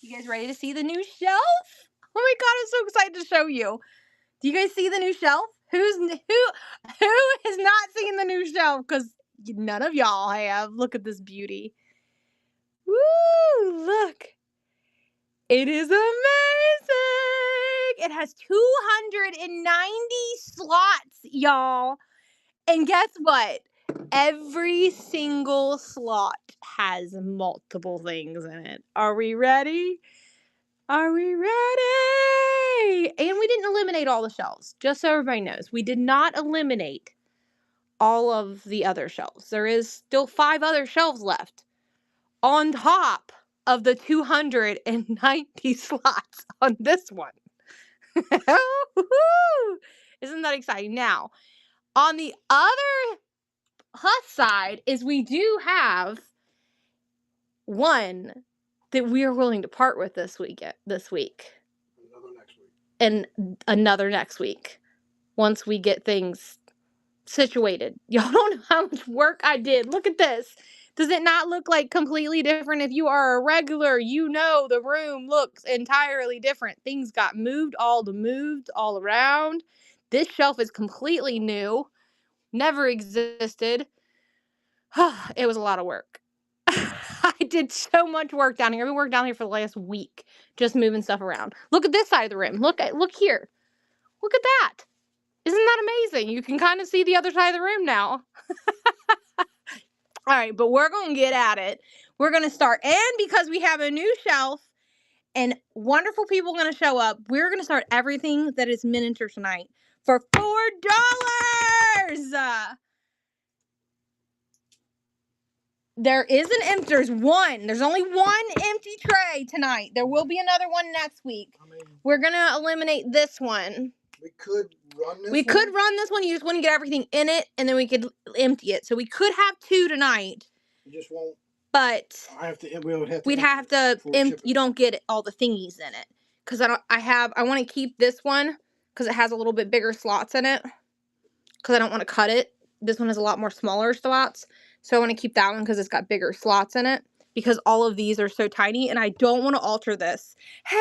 You guys ready to see the new shelf? Oh my god, I'm so excited to show you. Do you guys see the new shelf? Who has not seen the new shelf? Because none of y'all have. Look at this beauty. Woo! Look. It is amazing. It has 290 slots, y'all. And guess what? Every single slot has multiple things in it. Are we ready? Are we ready? And we didn't eliminate all the shelves, just so everybody knows. We did not eliminate all of the other shelves. There is still 5 other shelves left on top of the 290 slots on this one. Isn't that exciting? Now, on the other plus side is we do have one that we are willing to part with this week. Another next week. And another next week. Once we get things situated. Y'all don't know how much work I did. Look at this. Does it not look like completely different? If you are a regular, you know the room looks entirely different. Things got moved all around. This shelf is completely new. Never existed. It was a lot of work. I did so much work down here. I've been working down here for the last week, just moving stuff around. Look at this side of the room. Look here. Look at that. Isn't that amazing? You can kind of see the other side of the room now. All right, but we're going to get at it. We're going to start. And because we have a new shelf and wonderful people going to show up, we're going to start everything that is miniature tonight for $4. There's only one empty tray tonight. There will be another one next week. We're going to eliminate this one. We could run this one. We could run this one. You just want to get everything in it, and then we could empty it. So we could have 2 tonight. You just won't. But we'd have to you don't get all the thingies in it. Because I want to keep this one because it has a little bit bigger slots in it. Because I don't want to cut it. This one has a lot more smaller slots. So I want to keep that one because it's got bigger slots in it. Because all of these are so tiny. And I don't want to alter this. Hey!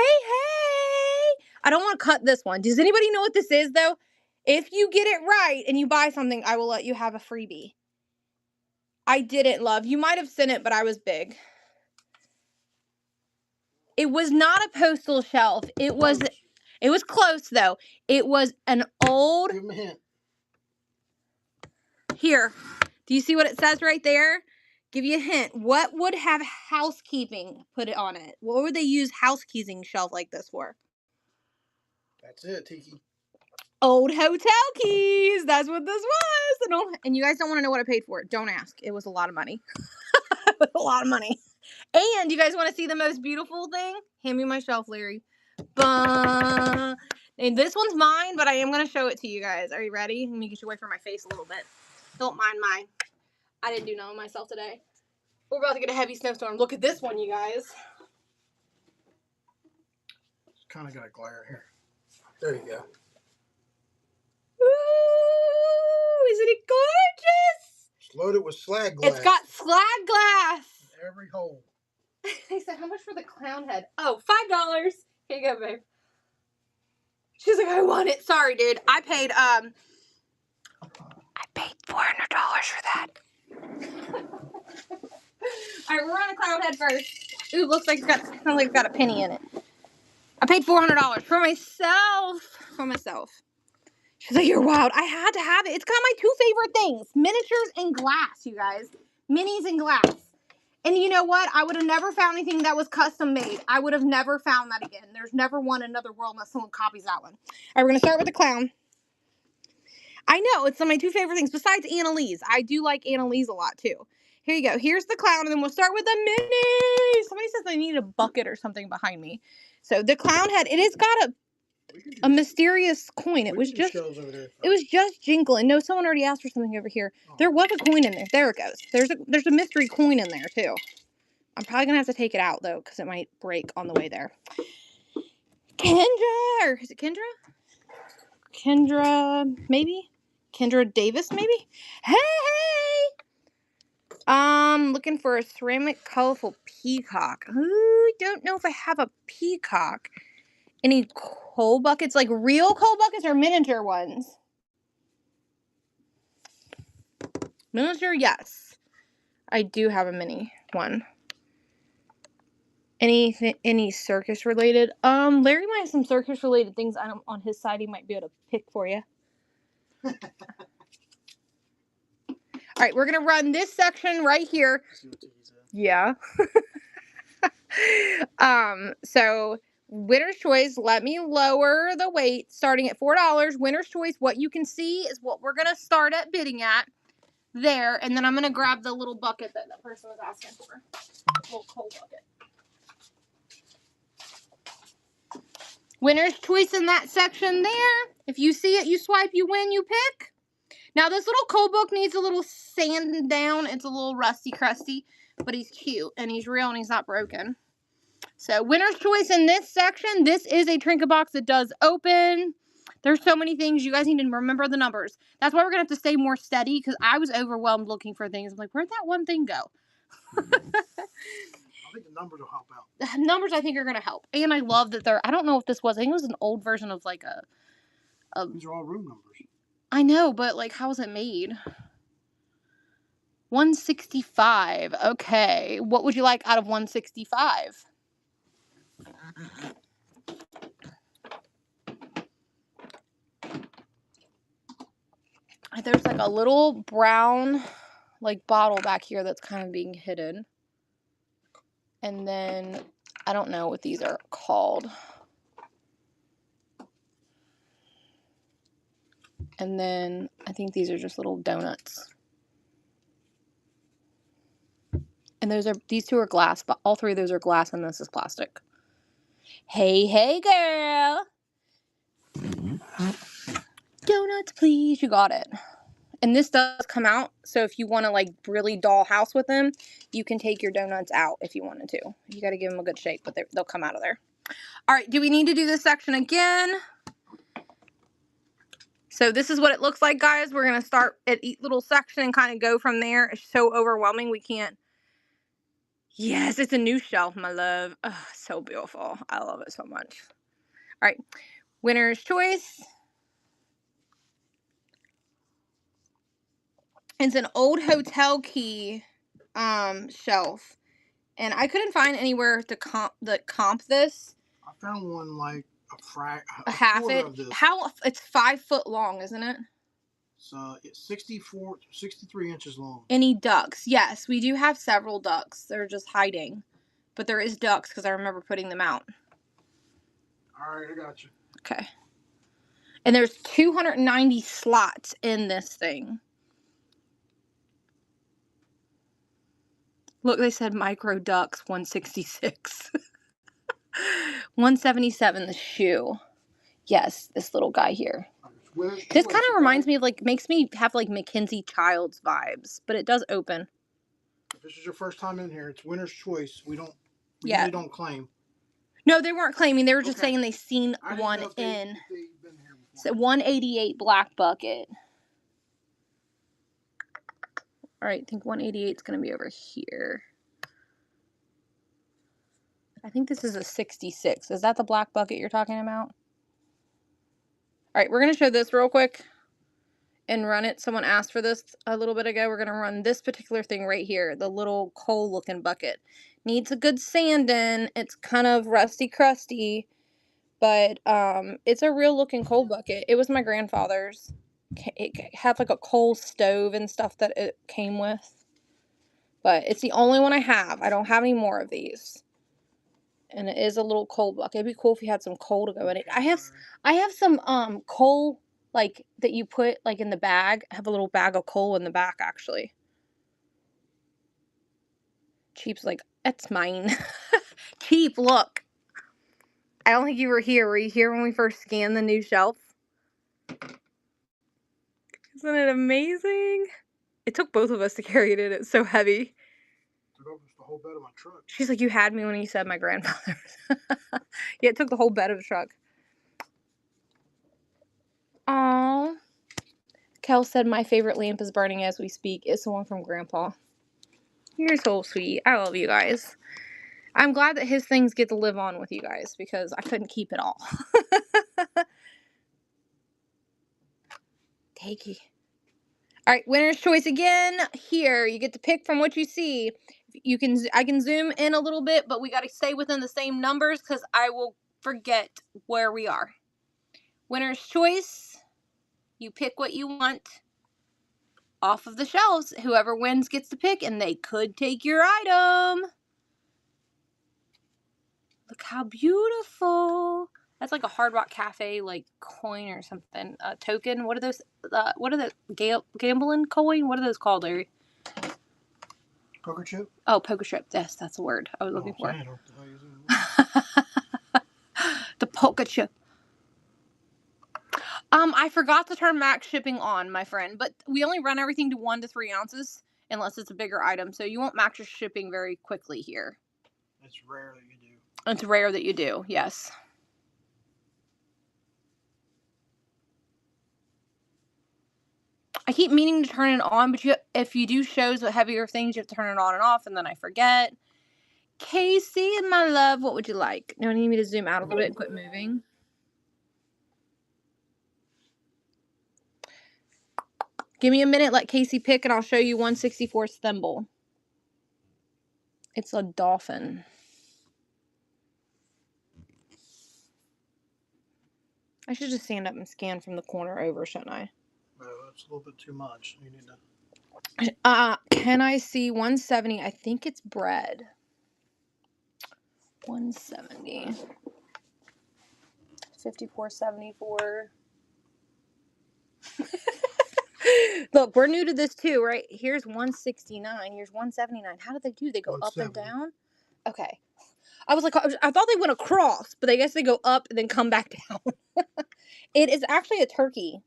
I don't want to cut this one. Does anybody know what this is, though? If you get it right and you buy something, I will let you have a freebie. I didn't, love. You might have seen it, but I was big. It was not a postal shelf. It was close, though. It was an old... Give him a hint. Here. Do you see what it says right there? Give you a hint. What would have housekeeping put it on it? What would they use housekeeping shelf like this for? That's it, Tiki. Old hotel keys. That's what this was. And you guys don't want to know what I paid for it. Don't ask. It was a lot of money. It was a lot of money. And you guys want to see the most beautiful thing? Hand me my shelf, Larry. Bah. And this one's mine, but I am going to show it to you guys. Are you ready? Let me get you away from my face a little bit. Don't mind mine. I didn't do none of myself today. We're about to get a heavy snowstorm. Look at this one, you guys. It's kind of got a glare here. There you go. Ooh, isn't it gorgeous? It's loaded with slag glass. It's got slag glass. In every hole. They said, how much for the clown head? Oh, $5. Here you go, babe. She's like, I want it. Sorry, dude. I paid $400 for that. All right, we're on the clown head first. Ooh, looks like sounds like it's got a penny in it. I paid $400 for myself. She's like, you're wild. I had to have it. It's got my 2 favorite things. Miniatures and glass, you guys. Minis and glass. And you know what? I would have never found anything that was custom made. I would have never found that again. There's never one in another world unless someone copies that one. All right, we're going to start with the clown. I know. It's my 2 favorite things besides Annalise. I do like Annalise a lot, too. Here you go. Here's the clown, and then we'll start with the mini. Somebody says they need a bucket or something behind me. So the clown head, it has got a mysterious coin. It was just jingling. No, someone already asked for something over here. Oh. There was a coin in there. There it goes. There's a mystery coin in there too. I'm probably gonna have to take it out though, because it might break on the way there. Kendra, is it Kendra? Kendra, maybe. Kendra Davis, maybe. Hey. Looking for a ceramic colorful peacock. Ooh, don't know if I have a peacock. Any coal buckets, like real coal buckets or miniature ones? Miniature, yes. I do have a mini one. Any circus related? Larry might have some circus related things on his side he might be able to pick for you. All right, we're going to run this section right here. Yeah. So winner's choice, let me lower the weight starting at $4. Winner's choice, what you can see is what we're going to start at bidding at there. And then I'm going to grab the little bucket that the person was asking for. Little coal bucket. Winner's choice in that section there. If you see it, you swipe, you win, you pick. Now, this little coal book needs a little sanding down. It's a little rusty crusty, but he's cute, and he's real, and he's not broken. So, winner's choice in this section. This is a trinket box that does open. There's so many things. You guys need to remember the numbers. That's why we're going to have to stay more steady, because I was overwhelmed looking for things. I'm like, where'd that one thing go? I think the numbers will help out. The numbers, I think, are going to help. And I love that they're, I don't know if this was, I think it was an old version of like a These are all room numbers. I know, but like, how was it made? 165. Okay. What would you like out of 165? There's like a little brown like bottle back here that's kind of being hidden. And then I don't know what these are called. And then I think these are just little donuts. And these two are glass, but all three of those are glass and this is plastic. Hey, girl. Donuts, please. You got it. And this does come out, so if you want to like really doll house with them, you can take your donuts out if you wanted to. You got to give them a good shake, but they'll come out of there. All right, do we need to do this section again? So this is what it looks like, guys. We're going to start at each little section and kind of go from there. It's so overwhelming, we can't. Yes, it's a new shelf, my love. Oh, so beautiful. I love it so much. All right, winner's choice. It's an old hotel key shelf. And I couldn't find anywhere to comp this. I found one like a half quarter it. of this. How it's 5 foot long, isn't it? So it's 63 inches long. Any ducks? Yes, we do have several ducks. They're just hiding, but there is ducks because I remember putting them out. All right, I got you. Okay. And there's 290 slots in this thing. Look, they said micro ducks 166. 177 the shoe. Yes, this little guy here. This kind of reminds me of like, makes me have like Mackenzie Childs vibes, but it does open. If this is your first time in here, it's winner's choice. We usually don't claim. No, they weren't claiming. They were just saying they seen one in. So 188 black bucket. All right, I think 188 is going to be over here. I think this is a 66. Is that the black bucket you're talking about? All right, we're going to show this real quick and run it. Someone asked for this a little bit ago. We're going to run this particular thing right here, the little coal looking bucket. Needs a good sanding. It's kind of rusty crusty, but it's a real looking coal bucket. It was my grandfather's. It had like a coal stove and stuff that it came with, but it's the only one I have. I don't have any more of these. And it is a little coal bucket. It'd be cool if you had some coal to go in it. I have some coal like that you put like in the bag. I have a little bag of coal in the back actually. Cheap's like, that's mine. Cheap, look. I don't think you were here. Were you here when we first scanned the new shelf? Isn't it amazing? It took both of us to carry it in. It's so heavy. Took over the whole bed of my truck. She's like, you had me when you said my grandfather's. Yeah, it took the whole bed of the truck. Aww. Kel said my favorite lamp is burning as we speak. It's the one from Grandpa. You're so sweet. I love you guys. I'm glad that his things get to live on with you guys because I couldn't keep it all. Takey. All right, winner's choice again. Here, you get to pick from what you see. I can zoom in a little bit, but we got to stay within the same numbers because I will forget where we are. Winner's choice. You pick what you want off of the shelves. Whoever wins gets to pick, and they could take your item. Look how beautiful. That's like a Hard Rock Cafe like coin or something. Token. What are those? What are the gambling coin? What are those called, Larry? Poker chip? Oh, poker chip. Yes, that's the word I was looking for. The poker chip. I forgot to turn max shipping on, my friend, but we only run everything to 1 to 3 ounces unless it's a bigger item, so you won't max your shipping very quickly here. It's rare that you do. It's rare that you do, yes. I keep meaning to turn it on, but if you do shows with heavier things, you have to turn it on and off, and then I forget. Casey, my love, what would you like? No, I need me to zoom out a little bit and quit moving. Give me a minute, let Casey pick, and I'll show you 1/64 thimble. It's a dolphin. I should just stand up and scan from the corner over, shouldn't I? No, that's a little bit too much. You need to... Can I see 170? I think it's bread. 170. 54.74. Look, we're new to this too, right? Here's 169. Here's 179. How did they do? They go up and down? Okay. I was like, I thought they went across, but I guess they go up and then come back down. It is actually a turkey.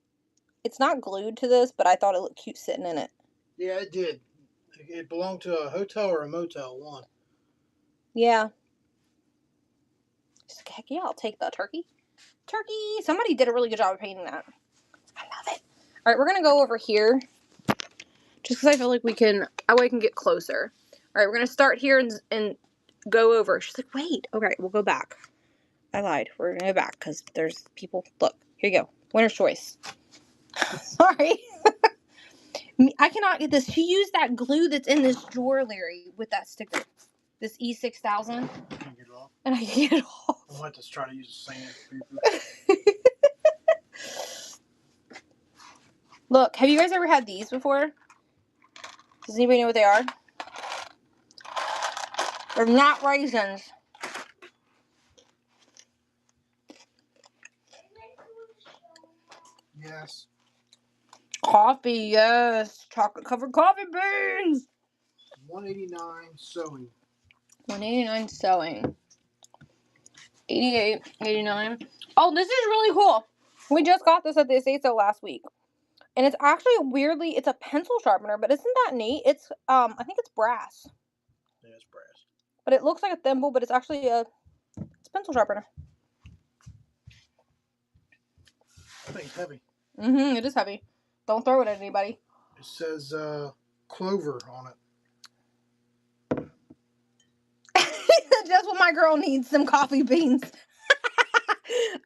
It's not glued to this, but I thought it looked cute sitting in it. Yeah, it did. It belonged to a hotel or a motel, one. Yeah. Just, heck yeah, I'll take the turkey. Turkey! Somebody did a really good job of painting that. I love it. All right, we're going to go over here. Just because I feel like we can get closer. All right, we're going to start here and go over. She's like, wait. Okay, we'll go back. I lied. We're going to go back because there's people. Look, here you go. Winner's choice. Sorry. I cannot get this. She used that glue that's in this drawer, Larry, with that sticker. This E6000. Can't get it off. And I can't get it off. I'll have to try to use the sandpaper. Look, have you guys ever had these before? Does anybody know what they are? They're not raisins. Yes. Coffee, yes. Chocolate covered coffee beans. $189 sewing. $189 sewing. $88.89. Oh, this is really cool. We just got this at the estate sale last week. And it's actually it's a pencil sharpener, but isn't that neat? It's I think it's brass. Yeah, it's brass. But it looks like a thimble, but it's actually it's a pencil sharpener. I think it's heavy. It is heavy. Don't throw it at anybody. It says clover on it. Just what my girl needs, some coffee beans.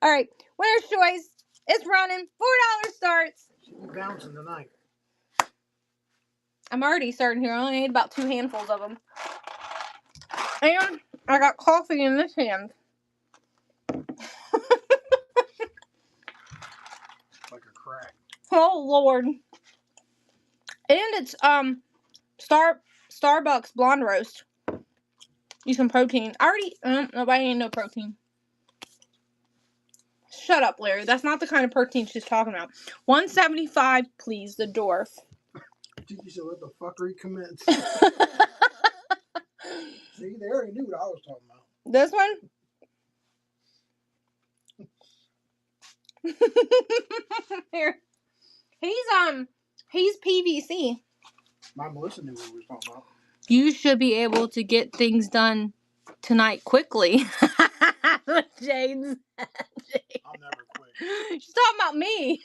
All right, winner's choice. It's running. $4 starts. She's bouncing tonight. I'm already starting here. I only need about 2 handfuls of them. And I got coffee in this hand. Like a crack. Oh Lord. And it's Starbucks blonde roast. Use some protein. I already nobody ain't no protein. Shut up, Larry. That's not the kind of protein she's talking about. $175, please, the dwarf. You should let the fuckery commence. See, they already knew what I was talking about. This one? Here. He's PVC. My Melissa knew what we were talking about. You should be able to get things done tonight quickly. Jane's. I'll never quit. She's talking about me.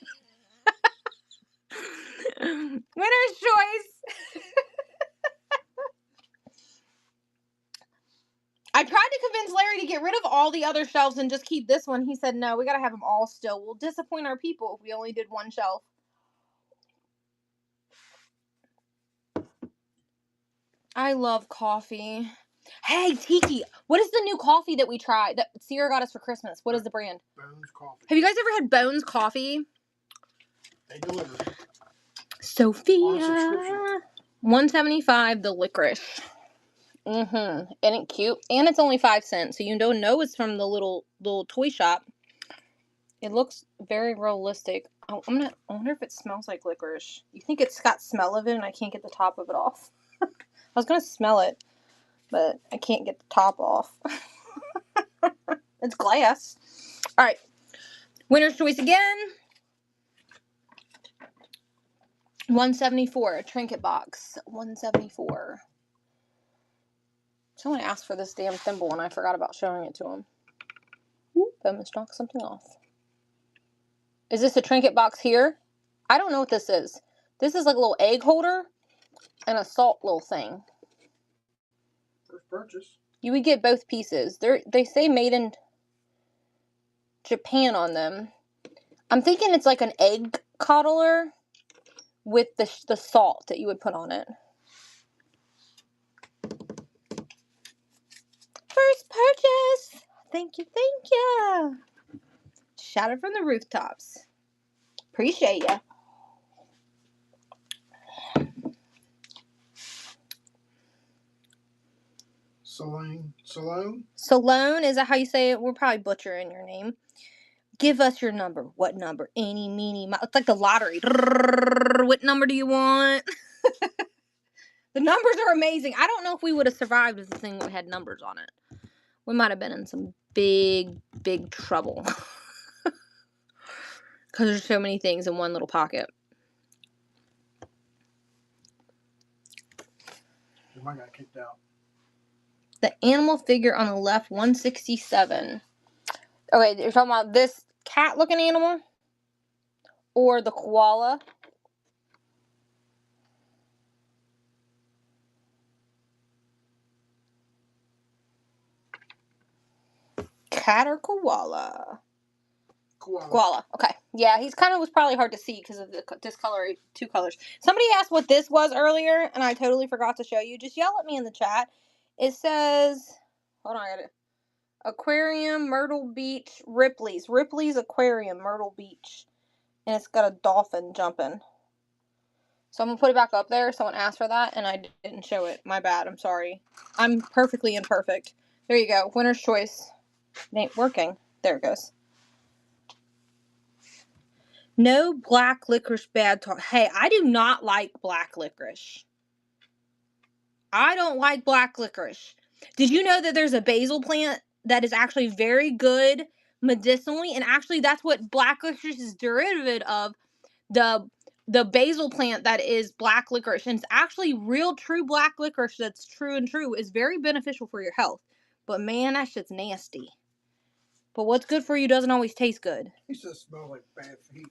Winner's choice. I tried to convince Larry to get rid of all the other shelves and just keep this one. He said, no, we got to have them all still. We'll disappoint our people if we only did one shelf. I love coffee. Hey, Tiki, what is the new coffee that we tried that Sierra got us for Christmas? What is the brand? Bones Coffee. Have you guys ever had Bones Coffee? They deliver. Sophia. $1.75 the licorice. Isn't it cute? And it's only 5 cents, so you don't know it's from the little toy shop. It looks very realistic. Oh, I wonder if it smells like licorice. You think it's got smell of it and I can't get the top of it off? I was gonna smell it, but I can't get the top off. It's glass. All right, winner's choice again. $1.74, a trinket box. $1.74. Someone asked for this damn thimble and I forgot about showing it to him. Oop, I almost knocked something off. Is this a trinket box here? I don't know what this is. This is like a little egg holder and a salt little thing. First purchase. You would get both pieces. They say made in Japan on them. I'm thinking it's like an egg coddler with the salt that you would put on it. First purchase. Thank you, thank you. Shout it from the rooftops. Appreciate ya. Salone, is that how you say it? We're probably butchering your name. Give us your number. What number? Eeny, meeny, miny. It's like the lottery. What number do you want? The numbers are amazing. I don't know if we would have survived if the thing had numbers on it. We might have been in some big, big trouble. Because there's so many things in one little pocket. I got kicked out. The animal figure on the left, $167. Okay, you're talking about this cat-looking animal? Or the koala? Cat or koala? Koala. Okay. Yeah, he's kind of was probably hard to see because of the discoloration, 2 colors. Somebody asked what this was earlier, and I totally forgot to show you. Just yell at me in the chat. It says, hold on, I got it. Aquarium, Myrtle Beach, Ripley's. Ripley's Aquarium, Myrtle Beach. And it's got a dolphin jumping. So I'm going to put it back up there. Someone asked for that, and I didn't show it. My bad. I'm sorry. I'm perfectly imperfect. There you go. Winner's choice. It ain't working. There it goes. No black licorice bad talk. Hey, I do not like black licorice. I don't like black licorice. Did you know that there's a basil plant that is actually very good medicinally? And actually, that's what black licorice is derivative of. The basil plant that is black licorice. And it's actually real true black licorice that's true and true is very beneficial for your health. But man, that shit's nasty. But what's good for you doesn't always taste good. He says smell like bad feet.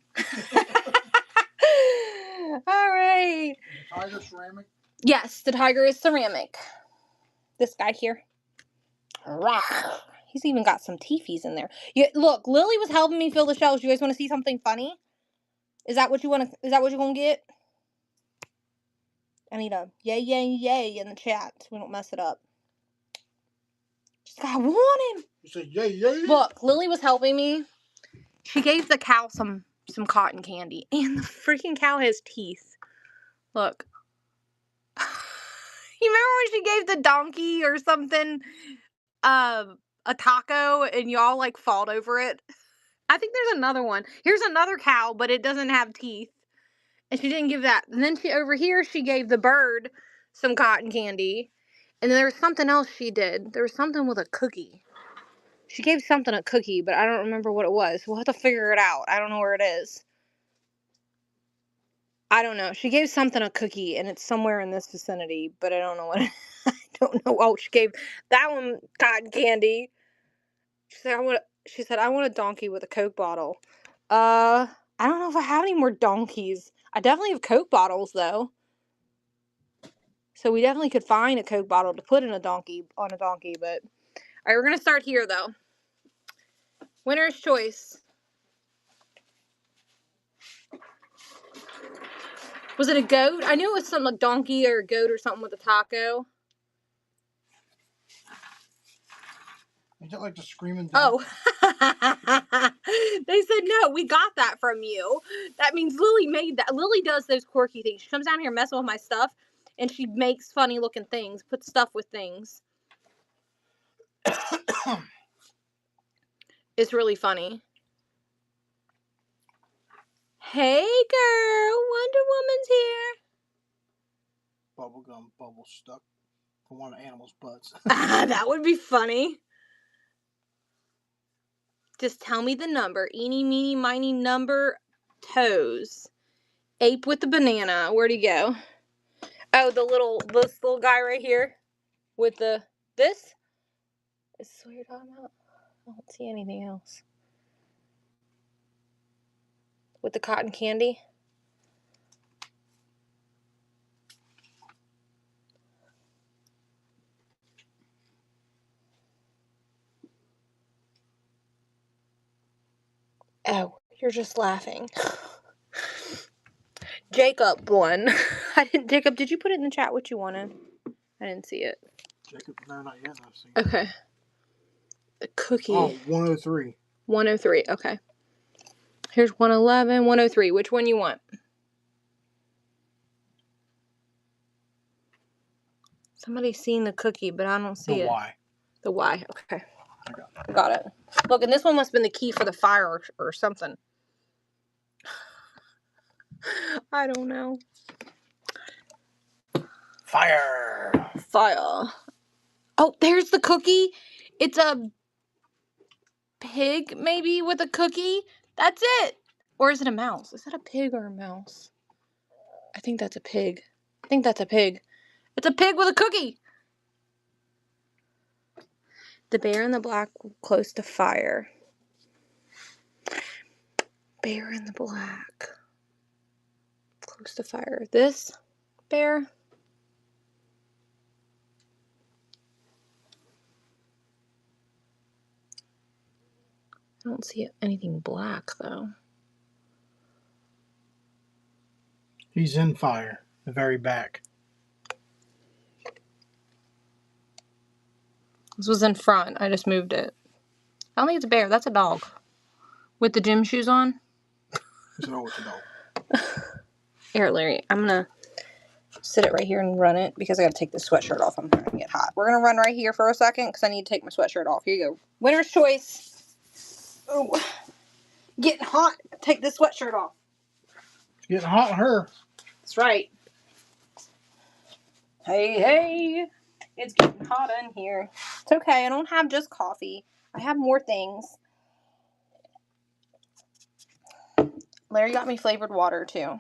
All right. Is the tiger ceramic? Yes, the tiger is ceramic. This guy here. He's even got some teefies in there. Look, Lily was helping me fill the shelves. You guys want to see something funny? Is that what you want to? Is that what you're gonna get? I need a yay, yay, yay in the chat so we don't mess it up. Just I want him. You said yay, yay. Look, Lily was helping me. She gave the cow some cotton candy, and the freaking cow has teeth. Look. You remember when she gave the donkey or something a taco and y'all like fought over it? I think there's another one. Here's another cow, but it doesn't have teeth. And she didn't give that. And then over here she gave the bird some cotton candy. And then there was something else she did. There was something with a cookie. She gave something a cookie, but I don't remember what it was. We'll have to figure it out. I don't know where it is. I don't know. She gave something a cookie, and it's somewhere in this vicinity, but I don't know what. I don't know. Oh, she gave that one cotton candy. She said, I want a donkey with a Coke bottle. I don't know if I have any more donkeys. I definitely have Coke bottles, though. So we definitely could find a Coke bottle to put in on a donkey, but right, we're going to start here, though. Winner's choice. Was it a goat? I knew it was something like donkey or a goat or something with a taco. Is that like the screaming dog? Oh. They said, no, we got that from you. That means Lily made that. Lily does those quirky things. She comes down here messing with my stuff, and she makes funny looking things, puts stuff with things. It's really funny. Hey, girl. Wonder Woman's here. Bubblegum bubble stuck from one of the animals' butts. That would be funny. Just tell me the number. Eeny, meeny, miny, number, toes. Ape with the banana. Where'd he go? Oh, this little guy right here with this? Is this what you're talking about? I don't see anything else. With the cotton candy? Oh, you're just laughing. Jacob won. Jacob, did you put it in the chat what you wanted? I didn't see it. Jacob, no, not yet. I've seen Okay. The cookie. Oh, 103. 103, okay. Here's 111, 103. Which one you want? Somebody's seen the cookie, but I don't see it. The Y. The Y, okay. Got it. Look, and this one must have been the key for the fire or something. I don't know. Fire. Oh, there's the cookie. It's a pig, maybe, with a cookie. That's it. Or is it a mouse? Is that a pig or a mouse? I think that's a pig. It's a pig with a cookie. The bear in the black close to fire. Bear in the black. Close to fire. This bear. I don't see anything black, though. He's in fire. The very back. This was in front. I just moved it. I don't think it's a bear. That's a dog. With the gym shoes on. No, it's a dog. Here, Larry. I'm going to sit it right here and run it because I got to take this sweatshirt off. I'm going to get hot. We're going to run right here for a second because I need to take my sweatshirt off. Here you go. Winner's choice. Oh, getting hot. Take this sweatshirt off. It's getting hot on her. That's right. Hey. It's getting hot in here. It's okay. I don't have just coffee. I have more things. Larry got me flavored water, too.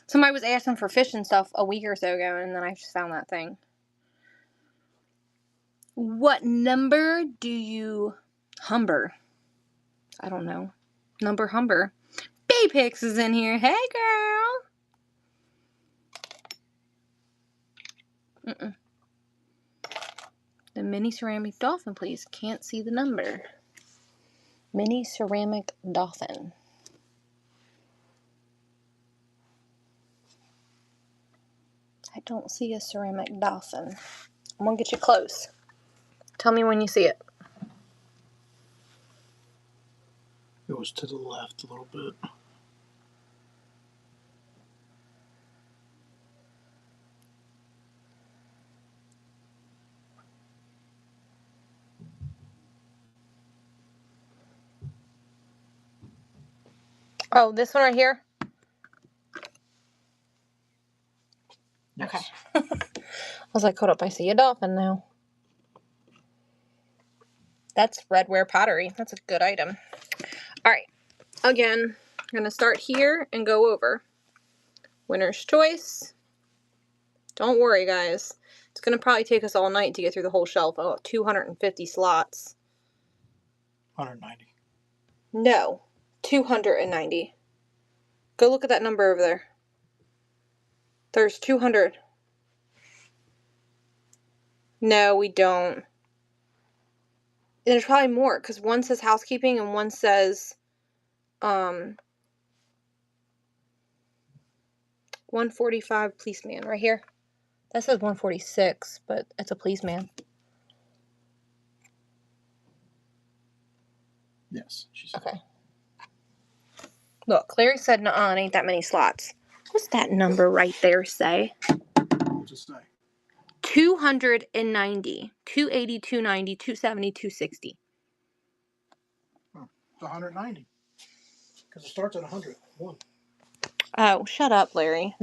Somebody was asking for fish and stuff a week or so ago, and then I just found that thing. What number do you humber? I don't know. Number humber. Baypix is in here. Hey, girl. The mini ceramic dolphin, please. Can't see the number. Mini ceramic dolphin. I don't see a ceramic dolphin. I'm going to get you close. Tell me when you see it. It was to the left a little bit. Oh, this one right here? Yes. Okay. I was like, hold up, I see a dolphin now. That's redware pottery. That's a good item. All right. Again, I'm going to start here and go over. Winner's choice. Don't worry, guys. It's going to probably take us all night to get through the whole shelf. Oh, 250 slots. 190. No. 290. Go look at that number over there. There's 200. No, we don't. There's probably more because one says housekeeping and one says 145 policeman right here. That says 146, but it's a policeman. Yes, she said. Okay. Look, Clary said, "Nuh-uh, it ain't that many slots." What's that number right there say? What's it say? 290, 280, 290, 270, 260. Oh, it's 190. Because it starts at 101. Oh, shut up, Larry.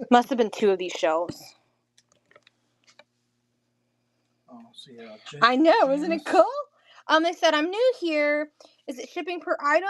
Must have been 2 of these shelves. Oh, see, I know, isn't it cool? They said, "I'm new here. Is it shipping per item?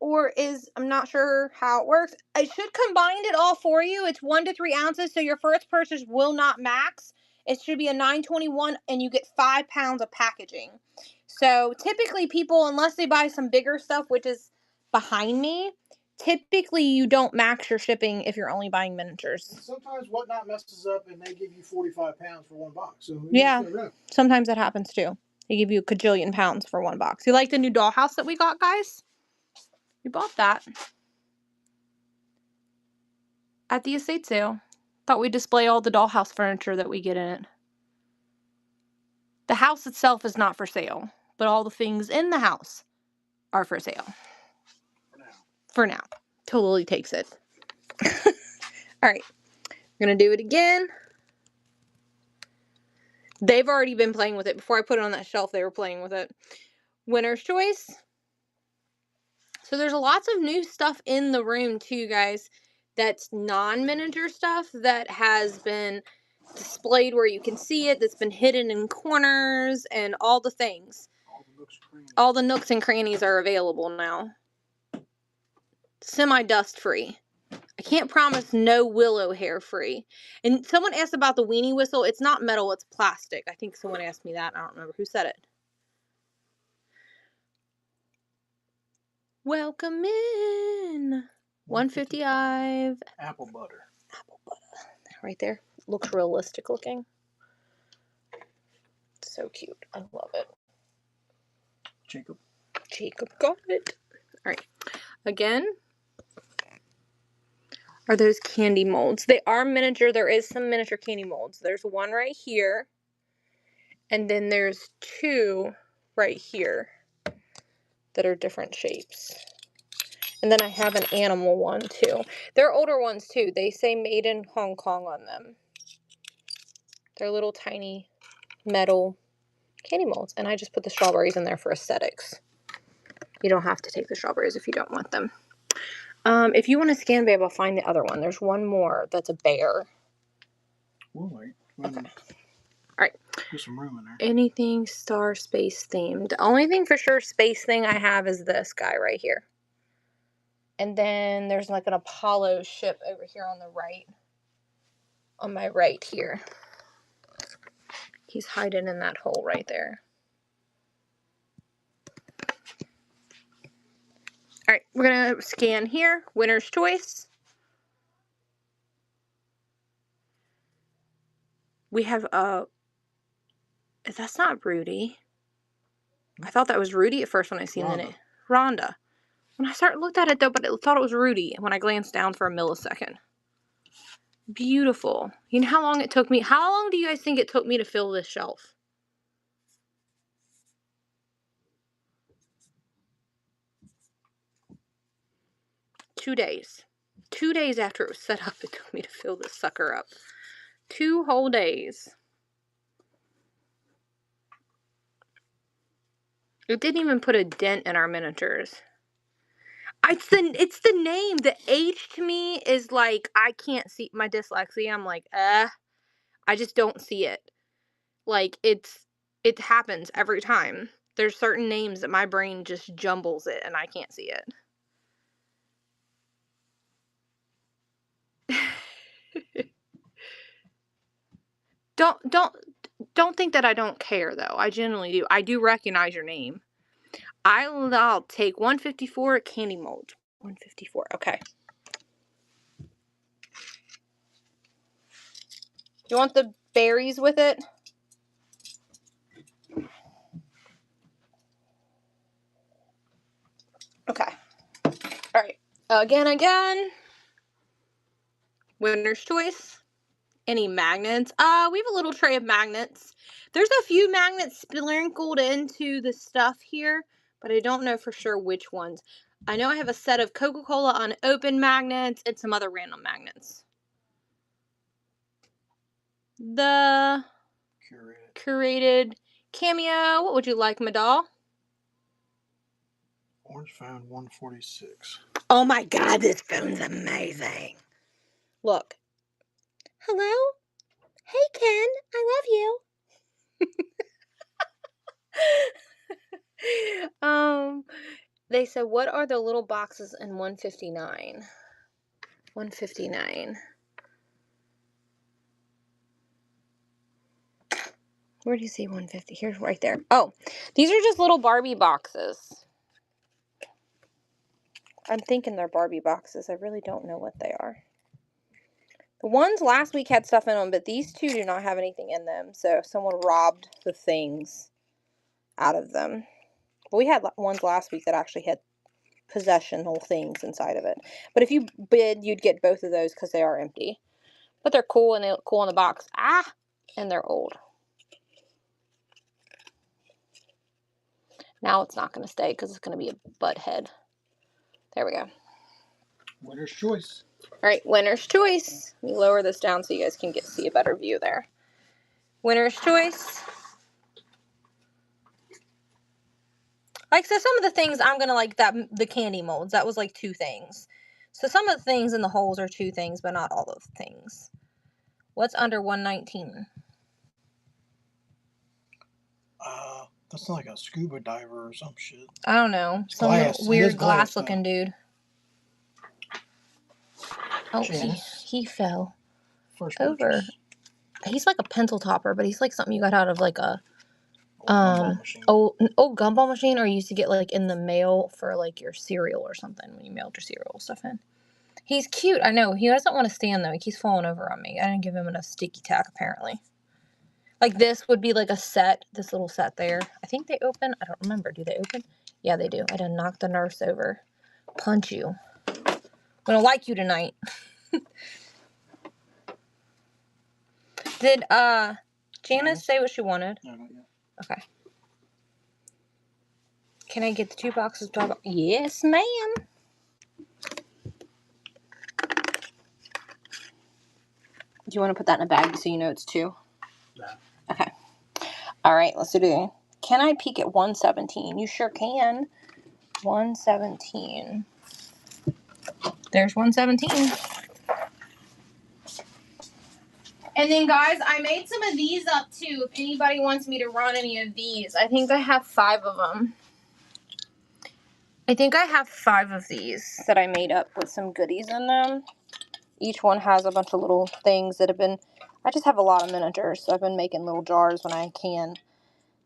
Or I'm not sure how it works. I should combine it all for you. It's 1 to 3 ounces, so your first purchase will not max. It should be a $9.21, and you get 5 pounds of packaging." So typically people, unless they buy some bigger stuff, which is behind me, typically you don't max your shipping if you're only buying miniatures. And sometimes Whatnot messes up and they give you 45 pounds for 1 box. So yeah, sometimes that happens too. They give you a cajillion pounds for 1 box. You like the new dollhouse that we got, guys? We bought that at the estate sale. Thought we'd display all the dollhouse furniture that we get in it. The house itself is not for sale, but all the things in the house are for sale. For now. Totally takes it. Alright. We're going to do it again. They've already been playing with it. Before I put it on that shelf, they were playing with it. Winner's choice. So there's lots of new stuff in the room too, guys. That's non-miniature stuff that has been displayed where you can see it, that's been hidden in corners, and all the things. All the nooks and crannies are available now. Semi-dust free. I can't promise no willow hair free. And someone asked about the weenie whistle. It's not metal, it's plastic. I think someone asked me that. I don't remember who said it. Welcome in. 155. Apple butter. Apple butter. Right there. Looks realistic looking. So cute. I love it. Jacob got it. Alright. Again. Are those candy molds? They are miniature. There is some miniature candy molds. There's one right here. And then there's 2 right here that are different shapes. And then I have an animal one too. They're older ones too. They say made in Hong Kong on them. They're little tiny metal candy molds. And I just put the strawberries in there for aesthetics. You don't have to take the strawberries if you don't want them. If you want to scan, babe, I'll find the other one. There's one more that's a bear. We'll wait. Okay. Alright. There's some room in there. Anything star space themed. The only thing for sure space thing I have is this guy right here. And then there's like an Apollo ship over here on the right. On my right here. He's hiding in that hole right there. Alright, we're going to scan here. Winner's choice. We have that's not Rudy. I thought that was Rudy at first when I seen it. Rhonda. When I looked at it though, but I thought it was Rudy when I glanced down for a millisecond. Beautiful. You know how long it took me? How long do you guys think it took me to fill this shelf? Two days. 2 days after it was set up, it took me to fill this sucker up. 2 whole days. It didn't even put a dent in our miniatures. It's the name. The H to me is like, I can't see my dyslexia. I'm like, I just don't see it. Like, it happens every time. There's certain names that my brain just jumbles it and I can't see it. Don't think that I don't care though. I genuinely do. I do recognize your name. I'll take 154 candy mold. 154. Okay. You want the berries with it? Okay. All right. Again. Winner's choice. Any magnets? We have a little tray of magnets. There's a few magnets sprinkled into the stuff here, but I don't know for sure which ones. I know I have a set of Coca-Cola unopened magnets and some other random magnets. The curated cameo. What would you like, my doll? Orange found 146. Oh my god, this phone's amazing. Look. Hello? Hey, Ken. I love you. They said, what are the little boxes in 159? 159. Where do you see 150? Here's right there. Oh, these are just little Barbie boxes. I'm thinking they're Barbie boxes. I really don't know what they are. The ones last week had stuff in them, but these two do not have anything in them. So someone robbed the things out of them. But we had ones last week that actually had possessional things inside of it. But if you bid, you'd get both of those because they are empty. But they're cool and they look cool in the box. And they're old. Now it's not going to stay because it's going to be a butt head. There we go. Winner's choice. All right, winner's choice. Let me lower this down so you guys can see a better view there. Winner's choice. Like, so some of the things I'm going to like the candy molds. That was like 2 things. So some of the things in the holes are 2 things, but not all of the things. What's under 119? That's like a scuba diver or some shit. I don't know. It's Some glass. weird glass looking dude. Oh, he fell First over. purchase. He's like a pencil topper, but he's like something you got out of like a Old gumball machine, or you used to get like in the mail for like your cereal or something when you mailed your cereal stuff in. He's cute, I know. He doesn't want to stand though. He keeps falling over on me. I didn't give him enough sticky tack apparently. Like this would be like a set, this little set there. I think they open. I don't remember. Do they open? Yeah, they do. I done knocked the nurse over. Punch you. I'm gonna like you tonight. Did Janice say what she wanted? No, not yet. Okay. Can I get the 2 boxes? Yes, ma'am. Do you want to put that in a bag so you know it's 2? Yeah. Okay. All right, let's do it. Can I peek at 117? You sure can. 117. There's 117. And then, guys, I made some of these up, too, if anybody wants me to run any of these. I think I have 5 of them. I think I have 5 of these that I made up with some goodies in them. Each one has a bunch of little things that have been... I just have a lot of miniatures, so I've been making little jars when I can.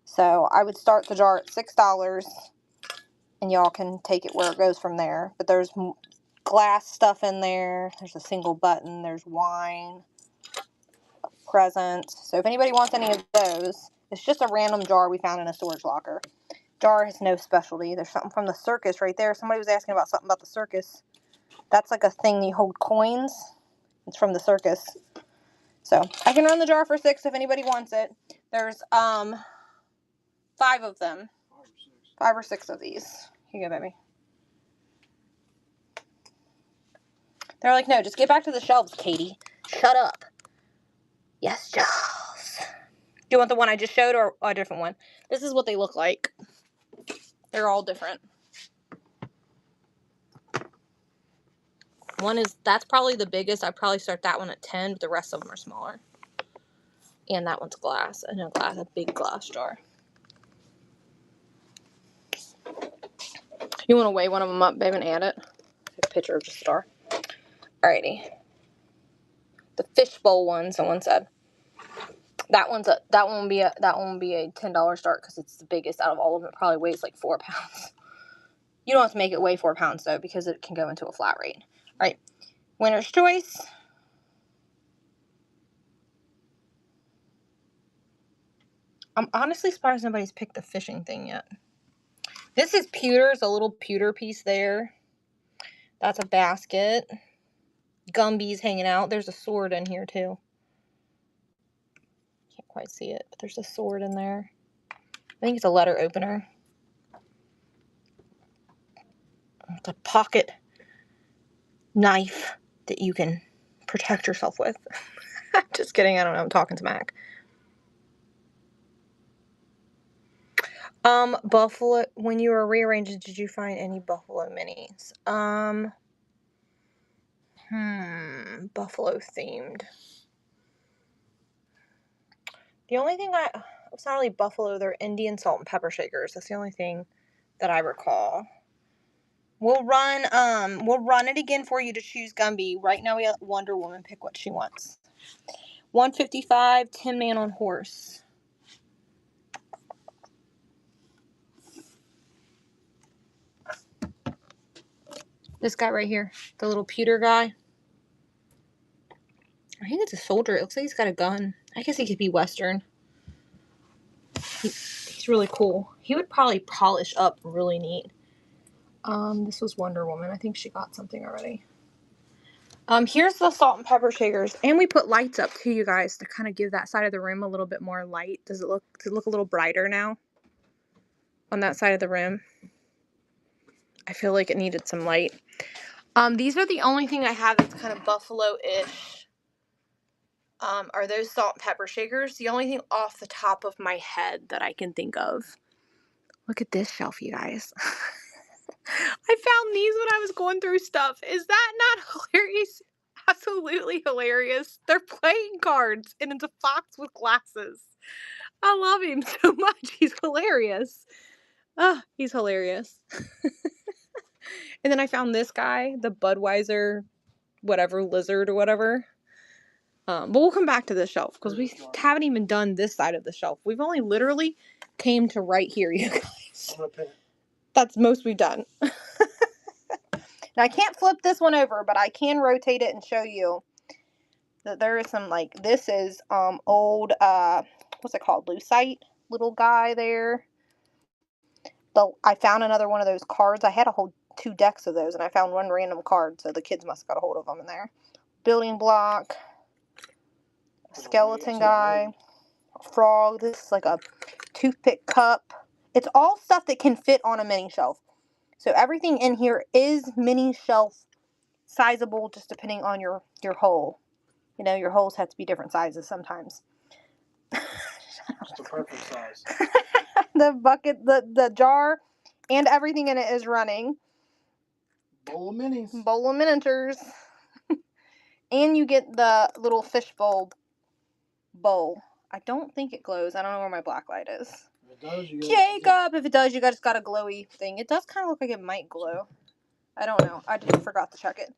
So I would start the jar at $6, and y'all can take it where it goes from there. But there's glass stuff in there. There's a single button. There's wine. Presents. So if anybody wants any of those, it's just a random jar we found in a storage locker. Jar has no specialty. There's something from the circus right there. Somebody was asking about something about the circus. That's like a thing you hold coins. It's from the circus. So I can run the jar for $6 if anybody wants it. There's 5 of them. 5 or 6 of these. Here you go, baby. They're like, no, just get back to the shelves, Katie. Shut up. Yes, Charles. Do you want the one I just showed or a different one? This is what they look like. They're all different. That's probably the biggest. I'd probably start that one at 10, but the rest of them are smaller. And that one's glass. And a big glass jar. You want to weigh one of them up, babe, and add it? Take a picture of the star. Alrighty. The fishbowl one, someone said. That one will be a $10 start because it's the biggest out of all of them. It probably weighs like 4 pounds. You don't have to make it weigh 4 pounds though because it can go into a flat rate. All right, winner's choice. I'm honestly surprised nobody's picked the fishing thing yet. This is pewter. It's a little pewter piece there. That's a basket. Gumby's hanging out. There's a sword in here too. Can't quite see it, but there's a sword in there. I think it's a letter opener. It's a pocket knife that you can protect yourself with. Just kidding. I don't know. I'm talking smack. Buffalo. When you were rearranging, did you find any buffalo minis? Buffalo themed. The only thing it's not really buffalo. They're Indian salt and pepper shakers. That's the only thing that I recall. We'll run it again for you to choose Gumby. Right now we have Wonder Woman. Pick what she wants. 155, Tin Man on Horse. This guy right here, the little pewter guy. I think it's a soldier. It looks like he's got a gun. I guess he could be Western. He's really cool. He would probably polish up really neat. This was Wonder Woman. I think she got something already. Here's the salt and pepper shakers. And we put lights up too, you guys, to kind of give that side of the room a little bit more light. Does it look a little brighter now on that side of the room? I feel like it needed some light. These are the only thing I have that's kind of buffalo-ish. Are those salt and pepper shakers. The only thing off the top of my head that I can think of. Look at this shelf, you guys. I found these when I was going through stuff. Is that not hilarious? Absolutely hilarious. They're playing cards, and it's a fox with glasses. I love him so much. He's hilarious. He's hilarious. And then I found this guy, the Budweiser, whatever, lizard or whatever. But we'll come back to this shelf because we haven't even done this side of the shelf. We've only literally came to right here, you guys. That's most we've done. Now, I can't flip this one over, but I can rotate it and show you that there is some, like, this is old, what's it called, lucite little guy there. I found another one of those cards. I had a whole 2 decks of those, and I found one random card, so the kids must have got a hold of them in there. Building block, skeleton guy, frog. This is like a toothpick cup. It's all stuff that can fit on a mini shelf. So everything in here is mini shelf sizable, just depending on your hole. You know, your holes have to be different sizes sometimes. It's the perfect size. The bucket, the jar, and everything in it is running. Bowl of minis. Bowl of miniatures. And you get the little fishbowl bowl. I don't think it glows. I don't know where my black light is. If it does, you Jacob, if it does, you guys got a glowy thing. It does kind of look like it might glow. I don't know. I just forgot to check it.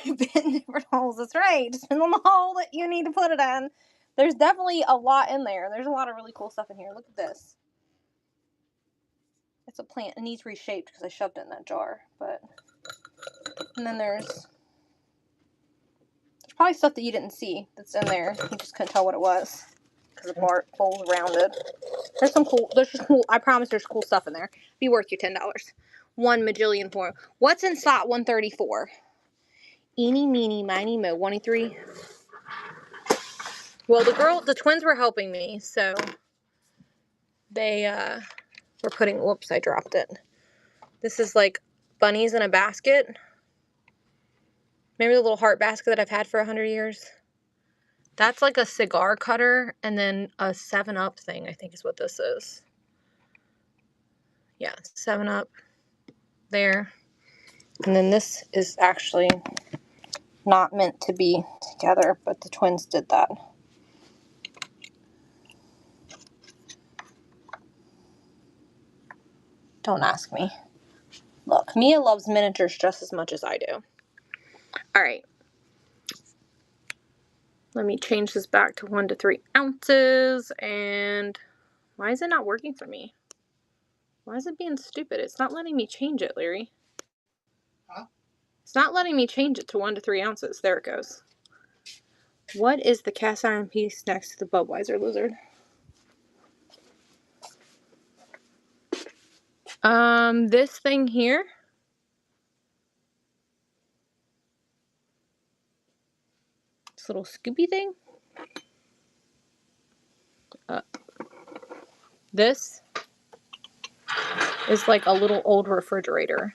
Been different holes. That's right. Just depends on the hole that you need to put it in. There's definitely a lot in there. There's a lot of really cool stuff in here. Look at this. It's a plant. It needs reshaped because I shoved it in that jar. And then there's probably stuff that you didn't see that's in there. You just couldn't tell what it was because the bowl's rounded. There's just cool. I promise there's cool stuff in there. Be worth your $10. 1 majillion for. What's in slot 134? Eeny, meeny, miny, mo. 1-3. Well, the twins were helping me, so they were putting. Whoops, I dropped it. This is like bunnies in a basket. Remember the little heart basket that I've had for 100 years? That's like a cigar cutter and then a 7-Up thing, I think is what this is. Yeah, 7-Up there. And then this is actually not meant to be together, but the twins did that. Don't ask me. Look, Mia loves miniatures just as much as I do. All right. Let me change this back to 1 to 3 ounces. And why is it not working for me? Why is it being stupid? It's not letting me change it, Larry. Huh? It's not letting me change it to 1 to 3 ounces. There it goes. What is the cast iron piece next to the Budweiser lizard? This thing here. This little scoopy thing. This is like a little old refrigerator.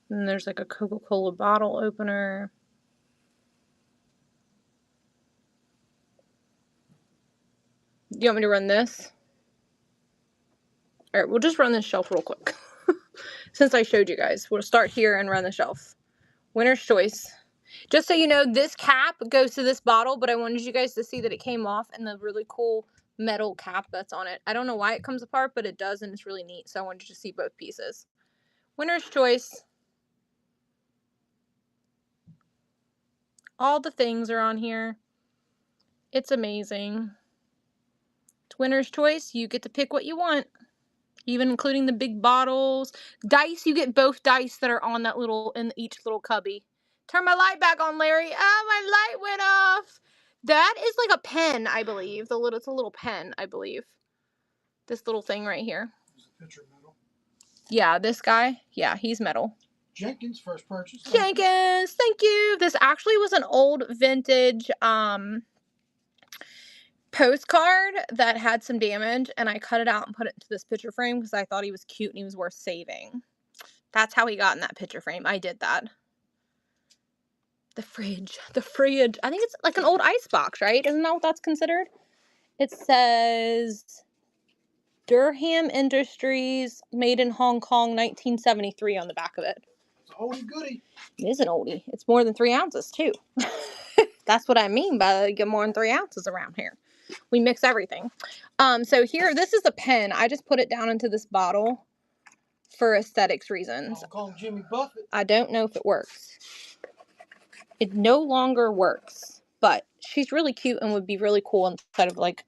And there's like a Coca-Cola bottle opener. Do you want me to run this? Alright, we'll just run this shelf real quick. Since I showed you guys. We'll start here and run the shelf. Winner's choice. Just so you know, this cap goes to this bottle, but I wanted you guys to see that it came off and the really cool metal cap that's on it. I don't know why it comes apart, but it does, and it's really neat. So I wanted you to see both pieces. Winner's choice. All the things are on here. It's amazing. It's winner's choice. You get to pick what you want. Even including the big bottles. Dice, you get both dice that are on that little, in each little cubby. Turn my light back on, Larry. Oh, my light went off. That is like a pen, I believe. It's a little pen, I believe. This little thing right here. Is the picture metal? Yeah, this guy. Yeah, he's metal. Jenkins, first purchase. Jenkins, thank you. This actually was an old vintage postcard that had some damage, and I cut it out and put it into this picture frame because I thought he was cute and he was worth saving. That's how he got in that picture frame. I did that. The fridge. I think it's like an old ice box, right? Isn't that what that's considered? It says Durham Industries, made in Hong Kong, 1973 on the back of it. It's an oldie goodie. It is an oldie. It's more than 3 ounces, too. That's what I mean by get more than 3 ounces around here. We mix everything. So here, this is a pen. I just put it down into this bottle for aesthetics reasons. Hong Kong Jimmy Buffett. I don't know if it works. It no longer works, but she's really cute and would be really cool inside of like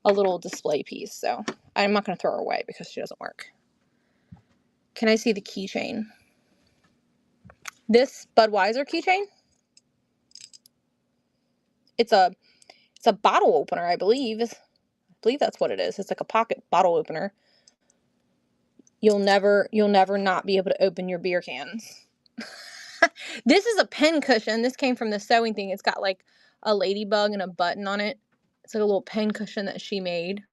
a little display piece. So I'm not going to throw her away because she doesn't work. Can I see the keychain? This Budweiser keychain. It's a bottle opener, I believe. I believe that's what it is. It's like a pocket bottle opener. You'll never not be able to open your beer cans. This is a pen cushion. This came from the sewing thing. It's got like a ladybug and a button on it. It's like a little pen cushion that she made.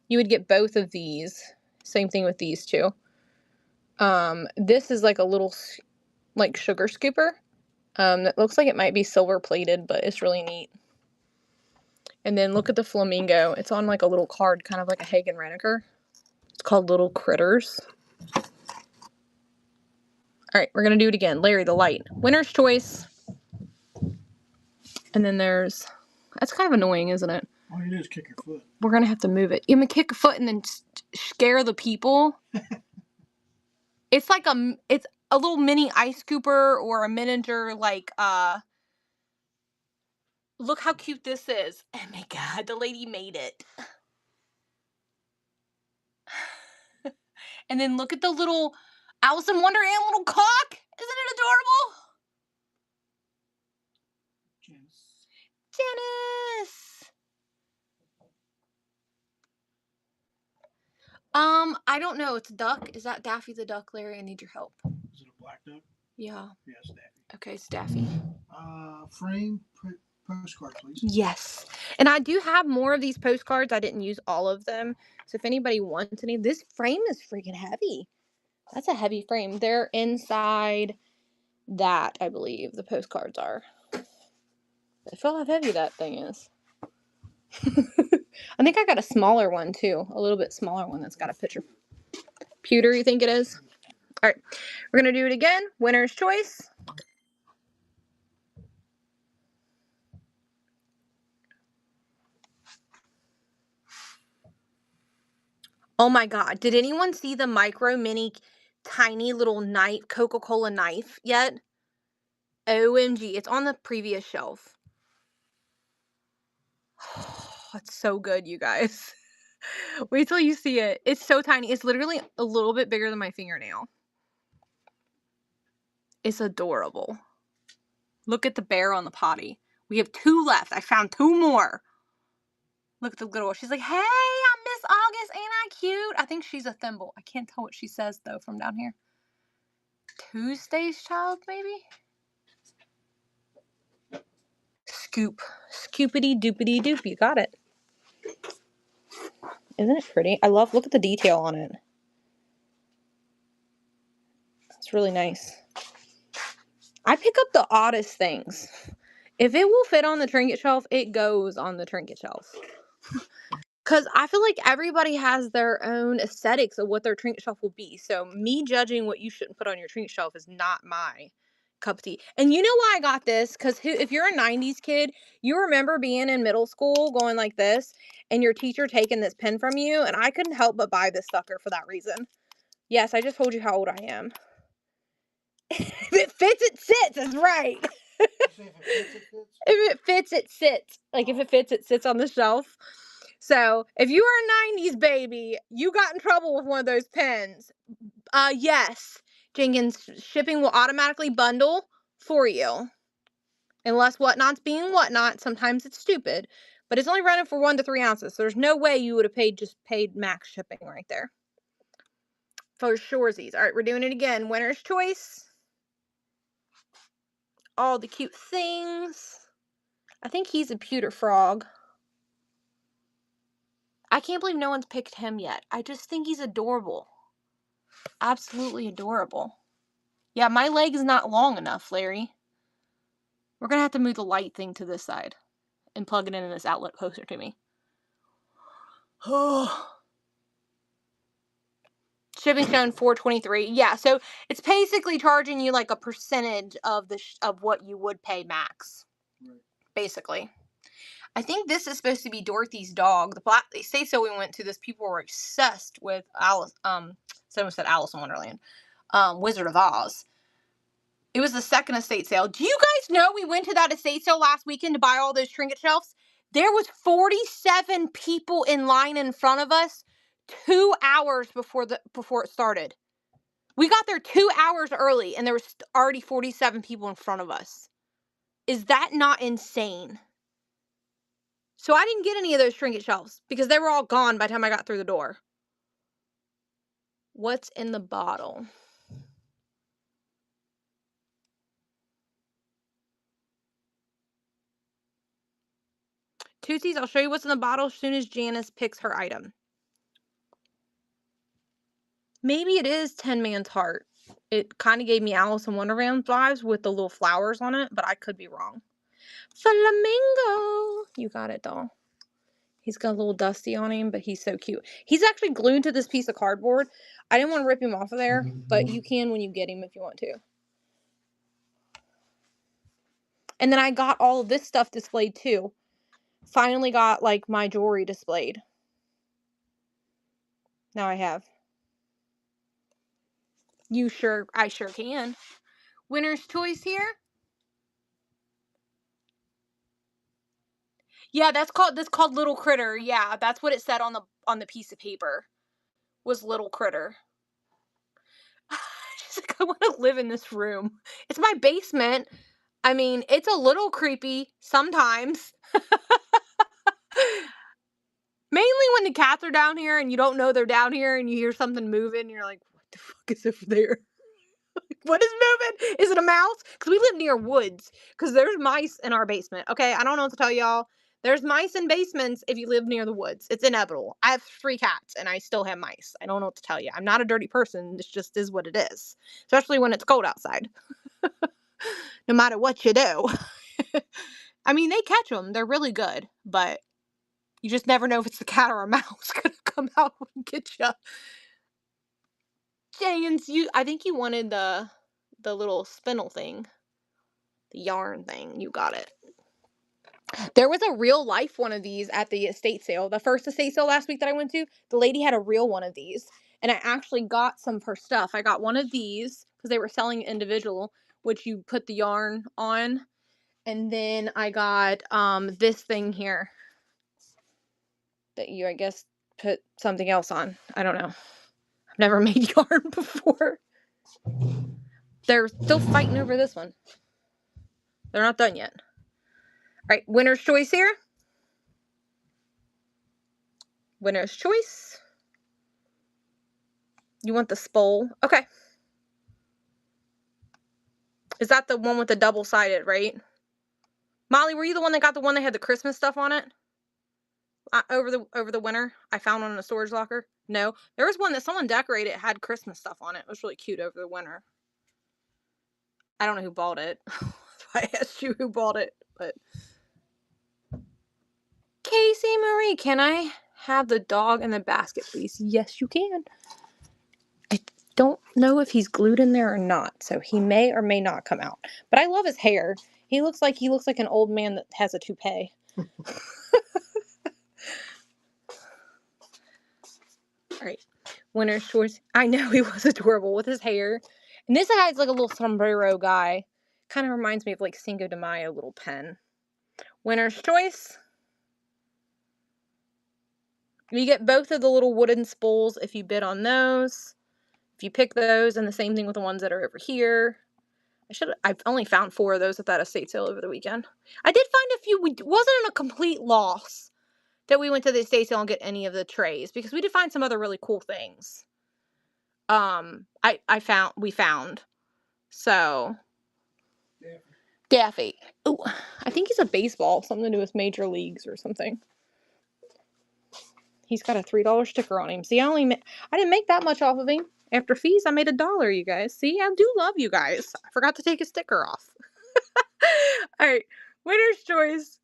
You would get both of these. Same thing with these two. This is like a little like sugar scooper. That looks like it might be silver plated, but it's really neat. And then look at the flamingo. It's on like a little card, kind of like a Hagen Reneker. It's called Little Critters. Alright, we're going to do it again. Larry, the light. Winner's choice. And then there's... That's kind of annoying, isn't it? All you do is kick your foot. We're going to have to move it. You're going to kick a foot and then scare the people. It's like it's a little mini ice scooper or a miniature, like, look how cute this is. Oh my god, the lady made it. And then look at the little Alice in Wonderland little cock. Isn't it adorable? Janice. I don't know. It's a duck. Is that Daffy the duck, Larry? I need your help. Is it a black duck? Yeah. Yes, Daffy. Okay, it's Daffy. Frame postcard, please. Yes. And I do have more of these postcards. I didn't use all of them. So if anybody wants any, this frame is freaking heavy. That's a heavy frame. They're inside that, I believe, the postcards are. I feel how heavy that thing is. I think I got a smaller one, too. A little bit smaller one that's got a picture. Pewter, you think it is? All right. We're going to do it again. Winner's choice. Oh my god, did anyone see the micro mini tiny little knife, Coca-Cola knife yet? OMG, it's on the previous shelf. It's so good, you guys. Wait till you see it. It's so tiny. It's literally a little bit bigger than my fingernail. It's adorable. Look at the bear on the potty. We have 2 left. I found 2 more. Look at the little one. She's like, hey, I'm Miss August. Ain't I cute? I think she's a thimble. I can't tell what she says, though, from down here. Tuesday's child, maybe? Scoop. Scoopity doopity doop. You got it. Isn't it pretty? Look at the detail on it. It's really nice. I pick up the oddest things. If it will fit on the trinket shelf, it goes on the trinket shelf. Because I feel like everybody has their own aesthetics of what their trinket shelf will be. So me judging what you shouldn't put on your trinket shelf is not my cup of tea. And you know why I got this? Because if you're a 90s kid, you remember being in middle school going like this and your teacher taking this pen from you. And I couldn't help but buy this sucker for that reason. Yes, I just told you how old I am. If it fits, it sits. That's right. If it fits, it sits. Like if it fits, it sits on the shelf. So if you are a 90s baby, you got in trouble with one of those pens. Yes, Jenkins, shipping will automatically bundle for you. Unless Whatnot's being Whatnot. Sometimes it's stupid. But it's only running for 1 to 3 ounces. So there's no way you would have paid max shipping right there. For surezies. Alright, we're doing it again. Winner's choice. All the cute things. I think he's a pewter frog. I can't believe no one's picked him yet. I just think he's adorable. Absolutely adorable. Yeah, my leg is not long enough, Larry. We're going to have to move the light thing to this side and plug it in this outlet closer to me. Shipping shown $4.23. Yeah, so it's basically charging you like a percentage of of what you would pay max. Right. Basically. I think this is supposed to be Dorothy's dog. They say so. We went to this. People were obsessed with Alice. Someone said Alice in Wonderland. Wizard of Oz. It was the second estate sale. Do you guys know we went to that estate sale last weekend to buy all those trinket shelves? There was 47 people in line in front of us 2 hours before it started. We got there 2 hours early and there was already 47 people in front of us. Is that not insane? So I didn't get any of those trinket shelves because they were all gone by the time I got through the door. What's in the bottle? Tootsies, I'll show you what's in the bottle as soon as Janice picks her item. Maybe it is Tin Man's Heart. It kind of gave me Alice in Wonderland vibes with the little flowers on it, but I could be wrong. Flamingo! You got it, doll. He's got a little dusty on him, but he's so cute. He's actually glued to this piece of cardboard. I didn't want to rip him off of there, but you can when you get him if you want to. And then I got all of this stuff displayed too. Finally got like my jewelry displayed. Now I have. I sure can. Winner's choice here. Yeah, that's called Little Critter. Yeah, that's what it said on the piece of paper. Was Little Critter. She's like, I want to live in this room. It's my basement. I mean, it's a little creepy sometimes. Mainly when the cats are down here and you don't know they're down here and you hear something moving and you're like, what the fuck is over there? What is moving? Is it a mouse? Because we live near woods. Because there's mice in our basement. Okay, I don't know what to tell y'all. There's mice in basements if you live near the woods. It's inevitable. I have 3 cats and I still have mice. I don't know what to tell you. I'm not a dirty person. This just is what it is. Especially when it's cold outside. No matter what you do. I mean, they catch them. They're really good. But you just never know if it's a cat or a mouse going to come out and get you. James, I think you wanted the little spindle thing. The yarn thing. You got it. There was a real life one of these at the estate sale. The first estate sale last week that I went to, the lady had a real one of these. And I actually got some of her stuff. I got one of these because they were selling individual, which you put the yarn on. And then I got this thing here that you, I guess, put something else on. I don't know. I've never made yarn before. They're still fighting over this one. They're not done yet. All right, winner's choice here. Winner's choice. You want the spool? Okay. Is that the one with the double-sided, right? Molly, were you the one that got the one that had the Christmas stuff on it? Over the winter? I found one in a storage locker. No. There was one that someone decorated. It had Christmas stuff on it. It was really cute over the winter. I don't know who bought it. I asked you who bought it, but... Casey Marie, can I have the dog in the basket, please? Yes, you can. I don't know if he's glued in there or not, so he may or may not come out. But I love his hair. He looks like an old man that has a toupee. All right, winner's choice. I know he was adorable with his hair. And this guy's like a little sombrero guy. Kind of reminds me of like Cinco de Mayo little pen. Winner's choice. You get both of the little wooden spools if you bid on those. If you pick those, and the same thing with the ones that are over here. I've only found 4 of those at that estate sale over the weekend. I did find a few. It wasn't a complete loss that we went to the estate sale and get any of the trays, because we did find some other really cool things. We found. So. Daffy. Oh, I think he's a baseball. Something to do with major leagues or something. He's got a $3 sticker on him. See, I didn't make that much off of him. After fees, I made $1, you guys. See, I do love you guys. I forgot to take a sticker off. All right, winner's choice.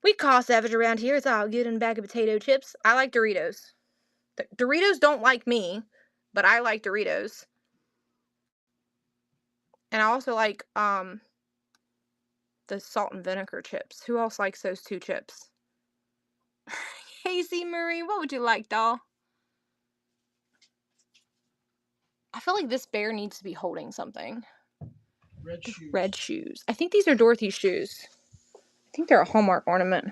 We cost average around here. It's all good in a bag of potato chips. I like Doritos. Doritos don't like me, but I like Doritos. And I also like the salt and vinegar chips. Who else likes those 2 chips? Casey Marie, what would you like, doll? I feel like this bear needs to be holding something. Red shoes. Red shoes. I think these are Dorothy's shoes. I think they're a Hallmark ornament.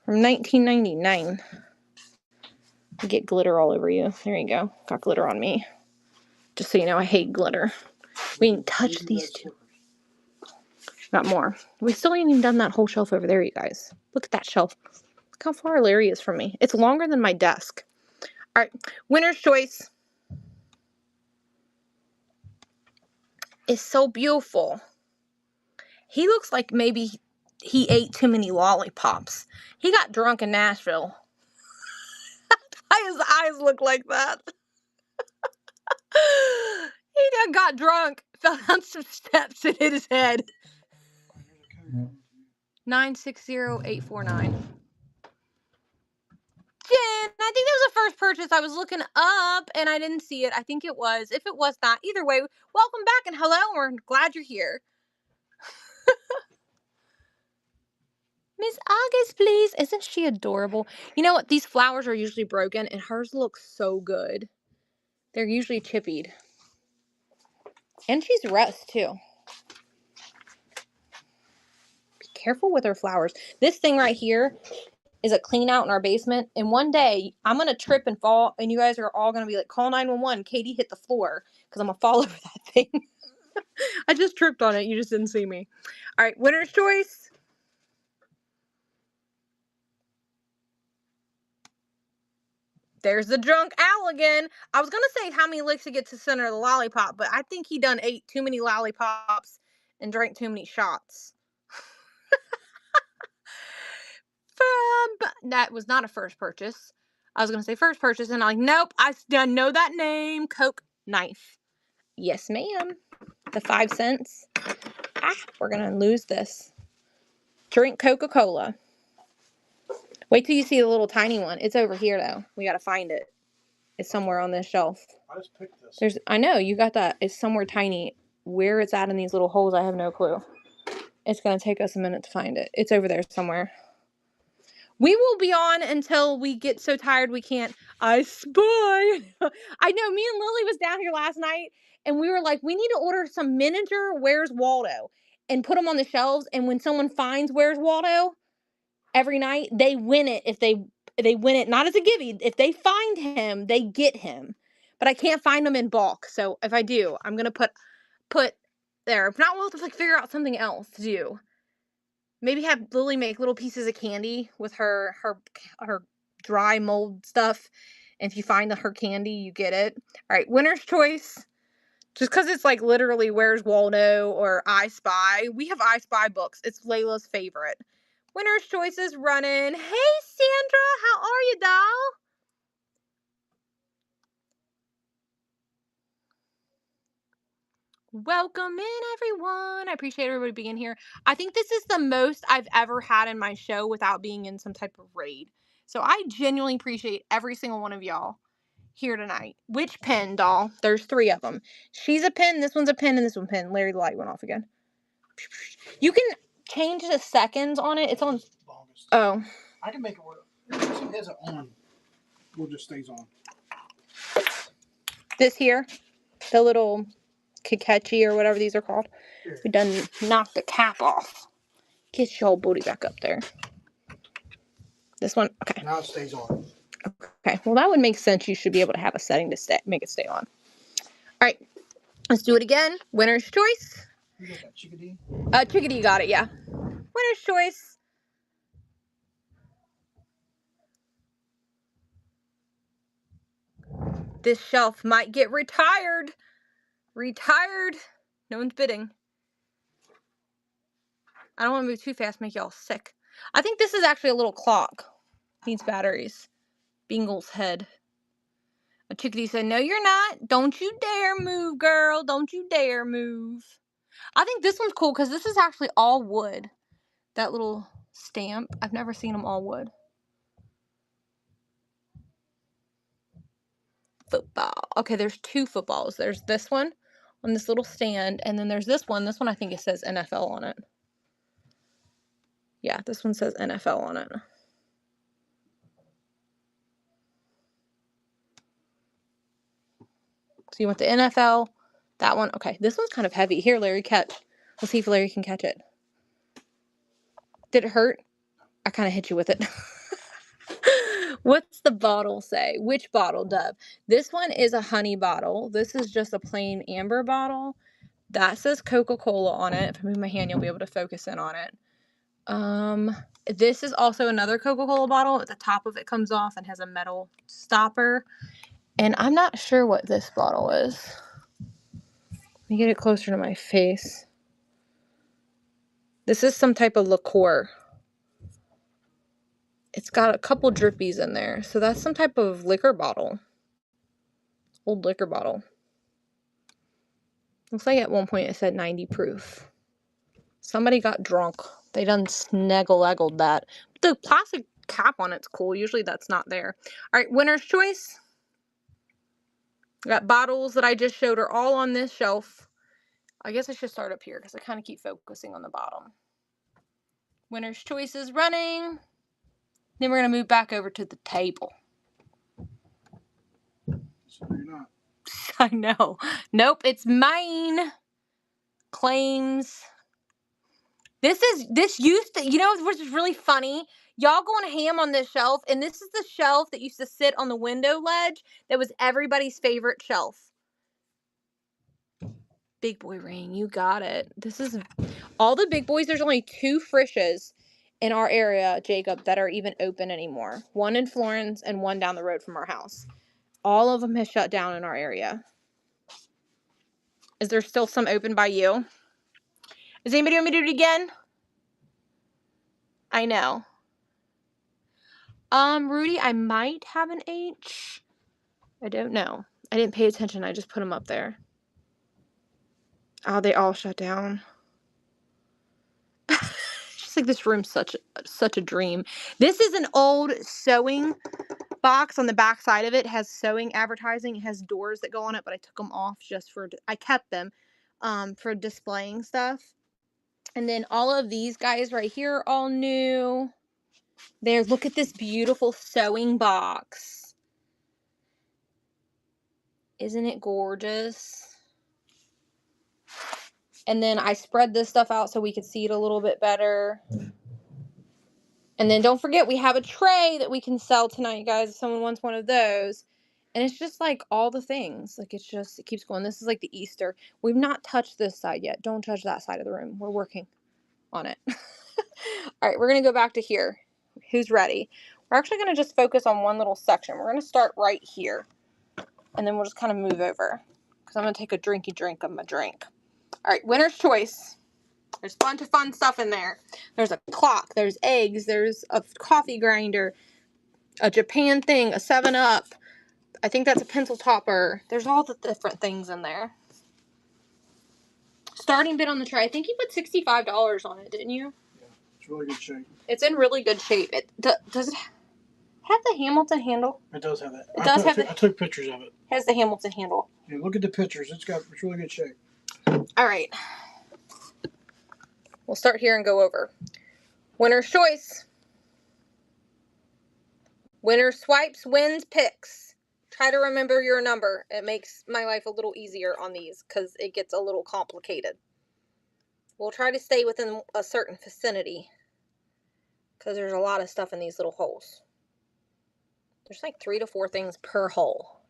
From 1999. You get glitter all over you. There you go. Got glitter on me. Just so you know, I hate glitter. We didn't touch these 2. Got more. We still ain't even done that whole shelf over there, you guys. Look at that shelf. Look how far Larry is from me. It's longer than my desk. All right. Winner's choice is so beautiful. He looks like maybe he ate too many lollipops. He got drunk in Nashville. That's why his eyes look like that. He done got drunk, fell down some steps and hit his head. 960849. Jen, I think that was the first purchase. I was looking up and I didn't see it. I think it was. If it was not, either way, welcome back and hello. We're glad you're here. Miss August, please. Isn't she adorable? You know what? These flowers are usually broken and hers looks so good. They're usually chippied. And she's Russ too. Be careful with her flowers. This thing right here is a clean out in our basement. And one day I'm going to trip and fall and you guys are all going to be like, call 911. Katie hit the floor because I'm going to fall over that thing. I just tripped on it. You just didn't see me. All right. Winner's choice. There's the drunk owl again. I was going to say how many licks he gets to center of the lollipop, but I think he done ate too many lollipops and drank too many shots. That was not a first purchase. I was going to say first purchase, and I'm like, nope, I know that name. Coke knife. Yes, ma'am. The 5 cents. We're going to lose this. Drink Coca-Cola. Wait till you see the little tiny one. It's over here, though. We got to find it. It's somewhere on this shelf. I just picked this. I know, you got that. It's somewhere tiny. Where it's at in these little holes, I have no clue. It's going to take us a minute to find it. It's over there somewhere. We will be on until we get so tired we can't. I spy. I know, me and Lily was down here last night, and we were like, we need to order some miniature Where's Waldo and put them on the shelves, and when someone finds Where's Waldo every night, they win it. If they win it, not as a givey. If they find him, they get him. But I can't find them in bulk, so if I do, I'm going to put there. If not, we'll have to like figure out something else to do. Maybe have Lily make little pieces of candy with her dry mold stuff. And if you find her candy, you get it. All right, winner's choice. Just because it's like literally Where's Waldo or I Spy. We have I Spy books. It's Layla's favorite. Winner's choice is running. Hey, Sandra, how are you, doll? Welcome in, everyone. I appreciate everybody being here. I think this is the most I've ever had in my show without being in some type of raid. So I genuinely appreciate every single one of y'all here tonight. Which pen, doll? There's 3 of them. She's a pen, this one's a pen, and this one's a pen. Larry, the light went off again. You can change the seconds on it. It's on. Oh. I can make it work. If it has it on, it just stays on. This here, the little Kikechi or whatever these are called. Here. We done knocked the cap off. Get your booty back up there. This one, okay. Now it stays on. Okay, well that would make sense. You should be able to have a setting to make it stay on. All right, let's do it again. Winner's choice. You got that Chickadee? Chickadee got it, yeah. Winner's choice. This shelf might get retired. Retired. No one's bidding. I don't want to move too fast, make y'all sick. I think this is actually a little clock. Needs batteries. Bingle's head. A Chickadee said, no, you're not. Don't you dare move, girl. Don't you dare move. I think this one's cool because this is actually all wood. That little stamp. I've never seen them all wood. Football. Okay, there's 2 footballs. There's this one on this little stand, and then there's this one. This one I think it says NFL on it. Yeah, this one says NFL on it. So you want the NFL, that one. Okay, this one's kind of heavy. Here, Larry, catch. We'll see if Larry can catch it. Did it hurt? I kind of hit you with it. What's the bottle say? Which bottle, Dub? This one is a honey bottle. This is just a plain amber bottle. That says Coca-Cola on it. If I move my hand, you'll be able to focus in on it. This is also another Coca-Cola bottle. At the top of it comes off and has a metal stopper. And I'm not sure what this bottle is. Let me get it closer to my face. This is some type of liqueur. It's got a couple drippies in there. So that's some type of liquor bottle. Old liquor bottle. Looks like at one point it said 90 proof. Somebody got drunk. They done snaggle-eggled that. The plastic cap on it's cool. Usually that's not there. All right, winner's choice. I got bottles that I just showed are all on this shelf. I guess I should start up here because I kind of keep focusing on the bottom. Winner's choice is running. Then we're going to move back over to the table. So you're not. I know. Nope, it's mine. Claims. This used to, you know what's really funny? Y'all going ham on this shelf, and this is the shelf that used to sit on the window ledge that was everybody's favorite shelf. Big boy ring, you got it. This is all the big boys. There's only 2 Frisch's in our area, Jacob, that are even open anymore. One in Florence and one down the road from our house. All of them have shut down in our area. Is there still some open by you? Is anybody want me to do it again? I know. Rudy, I might have an H. I don't know. I didn't pay attention. I just put them up there. Oh, they all shut down. Just like this room's such a dream. This is an old sewing box. On the back side of it has sewing advertising. It has doors that go on it, but I took them off just for, I kept them for displaying stuff. And then all of these guys right here are all new. There, look at this beautiful sewing box. Isn't it gorgeous? And then I spread this stuff out so we could see it a little bit better. And then don't forget, we have a tray that we can sell tonight, guys, if someone wants one of those. And it's just like all the things. Like it keeps going. This is like the Easter. We've not touched this side yet. Don't touch that side of the room. We're working on it. All right, we're going to go back to here. Who's ready? We're actually going to just focus on one little section. We're going to start right here. And then we'll just kind of move over. Because I'm going to take a drinky drink of my drink. All right, winner's choice. There's a bunch of fun stuff in there. There's a clock. There's eggs. There's a coffee grinder. A Japan thing. A 7-Up. I think that's a pencil topper. There's all the different things in there. Starting bid on the tray. I think you put $65 on it, didn't you? Yeah, it's really good shape. It's in really good shape. Does it have the Hamilton handle? It does have that. I took pictures of it. Has the Hamilton handle. Yeah, look at the pictures. It's really good shape. All right. We'll start here and go over. Winner's choice. Winner swipes, wins, picks. Try to remember your number. It makes my life a little easier on these because it gets a little complicated. We'll try to stay within a certain vicinity because there's a lot of stuff in these little holes. There's like 3 to 4 things per hole.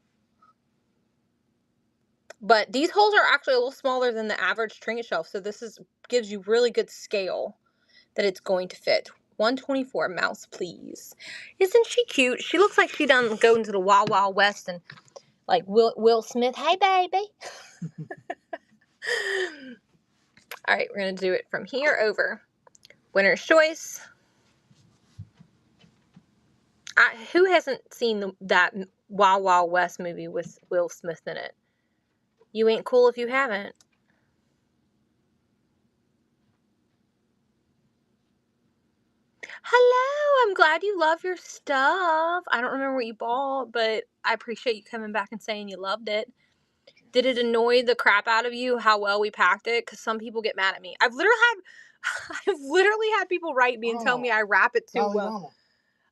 But these holes are actually a little smaller than the average trinket shelf, so this gives you really good scale that it's going to fit. 124, mouse please. Isn't she cute? She looks like she done go into the Wild Wild West and like Will Smith. Hey, baby. All right, we're going to do it from here over. Winner's choice. Who hasn't seen that Wild Wild West movie with Will Smith in it? You ain't cool if you haven't. Hello, I'm glad you love your stuff. I don't remember what you bought, but I appreciate you coming back and saying you loved it. Did it annoy the crap out of you how well we packed it? Because some people get mad at me. I've literally had people write me and tell me I wrap it too well. Mama.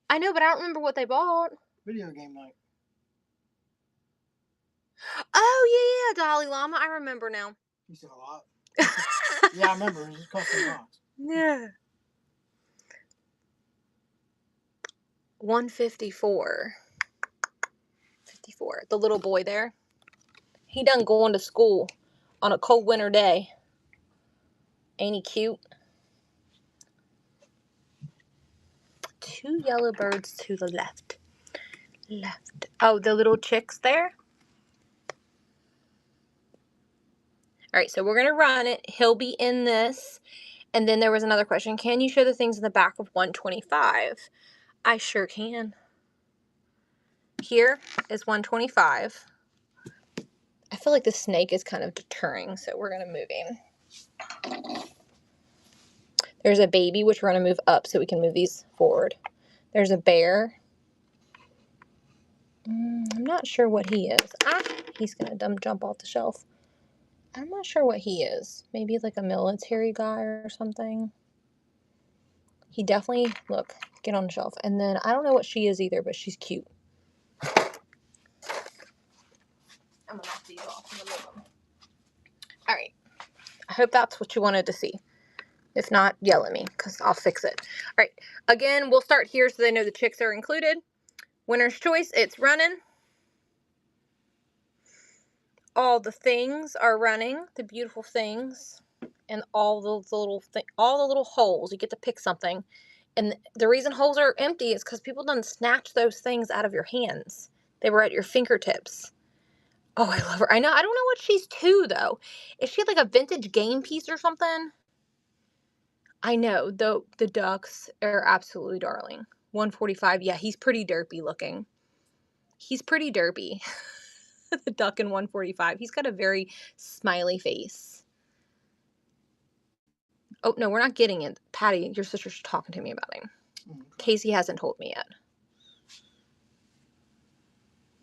I know, but I don't remember what they bought. Video game night. Oh, yeah, Dalai Lama. I remember now. You said a lot. Yeah, I remember. It was just custom box. Yeah. 154. 54. The little boy there. He done going to school on a cold winter day. Ain't he cute? 2 yellow birds to the left. Oh, the little chicks there. All right, so we're going to run it. He'll be in this. And then there was another question. Can you show the things in the back of 125? I sure can. Here is 125. I feel like the snake is kind of deterring, so we're going to move him. There's a baby, which we're going to move up so we can move these forward. There's a bear. I'm not sure what he is. He's going to jump off the shelf. I'm not sure what he is. Maybe like a military guy or something. He definitely, look, get on the shelf. And then I don't know what she is either, but she's cute. I'm going to knock these off and remove them. All right. I hope that's what you wanted to see. If not, yell at me because I'll fix it. All right. Again, we'll start here so they know the chicks are included. Winner's choice, it's running. All the things are running, the beautiful things, and all the little holes. You get to pick something. And the reason holes are empty is because people done snatch those things out of your hands. They were at your fingertips. Oh, I love her. I know. I don't know what she's to, though. Is she like a vintage game piece or something? I know. The ducks are absolutely darling. 145. Yeah, he's pretty derpy looking. He's pretty derpy. The duck in 145. He's got a very smiley face. Oh, no, we're not getting it. Patty, your sister's talking to me about him. Casey hasn't told me yet.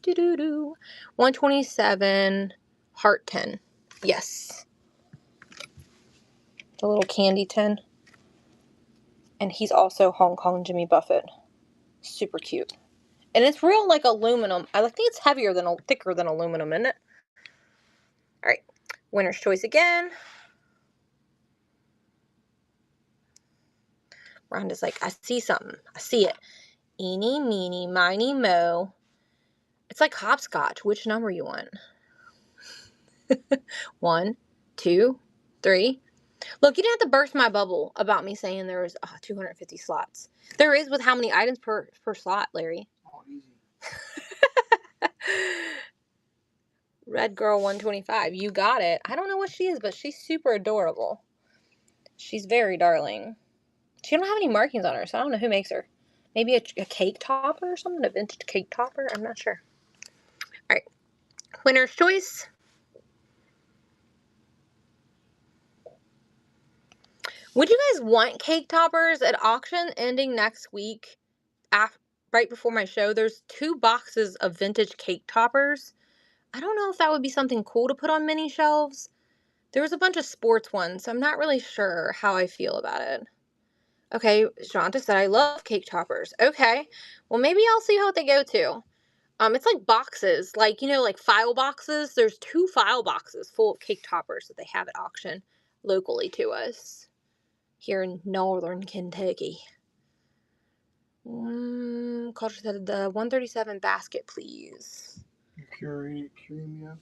127. Heart 10. Yes. The little candy tin. And he's also Hong Kong Jimmy Buffett. Super cute. And it's real like aluminum. I think it's thicker than aluminum, isn't it? Alright. Winner's choice again. Rhonda's like, I see something. I see it. Eeny, meeny, miny, mo. It's like hopscotch. Which number you want? 1, 2, 3. Look, you didn't have to burst my bubble about me saying there was 250 slots. There is with how many items per slot, Larry. Oh, easy. Red Girl 125. You got it. I don't know what she is, but she's super adorable. She's very darling. She don't have any markings on her, so I don't know who makes her. Maybe a cake topper or something? A vintage cake topper? I'm not sure. Alright. Winner's choice. Would you guys want cake toppers at auction ending next week? Right before my show, there's 2 boxes of vintage cake toppers. I don't know if that would be something cool to put on mini shelves. There was a bunch of sports ones, so I'm not really sure how I feel about it. Okay, Shanta said I love cake toppers. Okay, well maybe I'll see how they go too. It's like boxes, like, you know, like file boxes. There's 2 file boxes full of cake toppers that they have at auction locally to us here in northern Kentucky. Culture said the 137 basket, please. Puree cream, yeah.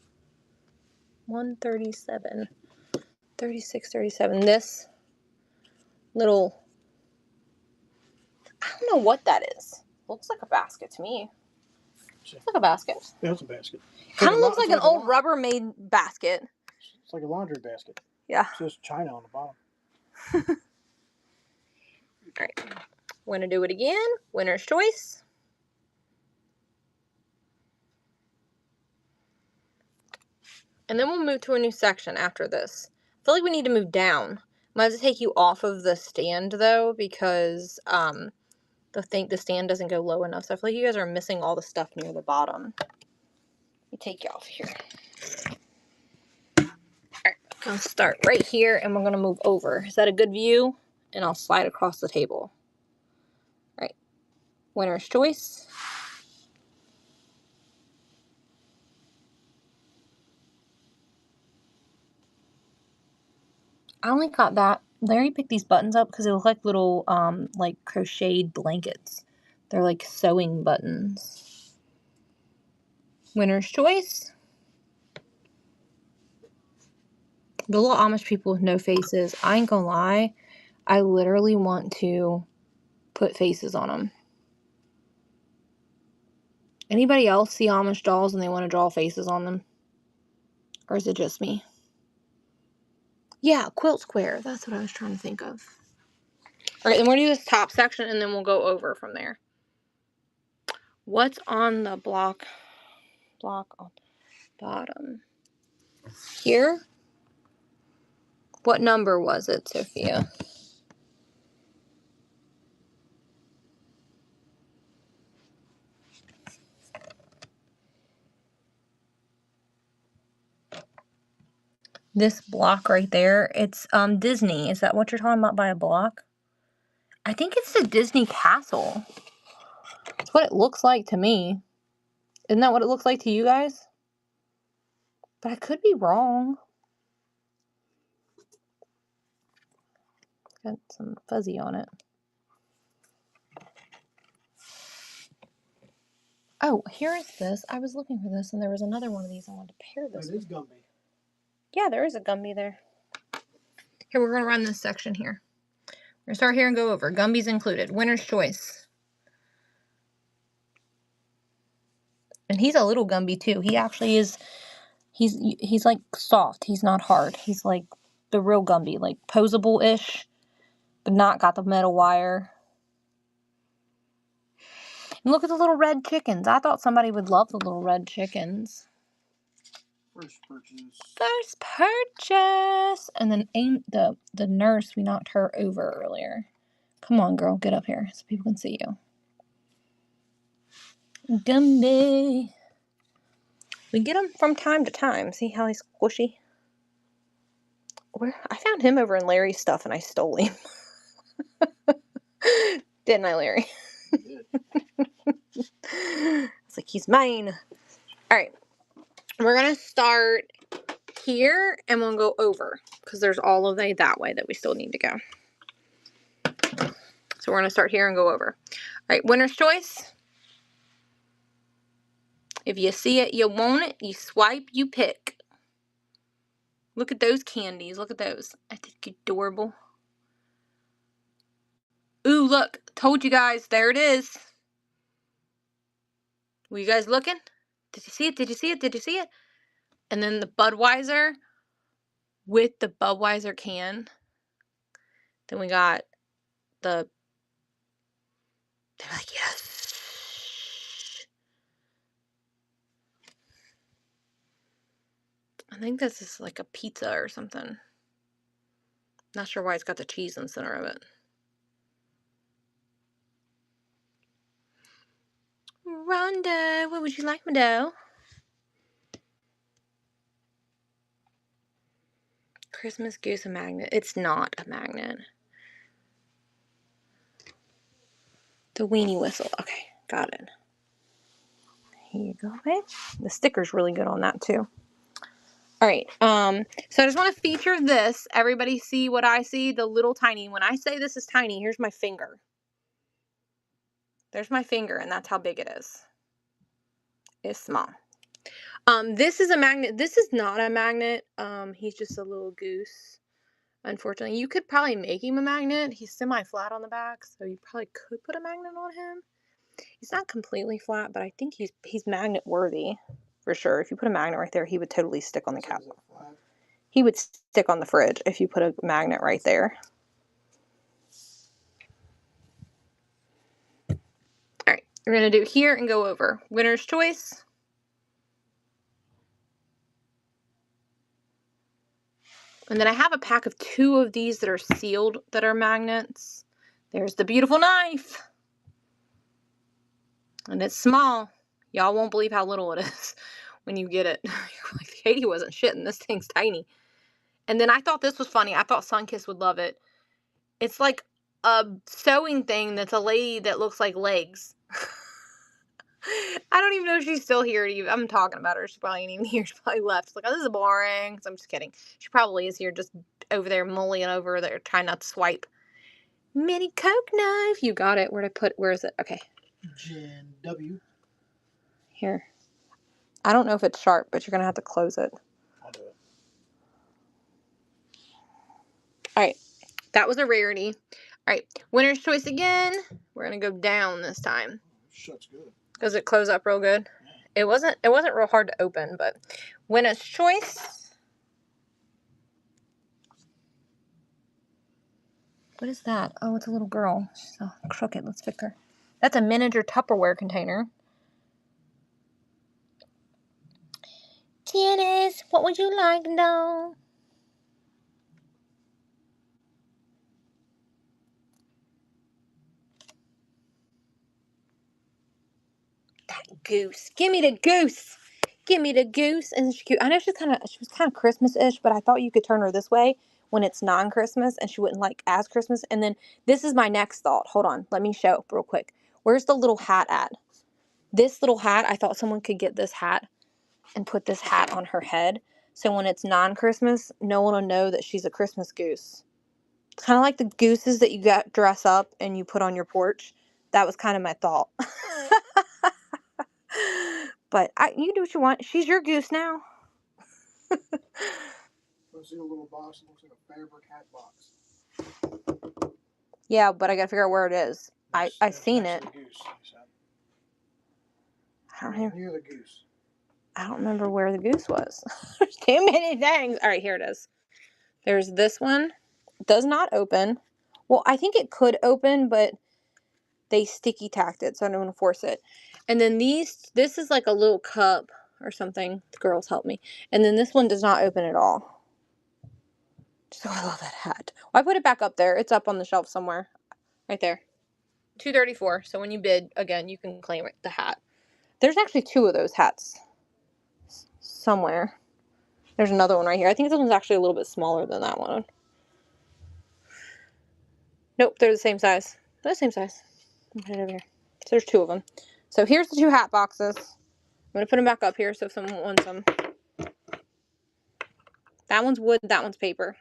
137, 36, 37. This little, I don't know what that is. Looks like a basket to me. Looks like a basket. Yeah, it's a basket. Kind of looks like an old Rubbermaid basket. It's like a laundry basket. Yeah. It says China on the bottom. Alright. Want to do it again? Winner's choice. And then we'll move to a new section after this. I feel like we need to move down. I'm going to have to take you off of the stand, though, because the stand doesn't go low enough. So I feel like you guys are missing all the stuff near the bottom. Let me take you off here. Alright, I'm going to start right here, and we're going to move over. Is that a good view? And I'll slide across the table. Alright. Winner's choice. I only got that. Larry picked these buttons up because they look like little, like crocheted blankets. They're like sewing buttons. Winner's choice. The little Amish people with no faces. I ain't gonna lie. I literally want to put faces on them. Anybody else see Amish dolls and they want to draw faces on them? Or is it just me? Yeah, quilt square. That's what I was trying to think of. Alright, then we're going to do this top section and then we'll go over from there. What's on the block on the bottom? Here? What number was it, Sophia? This block right there, it's Disney. Is that what you're talking about by a block? I think it's the Disney castle. That's what it looks like to me. Isn't that what it looks like to you guys? But I could be wrong. Got some fuzzy on it. Oh, here is this. I was looking for this, and there was another one of these I wanted to pair this with. It is Gumby. Yeah, there is a Gumby there. Here, we're going to run this section here. We're going to start here and go over. Gumby's included. Winner's choice. And he's a little Gumby, too. He actually is... He's like soft. He's not hard. He's like the real Gumby. Like posable-ish, but not got the metal wire. And look at the little red chickens. I thought somebody would love the little red chickens. First purchase. First purchase. And then the nurse, we knocked her over earlier. Come on, girl. Get up here so people can see you. Gumby. We get them from time to time. See how he's squishy? I found him over in Larry's stuff and I stole him. Didn't I, Larry? You did. It's like, he's mine. All right. We're going to start here and we'll go over because there's all of that way that we still need to go. So we're going to start here and go over. All right. Winner's choice. If you see it, you want it. You swipe, you pick. Look at those candies. Look at those. I think adorable. Ooh, look. Told you guys. There it is. Were you guys looking? Did you see it? Did you see it? Did you see it? And then the Budweiser with the Budweiser can. Then we got the... They're like, yes. I think this is like a pizza or something. Not sure why it's got the cheese in the center of it. Rhonda, what would you like, my doll? Christmas Goose a magnet. It's not a magnet. The weenie whistle. Okay, got it. Here you go, babe. The sticker's really good on that too. All right. So I just want to feature this. Everybody see what I see? The little tiny. When I say this is tiny, here's my finger. There's my finger, and that's how big it is. It's small. This is a magnet. This is not a magnet. He's just a little goose. Unfortunately, you could probably make him a magnet. He's semi-flat on the back, so you probably could put a magnet on him. He's not completely flat, but I think he's magnet worthy for sure. If you put a magnet right there, he would totally stick on the cap. He would stick on the fridge if you put a magnet right there. All right, we're gonna do here and go over. Winner's choice. And then I have a pack of 2 of these that are sealed that are magnets. There's the beautiful knife. And it's small. Y'all won't believe how little it is when you get it. You're like, Katie wasn't shitting. This thing's tiny. And then I thought this was funny. I thought Sunkiss would love it. It's like a sewing thing that's a lady that looks like legs. I don't even know if she's still here. I'm talking about her. She probably ain't even here. She probably left. She's like, oh, this is boring. So I'm just kidding. She probably is here just over there mulling over there trying not to swipe. Mini Coke knife. You got it. Where is it? Okay. Jen W. Here. I don't know if it's sharp, but you're going to have to close it. I'll do it. All right. That was a rarity. All right. Winner's choice again. We're going to go down this time. Shuts good. Does it close up real good? It wasn't real hard to open, but winner's choice. What is that? Oh, it's a little girl. She's so crooked. Let's pick her. That's a miniature Tupperware container. Janice, what would you like, though? That goose. Give me the goose. Give me the goose. And she's cute. I know she was kind of Christmas-ish, but I thought you could turn her this way when it's non-Christmas and she wouldn't like as Christmas. And then this is my next thought. Hold on. Let me show real quick. Where's the little hat at? This little hat, I thought someone could get this hat and put this hat on her head. So when it's non-Christmas, no one will know that she's a Christmas goose. It's kind of like the gooses that you dress up and you put on your porch. That was kind of my thought. But you do what you want. She's your goose now. I see a little box. It looks like a fabric hat box. Yeah, but I gotta figure out where it is. I seen it. Goose, I don't even, near the goose. I don't remember where the goose was. There's too many things. All right, here it is. There's this one. It does not open. Well, I think it could open, but they sticky tacked it, so I don't want to force it. And then this is like a little cup or something. The girls help me. And then this one does not open at all. So I love that hat. Well, I put it back up there. It's up on the shelf somewhere. Right there. $2.34. So when you bid, again, you can claim the hat. There's actually 2 of those hats somewhere. There's another one right here. I think this one's actually a little bit smaller than that one. Nope, they're the same size. They're the same size. I'll put it over here. So there's 2 of them. So here's the 2 hat boxes. I'm going to put them back up here so if someone wants them. That one's wood, that one's paper.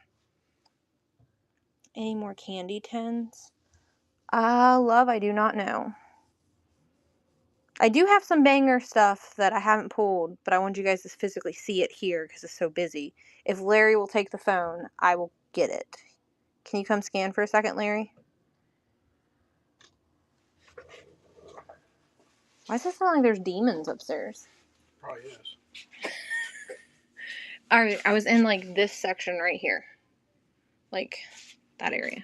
Any more candy tins? Love, I do not know. I do have some banger stuff that I haven't pulled, but I want you guys to physically see it here because it's so busy. If Larry will take the phone, I will get it. Can you come scan for a second, Larry? Why does it sound like there's demons upstairs? Probably is. Alright, I was in like this section right here. Like that area.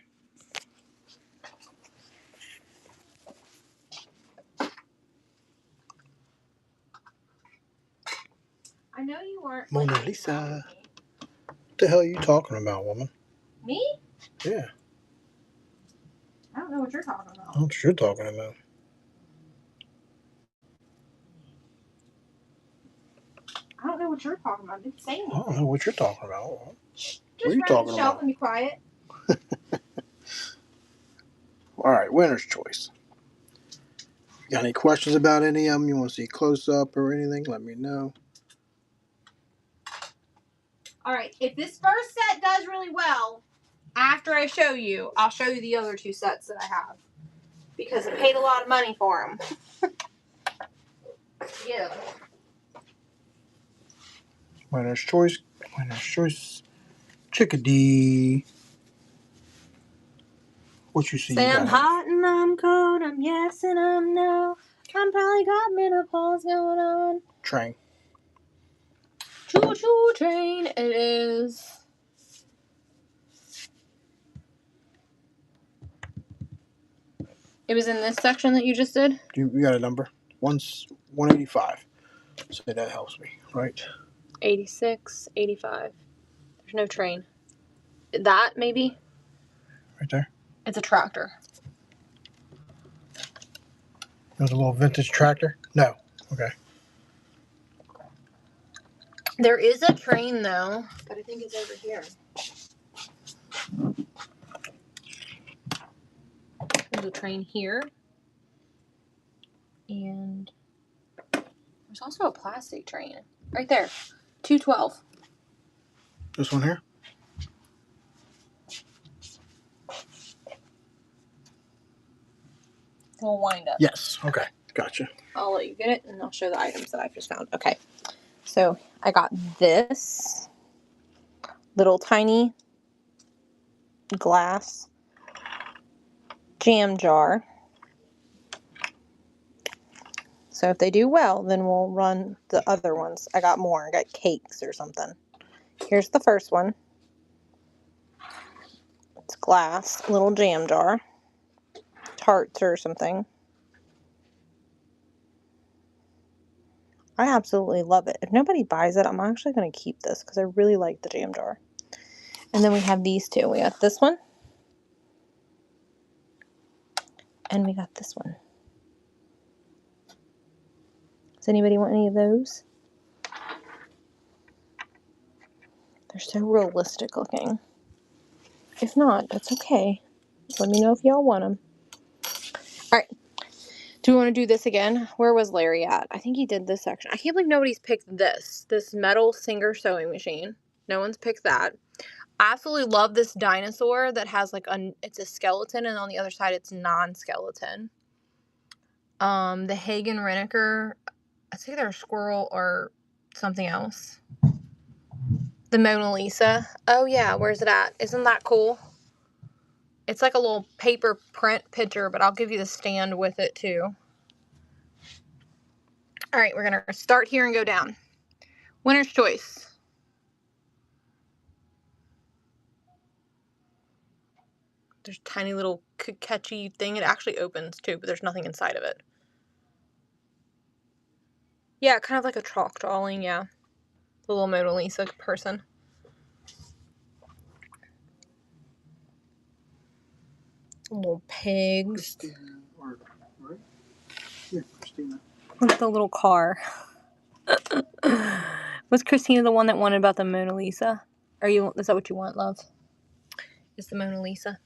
I know you weren't. Mona Lisa. What the hell are you talking about, woman? Me? Yeah. I don't know what you're talking about. I don't know what you're talking about. I don't know what you're talking about. I didn't say anything. I don't know what you're talking about. Just what are you talking shelf about? And be quiet. All right, winner's choice. Got any questions about any of them? You want to see close up or anything? Let me know. All right, if this first set does really well, after I show you, I'll show you the other 2 sets that I have. Because I paid a lot of money for them. Yeah. Winner's choice. Winner's choice. Chickadee. What you see? Say You I'm got hot and I'm cold, I'm yes and I'm no. I'm probably got menopause going on. Train. Choo choo train it is. It was in this section that you just did? You got a number? 185. So that helps me, right? 86, 85. There's no train. That, maybe? Right there? It's a tractor. There's a little vintage tractor? No. Okay. There is a train, though, but I think it's over here. There's a train here. And there's also a plastic train. Right there. 212. This one here? We'll wind up. Yes. Okay. Gotcha. I'll let you get it, and I'll show the items that I've just found. Okay. So, I got this little tiny glass jam jar. So if they do well, then we'll run the other ones. I got more. I got cakes or something. Here's the first one. It's glass, little jam jar. Tarts or something. I absolutely love it. If nobody buys it, I'm actually going to keep this because I really like the jam jar. And then we have these 2. We got this one. And we got this one. Does anybody want any of those? They're so realistic looking. If not, that's okay. Let me know if y'all want them. Alright. Do we want to do this again? Where was Larry at? I think he did this section. I can't believe nobody's picked this. This metal Singer sewing machine. No one's picked that. I absolutely love this dinosaur that has like it's a skeleton and on the other side it's non-skeleton. The Hagen Renneker, it's either a squirrel or something else. The Mona Lisa. Oh yeah, where's it at? Isn't that cool? It's like a little paper print picture, but I'll give you the stand with it too. Alright, we're going to start here and go down. Winner's choice. There's a tiny little catchy thing. It actually opens too, but there's nothing inside of it. Yeah, kind of like a chalk drawing, yeah. The little Mona Lisa person. Little pigs. Christina, right? Yeah, Christina. With the little car. Was Christina the one that wanted about the Mona Lisa? Is that what you want, love? Is the Mona Lisa?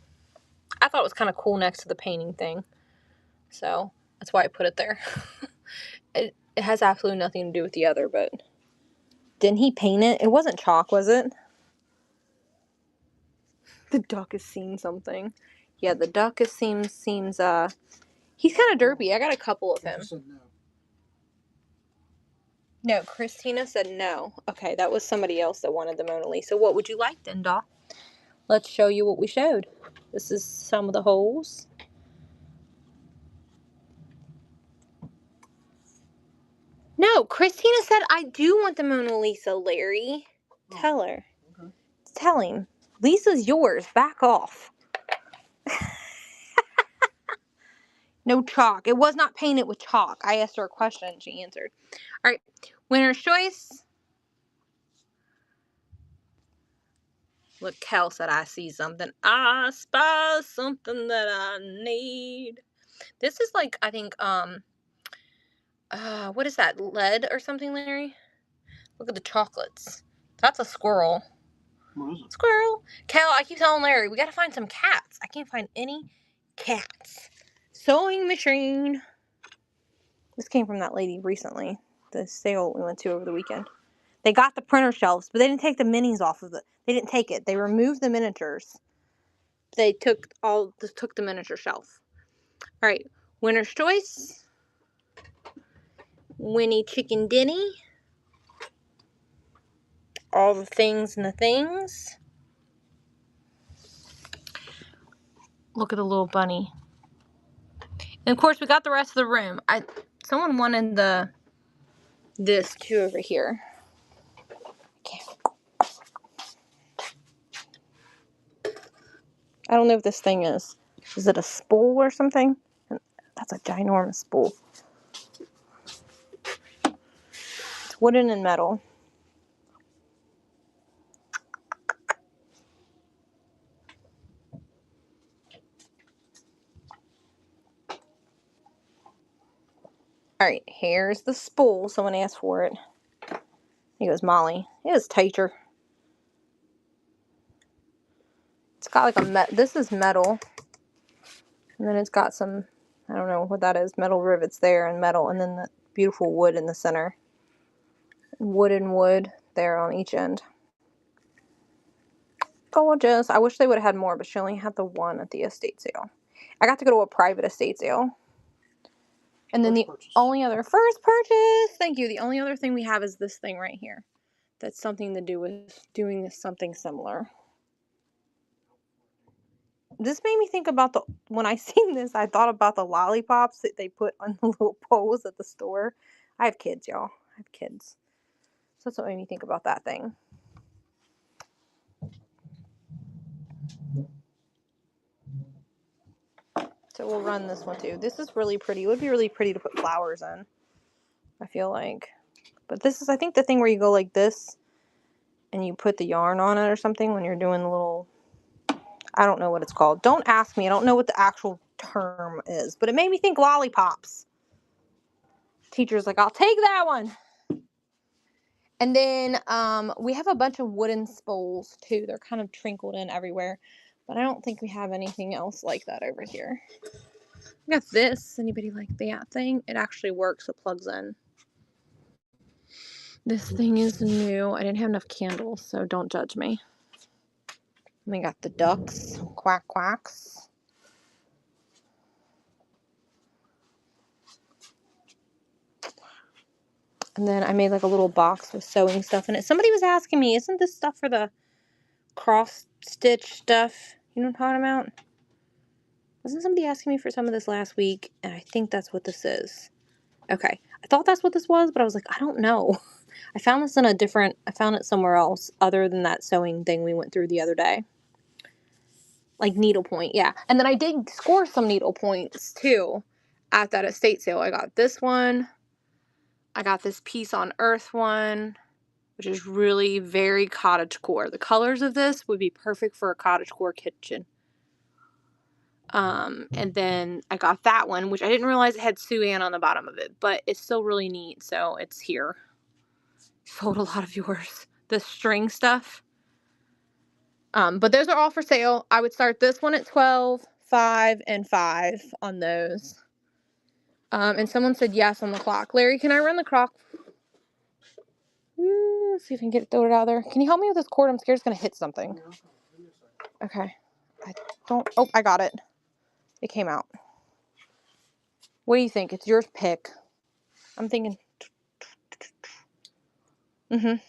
I thought it was kind of cool next to the painting thing. So, that's why I put it there. It has absolutely nothing to do with the other, but... Didn't he paint it? It wasn't chalk, was it? The duck has seen something. Yeah, the duck seems, he's kind of derpy. I got a couple of him. No, Christina said no. Okay, that was somebody else that wanted the Mona Lisa. What would you like then, doll? Let's show you what we showed. This is some of the holes. No, Christina said I do want the Mona Lisa, Larry. Tell her. Okay. Tell him. Lisa's yours. Back off. No chalk. It was not painted with chalk. I asked her a question and she answered. All right. Winner's choice. Look, Kel said I see something. I spy something that I need. This is like, I think, what is that? Lead or something, Larry? Look at the chocolates. That's a squirrel. What is it? Squirrel. Kel, I keep telling Larry, we gotta find some cats. I can't find any cats. Sewing machine. This came from that lady recently. The sale we went to over the weekend. They got the printer shelves, but they didn't take the minis off of it. They didn't take it. They removed the miniatures. They took the miniature shelf. All right, winner's choice. Winnie Chicken Denny. All the things and the things. Look at the little bunny. And of course, we got the rest of the room. Someone wanted this too over here. I don't know what this thing is. Is it a spool or something? That's a ginormous spool. It's wooden and metal. Alright, here's the spool. Someone asked for it. He goes, Molly. It is teacher. It's got like this is metal. And then it's got some, I don't know what that is, metal rivets there and metal. And then the beautiful wood in the center. Wood and wood there on each end. Gorgeous. I wish they would have had more, but she only had the one at the estate sale. I got to go to a private estate sale. And then the only other first purchase, thank you. The only other thing we have is this thing right here. That's something to do with doing something similar. This made me think about when I seen this, I thought about the lollipops that they put on the little poles at the store. I have kids, y'all. I have kids. So that's what made me think about that thing. So we'll run this one too. This is really pretty. It would be really pretty to put flowers in, I feel like. But this is, I think, the thing where you go like this and you put the yarn on it or something when you're doing the little, I don't know what it's called. Don't ask me. I don't know what the actual term is. But it made me think lollipops. Teacher's like, I'll take that one. And then we have a bunch of wooden spools too. They're kind of trickled in everywhere. But I don't think we have anything else like that over here. We got this. Anybody like that thing? It actually works. It plugs in. This thing is new. I didn't have enough candles, so don't judge me. We got the ducks. Quack quacks. And then I made like a little box with sewing stuff in it. Somebody was asking me, isn't this stuff for the cross stitch stuff? You know what I'm talking about? Wasn't somebody asking me for some of this last week? And I think that's what this is. Okay. I thought that's what this was, but I was like, I don't know. I found this in I found it somewhere else other than that sewing thing we went through the other day. Like needlepoint, yeah. And then I did score some needle points too at that estate sale. I got this one. I got this Peace on Earth one, which is really very cottagecore. The colors of this would be perfect for a cottagecore kitchen. And then I got that one, which I didn't realize it had Sue Ann on the bottom of it, but it's still really neat, so it's here. Sold a lot of yours. The string stuff. But those are all for sale. I would start this one at 12, 5, and 5 on those. And someone said yes on the clock. Larry, can I run the clock? Let's see if I can get it throw it out of there. Can you help me with this cord? I'm scared it's gonna hit something. Okay. I don't. Oh, I got it. It came out. What do you think? It's your pick. I'm thinking. I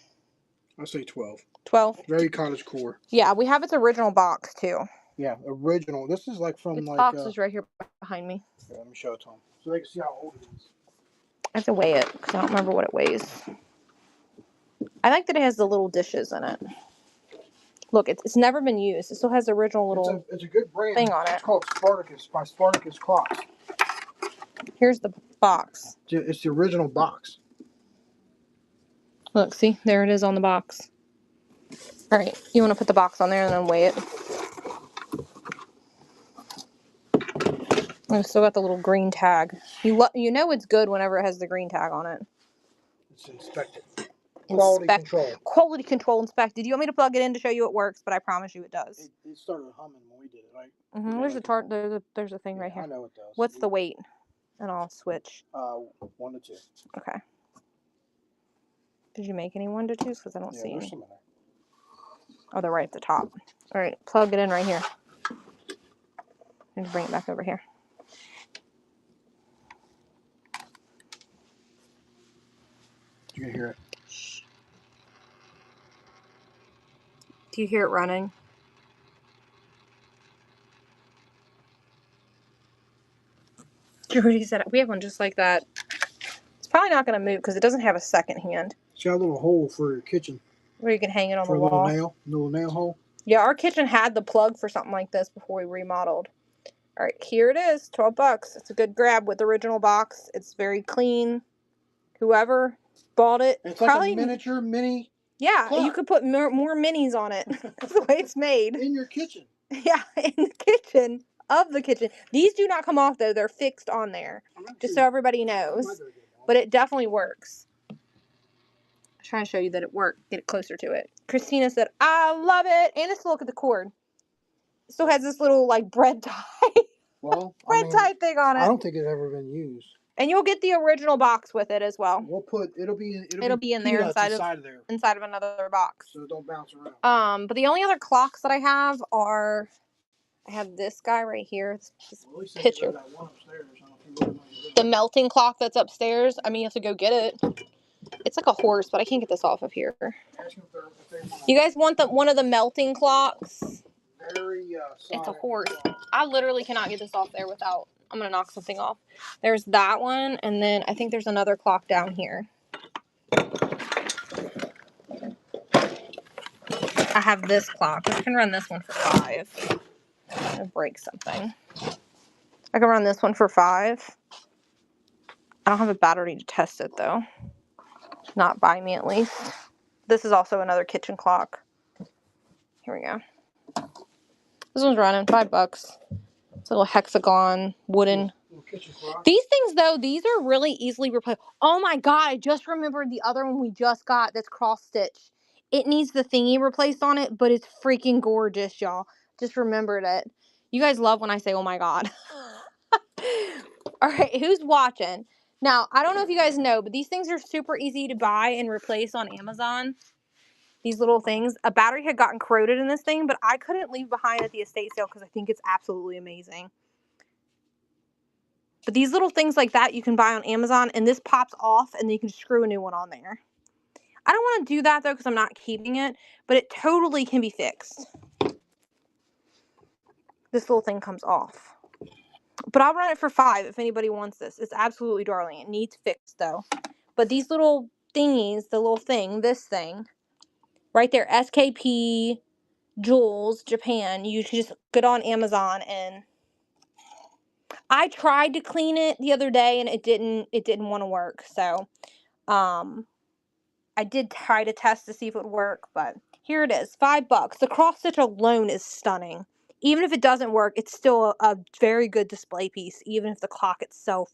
say 12. 12. Very cottage core. Yeah, we have its original box too. Yeah, original. This is like from its like. Box is right here behind me. Yeah, let me show it to them so they can see how old it is. I have to weigh it because I don't remember what it weighs. I like that it has the little dishes in it. Look, it's never been used. It still has the original little it's a good brand thing on it. It's called Spartacus by Spartacus Clocks. Here's the box. It's the original box. Look, see? There it is on the box. All right, you want to put the box on there and then weigh it? I've still got the little green tag. You know it's good whenever it has the green tag on it. It's inspected. Quality control inspected. Do you want me to plug it in to show you it works? But I promise you it does. It started humming when we did it, right? There's a thing right here. I know it does. What's the weight? And I'll switch. 1 to 2. Okay. Did you make any 1 to 2s? Because I don't see any. Some in there. Oh, they're right at the top. All right, plug it in right here. And bring it back over here. You can hear it. Do you hear it running? Jordy said we have one just like that. It's probably not going to move because it doesn't have a second hand. It's got a little hole for your kitchen. Where you can hang it on the wall. Little nail hole. Yeah, our kitchen had the plug for something like this before we remodeled. All right, here it is, $12. It's a good grab with the original box. It's very clean. Whoever bought it, it's probably like a miniature mini. Yeah, clock. You could put more minis on it. That's the way it's made. In your kitchen. Yeah, in the kitchen of the kitchen. These do not come off though; they're fixed on there, just so everybody knows. But it definitely works. I'm trying to show you that it worked. Get it closer to it. Christina said, "I love it," and let's look at the cord. It still has this little like bread tie. Well, bread tie thing on it. I don't think it's ever been used. And you'll get the original box with it as well. It'll be in there inside of another box. So don't bounce around. But the only other clocks that I have are I have this guy right here. This picture. The melting clock that's upstairs. I mean, you have to go get it. It's like a horse, but I can't get this off of here. You guys want one of the melting clocks? It's a horse. I literally cannot get this off there without. I'm going to knock something off. There's that one, and then I think there's another clock down here. I have this clock. I can run this one for $5. I'm going to break something. I can run this one for $5. I don't have a battery to test it, though. Not by me, at least. This is also another kitchen clock. Here we go. This one's running $5. It's a little hexagon, wooden. These things, though, these are really easily replaced. Oh, my God. I just remembered the other one we just got that's cross-stitched. It needs the thingy replaced on it, but it's freaking gorgeous, y'all. Just remembered it. You guys love when I say, oh, my God. All right, who's watching? Now, I don't know if you guys know, but these things are super easy to buy and replace on Amazon. These little things. A battery had gotten corroded in this thing, but I couldn't leave behind at the estate sale because I think it's absolutely amazing. But these little things like that you can buy on Amazon, and this pops off, and then you can screw a new one on there. I don't want to do that, though, because I'm not keeping it, but it totally can be fixed. This little thing comes off. But I'll run it for $5 if anybody wants this. It's absolutely darling. It needs fixed, though. But these little thingies, the little thing, this thing, right there, SKP, Jules, Japan, you should just get on Amazon, and I tried to clean it the other day, and it didn't want to work. So, I did try to test to see if it would work, but here it is, $5. The cross stitch alone is stunning. Even if it doesn't work, it's still a very good display piece, even if the clock itself.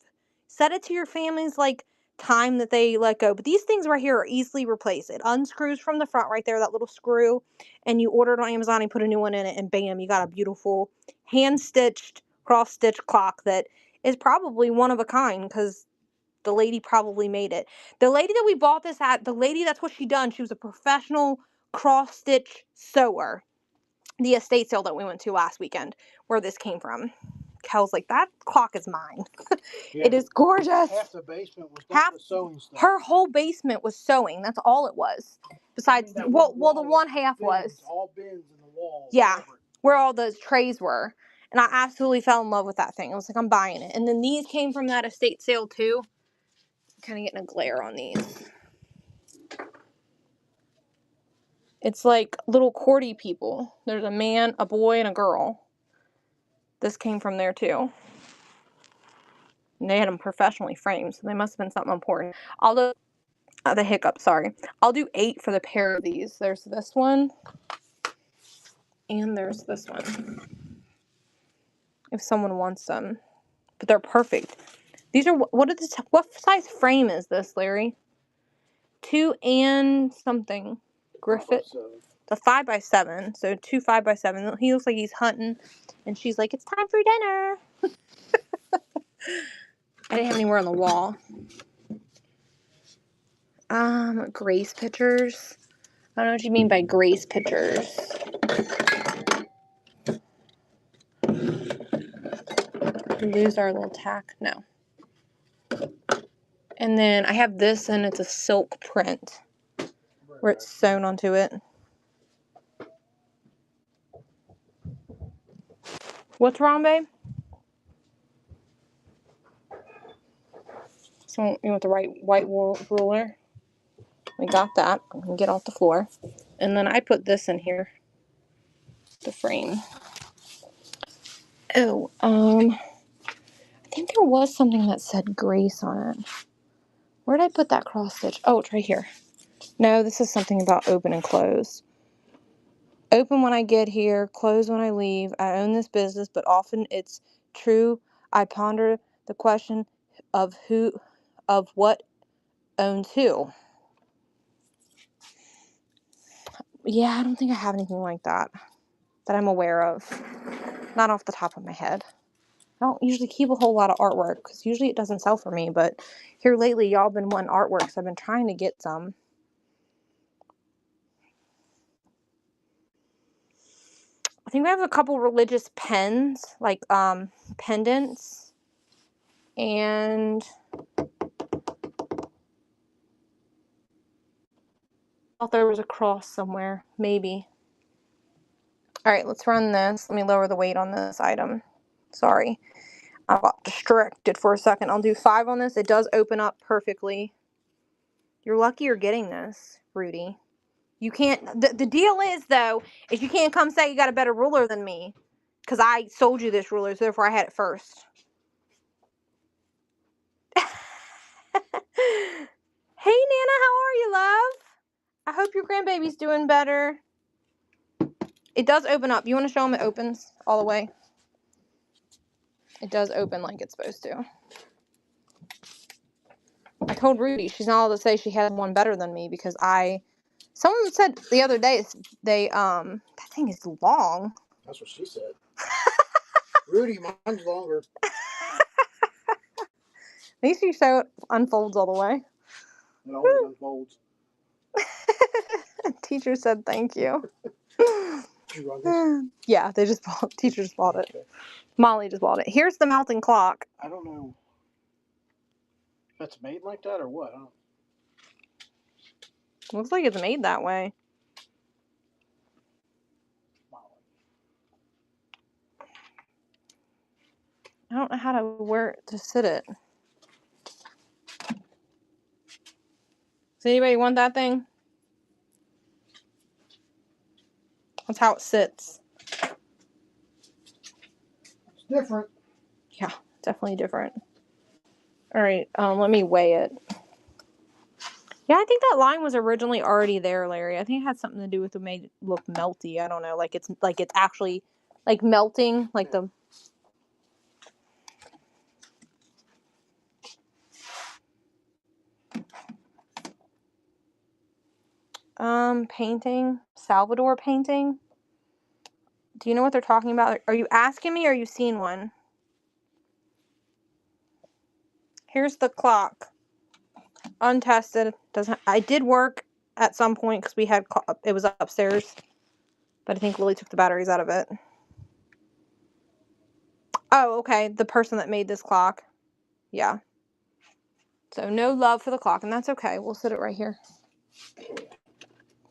Set it to your family's, like, time that they let go. But these things right here are easily replaced. It unscrews from the front right there, that little screw, and you order it on Amazon and put a new one in it, and bam, you got a beautiful hand-stitched, cross-stitched clock that is probably one of a kind because the lady probably made it. The lady that we bought this at, that's what she done. She was a professional cross-stitch sewer. The estate sale that we went to last weekend, where this came from. Kel's like, that clock is mine. Yeah, it is gorgeous. Half the basement was done with sewing stuff. Her whole basement was sewing. That's all it was. Besides, the one half was all bins in the wall. Yeah, where all those trays were. And I absolutely fell in love with that thing. I was like, I'm buying it. And then these came from that estate sale too. Kind of getting a glare on these. It's like little Cordy people. There's a man, a boy, and a girl. This came from there too. And they had them professionally framed, so they must have been something important. Although, the hiccup, sorry. I'll do 8 for the pair of these. There's this one. And there's this one. If someone wants them. But they're perfect. These are, what size frame is this, Larry? 2 and something. Griffith. The 5x7. So 2 5x7. He looks like he's hunting. And she's like, it's time for dinner. I didn't have anywhere on the wall. Grace pictures. I don't know what you mean by grace pictures. Did we lose our little tack? No. And then I have this, and it's a silk print where it's sewn onto it. What's wrong, babe? So you want the white ruler? We got that. I'm gonna get off the floor. And then I put this in here. The frame. Oh, I think there was something that said Grace on it. Where did I put that cross stitch? Oh, it's right here. No, this is something about open and close. Open when I get here, close when I leave. I own this business, but often it's true. I ponder the question of what owns who. Yeah, I don't think I have anything like that I'm aware of. Not off the top of my head. I don't usually keep a whole lot of artwork because usually it doesn't sell for me, but here lately y'all been wanting artwork, so I've been trying to get some. I think we have a couple religious pens, like pendants, and I thought there was a cross somewhere, maybe. All right, let's run this. Let me lower the weight on this item. Sorry, I got distracted for a second. I'll do 5 on this. It does open up perfectly. You're lucky you're getting this, Rudy. You can't, the deal is, though, is you can't come say you got a better ruler than me. Because I sold you this ruler, so therefore I had it first. Hey, Nana, how are you, love? I hope your grandbaby's doing better. It does open up. You want to show them it opens all the way? It does open like it's supposed to. I told Rudy she's not allowed to say she had one better than me because someone said the other day that thing is long. That's what she said. Rudy, mine's longer. At least you show it unfolds all the way. It always unfolds. Teacher said thank you. Did you run this? Yeah, teacher just bought it. Molly just bought it. Here's the melting clock. I don't know if that's made like that or what. Looks like it's made that way. I don't know how to sit it. Does anybody want that thing? That's how it sits. It's different. Yeah, definitely different. All right, let me weigh it. Yeah, I think that line was originally already there, Larry. I think it had something to do with it made it look melty. I don't know, like it's actually like melting, like the. Painting. Salvador painting. Do you know what they're talking about? Are you asking me or are you seeing one? Here's the clock. Untested. I did work at some point because we had, it was upstairs. But I think Lily took the batteries out of it. Oh, okay. The person that made this clock. Yeah. So no love for the clock, and that's okay. We'll sit it right here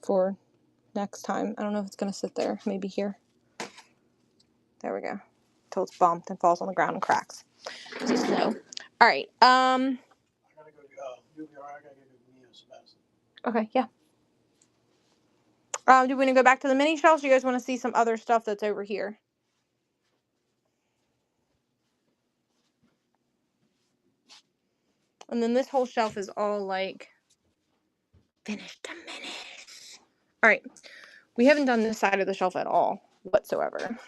for next time. I don't know if it's going to sit there. Maybe here. There we go. Until it's bumped and falls on the ground and cracks. Just know. All right. I gotta go. You'll be alright. I gotta go to Mia Sebastian. Okay, yeah. Do we want to go back to the mini shelves? Or you guys want to see some other stuff that's over here? And then this whole shelf is all like finished to finish. All right. We haven't done this side of the shelf at all whatsoever.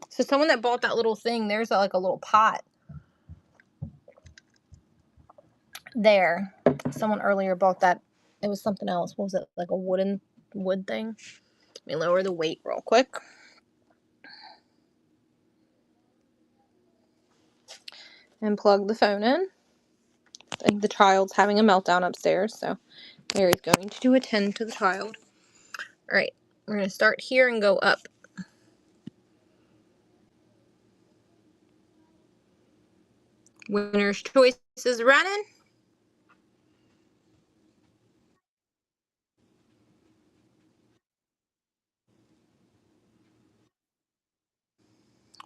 So someone that bought that little thing, there's like a little pot there. Someone earlier bought that. It was something else. What was it? Like a wood thing? Let me lower the weight real quick. And plug the phone in. I think the child's having a meltdown upstairs, so Mary's going to attend to the child. All right, we're going to start here and go up. Winner's Choice is running.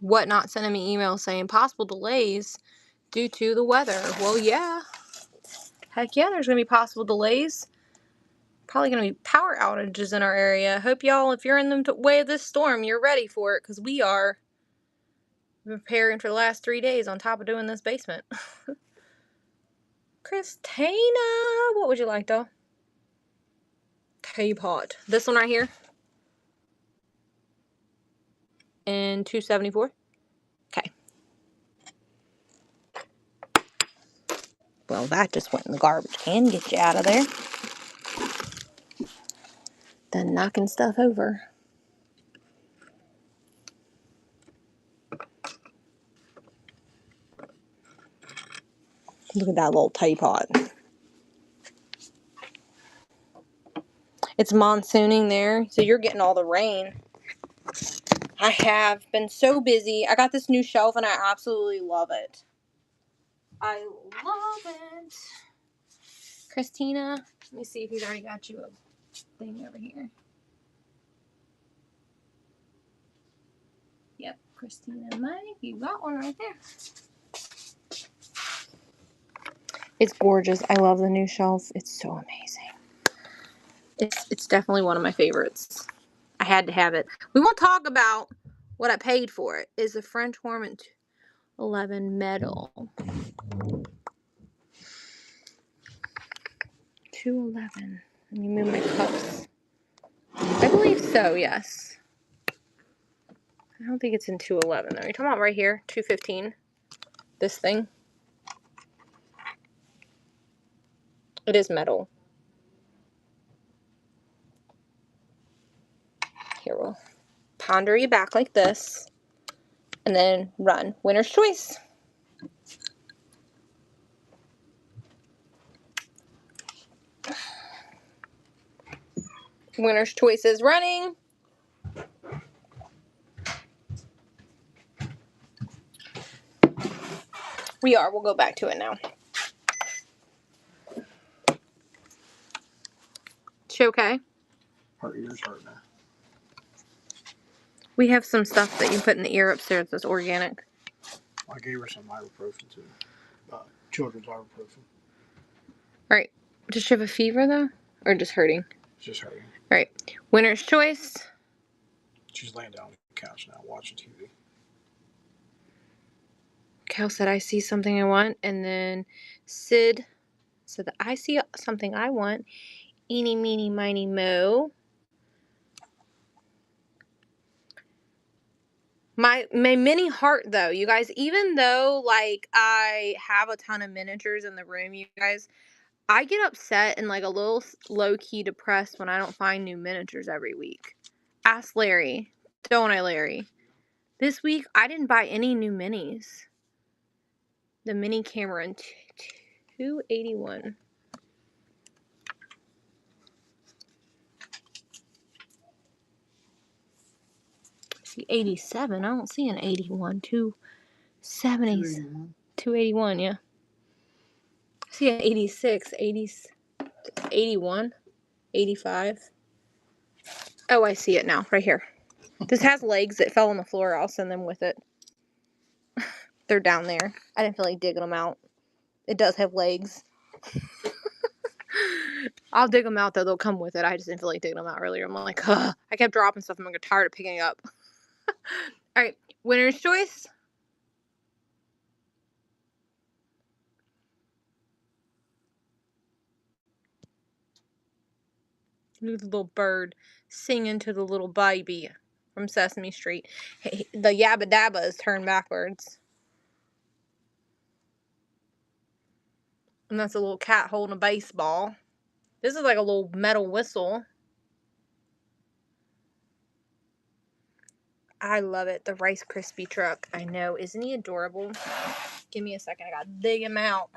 Whatnot sending me emails saying possible delays due to the weather. Well, yeah. Heck yeah, there's going to be possible delays. Probably going to be power outages in our area. Hope y'all, if you're in the way of this storm, you're ready for it, because we are preparing for the last 3 days on top of doing this basement. Christina, what would you like, doll? Teapot. This one right here. And $2.74. Okay. Well, that just went in the garbage can. Get you out of there. Done knocking stuff over. Look at that little teapot. It's monsooning there, so you're getting all the rain. I have been so busy. I got this new shelf and I absolutely love it. I love it. Christina, let me see if he's already got you a thing over here. Yep, Christina and Mike, you got one right there. It's gorgeous. I love the new shelf. It's so amazing. It's definitely one of my favorites. I had to have it. We won't talk about what I paid for it. Is a French Horman 11 metal. 211. Let me move my cups. I believe so, yes. I don't think it's in 211 though. You're talking about right here, 215. This thing. It is metal. Here, we'll ponder you back like this. And then run. Winner's Choice. Winner's Choice is running. We are. We'll go back to it now. She okay? Her ears hurt now. We have some stuff that you put in the ear upstairs that's organic. I gave her some ibuprofen too. Children's ibuprofen. Right. Does she have a fever though? Or just hurting? Just hurting. Right. Winner's Choice. She's laying down on the couch now watching TV. Cal said, I see something I want. And then Sid said that I see something I want. Eeny, meeny, miny, mo. My mini heart, though, you guys, even though, like, I have a ton of miniatures in the room, you guys, I get upset and like a little low-key depressed when I don't find new miniatures every week. Ask Larry. Don't I, Larry? This week, I didn't buy any new minis. The mini Cameron 281. See 87. I don't see an 81. 270. 281, yeah. I see an 86, 80, 81, 85. Oh, I see it now, right here. This has legs that fell on the floor. I'll send them with it. They're down there. I didn't feel like digging them out. It does have legs. I'll dig them out, though. They'll come with it. I just didn't feel like digging them out earlier. I'm like, ugh. I kept dropping stuff. I'm going to get tired of picking it up. All right. Winner's choice. Look at the little bird singing to the little baby from Sesame Street. Hey, the Yabba Dabba is turned backwards. And that's a little cat holding a baseball. This is like a little metal whistle. I love it. The Rice Krispie truck. I know. Isn't he adorable? Give me a second. I gotta dig him out.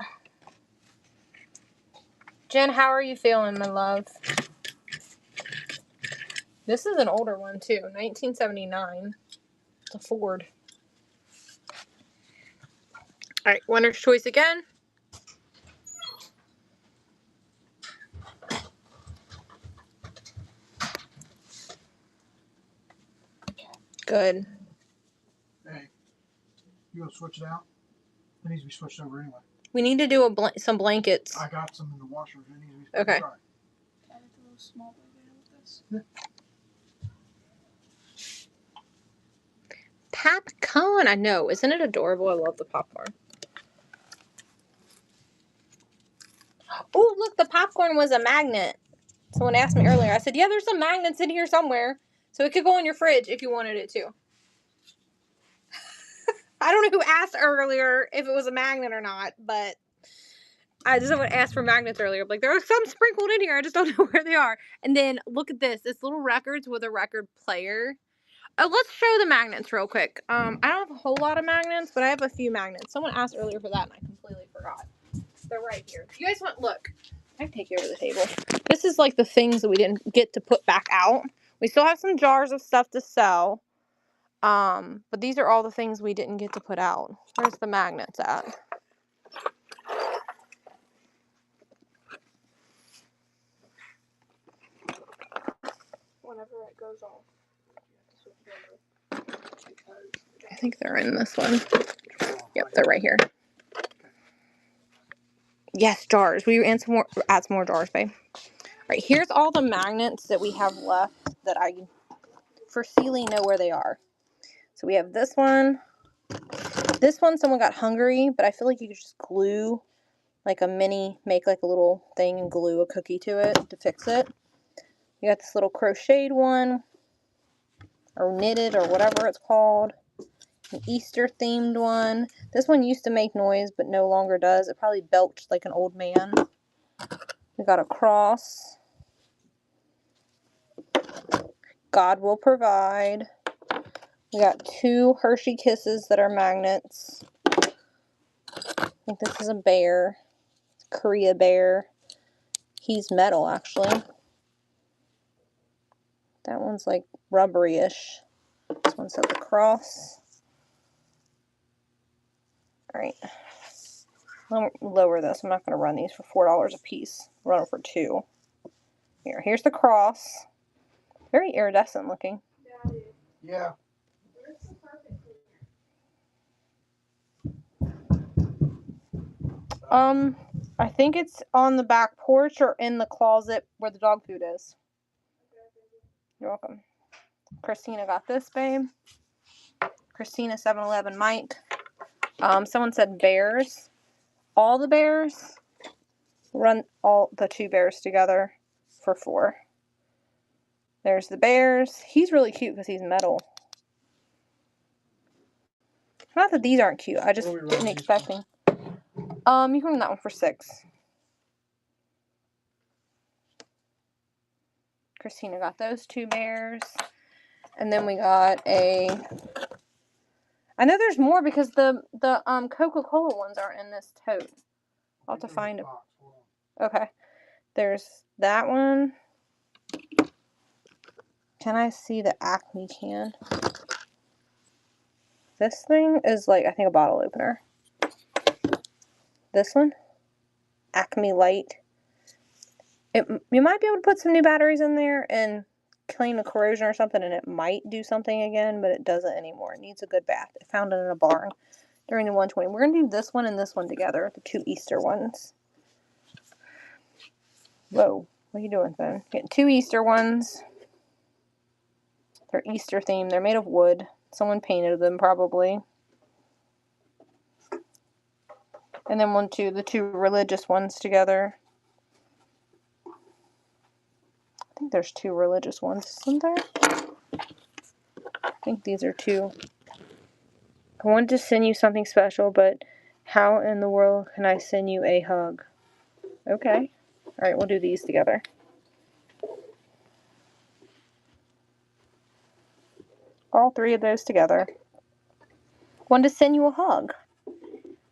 Jen, how are you feeling, my love? This is an older one, too. 1979. It's a Ford. All right. Winner's choice again. Good. Hey, you gonna switch it out? It needs to be switched over anyway. We need to do some blankets. I got some in the washer. It needs to be okay. Can I do a little small with this? Yeah. Popcorn. I know. Isn't it adorable? I love the popcorn. Oh, look. The popcorn was a magnet. Someone asked me earlier. I said, yeah, there's some magnets in here somewhere. So it could go in your fridge if you wanted it to. I don't know who asked earlier if it was a magnet or not, but I just someone asked for magnets earlier. Like, there are some sprinkled in here. I just don't know where they are. And then look at this. It's little records with a record player. Let's show the magnets real quick. I don't have a whole lot of magnets, but I have a few magnets. Someone asked earlier for that, and I completely forgot. They're right here. You guys want, look. I can take you over the table. This is like the things that we didn't get to put back out. We still have some jars of stuff to sell. But these are all the things we didn't get to put out. Where's the magnets at? Whenever it goes off. I think they're in this one. Yep, they're right here. Yes, jars. We add some more jars, babe. All right, here's all the magnets that we have left that I foreseeingly know where they are. So we have this one. This one, someone got hungry, but I feel like you could just glue like a mini, make like a little thing and glue a cookie to it to fix it. You got this little crocheted one, or knitted, or whatever it's called. An Easter themed one. This one used to make noise, but no longer does. It probably belched like an old man. We got a cross. God will provide. We got 2 Hershey Kisses that are magnets. I think this is a bear. It's a Korea bear. He's metal, actually. That one's like rubbery-ish. This one says a cross. Alright. I'll lower this. I'm not going to run these for $4 a piece. I'll run them for $2. Here's the cross. Very iridescent looking. Yeah. I think it's on the back porch or in the closet where the dog food is. You're welcome. Christina got this, babe. Christina 7-Eleven Mike. Someone said bears. All the bears. Run all the 2 bears together for $4. There's the bears. He's really cute because he's metal. Not that these aren't cute. I just didn't expect them. You can run that one for $6. Christina got those 2 bears. And then we got a... I know there's more because the Coca-Cola ones aren't in this tote. I'll have to find them. Okay. There's that one. Can I see the Acme can? This thing is like, I think, a bottle opener. This one. Acme Light. You might be able to put some new batteries in there and clean the corrosion or something, and it might do something again, but it doesn't anymore. It needs a good bath. I found it in a barn during the 120. We're going to do this one and this one together, the 2 Easter ones. Whoa, what are you doing, Ben? Getting 2 Easter ones. They're Easter themed. They're made of wood. Someone painted them, probably. And then the 2 religious ones together. I think there's 2 religious ones, isn't there? I think these are 2. I wanted to send you something special, but how in the world can I send you a hug? Okay. Alright, we'll do these together. All 3 of those together. Wanted to send you a hug.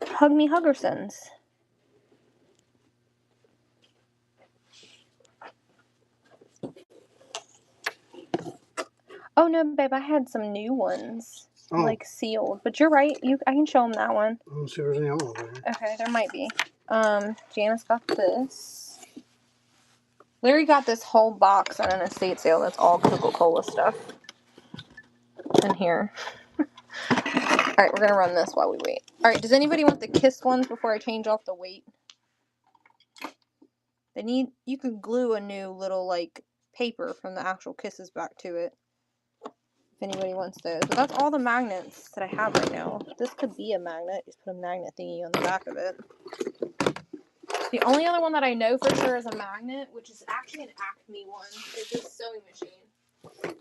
Hug me, Huggersons. Oh no, babe, I had some new ones. Oh. Like sealed. But you're right, I can show them that one. Let's see if there's any other one. Okay, there might be. Janice got this. Larry got this whole box on an estate sale that's all Coca-Cola stuff in here. Alright, we're gonna run this while we wait. Alright, does anybody want the Kiss ones before I change off the weight? You could glue a new little, like, paper from the actual Kisses back to it. If anybody wants those. But that's all the magnets that I have right now. This could be a magnet. Just put a magnet thingy on the back of it. The only other one that I know for sure is a magnet, which is actually an Acme one, is this sewing machine.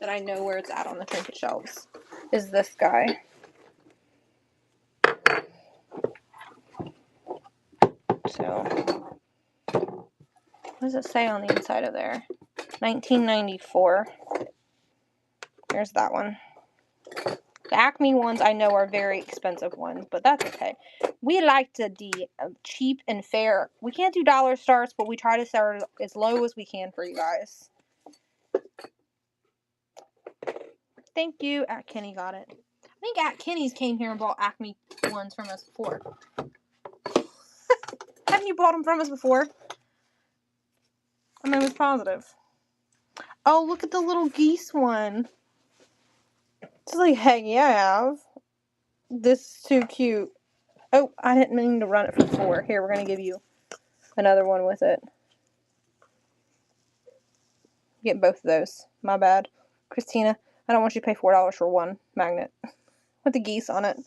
That I know where it's at on the trinket shelves. Is this guy. So, what does it say on the inside of there? 1994. There's that one. The Acme ones I know are very expensive ones, but that's okay. We like to be cheap and fair. We can't do dollar stars, but we try to start as low as we can for you guys. Thank you. At Kenny got it. I think At Kenny's came here and bought Acme ones from us before. Haven't you bought them from us before? I'm almost positive. Oh, look at the little geese one. It's like, heck yeah, I have. This is too cute. Oh, I didn't mean to run it for 4. Here, we're going to give you another one with it. Get both of those. My bad. Christina, I don't want you to pay $4 for one magnet. With the geese on it. You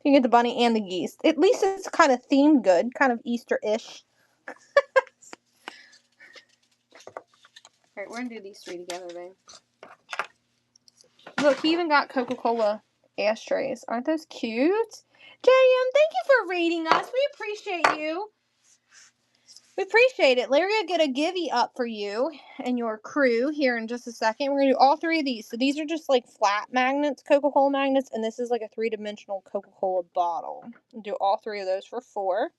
can get the bunny and the geese. At least it's kind of themed good. Kind of Easter-ish. Alright, we're going to do these 3 together, babe. Look, he even got Coca-Cola ashtrays. Aren't those cute? JM, thank you for rating us. We appreciate you. We appreciate it. Larry will get a givey up for you and your crew here in just a second. We're going to do all 3 of these. So these are just like flat magnets, Coca-Cola magnets, and this is like a 3-dimensional Coca-Cola bottle. We'll do all 3 of those for 4.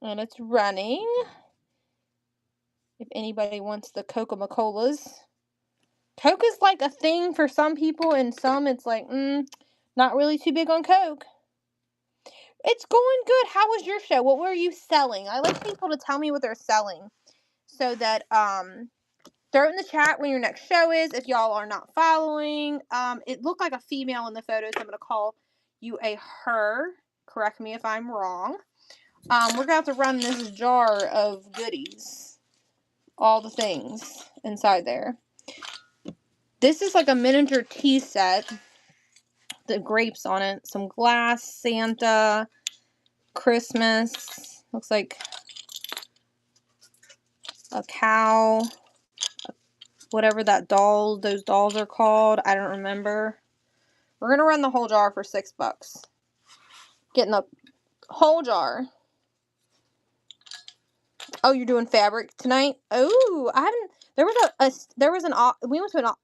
And it's running. If anybody wants the Coca-Colas. Coke is like a thing for some people, and some it's like, not really too big on Coke. It's going good. How was your show? What were you selling? I like people to tell me what they're selling so that throw it in the chat when your next show is. If y'all are not following, it looked like a female in the photos. I'm gonna call you a her. Correct me if I'm wrong. We're gonna have to run this jar of goodies, all the things inside there. This is like a miniature tea set. The grapes on it, some glass, Santa, Christmas, looks like a cow, whatever those dolls are called, I don't remember. We're gonna run the whole jar for $6. Getting the whole jar. Oh, you're doing fabric tonight? Oh, We went to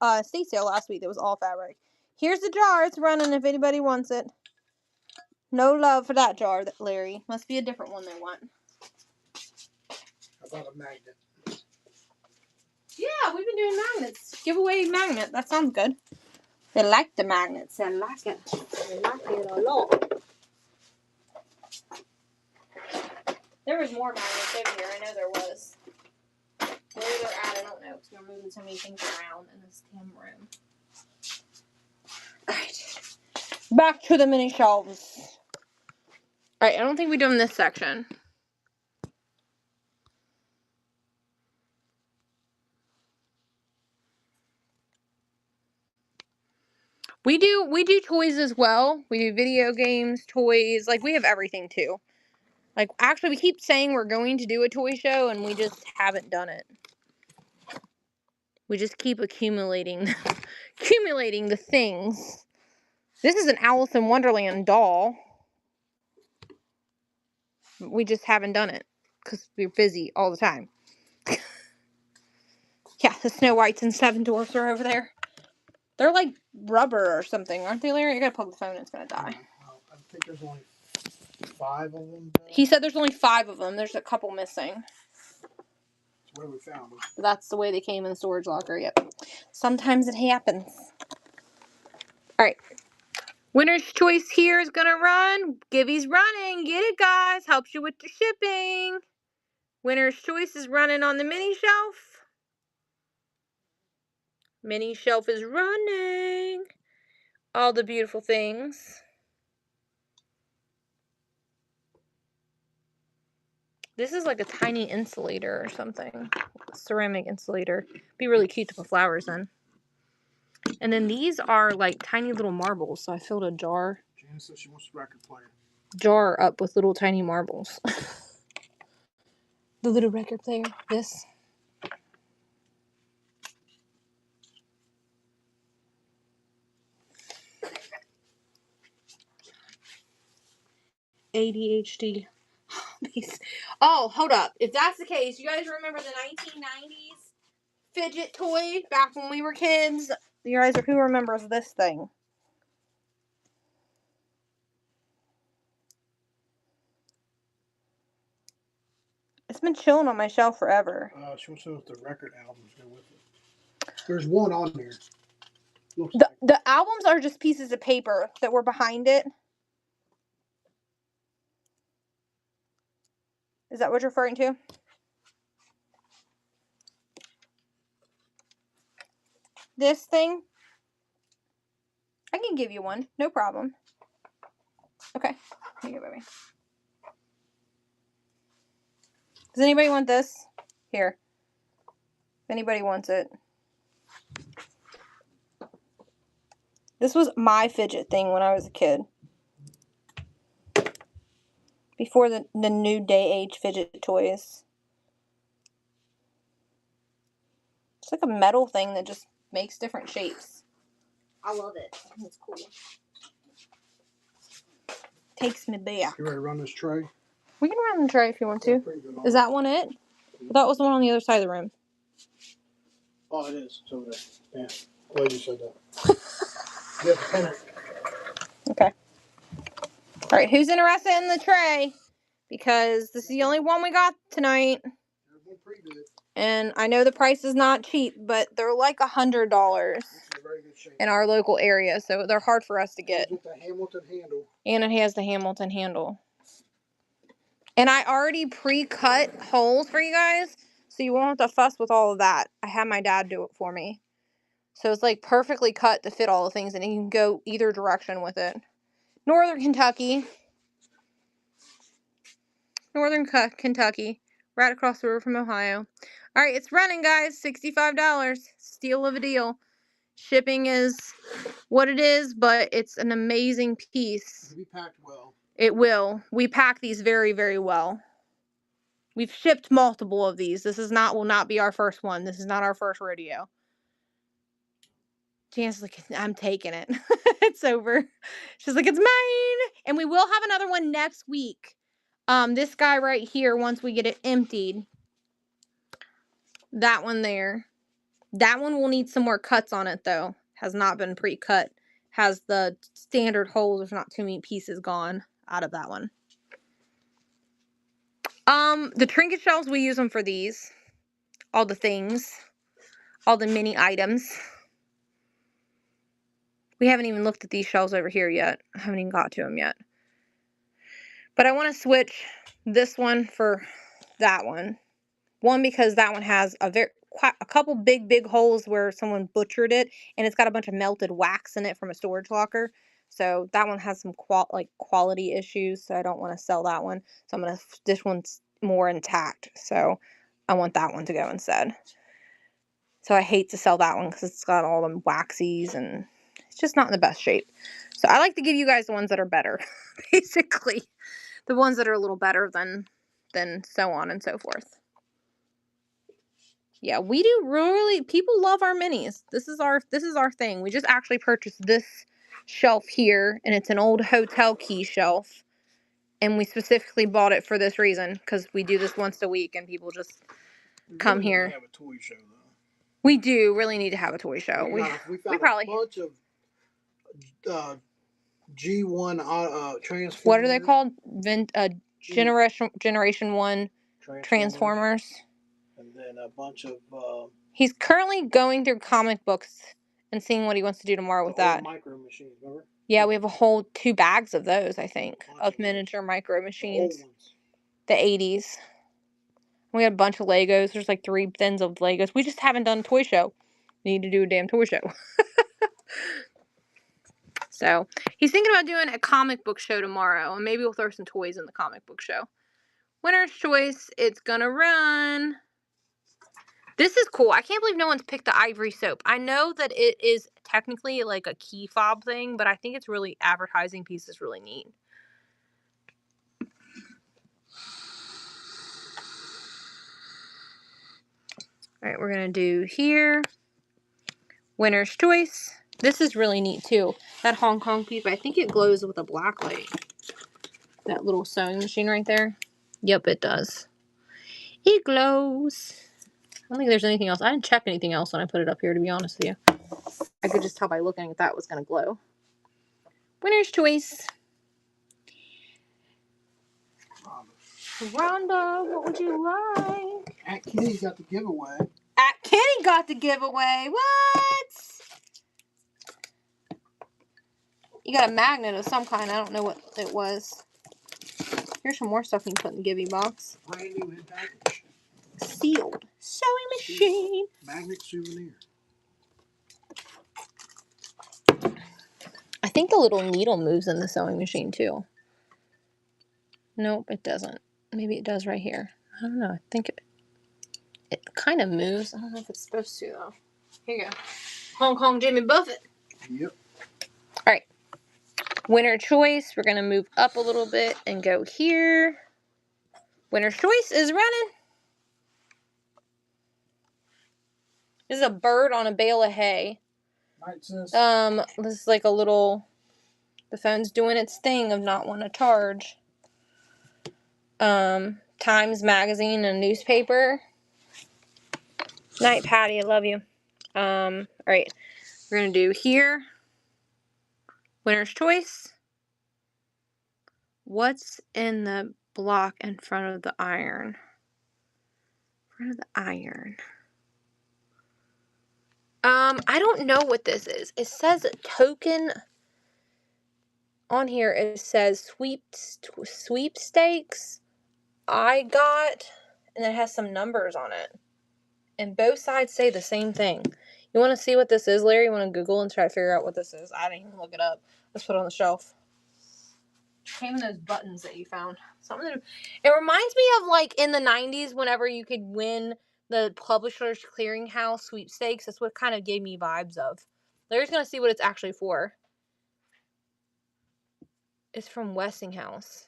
an estate sale last week that was all fabric. Here's the jar. It's running if anybody wants it. No love for that jar, Larry. Must be a different one they want. How about a magnet? Yeah, we've been doing magnets. Giveaway magnet. That sounds good. They like the magnets. They like it. They like it a lot. There was more magnets over here. I know there was. Where they're at, I don't know, because we're moving so many things around in this damn room. Alright. Back to the mini shelves. Alright, I don't think we've done this section. We do toys as well. We do video games, toys, like we have everything too. Like actually we keep saying we're going to do a toy show and we just haven't done it. We just keep accumulating the things. This is an Alice in Wonderland doll. We just haven't done it because we're busy all the time. Yeah, the Snow Whites and Seven Dwarfs are over there. They're like rubber or something, aren't they, Larry? I gotta plug the phone, it's gonna die. I think there's only 5 of them. He said there's only 5 of them. There's a couple missing. That's where we found them. That's the way they came in the storage locker, yep. Sometimes it happens. Alright. Winner's Choice here is gonna run. Gibby's running. Get it, guys. Helps you with the shipping. Winner's Choice is running on the mini shelf. Mini shelf is running. All the beautiful things. This is like a tiny insulator or something. Ceramic insulator. Be really cute to put flowers in. And then these are like tiny little marbles. So I filled a jar. Janice says she wants a record player. Jar up with little tiny marbles. The little record player. This. ADHD. Oh, hold up. If that's the case, you guys remember the 1990s fidget toy back when we were kids? You guys, who remembers this thing? It's been chilling on my shelf forever. She wants to know if the record albums go with it. There's one on there. The albums are just pieces of paper that were behind it. Is that what you're referring to? This thing? I can give you one. No problem. Okay. Here you go, baby. Does anybody want this? Here. If anybody wants it. This was my fidget thing when I was a kid. Before the new day age fidget toys. It's like a metal thing that just makes different shapes. I love it. I think it's cool. Takes me back. You ready to run this tray? We can run the tray if you want to. Is that one it? I thought it was the one on the other side of the room. Oh, it is. It's over there. Yeah. Glad you said that. You have to pin it. Okay. Alright, who's interested in the tray? Because this is the only one we got tonight. And I know the price is not cheap, but they're like $100 in our local area, so they're hard for us to get. With the Hamilton handle. And it has the Hamilton handle. And I already pre-cut holes for you guys, so you won't have to fuss with all of that. I had my dad do it for me. So it's like perfectly cut to fit all the things, and you can go either direction with it. Northern Kentucky. Right across the river from Ohio. Alright, it's running, guys. $65. Steal of a deal. Shipping is what it is, but it's an amazing piece. It'll be packed well. It will. We pack these very, very well. We've shipped multiple of these. This will not be our first one. This is not our first rodeo. Janice's like, I'm taking it. It's over. She's like, it's mine. And we will have another one next week. This guy right here, once we get it emptied. That one there. That one will need some more cuts on it, though. Has not been pre-cut. Has the standard holes. There's not too many pieces gone out of that one. The trinket shelves, we use them for these. All the things. All the mini items. We haven't even looked at these shelves over here yet. I haven't even got to them yet. But I want to switch this one for that one. One, because that one has a couple big holes where someone butchered it, and it's got a bunch of melted wax in it from a storage locker. So that one has some quality issues, so I don't want to sell that one. So this one's more intact, so I want that one to go instead. So I hate to sell that one because it's got all them waxies and it's just not in the best shape. So I like to give you guys the ones that are better, basically. The ones that are a little better than so on and so forth. Yeah, we do really, people love our minis. This is our thing. We just actually purchased this shelf here, and it's an old hotel key shelf. And we specifically bought it for this reason, because we do this once a week and people just come here. We have a toy show, though. We do really need to have a toy show. We found probably a bunch of G1 Transformers. What are they called? Generation 1 Transformers. And then a bunch of... He's currently going through comic books and seeing what he wants to do tomorrow with that. Micro machines, remember? Yeah, we have a whole 2 bags of those, I think, of miniature micro machines. The 80s. We had a bunch of Legos. There's like 3 bins of Legos. We just haven't done a toy show. We need to do a damn toy show. So, he's thinking about doing a comic book show tomorrow, and maybe we'll throw some toys in the comic book show. Winner's choice, it's gonna run. This is cool. I can't believe no one's picked the ivory soap. I know that it is technically like a key fob thing, but I think it's really, advertising piece is really neat. All right, we're going to do here. Winner's choice. This is really neat too. That Hong Kong piece, but I think it glows with a black light. That little sewing machine right there. Yep, it does. It glows. I don't think there's anything else. I didn't check anything else when I put it up here, to be honest with you. I could just tell by looking at that it was going to glow. Winner's choice. Rhonda, what would you like? At Kitty got the giveaway. At Kitty got the giveaway. What? You got a magnet of some kind. I don't know what it was. Here's some more stuff you can put in the givey box. Brand new in package. Sealed. Sewing machine. Magnet souvenir. I think the little needle moves in the sewing machine too. Nope, it doesn't. Maybe it does right here. I don't know. I think it kind of moves. I don't know if it's supposed to though. Here you go. Hong Kong Jimmy Buffett. Yep. All right. Winner choice. We're going to move up a little bit and go here. Winner's choice is running. This is a bird on a bale of hay. Right, sis. This is like a little, the phone's doing its thing of not wanting to charge. Times Magazine and newspaper. Night, Patty, I love you. All right. We're going to do here. Winner's choice. What's in the block in front of the iron? In front of the iron. I don't know what this is. It says token on here. It says sweepstakes. I got, and it has some numbers on it. And both sides say the same thing. You want to see what this is, Larry? You want to Google and try to figure out what this is? I didn't even look it up. Let's put it on the shelf. Came in those buttons that you found. Something. It reminds me of like in the 90s whenever you could win the Publishers Clearinghouse sweepstakes. That's what kind of gave me vibes of. Larry's going to see what it's actually for. It's from Westinghouse.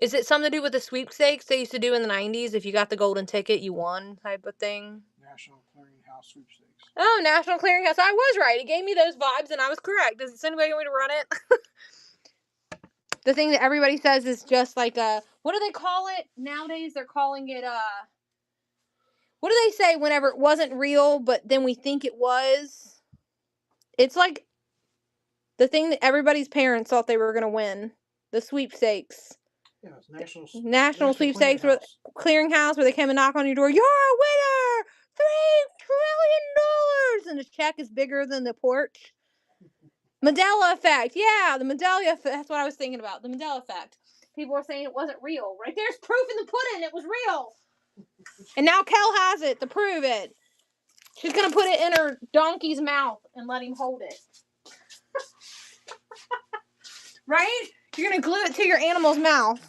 Is it something to do with the sweepstakes they used to do in the 90s? If you got the golden ticket, you won type of thing? National Clearinghouse sweepstakes. Oh, National Clearinghouse. I was right. It gave me those vibes and I was correct. Does anybody want me to run it? The thing that everybody says is just like what do they call it? Nowadays they're calling it What do they say whenever it wasn't real, but then we think it was? It's like the thing that everybody's parents thought they were going to win. The sweepstakes. Yeah, it's National sweepstakes, clearinghouse, where they come and knock on your door. You're a winner! $3 trillion! And the check is bigger than the porch. Mandela effect. Yeah, the Mandela effect. That's what I was thinking about. The Mandela effect. People were saying it wasn't real. Right there's proof in the pudding. It was real. And now Kel has it to prove it. She's going to put it in her donkey's mouth and let him hold it. Right? You're going to glue it to your animal's mouth.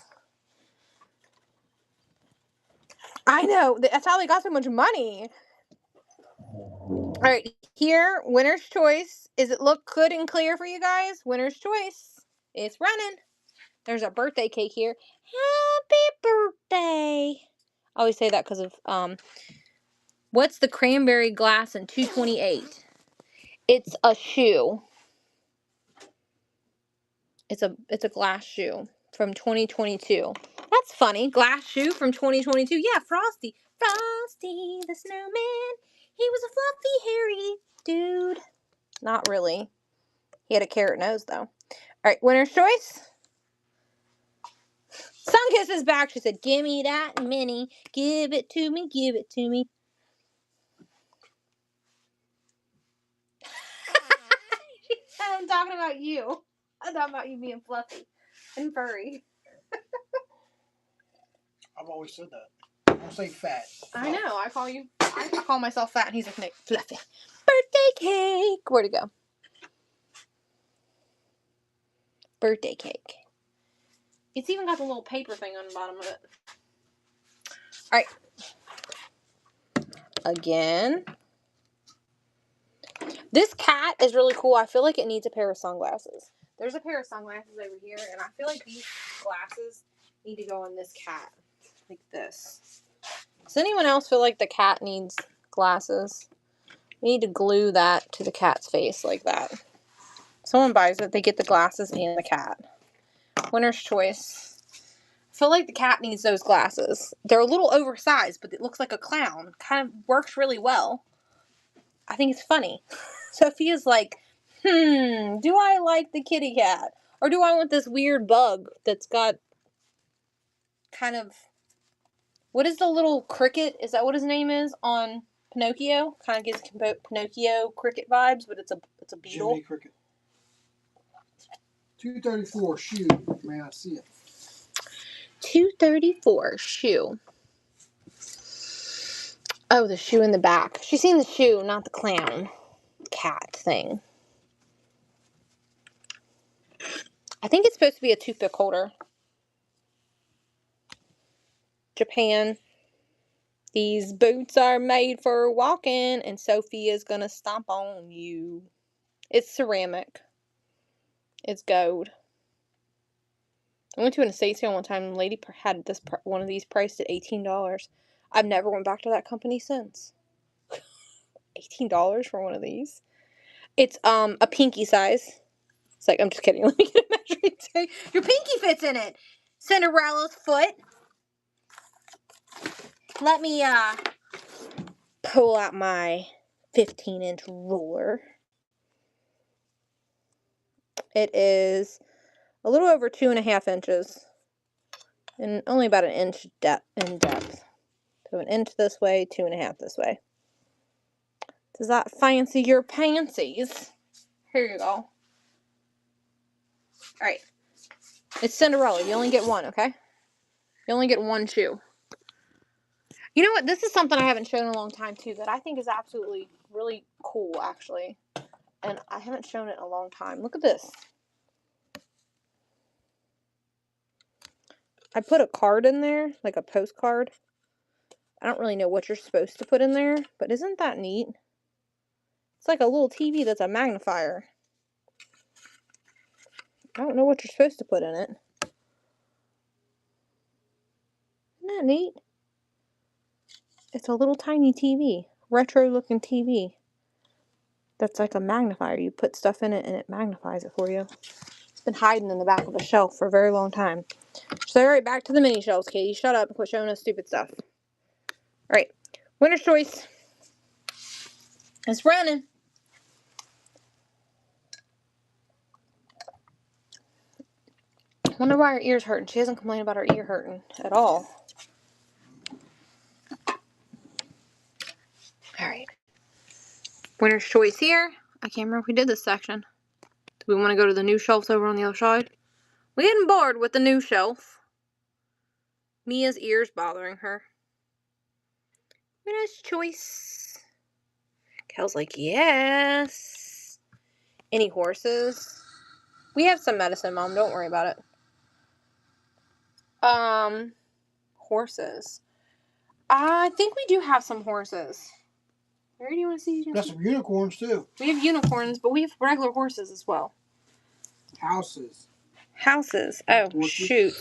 I know. That's how they got so much money. All right. Here, winner's choice. Does it look good and clear for you guys? Winner's choice. It's running. There's a birthday cake here. Happy birthday. I always say that because of, what's the cranberry glass in 228? It's a shoe. It's a glass shoe from 2022. That's funny. Glass shoe from 2022. Yeah, Frosty. Frosty the Snowman. He was a fluffy, hairy dude. Not really. He had a carrot nose, though. All right, winner's choice. Sunkiss is back. She said, give me that mini. Give it to me. Give it to me. She said, I'm talking about you. I'm talking about you being fluffy and furry. I've always said that. Don't say fat. I know. I call myself fat, and he's like, Nick, fluffy. Birthday cake. Where'd it go? Birthday cake. It's even got the little paper thing on the bottom of it. All right. Again. This cat is really cool. I feel like it needs a pair of sunglasses. There's a pair of sunglasses over here, and I feel like these glasses need to go on this cat. Like this. Does anyone else feel like the cat needs glasses? We need to glue that to the cat's face like that. Someone buys it, they get the glasses and the cat. Winner's choice. I feel like the cat needs those glasses. They're a little oversized, but it looks like a clown. Kind of works really well. I think it's funny. Sophia's like, do I like the kitty cat? Or do I want this weird bug that's got kind of... What is the little cricket? Is that what his name is on Pinocchio? Kind of gives Pinocchio cricket vibes, but it's a beetle. Jiminy Cricket. 234 shoe. May I see it? 234 shoe. Oh, the shoe in the back. She's seen the shoe, not the clown cat thing. I think it's supposed to be a toothpick holder. Japan. These boots are made for walking, and Sophia's gonna stomp on you. It's ceramic. It's gold. I went to an estate sale one time, and the lady had one of these priced at $18. I've never went back to that company since. $18 for one of these. It's a pinky size. It's like, I'm just kidding. Let me get a measuring tape. Your pinky fits in it. Cinderella's foot. Let me pull out my 15-inch ruler. It is a little over 2.5 inches and only about an inch in depth. So an inch this way, 2.5 this way. Does that fancy your pantsies? Here you go. Alright. It's Cinderella. You only get one, okay? You only get one shoe. You know what? This is something I haven't shown in a long time, too, that I think is absolutely really cool, actually. And I haven't shown it in a long time. Look at this. I put a card in there, like a postcard. I don't really know what you're supposed to put in there, but isn't that neat? It's like a little TV that's a magnifier. I don't know what you're supposed to put in it. Isn't that neat? It's a little tiny TV. Retro looking TV. That's like a magnifier. You put stuff in it and it magnifies it for you. It's been hiding in the back of a shelf for a very long time. So, alright, back to the mini shelves, Katie. Shut up and quit showing us stupid stuff. Alright. Winner's choice. It's running. I wonder why her ear's hurting. She hasn't complained about her ear hurting at all. Alright. Winner's choice here. I can't remember if we did this section. Do we want to go to the new shelves over on the other side? We're getting bored with the new shelf. Mia's ear's bothering her. Winner's choice. Kel's like, yes. Any horses? We have some medicine, Mom. Don't worry about it. Horses. I think we do have some horses. Where do you want to see? Got some unicorns too. We have unicorns, but we have regular horses as well. Houses. Houses. Oh, horses. Shoot.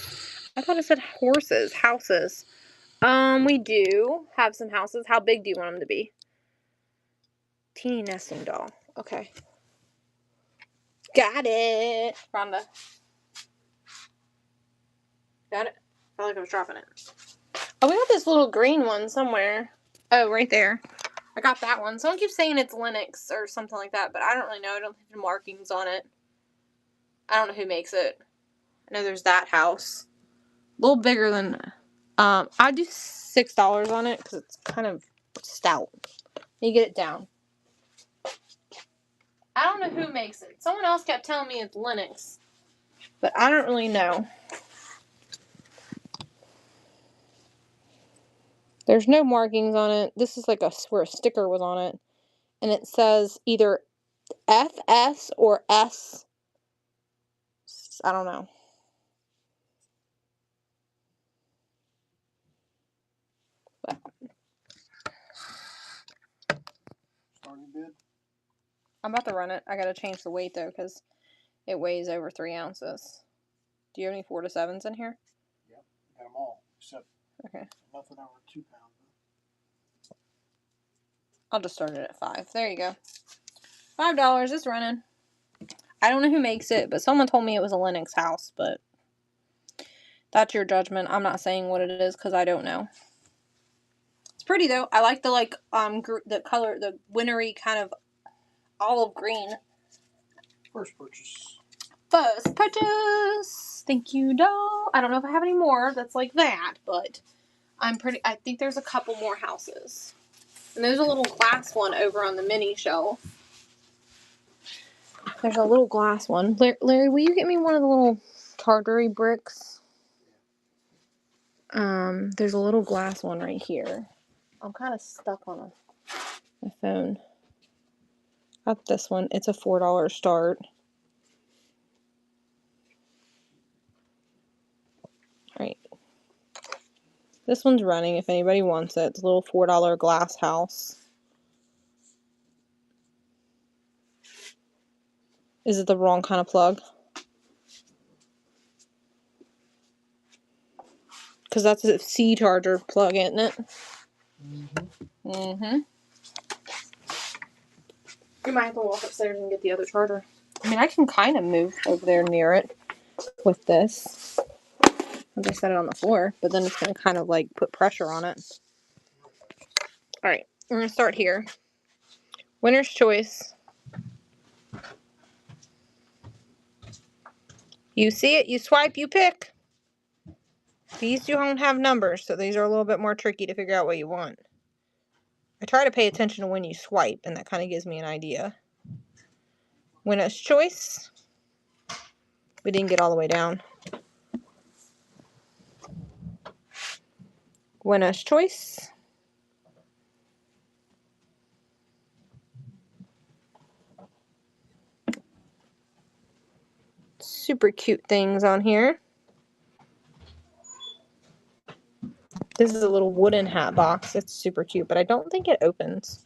I thought it said horses. Houses. We do have some houses. How big do you want them to be? Teeny nesting doll. Okay. Got it. Rhonda. Got it? I felt like I was dropping it. Oh, we got this little green one somewhere. Oh, right there. I got that one. Someone keeps saying it's Linux or something like that, but I don't really know. I don't have the markings on it. I don't know who makes it. I know there's that house. A little bigger than... I'd do $6 on it because it's kind of stout. You get it down. I don't know who makes it. Someone else kept telling me it's Linux, but I don't really know. There's no markings on it. This is like where a sticker was on it. And it says either FS or S. I don't know. But. Starting bid? I'm about to run it. I gotta change the weight though because it weighs over 3 ounces. Do you have any 4 to 7s in here? Yep, got them all except okay. Nothing over 2 pounds. I'll just start it at 5. There you go. $5. It's running. I don't know who makes it, but someone told me it was a Linux house, but that's your judgment. I'm not saying what it is because I don't know. It's pretty though. I like the color, the wintry kind of olive green. First purchase. First purchase. Thank you, doll. I don't know if I have any more that's like that, but I think there's a couple more houses. And there's a little glass one over on the mini shelf. There's a little glass one. Larry, will you get me one of the little tartary bricks? There's a little glass one right here. I'm kind of stuck on my phone. Got this one. It's a $4 start. Alright. This one's running if anybody wants it. It's a little $4 glass house. Is it the wrong kind of plug? Because that's a C charger plug, isn't it? Mm-hmm. We might have to walk upstairs and get the other charger. I mean, I can kind of move over there near it with this. Once I set it on the floor, but then it's going to kind of like put pressure on it. Alright, we're going to start here. Winner's choice. You see it, you swipe, you pick. These don't have numbers, so these are a little bit more tricky to figure out what you want. I try to pay attention to when you swipe, and that kind of gives me an idea. Winner's choice. We didn't get all the way down. Winner's choice. Super cute things on here. This is a little wooden hat box. It's super cute, but I don't think it opens.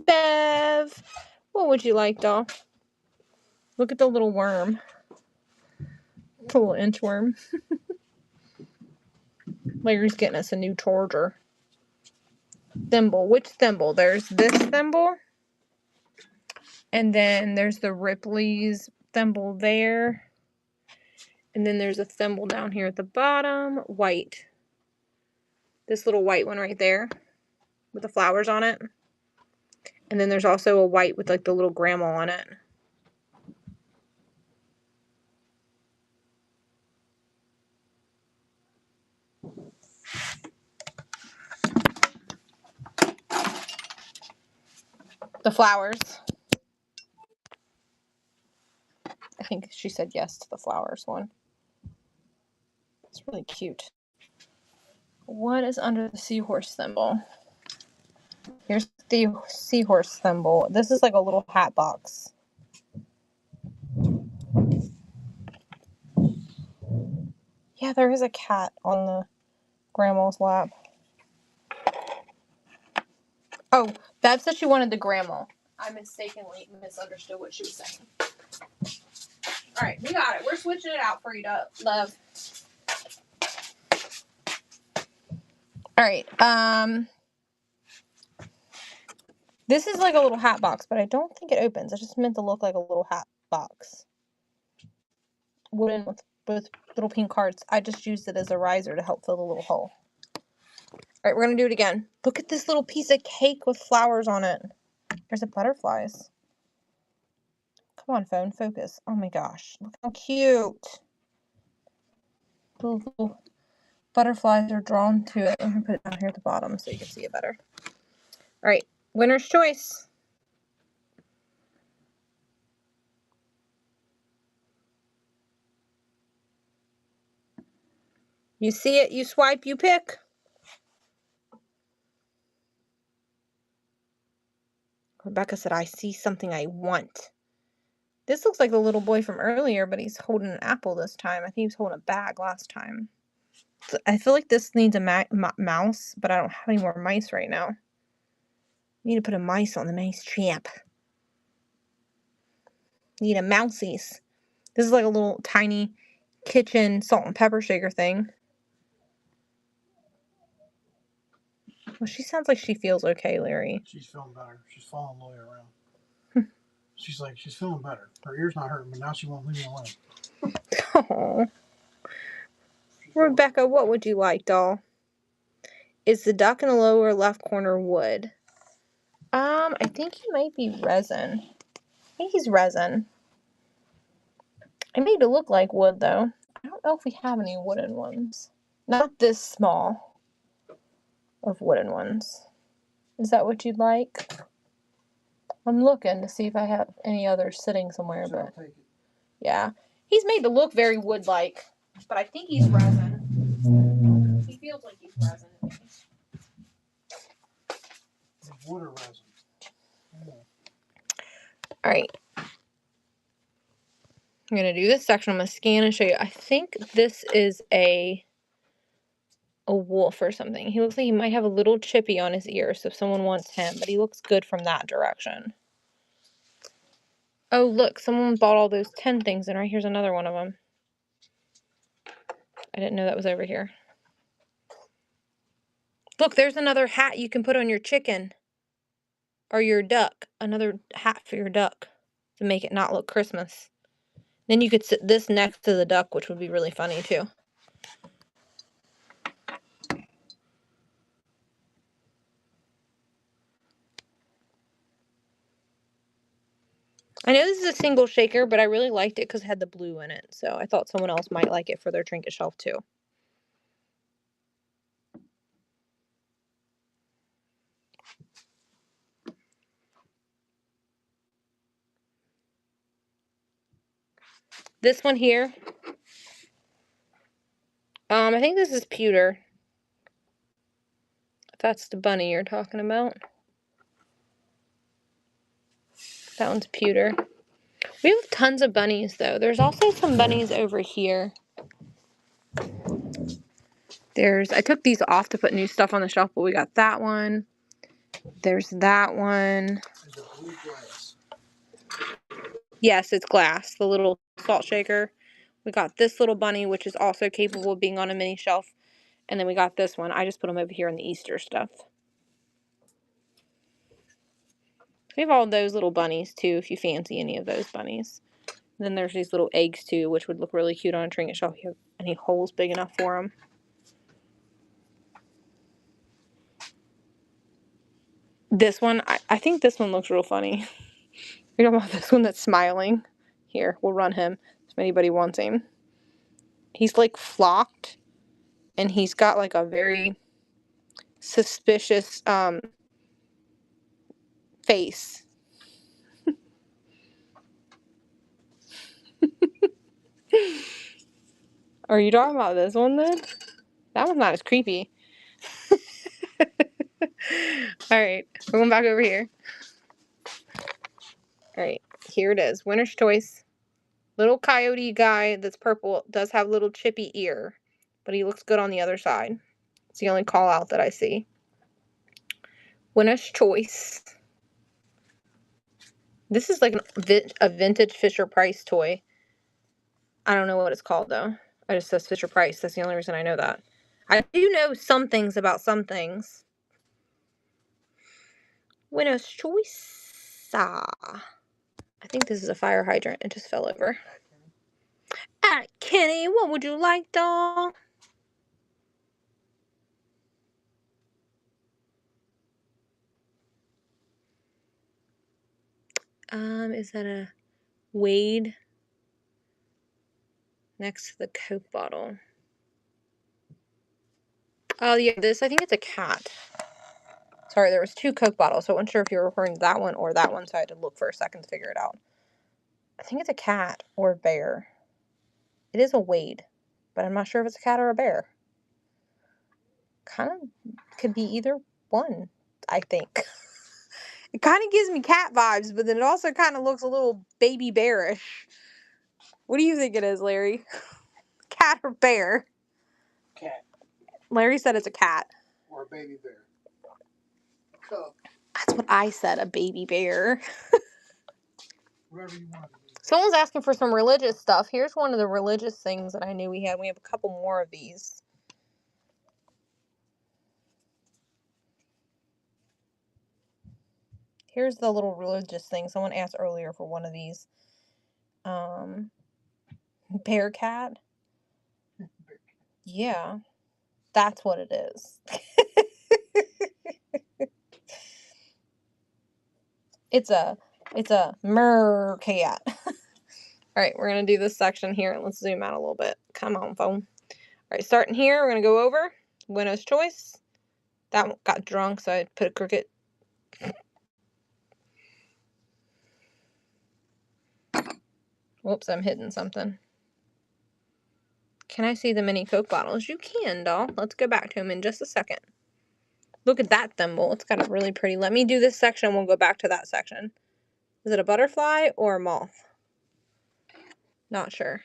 Bev, what would you like, doll? Look at the little worm. It's a little inchworm. Larry's getting us a new charger. Thimble. Which thimble? There's this thimble. And then there's the Ripley's thimble there. And then there's a thimble down here at the bottom. White. This little white one right there with the flowers on it. And then there's also a white with like the little grandma on it. The flowers. I think she said yes to the flowers one. It's really cute. What is under the seahorse thimble? Here's the seahorse thimble. This is like a little hat box. Yeah, there is a cat on the grandma's lap. Oh, Bev said she wanted the grandma. I mistakenly misunderstood what she was saying. Alright, we got it. We're switching it out for you, love. Alright, this is like a little hat box, but I don't think it opens. It's just meant to look like a little hat box. Wooden with little pink cards. I just used it as a riser to help fill the little hole. Alright, we're going to do it again. Look at this little piece of cake with flowers on it. There's the butterflies. Come on, phone, focus. Oh my gosh. Look how cute. The little butterflies are drawn to it. I'm going to put it down here at the bottom so you can see it better. Alright, winner's choice. You see it, you swipe, you pick. Rebecca said, I see something I want. This looks like the little boy from earlier, but he's holding an apple this time. I think he was holding a bag last time. So I feel like this needs a mouse, but I don't have any more mice right now. Need to put a mice on the mice trap. Need a mousies. This is like a little tiny kitchen salt and pepper shaker thing. Well, she sounds like she feels okay, Larry. She's feeling better. She's following Lily around. She's like, she's feeling better. Her ear's not hurting, but now she won't leave me alone. Oh. Rebecca, what would you like, doll? Is the duck in the lower left corner wood? I think he might be resin. I think he's resin. I made it look like wood, though. I don't know if we have any wooden ones. Not this small of wooden ones. Is that what you'd like? I'm looking to see if I have any others sitting somewhere, but yeah. He's made to look very wood-like, but I think he's resin. He feels like he's resin. Wood or resin? Yeah. Alright. I'm going to do this section. I'm going to scan and show you. I think this is a wolf or something. He looks like he might have a little chippy on his ear, so if someone wants him, but he looks good from that direction. Oh, look, someone bought all those 10 things, and right here's another one of them. I didn't know that was over here. Look, there's another hat you can put on your chicken or your duck. Another hat for your duck to make it not look Christmas. Then you could sit this next to the duck, which would be really funny too. I know this is a single shaker, but I really liked it because it had the blue in it. So I thought someone else might like it for their trinket shelf too. This one here, I think this is pewter. If that's the bunny you're talking about. That one's pewter. We have tons of bunnies though. There's also some bunnies over here. I took these off to put new stuff on the shelf, but we got that one. There's that one. There's a blue glass. Yes, it's glass, the little salt shaker. We got this little bunny, which is also capable of being on a mini shelf. And then we got this one. I just put them over here in the Easter stuff. We have all those little bunnies too, if you fancy any of those bunnies. And then there's these little eggs too, which would look really cute on a trinket shelf if you have any holes big enough for them. This one, I think this one looks real funny. You know about this one that's smiling? Here, we'll run him if anybody wants him. He's like flocked, and he's got like a very suspicious face. Are you talking about this one then? That one's not as creepy. Alright, we're going back over here. Alright, here it is. Winner's Choice. Little coyote guy that's purple does have little chippy ear, but he looks good on the other side. It's the only call out that I see. Winner's Choice. This is like a vintage Fisher-Price toy. I don't know what it's called though. It just says Fisher-Price. That's the only reason I know that. I do know some things about some things. Winner's Choice. I think this is a fire hydrant. It just fell over. Alright, Kenny, what would you like, doll? Is that a Wade next to the Coke bottle? Oh yeah, I think it's a cat. Sorry, there was 2 Coke bottles, so I wasn't sure if you were referring to that one or that one, so I had to look for a second to figure it out. I think it's a cat or a bear. It is a Wade, but I'm not sure if it's a cat or a bear. Kind of could be either one, I think. It kind of gives me cat vibes, but then it also kind of looks a little baby bearish. What do you think it is, Larry? Cat or bear? Cat. Larry said it's a cat. Or a baby bear. Cub. That's what I said, a baby bear. Whatever you want. Someone's asking for some religious stuff. Here's one of the religious things that I knew we had. We have a couple more of these. Here's the little religious thing. Someone asked earlier for one of these. Bear cat. Yeah, that's what it is. It's a mercat. Alright, we're going to do this section here. Let's zoom out a little bit. Come on, phone. Alright, starting here, we're going to go over Winner's Choice. That one got drunk, so I put a crooked. Whoops, I'm hitting something. Can I see the mini Coke bottles? You can, doll. Let's go back to them in just a second. Look at that thimble. It's got a really pretty... Let me do this section and we'll go back to that section. Is it a butterfly or a moth? Not sure.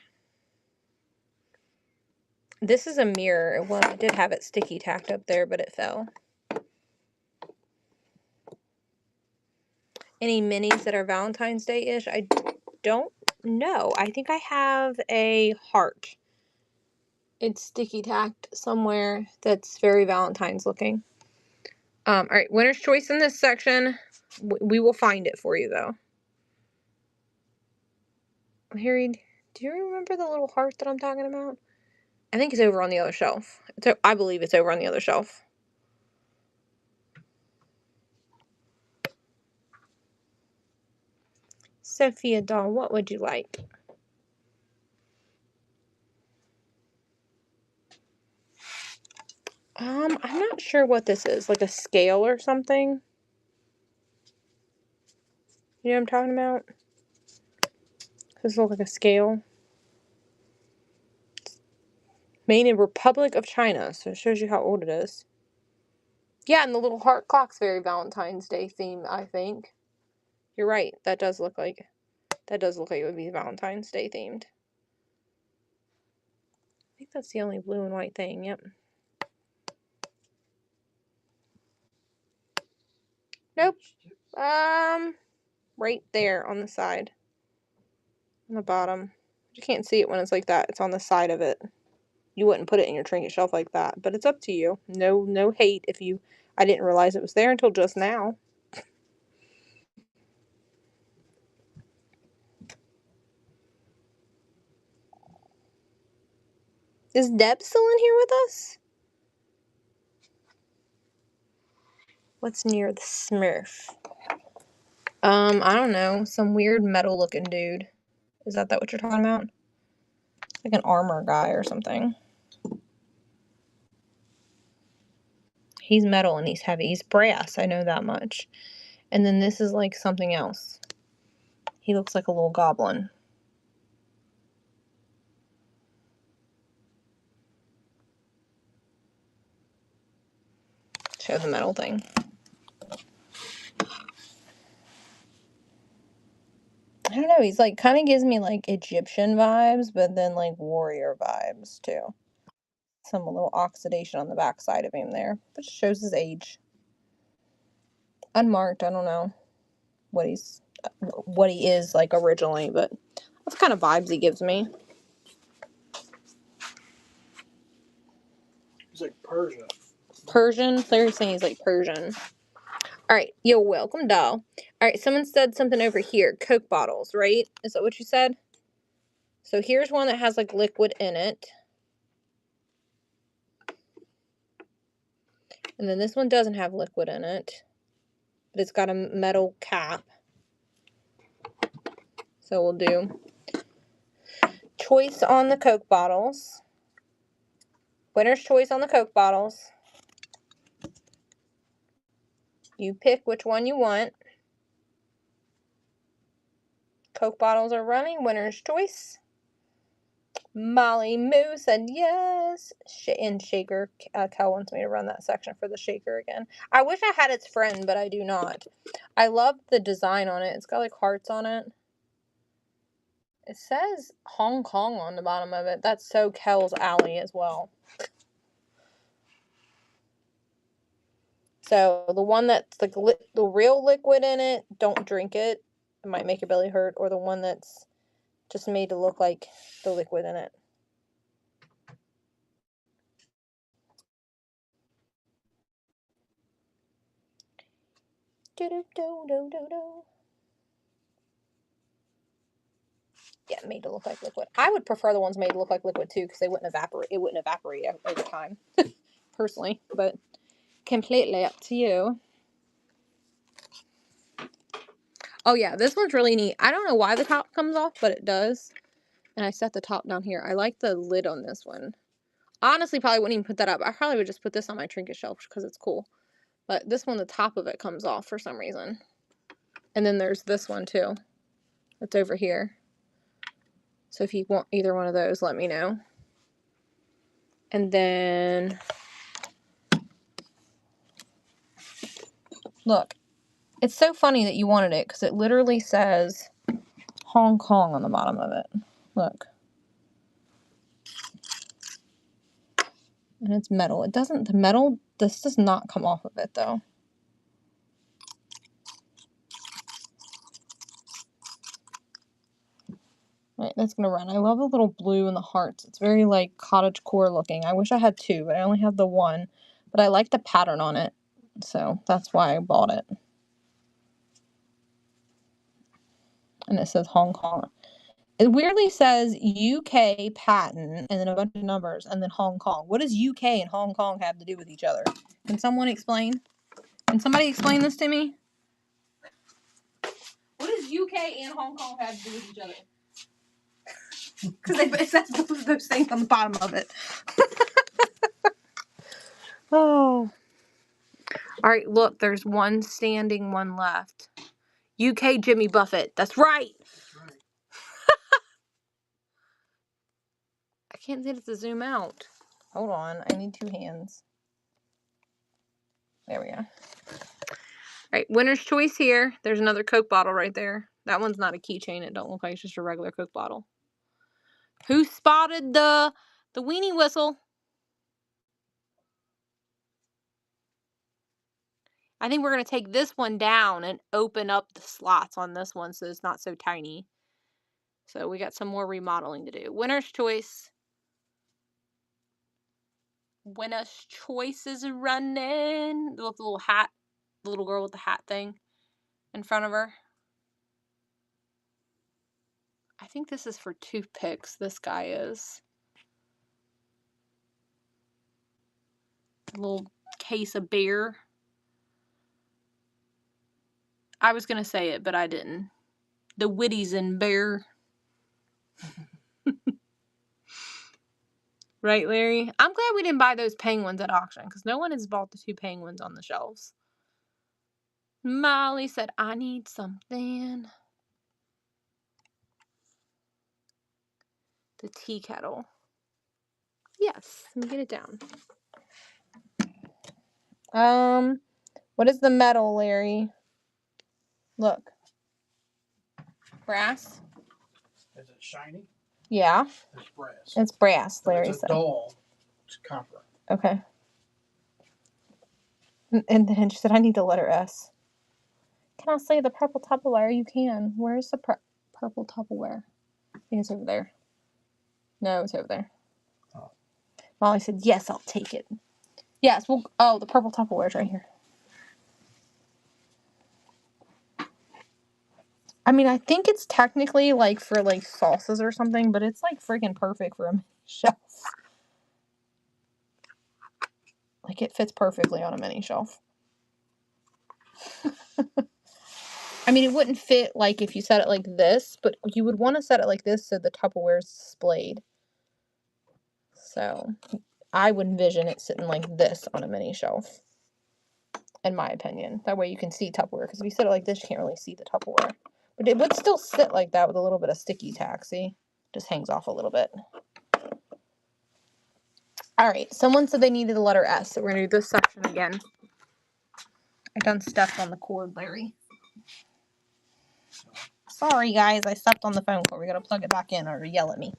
This is a mirror. Well, I did have it sticky tacked up there, but it fell. Any minis that are Valentine's Day-ish? I don't know. I think I have a heart. It's sticky tacked somewhere that's very Valentine's looking. Alright, Winner's Choice in this section. We will find it for you, though. Harry, do you remember the little heart that I'm talking about? I think it's over on the other shelf. I believe it's over on the other shelf. Sophia doll, what would you like? I'm not sure what this is. Like a scale or something? You know what I'm talking about? Does this look like a scale? Made in Republic of China, so it shows you how old it is. Yeah, and the little heart clock's very Valentine's Day theme, I think. You're right. That does look like it would be Valentine's Day themed. I think that's the only blue and white thing. Yep. Nope. Right there on the side. On the bottom. You can't see it when it's like that. It's on the side of it. You wouldn't put it in your trinket shelf like that, but it's up to you. No hate if you... I didn't realize it was there until just now. Is Deb still in here with us? What's near the Smurf? I don't know. Some weird metal looking dude. Is that what you're talking about? Like an armor guy or something. He's metal and he's heavy. He's brass, I know that much. And then this is like something else. He looks like a little goblin. Show the metal thing. I don't know, he's like, kind of gives me like Egyptian vibes, but then like warrior vibes too. Some little oxidation on the back side of him there, but it shows his age. Unmarked, I don't know what he is like originally, but that's kind of vibes he gives me. He's like Persian. Persian? Larry's saying he's like Persian. Alright, you're welcome, doll. Alright, someone said something over here. Coke bottles, right? Is that what you said? So here's one that has like liquid in it. And then this one doesn't have liquid in it. But it's got a metal cap. So we'll do choice on the Coke bottles. Winner's choice on the Coke bottles. You pick which one you want. Coke bottles are running. Winner's choice. Molly Moo said yes. And Shaker. Cal wants me to run that section for the Shaker again. I wish I had its friend, but I do not. I love the design on it. It's got like hearts on it. It says Hong Kong on the bottom of it. That's so Kel's alley as well. So the one that's like the real liquid in it, don't drink it. It might make your belly hurt. Or the one that's just made to look like the liquid in it. Yeah, made to look like liquid. I would prefer the ones made to look like liquid too, because they wouldn't evaporate. It wouldn't evaporate over time, personally. But completely up to you. Oh yeah, this one's really neat. I don't know why the top comes off, but it does. And I set the top down here. I like the lid on this one. Honestly, probably wouldn't even put that up. I probably would just put this on my trinket shelf because it's cool. But this one, the top of it comes off for some reason. And then there's this one too. It's over here. So if you want either one of those, let me know. And then, look. It's so funny that you wanted it because it literally says Hong Kong on the bottom of it. Look. And it's metal. It doesn't, this does not come off of it though. Right, that's gonna run. I love the little blue and the hearts. It's very like cottagecore looking. I wish I had two, but I only have the one. But I like the pattern on it. So that's why I bought it. And it says Hong Kong. It weirdly says UK patent and then a bunch of numbers and then Hong Kong. What does UK and Hong Kong have to do with each other? Can someone explain? Can somebody explain this to me? What does UK and Hong Kong have to do with each other? Because it says both of those things on the bottom of it. Oh. All right, look, there's one standing, one left. UK Jimmy Buffett. That's right. That's right. I can't get it to zoom out. Hold on. I need two hands. There we go. All right, winner's choice here. There's another Coke bottle right there. That one's not a keychain. It don't look like it's just a regular Coke bottle. Who spotted the weenie whistle? I think we're going to take this one down and open up the slots on this one so it's not so tiny. So we got some more remodeling to do. Winner's choice. Winner's choice is running. The little hat. The little girl with the hat thing in front of her. I think this is for toothpicks. This guy is. A little case of beer. I was going to say it, but I didn't. The Witties and Bear. Right, Larry? I'm glad we didn't buy those penguins at auction because no one has bought the 2 penguins on the shelves. Molly said, I need something. The tea kettle. Yes, let me get it down. What is the metal, Larry? Look. Brass? Is it shiny? Yeah. It's brass. It's brass, Larry It's said. dull. It's copper. Okay. And then she said, I need the letter S. Can I say the purple Tupperware? You can. Where's the purple Tupperware? I think it's over there. No, it's over there. Oh. Molly said, yes, I'll take it. Yes, the purple Tupperware's right here. I mean, I think it's technically like for like salsas or something, but it's like freaking perfect for a shelf. Like it fits perfectly on a mini shelf. I mean, it wouldn't fit like if you set it like this, but you would want to set it like this so the Tupperware's displayed. So I would envision it sitting like this on a mini shelf, in my opinion. That way you can see Tupperware, because if you set it like this, you can't really see the Tupperware. But it would still sit like that with a little bit of sticky tack, see? Just hangs off a little bit. Alright, someone said they needed the letter S, so we're going to do this section again. I done stepped on the cord, Larry. Sorry, guys, I stepped on the phone cord. We got to plug it back in or yell at me.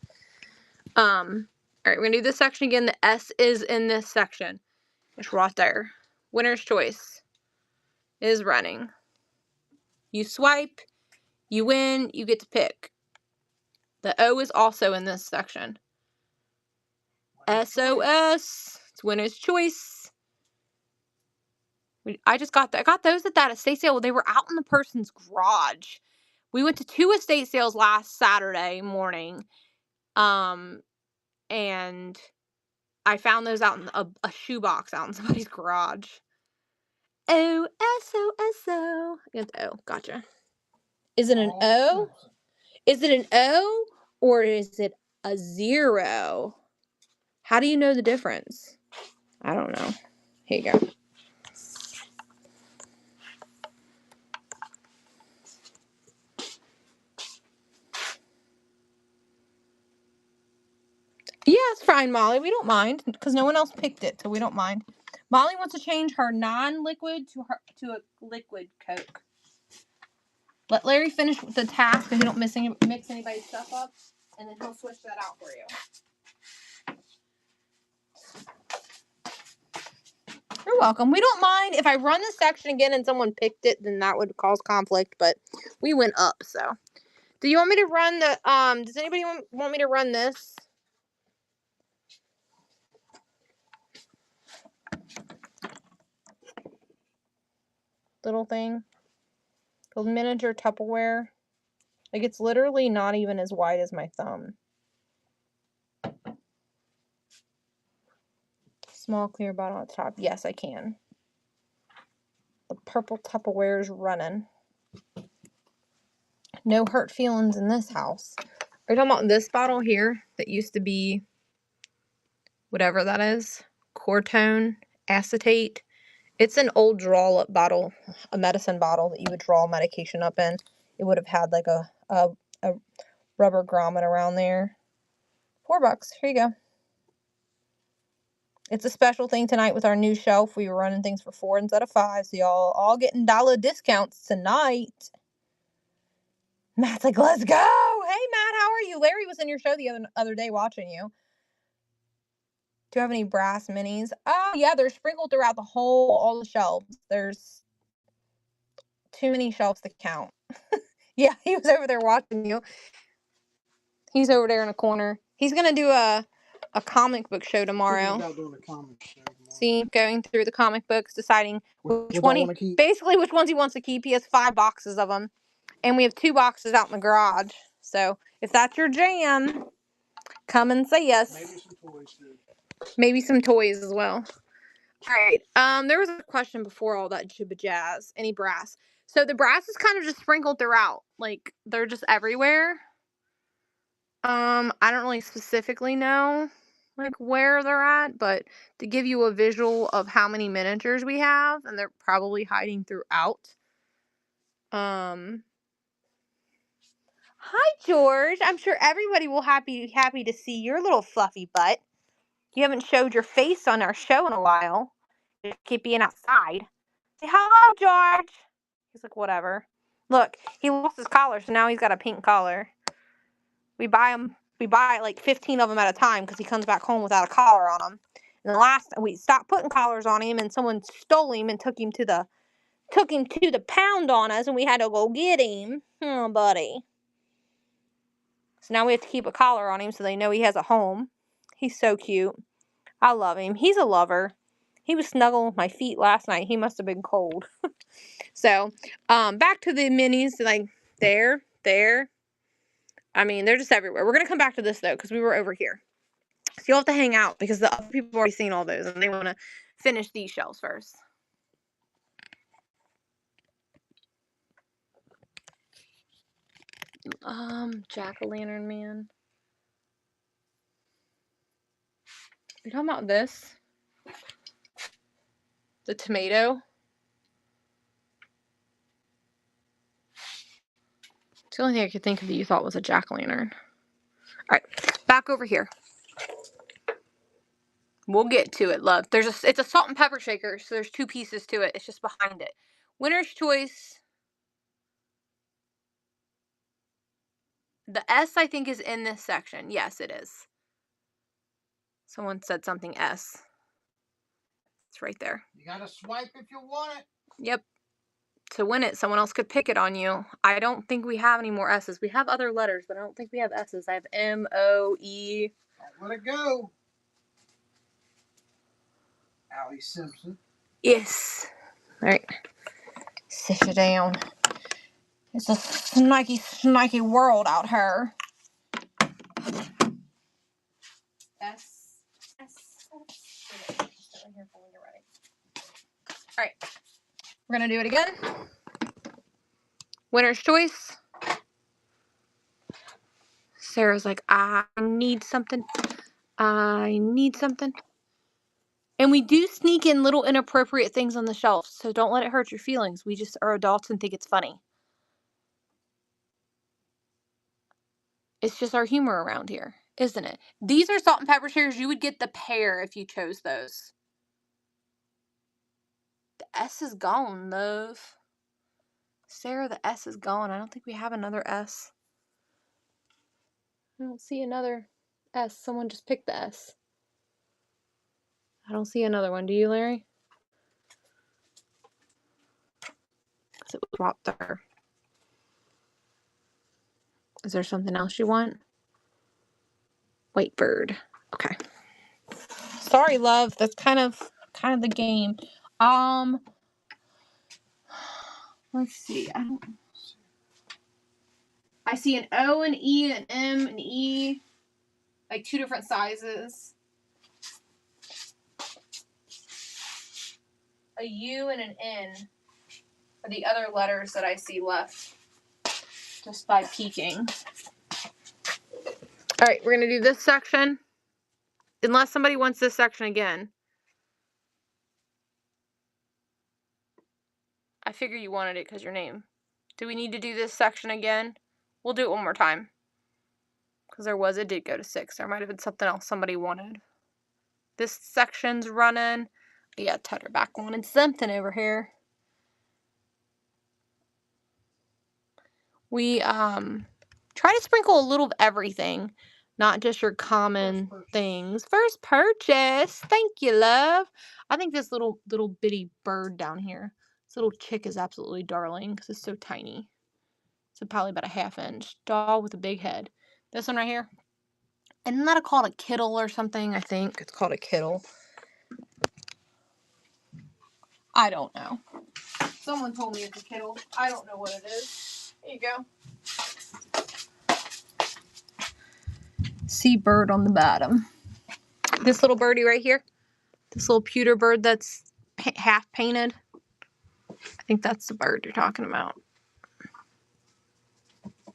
Alright, we're going to do this section again. The S is in this section. It's right there. Winner's choice is running. You swipe, you win, you get to pick. The O is also in this section. SOS. It's winner's choice. I got those at that estate sale. They were out in the person's garage. We went to 2 estate sales last Saturday morning. And I found those out in a shoebox out in somebody's garage. O, S-O-S-O. It's O. Gotcha. Is it an O? Is it an O or is it a 0? How do you know the difference? I don't know. Here you go. Yeah, it's fine, Molly. We don't mind because no one else picked it, so we don't mind. Molly wants to change her non-liquid to a liquid Coke. Let Larry finish with the task so he don't mix anybody's stuff up, and then he'll switch that out for you. You're welcome. We don't mind if I run this section again and someone picked it, then that would cause conflict, but we went up, so. Do you want me to run the, does anybody want me to run this? Little thing? The miniature Tupperware. Like, it's literally not even as wide as my thumb. Small clear bottle at the top. Yes, I can. The purple Tupperware is running. No hurt feelings in this house. Are you talking about this bottle here that used to be whatever that is? Cortone acetate. It's an old draw-up bottle, a medicine bottle that you would draw medication up in. It would have had like a rubber grommet around there. $4. Here you go. It's a special thing tonight with our new shelf. We were running things for $4 instead of $5, so y'all all getting dollar discounts tonight. Matt's like, let's go. Hey, Matt, how are you? Larry was in your show the other day watching you. Do you have any brass minis? Oh, yeah, they're sprinkled throughout all the shelves. There's too many shelves to count. Yeah, he was over there watching you. He's over there in a corner. He's going to do a comic book show tomorrow. About doing a comic show tomorrow. See, going through the comic books, deciding which ones he wants to keep. He has 5 boxes of them. And we have 2 boxes out in the garage. So, if that's your jam, come and see us. Maybe some toys, too. Maybe some toys as well. Alright, there was a question before all that jibba jazz. Any brass? So the brass is kind of just sprinkled throughout. Like, they're just everywhere. I don't really specifically know, like, where they're at, but to give you a visual of how many miniatures we have, and they're probably hiding throughout. Hi, George. I'm sure everybody will happy to see your little fluffy butt. You haven't showed your face on our show in a while. You keep being outside. Say hello, George. He's like, whatever. Look, he lost his collar, so now he's got a pink collar. We buy like 15 of them at a time because he comes back home without a collar on him. And we stopped putting collars on him, and someone stole him and took him to the pound on us, and we had to go get him. Oh, buddy. So now we have to keep a collar on him so they know he has a home. He's so cute. I love him. He's a lover. He was snuggling with my feet last night. He must have been cold. So, back to the minis, like, there. I mean, they're just everywhere. We're going to come back to this, though, because we were over here. So you'll have to hang out because the other people have already seen all those, and they want to finish these shelves first. Jack-o'-lantern man. You're talking about this? The tomato? It's the only thing I could think of that you thought was a jack-o'-lantern. Alright, back over here. We'll get to it, love. It's a salt and pepper shaker, so there's 2 pieces to it. It's just behind it. Winner's choice. The S, I think, is in this section. Yes, it is. Someone said something S. It's right there. You gotta swipe if you want it. Yep. To win it, someone else could pick it on you. I don't think we have any more S's. We have other letters, but I don't think we have S's. I have M, O, E. Let it go. Allie Simpson. Yes. All right. Sit you down. It's a snaky world out here. S. All right. We're going to do it again. Winner's choice. Sarah's like, I need something. And we do sneak in little inappropriate things on the shelf, so don't let it hurt your feelings. We just are adults and think it's funny. It's just our humor around here, isn't it? These are salt and pepper shakers. You would get the pair if you chose those. The S is gone, love. Sarah, the S is gone. I don't think we have another S. I don't see another S. Someone just picked the S. I don't see another one. Do you, Larry? Because it was dropped there. Is there something else you want? White bird. Okay. Sorry, love. That's kind of the game. Let's see. I see an O, an E, an M, an E, like 2 different sizes. A U and an N are the other letters that I see left just by peeking. All right, we're going to do this section. Unless somebody wants this section again. I figure you wanted it because your name. Do we need to do this section again? We'll do it one more time. Because it did go to 6. There might have been something else somebody wanted. This section's running. Yeah, Tutterback wanted something over here. We try to sprinkle a little of everything, not just your common things. First purchase. Thank you, love. I think this little bitty bird down here, this little chick is absolutely darling because it's so tiny. So probably about a 1/2 inch. Doll with a big head. This one right here. Isn't that called a kittle or something? I think it's called a kittle. I don't know. Someone told me it's a kittle. I don't know what it is. Here you go. See bird on the bottom. This little birdie right here. This little pewter bird that's half painted. think that's the bird you're talking about. All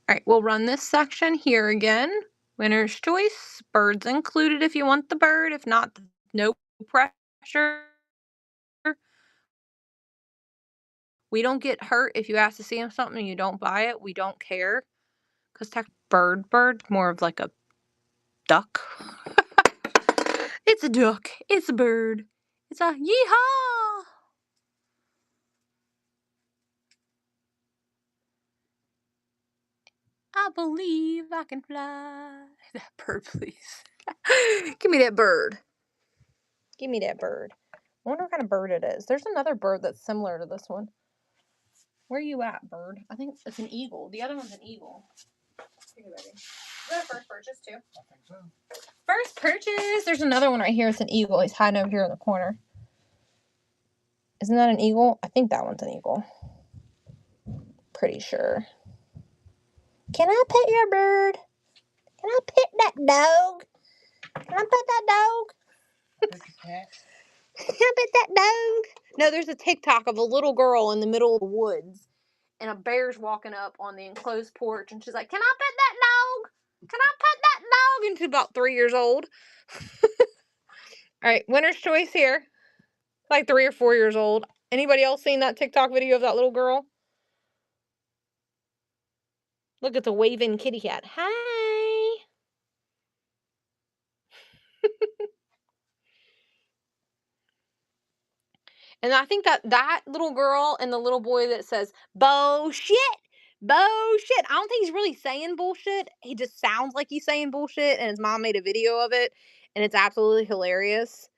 right, we'll run this section here again. Winner's choice, birds included if you want the bird. If not, no pressure. We don't get hurt if you ask to see something and you don't buy it. We don't care. Because bird, more of like a duck. It's a duck. It's a bird. It's a yeehaw. I believe I can fly. That bird, please. Give me that bird. Give me that bird. I wonder what kind of bird it is. There's another bird that's similar to this one. Where are you at, bird? I think it's an eagle. The other one's an eagle. Here, baby. Is that a first purchase, too? I think so. First purchase! There's another one right here. It's an eagle. He's hiding over here in the corner. Isn't that an eagle? I think that one's an eagle. Pretty sure. Can I pet your bird? Can I pet that dog? Can I pet that dog? Pet the cat? Can I pet that dog? No, there's a TikTok of a little girl in the middle of the woods. And a bear's walking up on the enclosed porch. And she's like, can I pet that dog? Can I pet that dog? And she's about 3 years old. All right, winner's choice here. Like 3 or 4 years old. Anybody else seen that TikTok video of that little girl? Look at the waving kitty cat. Hi. And I think that little girl and the little boy that says, bullshit, bullshit. I don't think he's really saying bullshit. He just sounds like he's saying bullshit. And his mom made a video of it. And it's absolutely hilarious.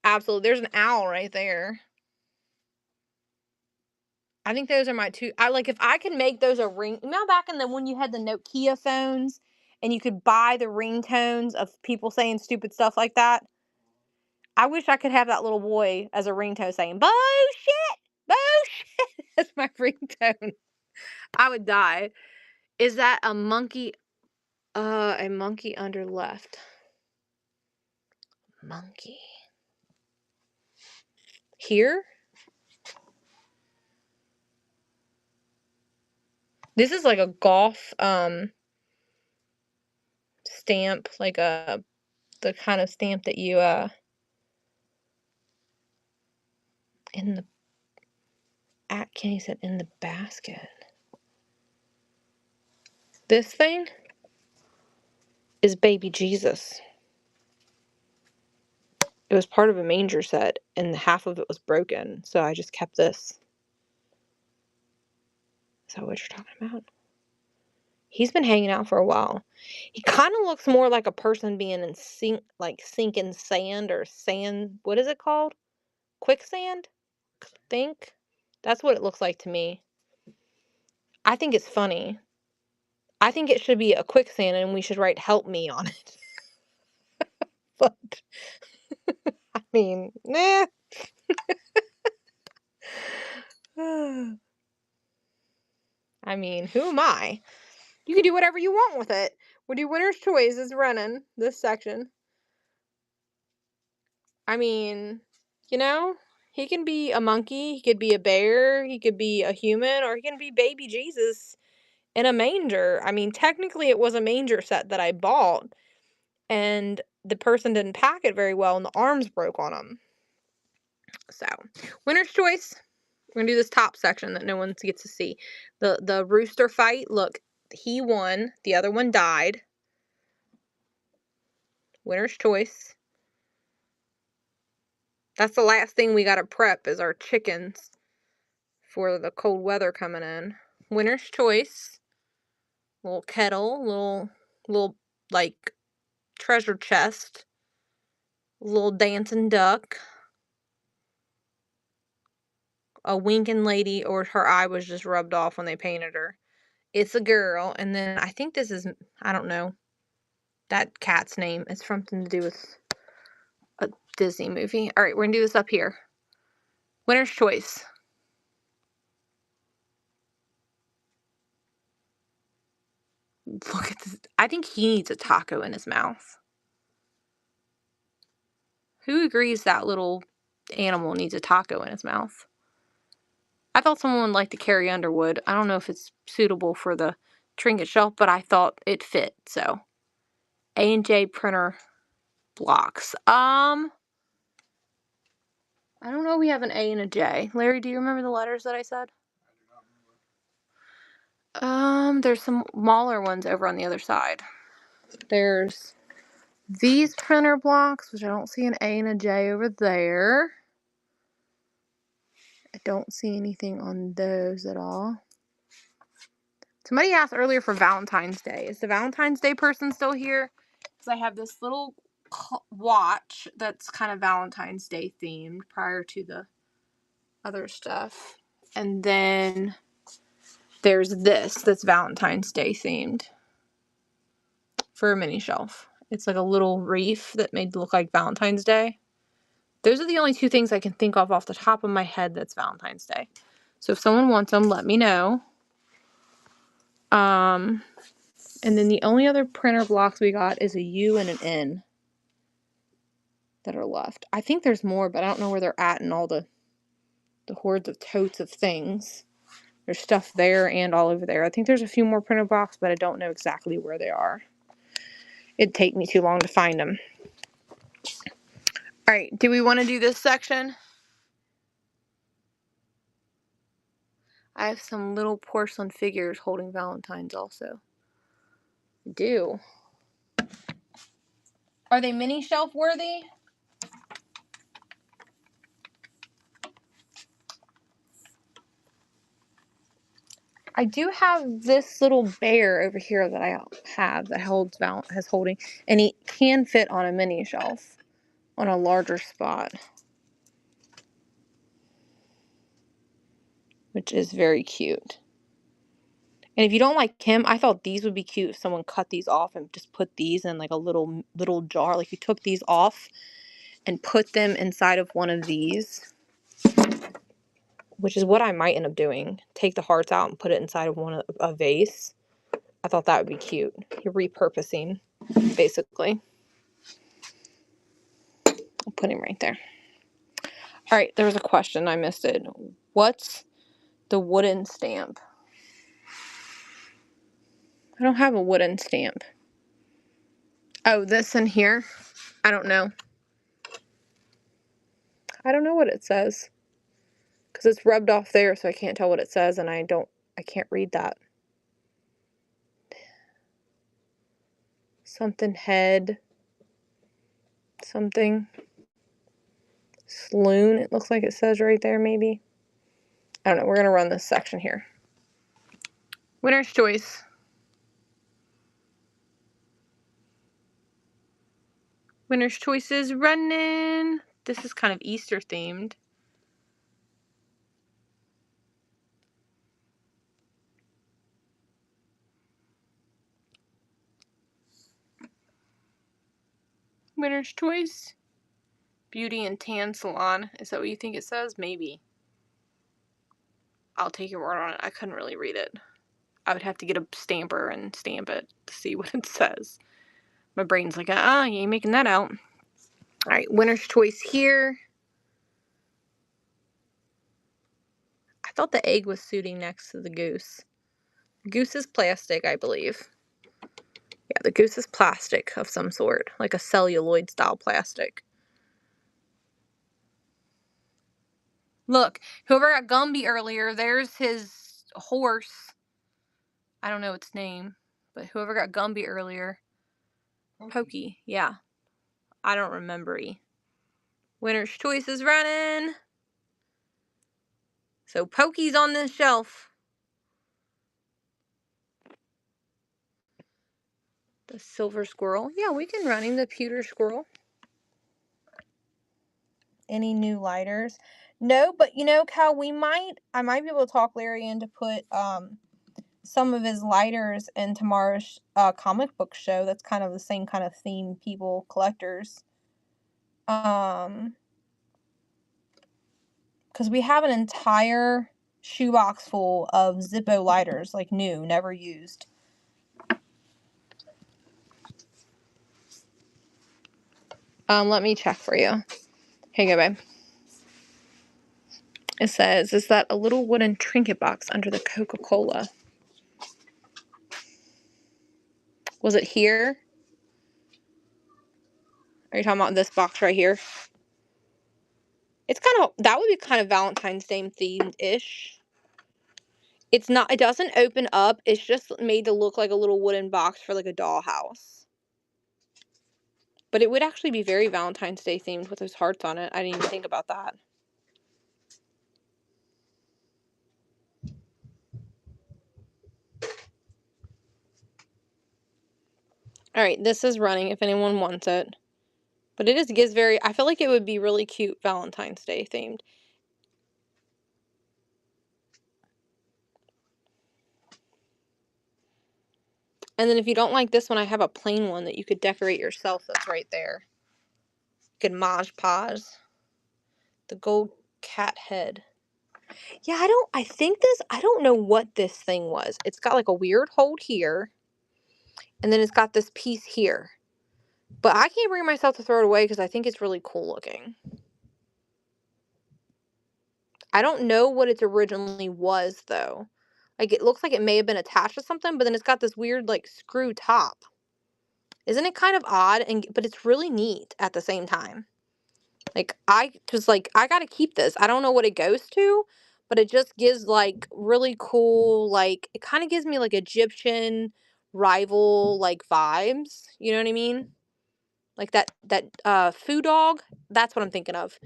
Absolutely. There's an owl right there. I think those are my two. If I could make those a ring. You know back in when you had the Nokia phones and you could buy the ringtones of people saying stupid stuff like that? I wish I could have that little boy as a ringtone saying, bullshit, bullshit. That's my ringtone. I would die. Is that a monkey? A monkey under left. Monkey. Here? This is like a golf stamp, like the kind of stamp that you Kenny said in the basket. This thing is baby Jesus. It was part of a manger set, and half of it was broken, so I just kept this. Is that what you're talking about? He's been hanging out for a while. He kind of looks more like a person being in sinking sand or sand. What is it called? Quicksand? Think? That's what it looks like to me. I think it's funny. I think it should be a quicksand and we should write help me on it. But, I mean, nah. I mean, who am I? You can do whatever you want with it. We'll do winner's choice is running this section. I mean, he can be a monkey, he could be a bear, he could be a human, or he can be baby Jesus in a manger. I mean, technically it was a manger set that I bought, and the person didn't pack it very well, and the arms broke on him. So, winner's choice. We're going to do this top section that no one gets to see. The rooster fight, look, he won. The other one died. Winner's choice. That's the last thing we got to prep is our chickens for the cold weather coming in. Winner's choice. Little kettle, little like treasure chest. Little dancing duck. A winking lady, or her eye was just rubbed off when they painted her. It's a girl, and then I think this is, I don't know, that cat's name. It's something to do with a Disney movie. All right, we're gonna do this up here. Winner's choice. Look at this. I think he needs a taco in his mouth. Who agrees that little animal needs a taco in its mouth? I thought someone would like to carry Underwood. I don't know if it's suitable for the trinket shelf, but I thought it fit. So A&J printer blocks. I don't know. We have an A and a J. Larry, do you remember the letters that I said? There's some smaller ones over on the other side. There's these printer blocks, which I don't see an A and a J over there. I don't see anything on those at all. Somebody asked earlier for Valentine's Day. Is the Valentine's Day person still here? Because I have this little watch that's kind of Valentine's Day themed prior to the other stuff. And then there's this that's Valentine's Day themed for a mini shelf. It's like a little wreath that made it look like Valentine's Day. Those are the only two things I can think of off the top of my head that's Valentine's Day. So if someone wants them, let me know. And then the only other printer blocks we got is a U and an N that are left. I think there's more, but I don't know where they're at in all the hordes of totes of things. There's stuff there and all over there. I think there's a few more printer blocks, but I don't know exactly where they are. It'd take me too long to find them. All right, do we want to do this section? I have some little porcelain figures holding Valentines also. I do. Are they mini shelf worthy? I do have this little bear over here that I have that has holding, and he can fit on a mini shelf on a larger spot, which is very cute. And if you don't like him, I thought these would be cute if someone cut these off and just put these in like a little jar. Like you took these off and put them inside of one of these, which is what I might end up doing. Take the hearts out and put it inside of a vase. I thought that would be cute. You're repurposing, basically. I'll put him right there. All right, there was a question. I missed it. What's the wooden stamp? I don't have a wooden stamp. Oh, this in here? I don't know. I don't know what it says. Because it's rubbed off there, so I can't tell what it says, and I can't read that. Something head. Something. Sloon, it looks like it says right there, maybe. I don't know. We're going to run this section here. Winner's choice. Winner's choice is running. This is kind of Easter themed. Winner's choice. Beauty and Tan Salon. Is that what you think it says? Maybe. I'll take your word on it. I couldn't really read it. I would have to get a stamper and stamp it to see what it says. My brain's like, you ain't making that out. Alright, winner's choice here. I thought the egg was suiting next to the goose. The goose is plastic, I believe. Yeah, the goose is plastic of some sort. Like a celluloid style plastic. Look, whoever got Gumby earlier, there's his horse. I don't know its name, but whoever got Gumby earlier. Pokey, yeah. I don't remember. Winner's choice is running. So Pokey's on this shelf. The silver squirrel. Yeah, we can run him. The pewter squirrel. Any new lighters? No, but you know, Cal, I might be able to talk Larry into put some of his lighters in tomorrow's comic book show. That's kind of the same kind of theme, people, collectors. Because we have an entire shoebox full of Zippo lighters, like new, never used. Let me check for you. Here you go, babe. It says, is that a little wooden trinket box under the Coca-Cola? Was it here? Are you talking about this box right here? It's kind of, that would be kind of Valentine's Day themed-ish. It's not, it doesn't open up. It's just made to look like a little wooden box for like a dollhouse. But it would actually be very Valentine's Day themed with those hearts on it. I didn't even think about that. Alright, this is running if anyone wants it. But it gives very, I feel like it would be really cute Valentine's Day themed. And then if you don't like this one, I have a plain one that you could decorate yourself that's right there. You could Mod Podge. The gold cat head. Yeah, I don't know what this thing was. It's got like a weird hold here. And then it's got this piece here. But I can't bring myself to throw it away because I think it's really cool looking. I don't know what it originally was, though. Like, it looks like it may have been attached to something, but then it's got this weird, like, screw top. Isn't it kind of odd? But it's really neat at the same time. Like, I gotta keep this. I don't know what it goes to, but it just gives, like, really cool, like, it kind of gives me, like, Egyptian rival, like, vibes. You know what I mean? Like, that Foo Dog. That's what I'm thinking of.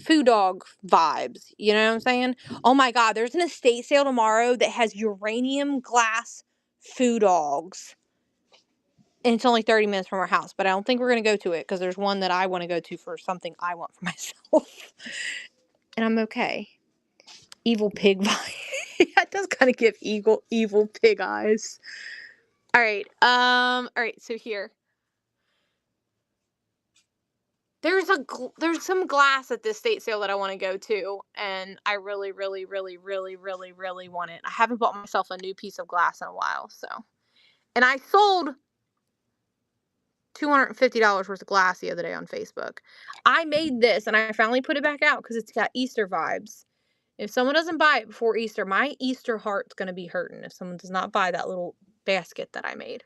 Foo Dog vibes. You know what I'm saying? Oh my God, there's an estate sale tomorrow that has uranium glass Foo Dogs. And it's only 30 minutes from our house, but I don't think we're going to go to it because there's one that I want to go to for something I want for myself. And I'm okay. Evil pig vibe. That does kind of give evil pig eyes. All right. All right. So here. There's some glass at this estate sale that I want to go to, and I really, really, really, really, really, really want it. I haven't bought myself a new piece of glass in a while, so. And I sold $250 worth of glass the other day on Facebook. I made this, and I finally put it back out because it's got Easter vibes. If someone doesn't buy it before Easter, my Easter heart's going to be hurting if someone does not buy that little basket that I made.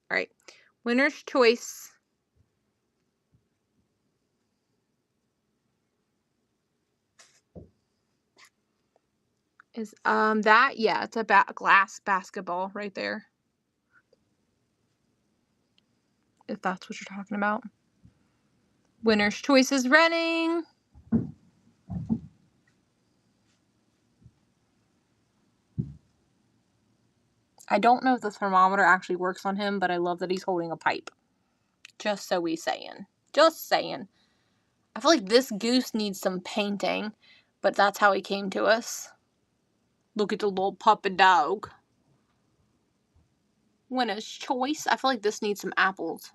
All right. Winner's choice. Is that, yeah, it's a glass basketball right there. If that's what you're talking about. Winner's choice is running. I don't know if the thermometer actually works on him, but I love that he's holding a pipe. Just so we saying. Just saying. I feel like this goose needs some painting, but that's how he came to us. Look at the little puppy dog. Winner's choice. I feel like this needs some apples.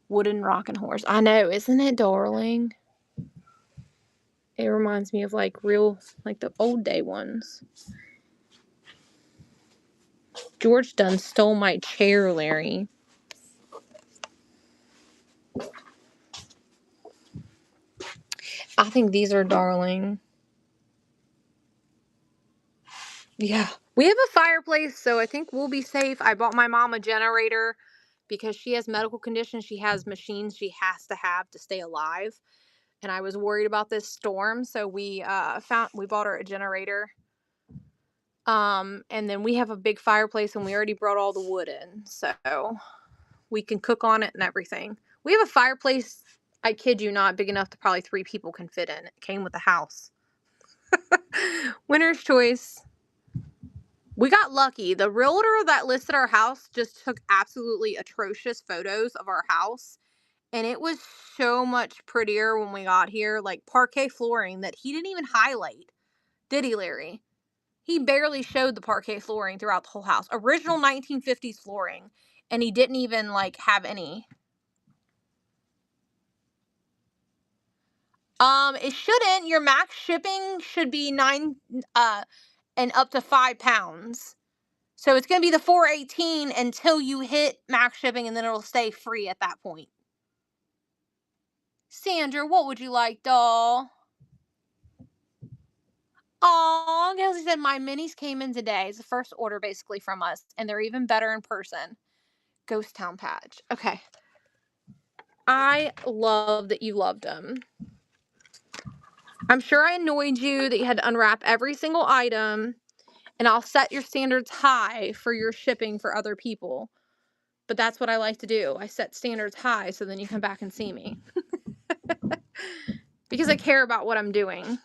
Wooden rocking horse. I know, isn't it darling? It reminds me of like real, like the old day ones. George done stole my chair, Larry. I think these are darling. Yeah. We have a fireplace, so I think we'll be safe. I bought my mom a generator because she has medical conditions. She has machines she has to have to stay alive. And I was worried about this storm, so we bought her a generator. And then we have a big fireplace, and we already brought all the wood in, so we can cook on it and everything. We have a fireplace, I kid you not, big enough that probably 3 people can fit in. It came with the house. Winner's choice. We got lucky. The realtor that listed our house just took absolutely atrocious photos of our house. And it was so much prettier when we got here. Like parquet flooring that he didn't even highlight. Did he, Larry? He barely showed the parquet flooring throughout the whole house. Original 1950s flooring. And he didn't even, like, have any. It shouldn't. Your max shipping should be 9, and up to 5 pounds. So it's going to be the $4.18 until you hit max shipping, and then it'll stay free at that point. Sandra, what would you like, doll? Aw, Kelsey said my minis came in today. It's the first order basically from us, and they're even better in person. Ghost Town patch. Okay. I love that you loved them. I'm sure I annoyed you that you had to unwrap every single item, and I'll set your standards high for your shipping for other people. But that's what I like to do. I set standards high so then you come back and see me. Because I care about what I'm doing.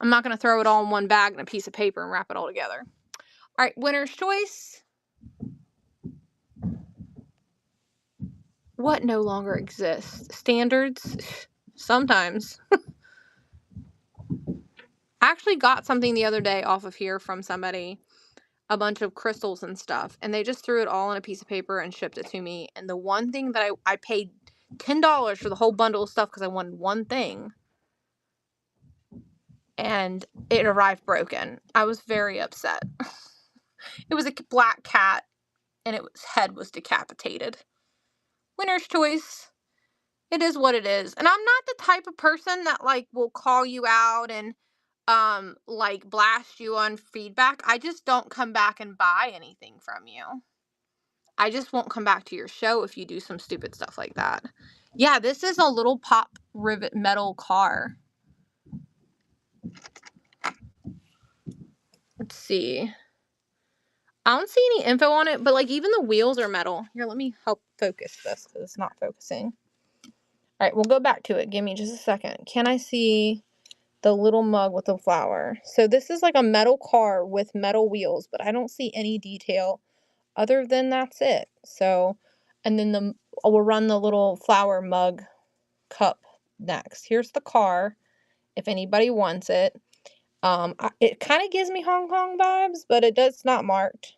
I'm not going to throw it all in one bag and a piece of paper and wrap it all together. All right, winner's choice. What no longer exists? Standards? Sometimes. I actually got something the other day off of here from somebody. A bunch of crystals and stuff. And they just threw it all on a piece of paper and shipped it to me. And the one thing that I paid $10 for the whole bundle of stuff because I wanted one thing. And it arrived broken. I was very upset. It was a black cat. And its head was decapitated. Winner's choice. It is what it is. And I'm not the type of person that like will call you out and like blast you on feedback. I just don't come back and buy anything from you. I just won't come back to your show if you do some stupid stuff like that. Yeah, this is a little pop rivet metal car. Let's see. I don't see any info on it, but like even the wheels are metal. Here, let me help focus this because it's not focusing. All right, we'll go back to it. Give me just a second. Can I see the little mug with the flower? So this is like a metal car with metal wheels, but I don't see any detail other than that's it. So, and then we'll run the little flower mug cup next. Here's the car if anybody wants it. It kind of gives me Hong Kong vibes, but it's not marked.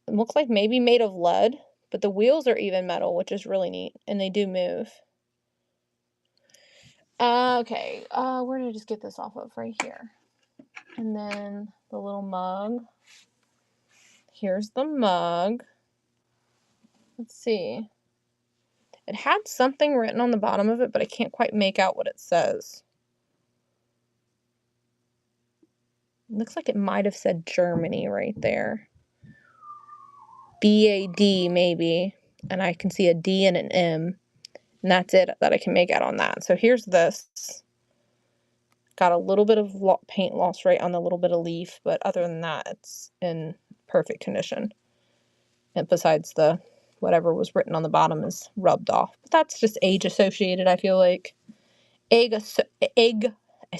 It looks like maybe made of lead, but the wheels are even metal, which is really neat, and they do move. Okay, where did I just get this off of? Right here. And then the little mug. Here's the mug. Let's see. It had something written on the bottom of it, but I can't quite make out what it says. It looks like it might have said Germany right there. BAD maybe. And I can see a D and an M. And that's it that I can make out on that. So here's this. Got a little bit of paint loss right on the little bit of leaf, but other than that, it's in perfect condition. And besides the whatever was written on the bottom is rubbed off. But that's just age associated, I feel like. I said egg. I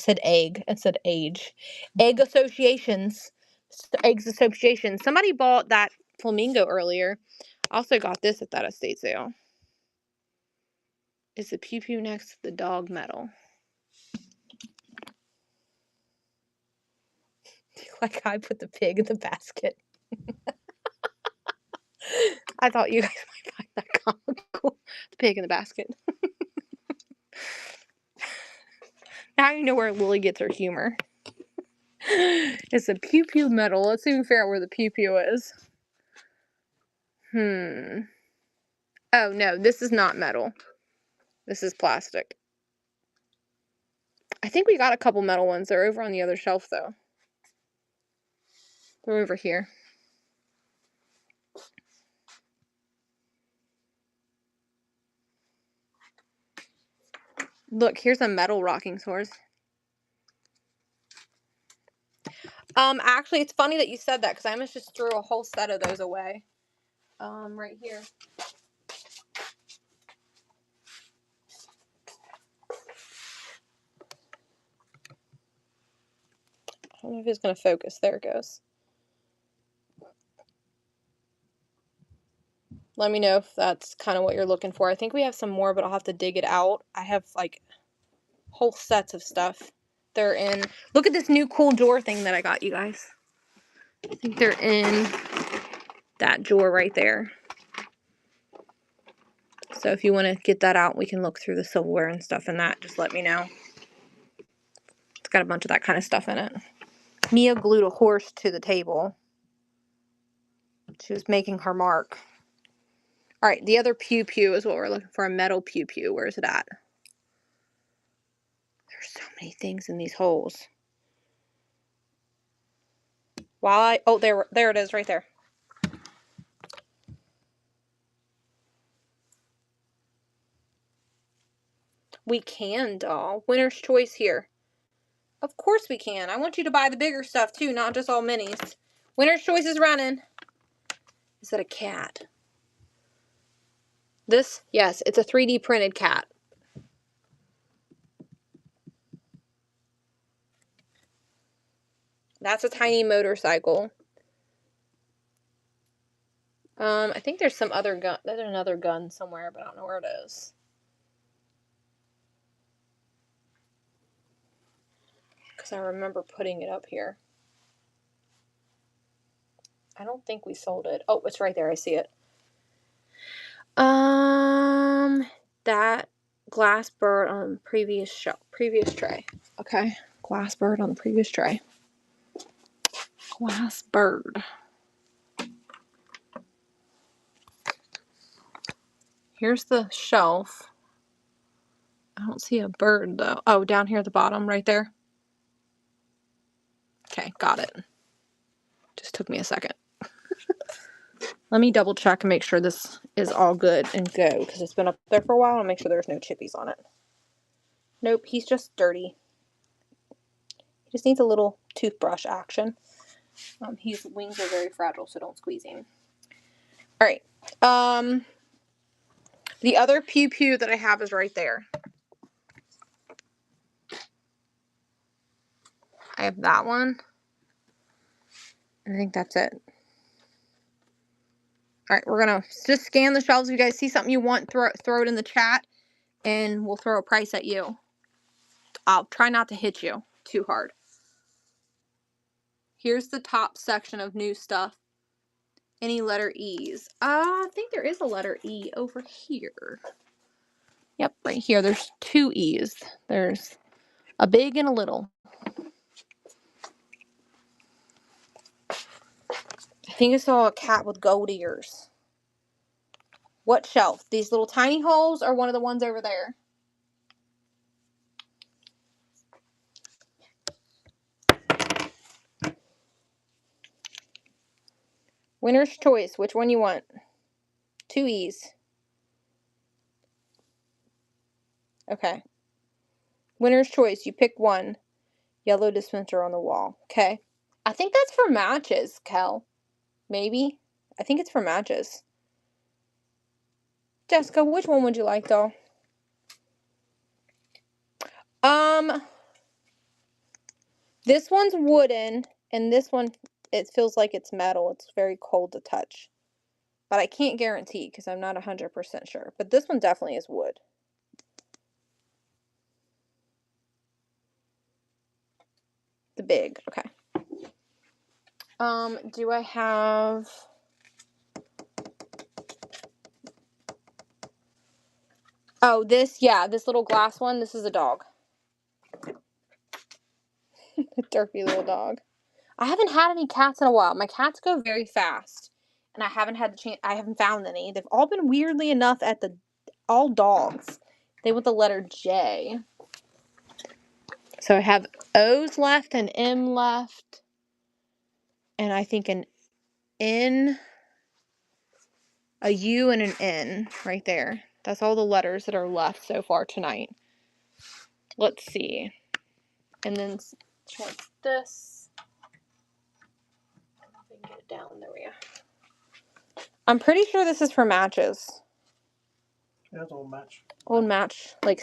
said age. Egg associations. Eggs associations. Somebody bought that flamingo earlier. Also got this at that estate sale. It's the pew pew next to the dog medal. Like I put the pig in the basket. I thought you guys might find that comical. The pig in the basket. Now you know where Lily gets her humor. It's a pew pew medal. Let's see if we figure out where the pew pew is. Oh no, this is not metal. This is plastic. I think we got a couple metal ones. They're over on the other shelf though. They're over here. Look, here's a metal rocking horse. Actually, it's funny that you said that because I almost just threw a whole set of those away. Right here. I don't know if it's going to focus. There it goes. Let me know if that's kind of what you're looking for. I think we have some more, but I'll have to dig it out. I have like whole sets of stuff. They're in. Look at this new cool drawer thing that I got, you guys. I think they're in that drawer right there. So if you want to get that out, we can look through the silverware and stuff in that. Just let me know. It's got a bunch of that kind of stuff in it. Mia glued a horse to the table. She was making her mark. All right, the other pew pew is what we're looking for. A metal pew pew. Where is it at? There's so many things in these holes. Oh, there it is, right there. We can, doll. Winner's choice here. Of course we can. I want you to buy the bigger stuff too, not just all minis. Winner's choice is running. Is that a cat? This, yes, it's a 3D printed cat. That's a tiny motorcycle. I think there's some other gun. There's another gun somewhere, but I don't know where it is. Because I remember putting it up here. I don't think we sold it. Oh, it's right there. I see it. That glass bird on the previous tray. Okay, glass bird on the previous tray. Glass bird. Here's the shelf. I don't see a bird though. Oh, down here at the bottom, right there. Okay, got it. Just took me a second. Let me double check and make sure this is all good and go, because it's been up there for a while, and make sure there's no chippies on it. Nope, he's just dirty. He just needs a little toothbrush action. His wings are very fragile, so don't squeeze him. All right. The other pew pew that I have is right there. I have that one. I think that's it. All right, we're gonna just scan the shelves. If you guys see something you want, throw it in the chat, and we'll throw a price at you. I'll try not to hit you too hard. Here's the top section of new stuff. Any letter E's? I think there is a letter E over here. Yep, right here. There's 2 E's. There's a big and a little. I think I saw a cat with gold ears. What shelf? These little tiny holes or one of the ones over there? Winner's choice. Which one you want? 2 E's. Okay. Winner's choice. You pick one. Yellow dispenser on the wall. Okay. I think that's for matches, Kel. Maybe. I think it's for matches. Jessica, which one would you like, though? This one's wooden, and this one, it feels like it's metal. It's very cold to touch. But I can't guarantee because I'm not 100% sure. But this one definitely is wood. The big, okay. Do I have... Oh, this little glass one. This is a dog. A derpy little dog. I haven't had any cats in a while. My cats go very fast. And I haven't had the chance. I haven't found any. They've all been weirdly enough all dogs. They want the letter J. So I have O's left, an M left, and I think an N, a U, and an N right there. That's all the letters that are left so far tonight. Let's see. And then what's this? I don't know if I can get it down. There we go. I'm pretty sure this is for matches. Yeah, it's old match. Old match, like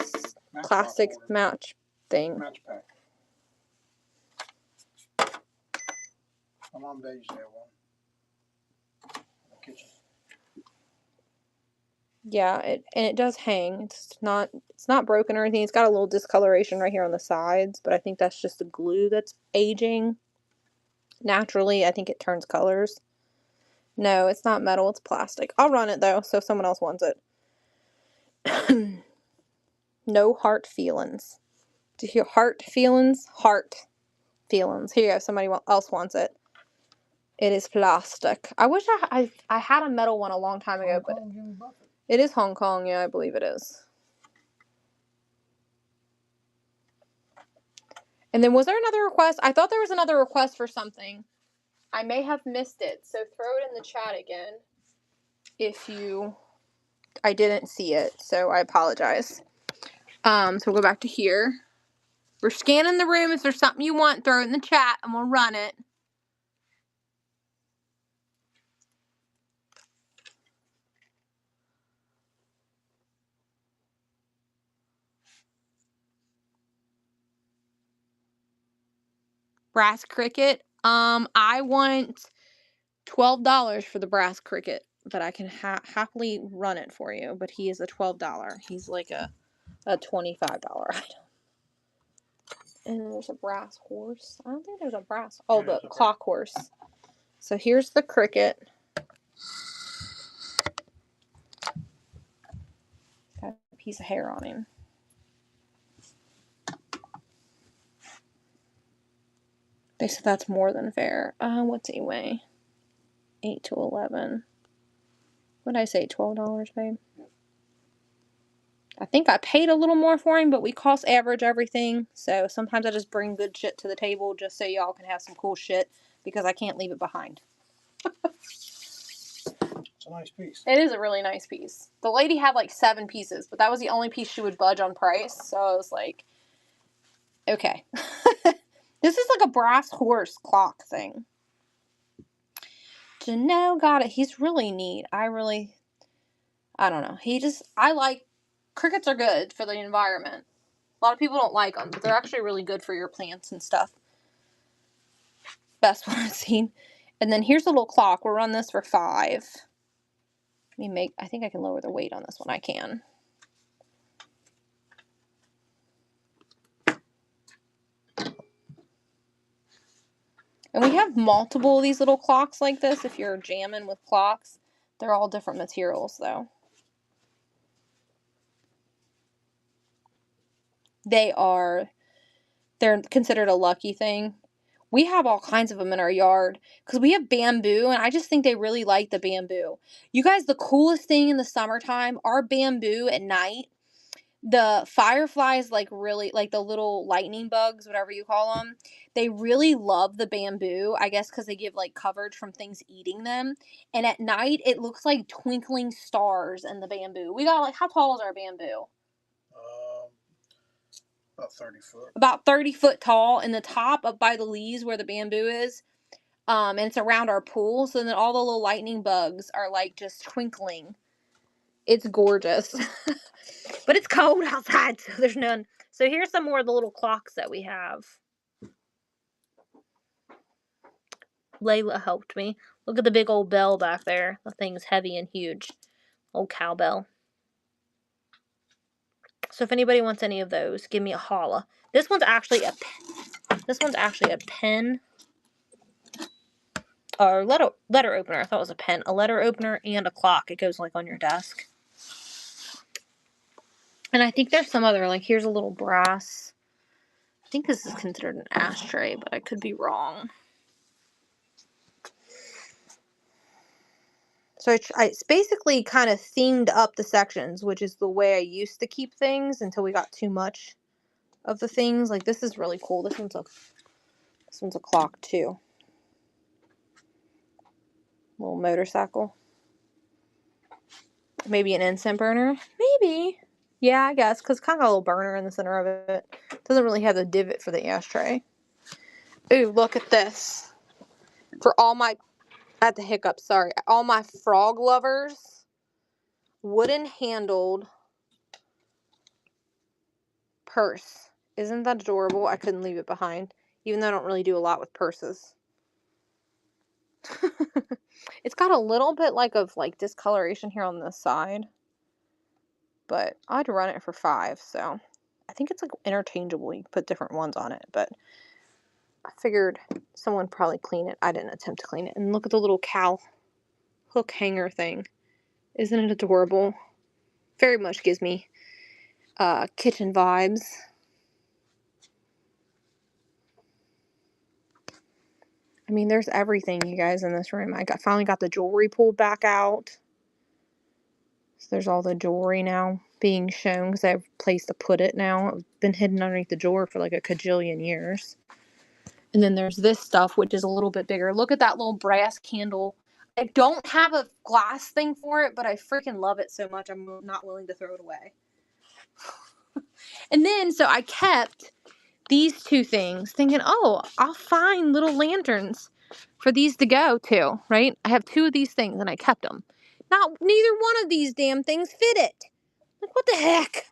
match classic match thing. Match pack. My mom and dad used to have one in the kitchen. Yeah, it does hang. It's not broken or anything. It's got a little discoloration right here on the sides, but I think that's just the glue that's aging. Naturally, I think it turns colors. No, it's not metal, it's plastic. I'll run it though, so if someone else wants it. No heart feelings. Do you hear heart feelings? Heart feelings. Here you go. Somebody else wants it. It is plastic. I wish I had a metal one a long time ago, but it is Hong Kong. Yeah, I believe it is. And then was there another request? I thought there was another request for something. I may have missed it, so throw it in the chat again if I didn't see it, so I apologize. So we'll go back to here. We're scanning the room. If there's something you want, throw it in the chat and we'll run it. Brass cricket. I want $12 for the brass cricket, but I can happily run it for you. But he is a $12. He's like a $25 item. And there's a brass horse. I don't think there's a brass. Oh, the clock horse. So here's the cricket. Got a piece of hair on him. They said that's more than fair. What's he weigh? 8 to 11. What did I say? $12, babe? I think I paid a little more for him, but we cost average everything. So sometimes I just bring good shit to the table just so y'all can have some cool shit because I can't leave it behind. It's a nice piece. It is a really nice piece. The lady had like 7 pieces, but that was the only piece she would budge on price. So I was like, okay. This is like a brass horse clock thing. Janelle got it. He's really neat. I don't know. I like, crickets are good for the environment. A lot of people don't like them, but they're actually really good for your plants and stuff. Best one I've seen. And then here's a little clock. We'll run this for $5. I think I can lower the weight on this one. I can. And we have multiple of these little clocks like this if you're jamming with clocks. They're all different materials though. They're considered a lucky thing. We have all kinds of them in our yard because we have bamboo, and I just think they really like the bamboo. You guys, the coolest thing in the summertime, our bamboo at night, the fireflies, like really, like the little lightning bugs, whatever you call them, they really love the bamboo, I guess because they give like coverage from things eating them. And at night, it looks like twinkling stars in the bamboo. We got like, how tall is our bamboo? About 30 foot. About 30 foot tall, in the top up by the leaves where the bamboo is. And it's around our pool, so then all the little lightning bugs are like just twinkling. It's gorgeous. But it's cold outside, so there's none. So here's some more of the little clocks that we have. Layla helped me. Look at the big old bell back there. The thing's heavy and huge. Old cowbell. So if anybody wants any of those, give me a holla. This one's actually a pen. Or letter opener. I thought it was a pen. A letter opener and a clock. It goes like on your desk. And I think there's some other, like here's a little brass. I think this is considered an ashtray, but I could be wrong. So it's basically kind of themed up the sections, which is the way I used to keep things until we got too much of the things. Like this is really cool. This one's a clock too. Little motorcycle. Maybe an incense burner. Maybe. Yeah, I guess, because it's kind of got a little burner in the center of it. Doesn't really have the divot for the ashtray. Ooh, look at this. For all my, I had the hiccup, sorry. All my frog lovers, wooden handled purse. Isn't that adorable? I couldn't leave it behind, even though I don't really do a lot with purses. It's got a little bit of discoloration here on this side, but I'd run it for $5, so I think it's like interchangeable. You can put different ones on it, but I figured someone probably clean it. I didn't attempt to clean it. And look at the little cow hook hanger thing. Isn't it adorable? Very much gives me kitchen vibes. mean, there's everything, you guys, in this room. I finally got the jewelry pulled back out. So there's all the jewelry now being shown because I have a place to put it now. It's been hidden underneath the drawer for like a cajillion years. And then there's this stuff, which is a little bit bigger. Look at that little brass candle. I don't have a glass thing for it, but I freaking love it so much I'm not willing to throw it away. And then, so I kept these two things thinking, oh, I'll find little lanterns for these to go to, right? I have two of these things and I kept them. Neither one of these damn things fit it. Like, what the heck?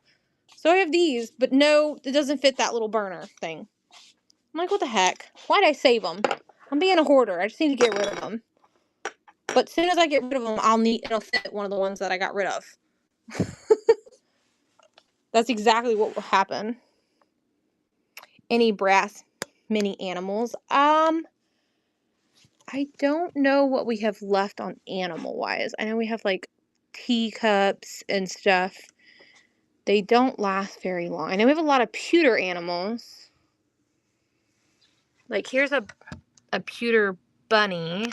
So I have these, but no, it doesn't fit that little burner thing. I'm like, what the heck? Why'd I save them? I'm being a hoarder. I just need to get rid of them. But as soon as I get rid of them, it'll fit one of the ones that I got rid of. That's exactly what will happen. Any brass mini animals? I don't know what we have left on animal-wise. I know we have, like, teacups and stuff. They don't last very long. I know we have a lot of pewter animals. Like, here's a pewter bunny.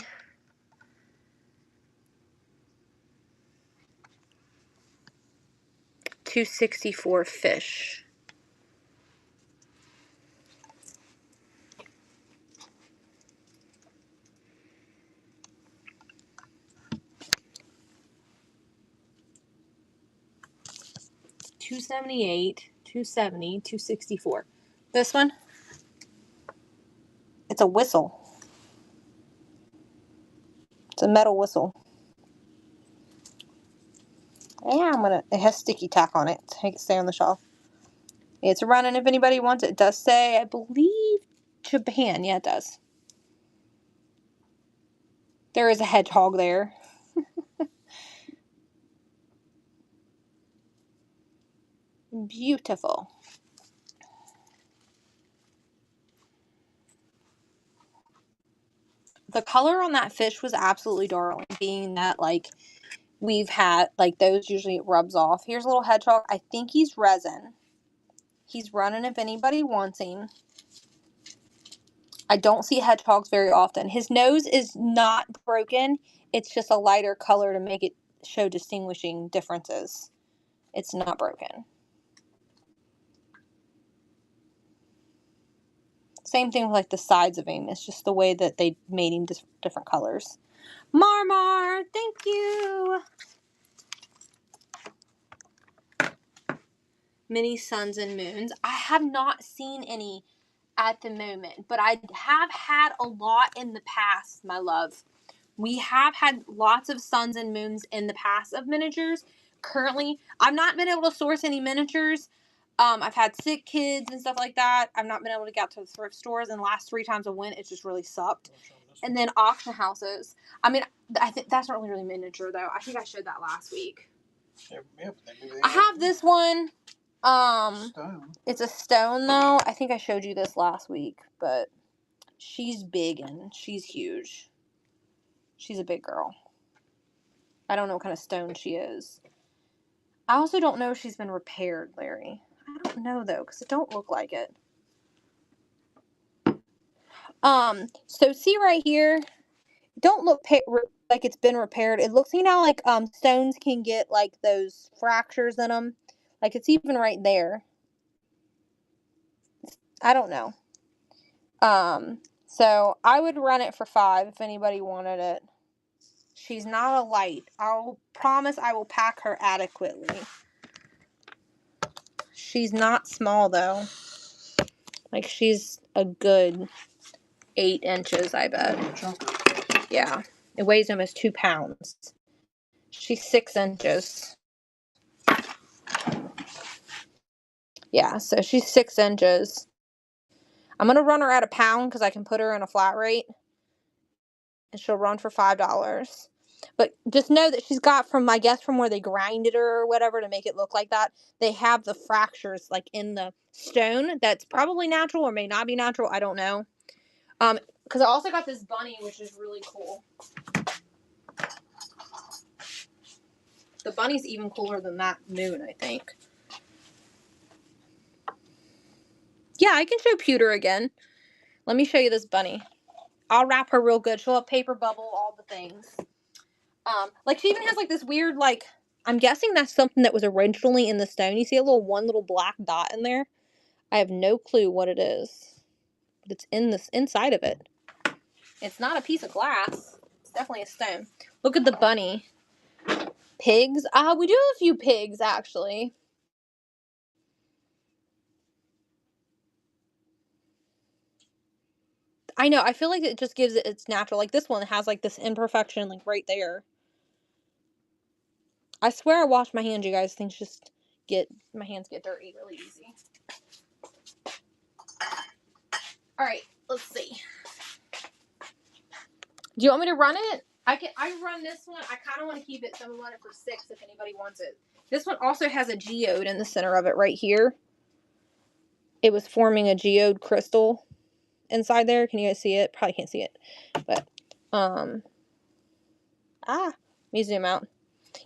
$264 fish. $278, $270, $264. This one, it's a whistle. It's a metal whistle. Yeah, it has sticky tack on it to make it stay on the shelf. It's running if anybody wants it. It does say, I believe, Japan. Yeah, it does. There is a hedgehog there. Beautiful. The color on that fish was absolutely darling, being that, like, we've had, like, those usually it rubs off. Here's a little hedgehog. I think he's resin. He's running if anybody wants him. I don't see hedgehogs very often. His nose is not broken. It's just a lighter color to make it show distinguishing differences. It's not broken. Same thing with, like, the sides of him. It's just the way that they made him different colors. Marmar, thank you. Mini suns and moons. I have not seen any at the moment, but I have had a lot in the past, my love. We have had lots of suns and moons in the past of miniatures. Currently, I've not been able to source any miniatures. I've had sick kids and stuff like that. I've not been able to get to the thrift stores, and the last 3 times I went, it just really sucked. And then auction houses. I mean, I think that's not really miniature, though. I think I showed that last week. Yeah, I have this one. Stone. It's a stone, though. I think I showed you this last week, but she's big and she's huge. She's a big girl. I don't know what kind of stone she is. I also don't know if she's been repaired, Larry. I don't know, though, because it don't look like it. So see right here, it don't look like it's been repaired. It looks, you know, like stones can get like those fractures in them. Like it's even right there. I don't know. So I would run it for $5 if anybody wanted it. She's not a light. I'll promise I will pack her adequately. She's not small, though. Like, she's a good 8 inches, I bet. Yeah. It weighs almost 2 pounds. She's 6 inches. Yeah, so she's 6 inches. I'm going to run her at £1 because I can put her in a flat rate. And she'll run for $5. But just know that she's got from where they grinded her or whatever to make it look like that. They have the fractures like in the stone. That's probably natural or may not be natural. I don't know. Because I also got this bunny, which is really cool. The bunny's even cooler than that moon, I think. Yeah, I can show pewter again. Let me show you this bunny. I'll wrap her real good. She'll have paper bubble, all the things. Like she even has like this weird, like, I'm guessing that's something that was originally in the stone. You see a one little black dot in there? I have no clue what it is. But it's in this inside of it. It's not a piece of glass. It's definitely a stone. Look at the bunny. Pigs? We do have a few pigs, actually. I know. I feel like it just gives it its natural. Like this one has like this imperfection, like right there. I swear I wash my hands, you guys. Things just my hands get dirty really easy. Alright, let's see. Do you want me to run it? I run this one. I kind of want to keep it, so I'm going to run it for 6 if anybody wants it. This one also has a geode in the center of it right here. It was forming a geode crystal inside there. Can you guys see it? Probably can't see it. But, let me zoom out.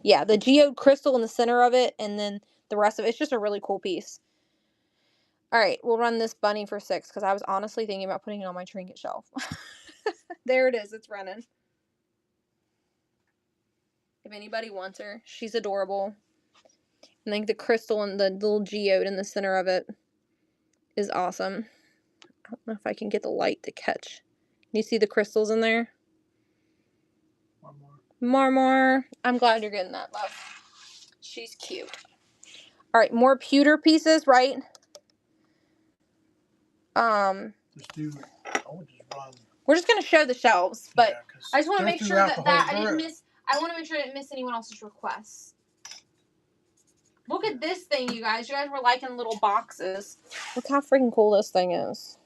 Yeah, the geode crystal in the center of it, and then the rest of it. It's just a really cool piece. Alright, we'll run this bunny for 6, because I was honestly thinking about putting it on my trinket shelf. There it is. It's running. If anybody wants her, she's adorable. And like the crystal and the little geode in the center of it is awesome. I don't know if I can get the light to catch. Can you see the crystals in there? Marmor. I'm glad you're getting that, love. She's cute. Alright, more pewter pieces, right? We're just gonna show the shelves, but yeah, I just want to make sure that I didn't miss. I want to make sure I didn't miss anyone else's requests. Look at this thing, you guys. You guys were liking little boxes. Look how freaking cool this thing is.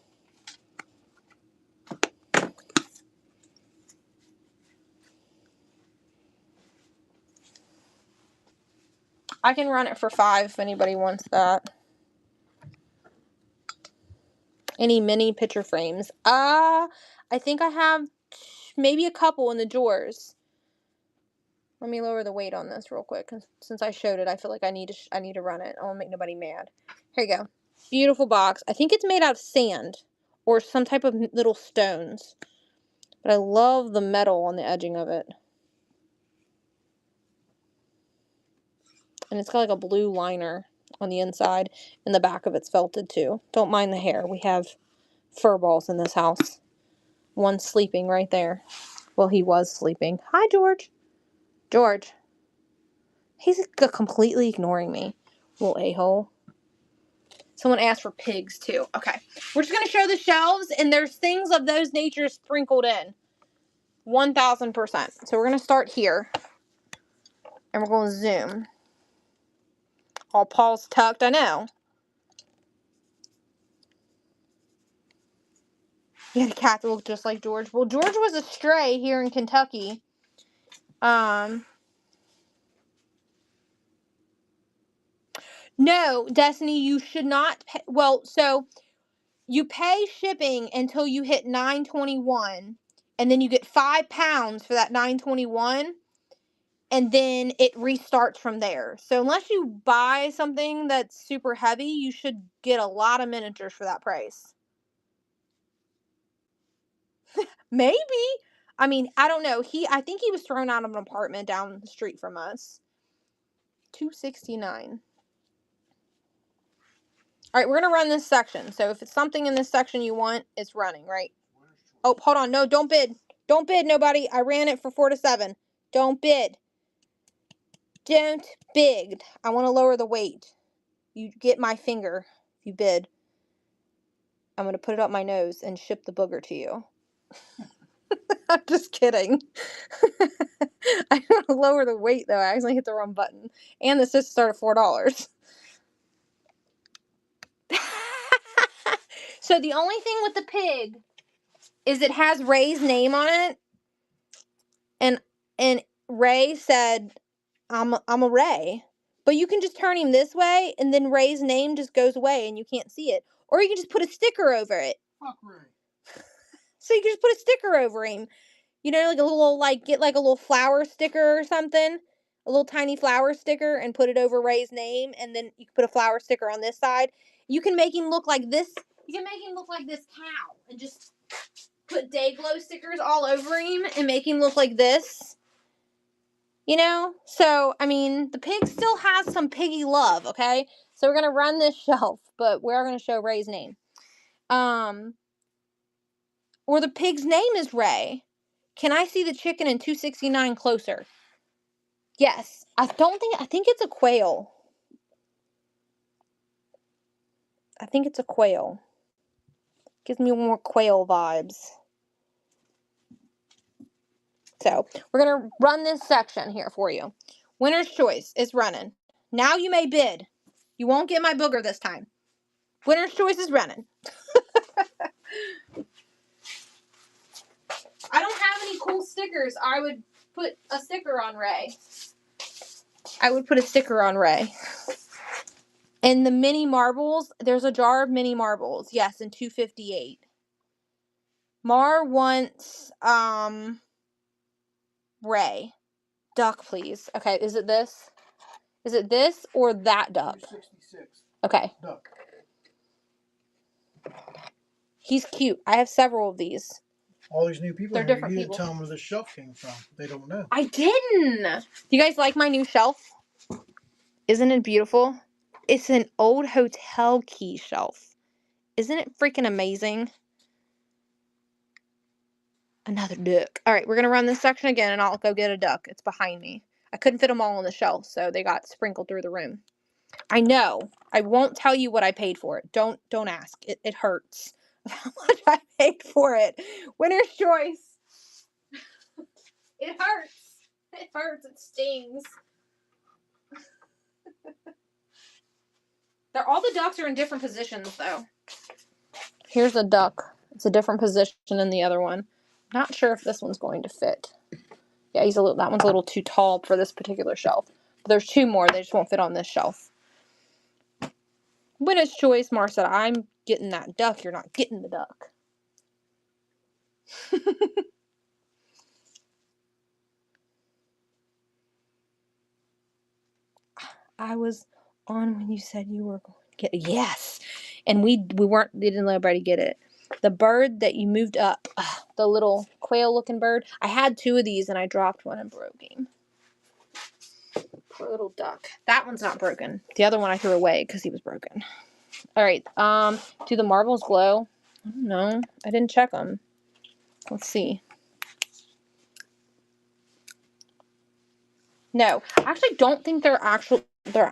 I can run it for 5 if anybody wants that. Any mini picture frames? I think I have maybe a couple in the drawers. Let me lower the weight on this real quick, cause since I showed it, I feel like I need to run it. I won't make nobody mad. Here you go. Beautiful box. I think it's made out of sand or some type of little stones. But I love the metal on the edging of it. And it's got like a blue liner on the inside, and the back of it's felted too. Don't mind the hair. We have fur balls in this house. One's sleeping right there. Well, he was sleeping. Hi, George. George. He's completely ignoring me. Little a-hole. Someone asked for pigs too. Okay. We're just going to show the shelves, and there's things of those natures sprinkled in. 1000%. So we're going to start here. And we're going to zoom. All Paul's tucked, I know. You had a cat that looked just like George. Well, George was a stray here in Kentucky. No, Destiny, you should not pay. Well, so you pay shipping until you hit $9.21, and then you get £5 for that $9.21, and then it restarts from there. So unless you buy something that's super heavy, you should get a lot of miniatures for that price. Maybe. I mean, I don't know. I think he was thrown out of an apartment down the street from us. $269. All right, we're going to run this section. So if it's something in this section you want, it's running, right? Oh, hold on. No, don't bid. Don't bid, nobody. I ran it for 4 to 7. Don't bid. Don't bid. I want to lower the weight. You get my finger if you bid. I'm going to put it up my nose and ship the booger to you. I'm just kidding. I want to lower the weight, though. I accidentally hit the wrong button. And this just started at $4. So the only thing with the pig is it has Ray's name on it. And Ray said, I'm a Ray. But you can just turn him this way, and then Ray's name just goes away, and you can't see it. Or you can just put a sticker over it. Fuck Ray. So you can just put a sticker over him. You know, like a little, get like a little flower sticker or something. A little tiny flower sticker, and put it over Ray's name, and then you can put a flower sticker on this side. You can make him look like this. You can make him look like this cow, and just put day glow stickers all over him and make him look like this. You know? So, I mean, the pig still has some piggy love, okay? So we're going to run this shelf, but we're going to show Ray's name. Or the pig's name is Ray. Can I see the chicken in 269 closer? Yes. I think it's a quail. I think it's a quail. Gives me more quail vibes. So, we're going to run this section here for you. Winner's choice is running. Now you may bid. You won't get my booger this time. Winner's choice is running. I don't have any cool stickers. I would put a sticker on Ray. And the mini marbles, there's a jar of mini marbles. Yes, in 258. Mar wants Ray. Duck, please. Okay, is it this? Is it this or that duck? 266. Okay. Duck. He's cute. I have several of these. All these new people They're here, different you people. didn't tell them where the shelf came from. They don't know. I didn't. Do you guys like my new shelf? Isn't it beautiful? It's an old hotel key shelf. Isn't it freaking amazing? Another duck. All right, we're going to run this section again, and I'll go get a duck. It's behind me. I couldn't fit them all on the shelf, so they got sprinkled through the room. I know. I won't tell you what I paid for it. Don't ask. It hurts how much I paid for it. Winner's choice. It hurts. It hurts. It stings. All the ducks are in different positions, though. Here's a duck. It's a different position than the other one. Not sure if this one's going to fit. Yeah, that one's a little too tall for this particular shelf. But there's two more. They just won't fit on this shelf. Winner's choice, Mar said, I'm getting that duck. You're not getting the duck. I was on when you said you were going to get it. Yes. And we didn't let everybody get it. The bird that you moved up, the little quail looking bird. I had two of these and I dropped one and broke him. Poor little duck. That one's not broken. The other one I threw away because he was broken. All right. Do the marbles glow? I don't know. I didn't check them. Let's see. No, I actually don't think they're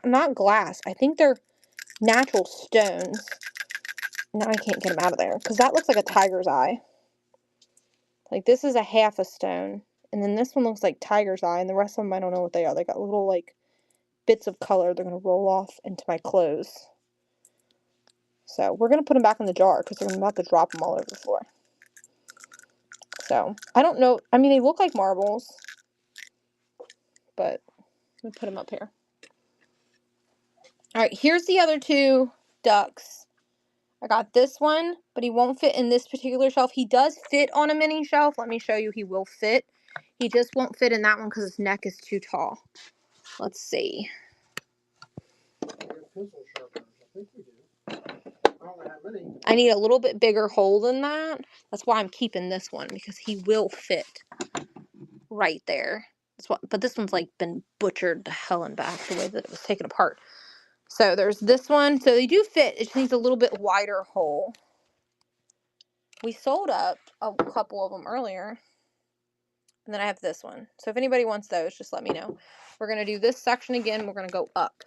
not glass. I think they're natural stones. Now I can't get them out of there because that looks like a tiger's eye. Like this is a half a stone. And then this one looks like tiger's eye. And the rest of them, I don't know what they are. They got little like bits of color. They're going to roll off into my clothes. So we're going to put them back in the jar because I'm about to drop them all over the floor. So I don't know. I mean, they look like marbles. But let me put them up here. All right, here's the other two ducks. I got this one, but he won't fit in this particular shelf. He does fit on a mini shelf. Let me show you. He will fit. He just won't fit in that one because his neck is too tall. Let's see. I need a little bit bigger hole than that. That's why I'm keeping this one because he will fit right there. But this one's like been butchered to hell and back the way that it was taken apart. So there's this one. So they do fit. It just needs a little bit wider hole. We sold up a couple of them earlier. And then I have this one. So if anybody wants those, just let me know. We're going to do this section again. We're going to go up.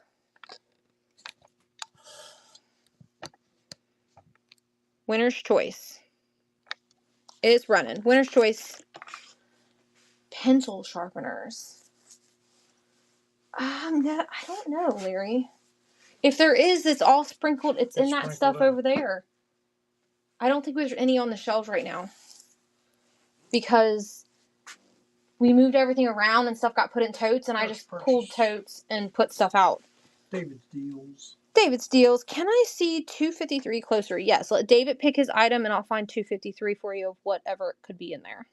Winner's choice is running. Winner's choice. Pencil sharpeners. I don't know, Larry. If there is, it's all sprinkled. It's in that stuff over there. I don't think there's any on the shelves right now. Because we moved everything around and stuff got put in totes, and I just pulled totes and put stuff out. David's deals. Can I see 253 closer? Yes. Let David pick his item, and I'll find 253 for you of whatever could be in there.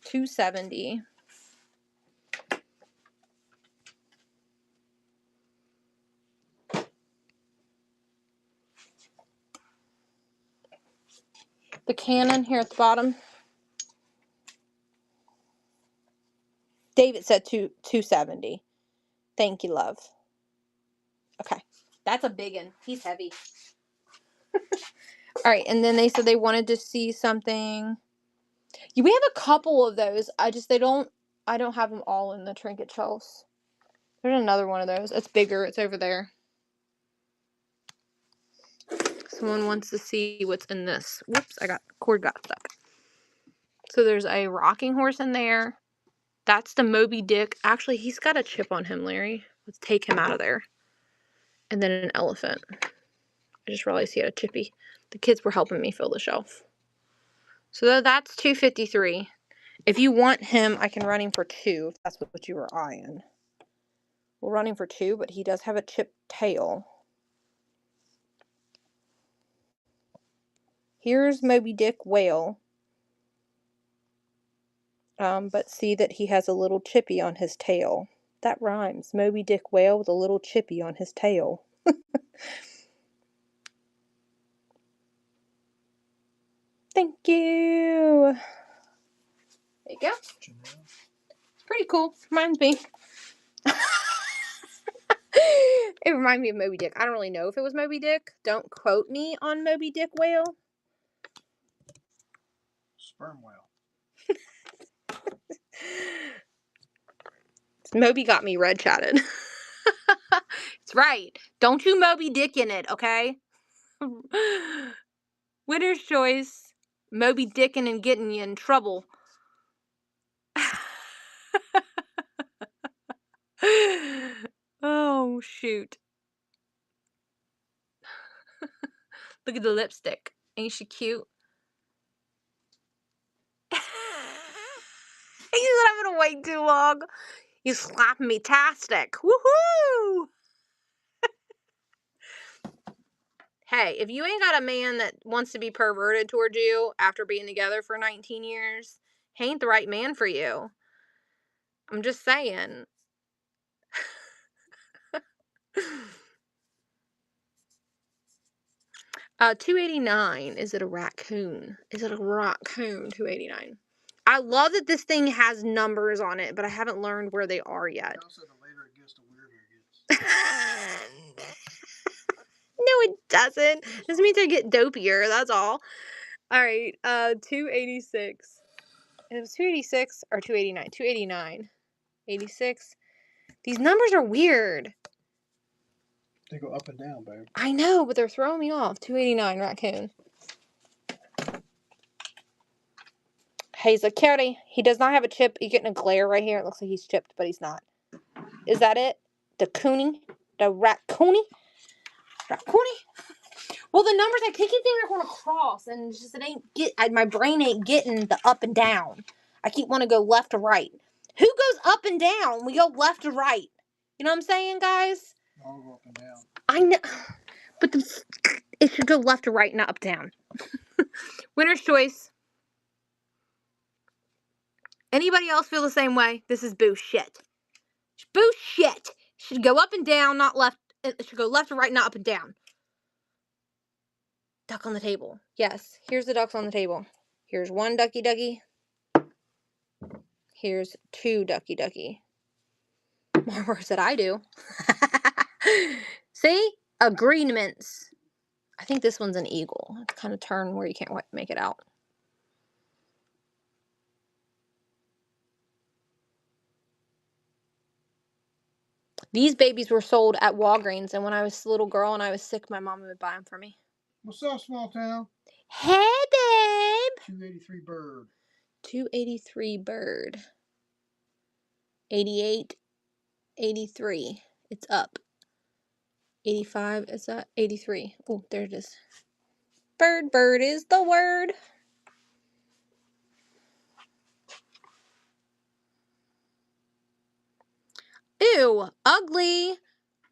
$270. The Canon here at the bottom. David said 270. Thank you, love. Okay. That's a big one. He's heavy. All right, and then they said they wanted to see something. We have a couple of those. I don't have them all in the trinket shelves. There's another one of those. It's bigger. It's over there. Someone wants to see what's in this. Whoops, cord got stuck. So there's a rocking horse in there. That's the Moby Dick. Actually, he's got a chip on him, Larry. Let's take him out of there. And then an elephant. I just realized he had a chippy. The kids were helping me fill the shelf. So that's $253. If you want him, I can run him for $2 if that's what you were eyeing. We'll run him for $2, but he does have a chipped tail. Here's Moby Dick Whale. But see that he has a little chippy on his tail. That rhymes. Moby Dick Whale with a little chippy on his tail. Thank you. There you go. It's pretty cool. Reminds me. It reminded me of Moby Dick. I don't really know if it was Moby Dick. Don't quote me on Moby Dick Whale. Sperm whale. Moby got me red chatted. It's right. Don't you Moby Dick in it, okay? Winner's choice. Moby Dickin' and getting you in trouble. Oh, shoot. Look at the lipstick. Ain't she cute? He said I'm gonna wait too long. You slapping me tastic. Woohoo! Hey, if you ain't got a man that wants to be perverted towards you after being together for 19 years, he ain't the right man for you. I'm just saying. $289. Is it a raccoon? Is it a raccoon? $289. I love that this thing has numbers on it, but I haven't learned where they are yet. Also, the later it gets, the weirder it gets. No, it doesn't. This means I get dopier. That's all. All right. 286. It was 286 or 289. 289. 86. These numbers are weird. They go up and down, babe. I know, but they're throwing me off. 289 raccoon. He's a cutie. He does not have a chip. He's getting a glare right here. It looks like he's chipped, but he's not. Is that it? The coonie? The raccoony? Raccoony? Well, the numbers, I keep thinking they're going to cross, and it's just my brain ain't getting the up and down. I keep wanting to go left to right. Who goes up and down? We go left to right. You know what I'm saying, guys? I'll go up and down. I know, but it should go left to right, not up down. Winner's choice. Anybody else feel the same way? This is bullshit. Bullshit. Should go up and down, not left. It should go left to right, not up and down. Duck on the table. Yes, here's the ducks on the table. Here's one ducky ducky. Here's two ducky ducky. More words that I do. See? Agreements. I think this one's an eagle. It's kind of turned where you can't make it out. These babies were sold at Walgreens, and when I was a little girl and I was sick, my mom would buy them for me. What's up, small town? Hey, babe. 283 bird. 283 bird. 88. 83. It's up. 85. Is that 83? Oh, there it is. Bird is the word. Ew, ugly.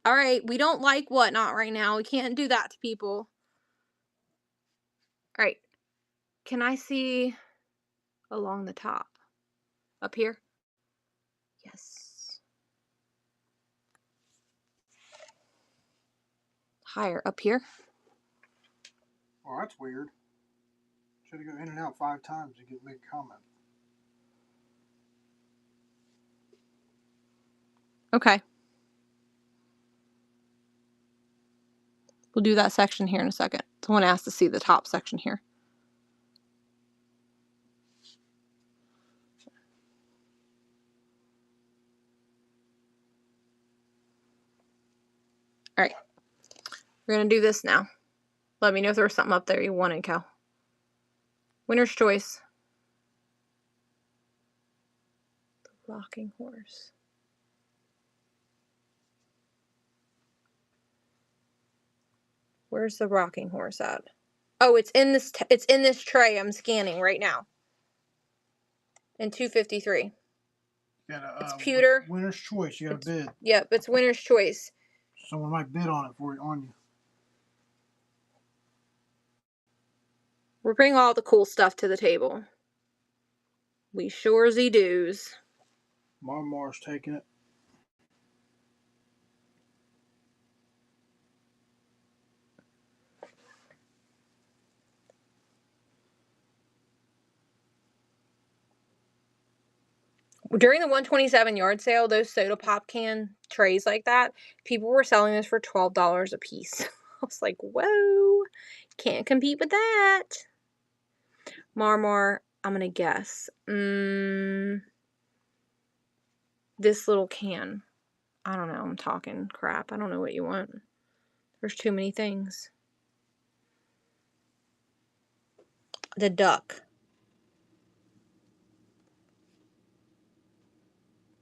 All right, we don't like whatnot right now. We can't do that to people. All right, can I see along the top? Up here? Yes. Higher, up here? Oh, that's weird. Should have go in and out 5 times to make a comment. Okay. We'll do that section here in a second. Someone asked to see the top section here. All right. We're going to do this now. Let me know if there was something up there you wanted, Cal. Winner's choice. The rocking horse. Where's the rocking horse at? Oh, it's in this tray I'm scanning right now. In 253. It's pewter. Winner's choice. You got to bid. Yep, it's winner's choice. Someone might bid on it on you. We're bringing all the cool stuff to the table. We sure-sy do's. Marmar's taking it. During the 127 yard sale, those soda pop can trays like that, people were selling this for $12 a piece. I was like, whoa, can't compete with that. Marmar, I'm gonna guess. This little can. I don't know, I'm talking crap. I don't know what you want. There's too many things. The duck.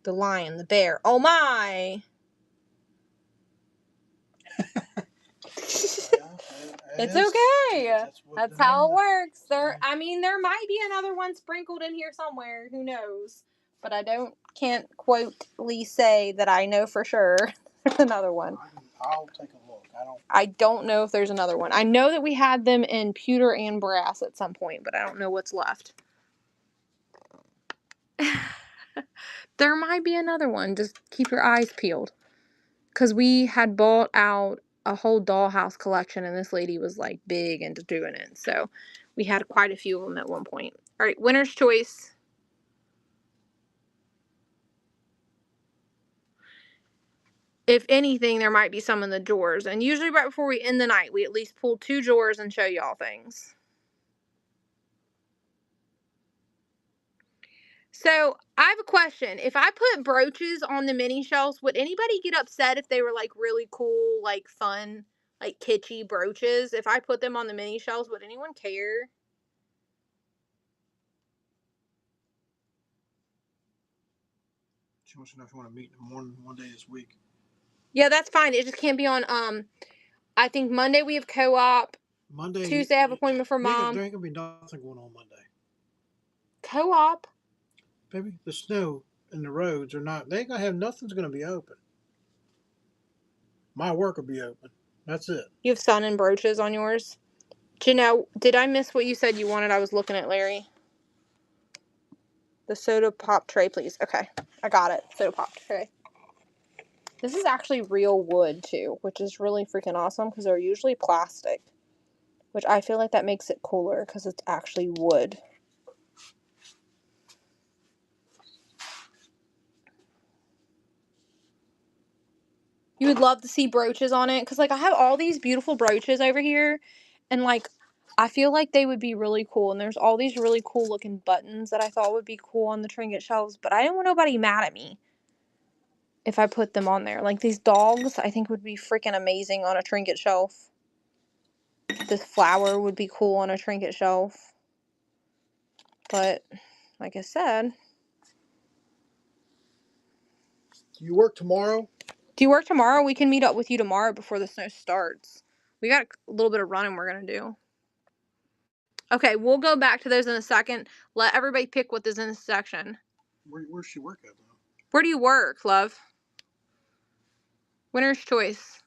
The lion, the bear. Oh my! It's okay. That's how it works. There might be another one sprinkled in here somewhere. Who knows? But I can't quotely say that I know for sure there's another one. I'll take a look. I don't know if there's another one. I know that we had them in pewter and brass at some point, but I don't know what's left. There might be another one. Just keep your eyes peeled. Because we had bought out a whole dollhouse collection, and this lady was like big into doing it. So we had quite a few of them at one point. All right, winner's choice. If anything, there might be some in the drawers. And usually right before we end the night, we at least pull 2 drawers and show y'all things. So I have a question. If I put brooches on the mini shelves, would anybody get upset if they were like really cool, like fun, like kitschy brooches? If I put them on the mini shelves, would anyone care? She wants to know if you want to meet in the morning one day this week. Yeah, that's fine. It just can't be on, I think Monday we have co-op. Monday. Tuesday I have appointment for Mom. There ain't going to be nothing going on Monday. Co-op? Baby, the snow and the roads are not, they ain't going to have, nothing's going to be open. My work will be open. That's it. You have sun and brooches on yours? Janelle, did I miss what you said you wanted? I was looking at Larry. The soda pop tray, please. Okay, I got it. Soda pop tray. This is actually real wood, too, which is really freaking awesome because they're usually plastic, which I feel like that makes it cooler because it's actually wood. You would love to see brooches on it because, like, I have all these beautiful brooches over here, and, like, I feel like they would be really cool, and there's all these really cool looking buttons that I thought would be cool on the trinket shelves, but I didn't want nobody mad at me if I put them on there. Like, these dogs, I think, would be freaking amazing on a trinket shelf. This flower would be cool on a trinket shelf. But, like I said... Do you work tomorrow? Do you work tomorrow? We can meet up with you tomorrow before the snow starts. We got a little bit of running we're going to do. Okay, we'll go back to those in a second. Let everybody pick what is in this section. Where's she work at, though? Where do you work, love? Winner's choice.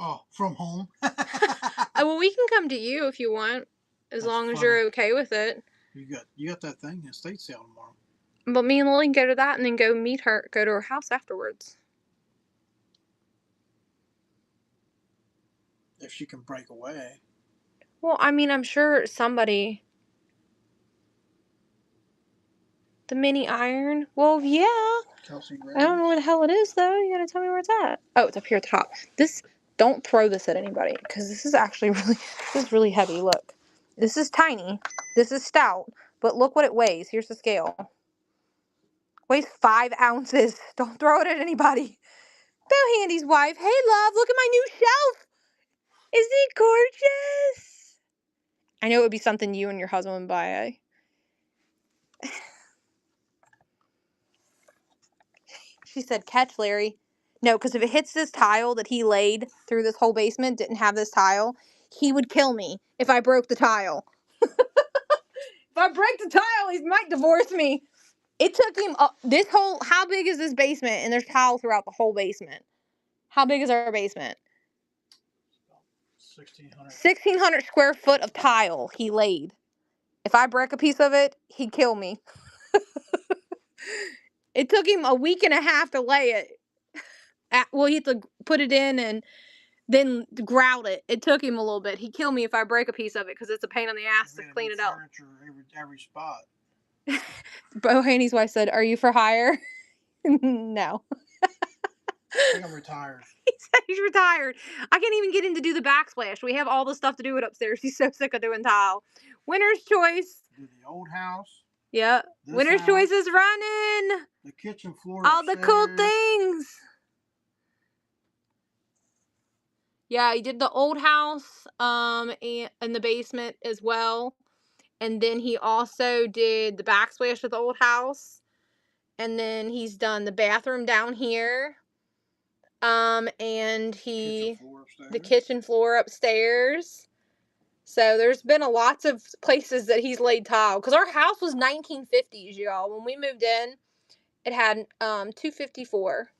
Oh, from home. Well, we can come to you if you want, as long as you're okay with it. You got that thing, estate sale tomorrow. But me and Lily can go to that and then go to her house afterwards. If she can break away. Well, I mean, I'm sure somebody. The mini iron? Well, yeah. Kelsey I don't know where the hell it is, though. You gotta tell me where it's at. Oh, it's up here at the top. Don't throw this at anybody, because this is actually really heavy. Look. This is tiny. This is stout. But look what it weighs. Here's the scale. Weighs 5 ounces. Don't throw it at anybody. Bill Handy's wife. Hey, love, look at my new shelf. Isn't it gorgeous? I know it would be something you and your husband would buy, eh? She said, catch, Larry. No, because if it hits this tile that he laid through this whole basement, didn't have this tile, he would kill me if I broke the tile. If I break the tile, he might divorce me. It took him how big is this basement? And there's tile throughout the whole basement. How big is our basement? 1,600. 1,600 square foot of tile he laid. If I break a piece of it, he'd kill me. It took him a week and a half to lay it. Well, he had to put it in and then grout it. It took him a little bit. He'd kill me if I break a piece of it because it's a pain in the ass to clean it up. Every spot. Bo Haney's wife said, "Are you for hire?" No. I think I'm retired. He said he's retired. I can't even get him to do the backsplash. We have all the stuff to do it upstairs. He's so sick of doing tile. Winner's choice. Do the old house. Yeah. Winner's choice is running. The kitchen floor. All upstairs. The cool things. Yeah, he did the old house and in the basement as well. And then he also did the backsplash of the old house. And then he's done the bathroom down here. And the kitchen floor upstairs. So there's been lots of places that he's laid tile. Because our house was 1950s, y'all. When we moved in, it had 254.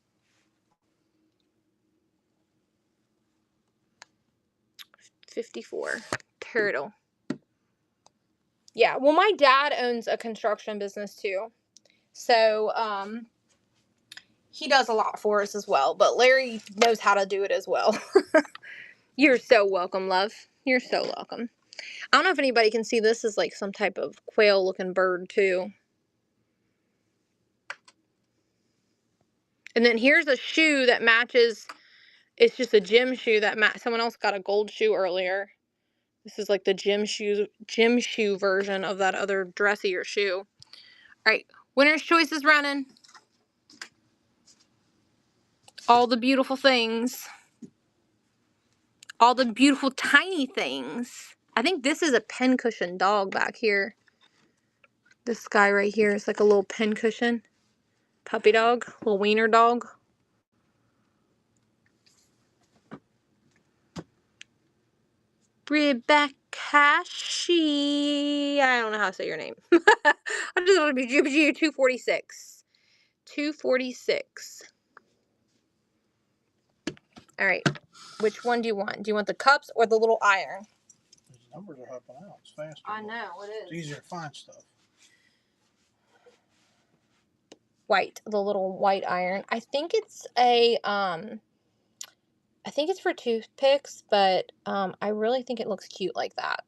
Turtle. Yeah, well, my dad owns a construction business too. So, he does a lot for us as well. But Larry knows how to do it as well. You're so welcome, love. You're so welcome. I don't know if anybody can see this is like some type of quail-looking bird too. And then here's a shoe that matches. It's just a gym shoe that someone else got a gold shoe earlier. This is like the gym shoe version of that other dressier shoe. All right, winner's choice is running. All the beautiful things. All the beautiful tiny things. I think this is a pincushion dog back here. This guy right here is like a little pincushion. Puppy dog. Little wiener dog. Rebecca, I don't know how to say your name. I'm just going to be 246. 246. All right. Which one do you want? Do you want the cups or the little iron? These numbers are helping out. It's faster. I know, it is. It's easier to find stuff. White. The little white iron. I think it's I think it's for toothpicks, but I really think it looks cute like that.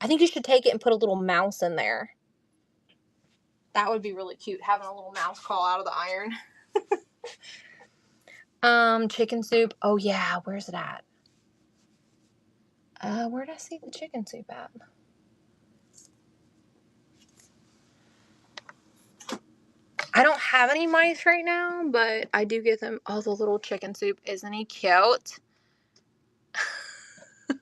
I think you should take it and put a little mouse in there. That would be really cute, having a little mouse crawl out of the iron. Chicken soup. Oh yeah, where's it at? Where did I see the chicken soup at? I don't have any mice right now, but I do get them. Oh, the little chicken soup. Isn't he cute? All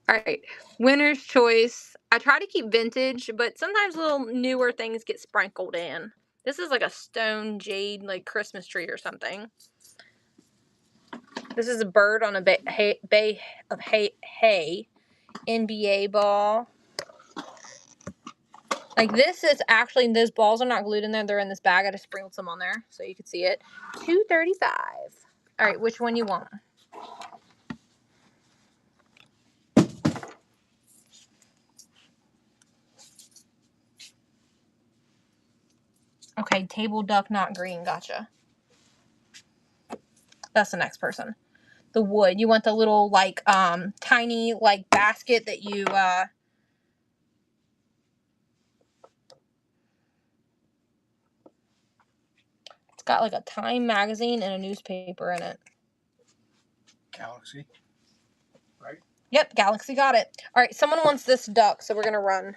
right, winner's choice. I try to keep vintage, but sometimes little newer things get sprinkled in. This is like a stone jade, like Christmas tree or something. This is a bird on a bay of hay. NBA ball. Like this is actually, those balls are not glued in there. They're in this bag. I just sprinkled some on there so you can see it. $2.35. All right, which one you want? Okay, table duck, not green. Gotcha. That's the next person. The wood. You want the little, like, tiny, like, basket that you, it's got, like, a Time magazine and a newspaper in it. Galaxy. Right? Yep, Galaxy got it. All right, someone wants this duck, so we're going to run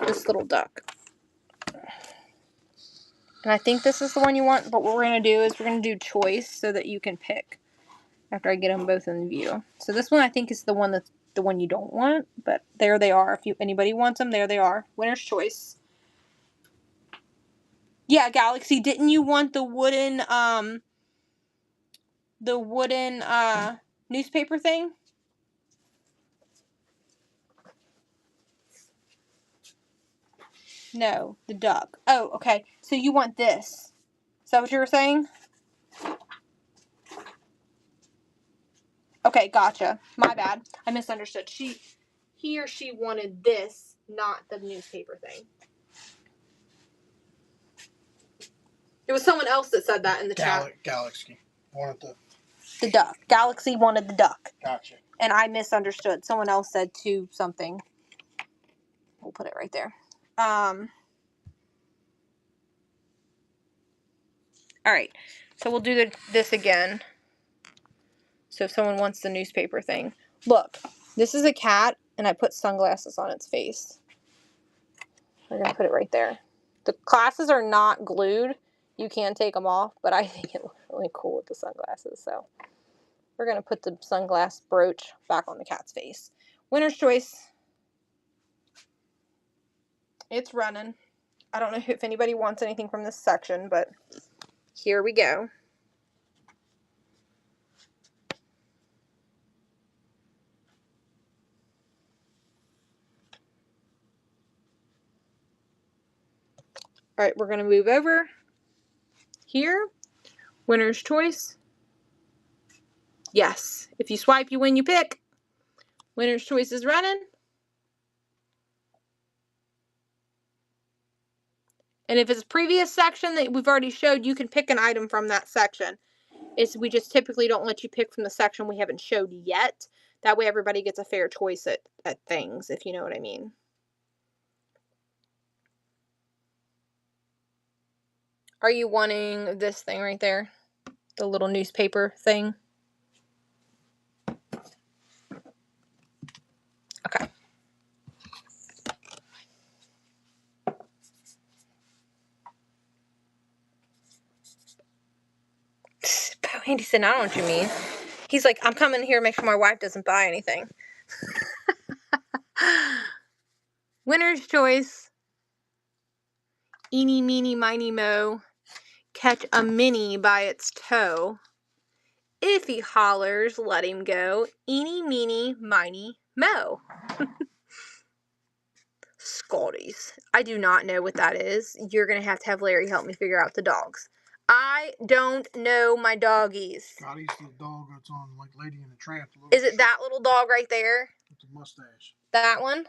this little duck. And I think this is the one you want, but what we're going to do is we're going to do choice so that you can pick after I get them both in view. So this one I think is the one that's the one you don't want, but there they are. If anybody wants them, there they are. Winner's choice. Yeah, Galaxy, didn't you want the wooden newspaper thing? No, the duck. Oh, okay. So you want this. Is that what you were saying? Okay, gotcha. My bad. I misunderstood. He or she wanted this, not the newspaper thing. It was someone else that said that in the chat. Galaxy wanted the duck. Galaxy wanted the duck. Gotcha. And I misunderstood. Someone else said two something. We'll put it right there. All right. So we'll do this again. So if someone wants the newspaper thing. Look, this is a cat, and I put sunglasses on its face. We're going to put it right there. The glasses are not glued. You can take them off, but I think it looks really cool with the sunglasses. So we're going to put the sunglass brooch back on the cat's face. Winner's choice. It's running. I don't know if anybody wants anything from this section, but here we go. All right, we're going to move over here. Winner's choice. Yes. If you swipe, you win, you pick. Winner's choice is running. And if it's a previous section that we've already showed, you can pick an item from that section. We just typically don't let you pick from the section we haven't showed yet. That way everybody gets a fair choice at things, if you know what I mean. Are you wanting this thing right there? The little newspaper thing? Okay. Andy said, I don't know what you mean. He's like, I'm coming here to make sure my wife doesn't buy anything. Winner's choice. Eeny, meeny, miny, mo. Catch a mini by its toe. If he hollers, let him go. Eeny, meeny, miny, mo. Scotties. I do not know what that is. You're going to have Larry help me figure out the dogs. I don't know my doggies. Scotty's the dog that's on like Lady and the Tramp. Is it that little dog right there? With the mustache. That one?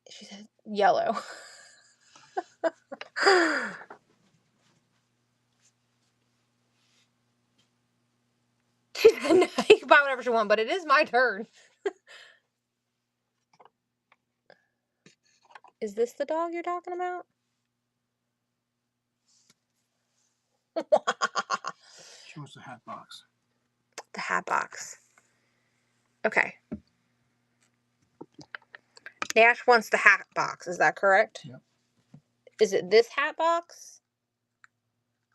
She said yellow. She said, no, you can buy whatever you want, but it is my turn. Is this the dog you're talking about? She wants the hat box. The hat box. Okay. Nash wants the hat box. Is that correct? Yep. Is it this hat box?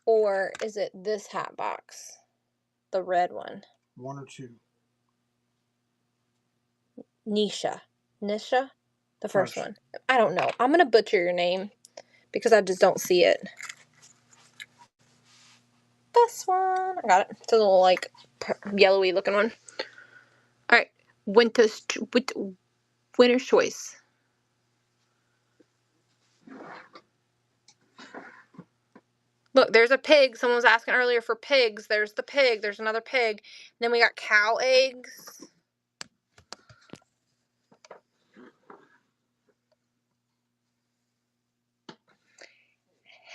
Or is it this hat box? The red one. One or two. Nisha. The first one. I don't know. I'm going to butcher your name because I just don't see it. This one. I got it. It's a little like yellowy looking one. All right. Winner's choice. Look, there's a pig. Someone was asking earlier for pigs. There's the pig. There's another pig. And then we got cow eggs.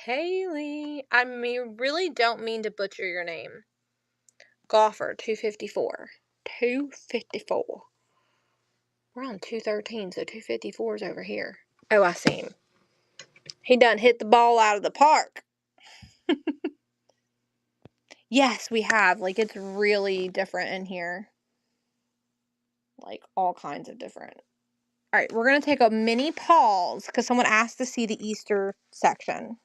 Haley. I mean, really don't mean to butcher your name. Golfer, 254. 254. We're on 213, so 254 is over here. Oh, I see him. He done hit the ball out of the park. Yes, we have. Like, it's really different in here. Like, all kinds of different. All right, we're going to take a mini pause because someone asked to see the Easter section.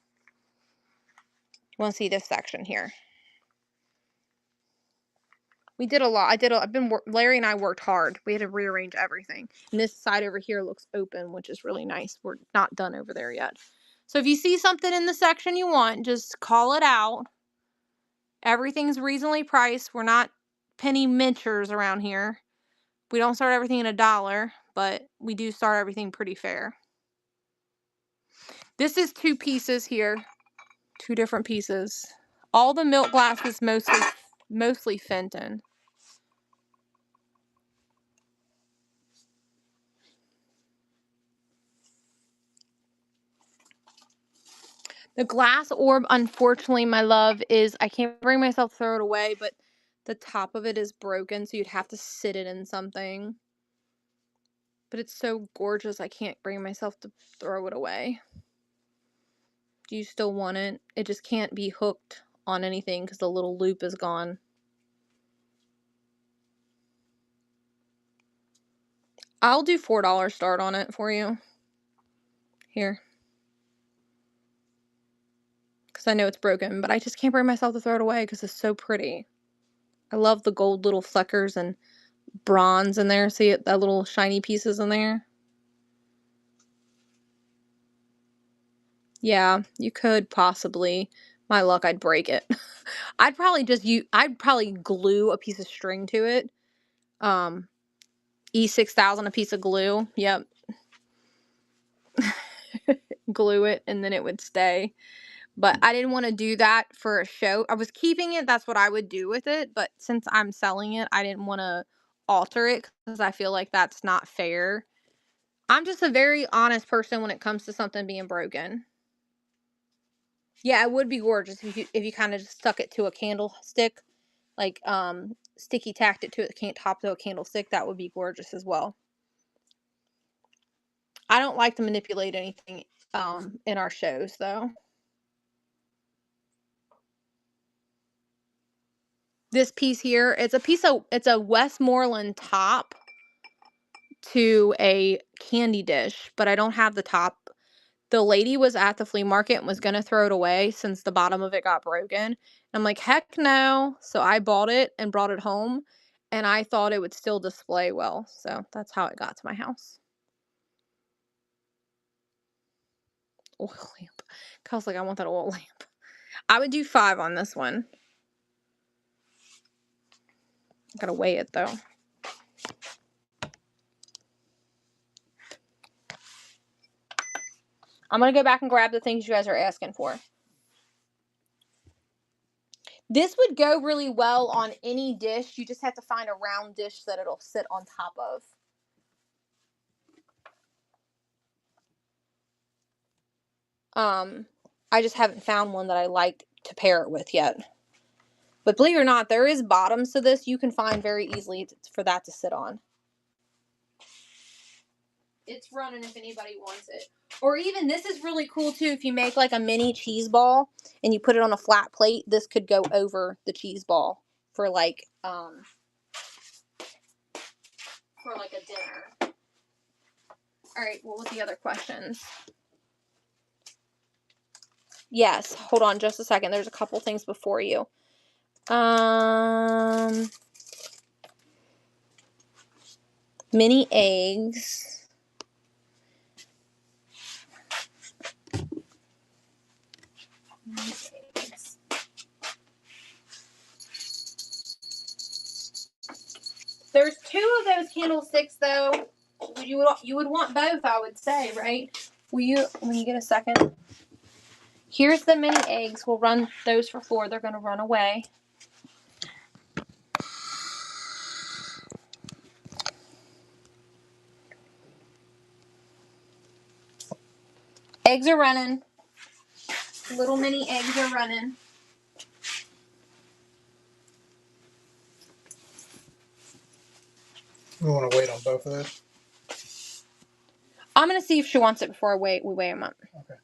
You want to see this section here? We did a lot. Larry and I worked hard. We had to rearrange everything. And this side over here looks open, which is really nice. We're not done over there yet. So if you see something in the section you want, just call it out. Everything's reasonably priced. We're not penny minchers around here. We don't start everything at $1, but we do start everything pretty fair. This is 2 pieces here. 2 different pieces. All the milk glass is mostly Fenton. The glass orb, unfortunately, my love, is I can't bring myself to throw it away, but the top of it is broken, so you'd have to sit it in something. But it's so gorgeous, I can't bring myself to throw it away. Do you still want it? It just can't be hooked on anything because the little loop is gone. I'll do $4 start on it for you. Here. Because I know it's broken, but I just can't bring myself to throw it away because it's so pretty. I love the gold little fleckers and bronze in there. See it, that little shiny pieces in there? Yeah, you could possibly. My luck, I'd break it. I'd probably glue a piece of string to it. E6000, a piece of glue. Yep. Glue it and then it would stay. But I didn't want to do that for a show. I was keeping it. That's what I would do with it. But since I'm selling it, I didn't want to alter it because I feel like that's not fair. I'm just a very honest person when it comes to something being broken. Yeah, it would be gorgeous if you kind of just stuck it to a candlestick, like sticky tacked it to the top to a candlestick. That would be gorgeous as well. I don't like to manipulate anything in our shows though. This piece here, it's a Westmoreland top to a candy dish, but I don't have the top. The lady was at the flea market and was going to throw it away since the bottom of it got broken. I'm like, heck no. So I bought it and brought it home, and I thought it would still display well. So that's how it got to my house. Oil lamp. I was like, I want that oil lamp. I would do 5 on this one. Gotta weigh it though. I'm gonna go back and grab the things you guys are asking for. This would go really well on any dish. You just have to find a round dish that it'll sit on top of. I just haven't found one that I like to pair it with yet. But believe it or not, there is bottoms to this you can find very easily for that to sit on. It's running if anybody wants it. Or even, this is really cool too, if you make like a mini cheese ball and you put it on a flat plate, this could go over the cheese ball for like a dinner. Alright, what was the other questions? Yes, hold on just a second. There's a couple things before you. Mini eggs. There's 2 of those candlesticks though. You would want both, I would say, right? When you get a second? Here's the mini eggs. We'll run those for $4. They're going to run away. Eggs are running. Little mini eggs are running. We want to wait on both of those. I'm gonna see if she wants it before we weigh them up. Okay.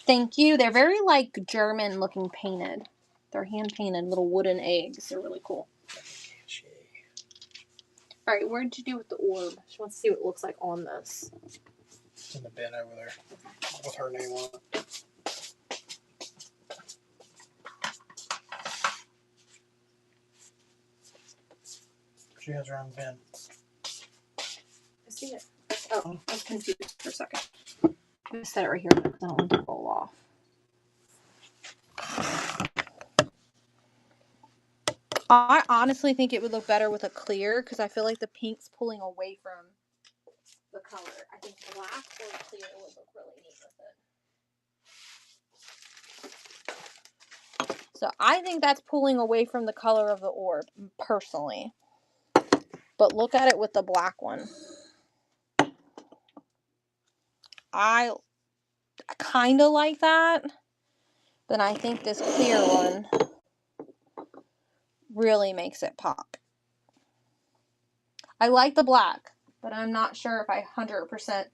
Thank you. They're very like German looking painted. They're hand painted little wooden eggs. They're really cool. All right, what did you do with the orb? She wants to see what it looks like on this. It's in the bin over there with her name on it. She has her own bin. I see it. Oh, I was confused for a second. I'm going to set it right here because I don't want it to roll off. I honestly think it would look better with a clear because I feel like the pink's pulling away from the color. I think black or clear would look really neat with it. So I think that's pulling away from the color of the orb, personally. But look at it with the black one. I kind of like that. Then I think this clear one really makes it pop. I like the black, but I'm not sure if I 100%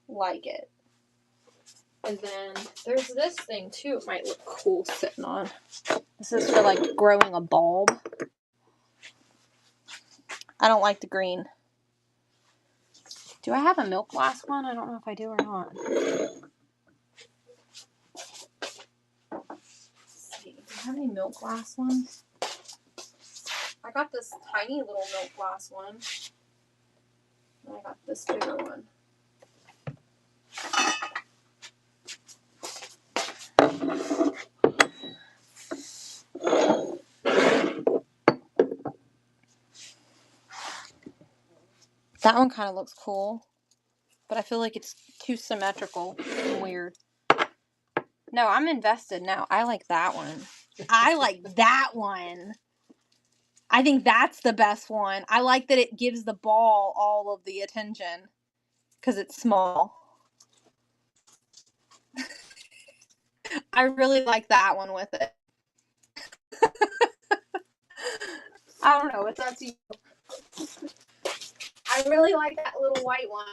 like it. And then there's this thing too. It might look cool sitting on. This is for like growing a bulb. I don't like the green. Do I have a milk glass one? I don't know if I do or not. Let's see. Do I have any milk glass ones? I got this tiny little milk glass one. And I got this bigger one. That one kind of looks cool, but I feel like it's too symmetrical and weird. No, I'm invested now. I like that one. I like that one. I think that's the best one. I like that it gives the ball all of the attention because it's small. I really like that one with it. I don't know. It's up to you. I really like that little white one.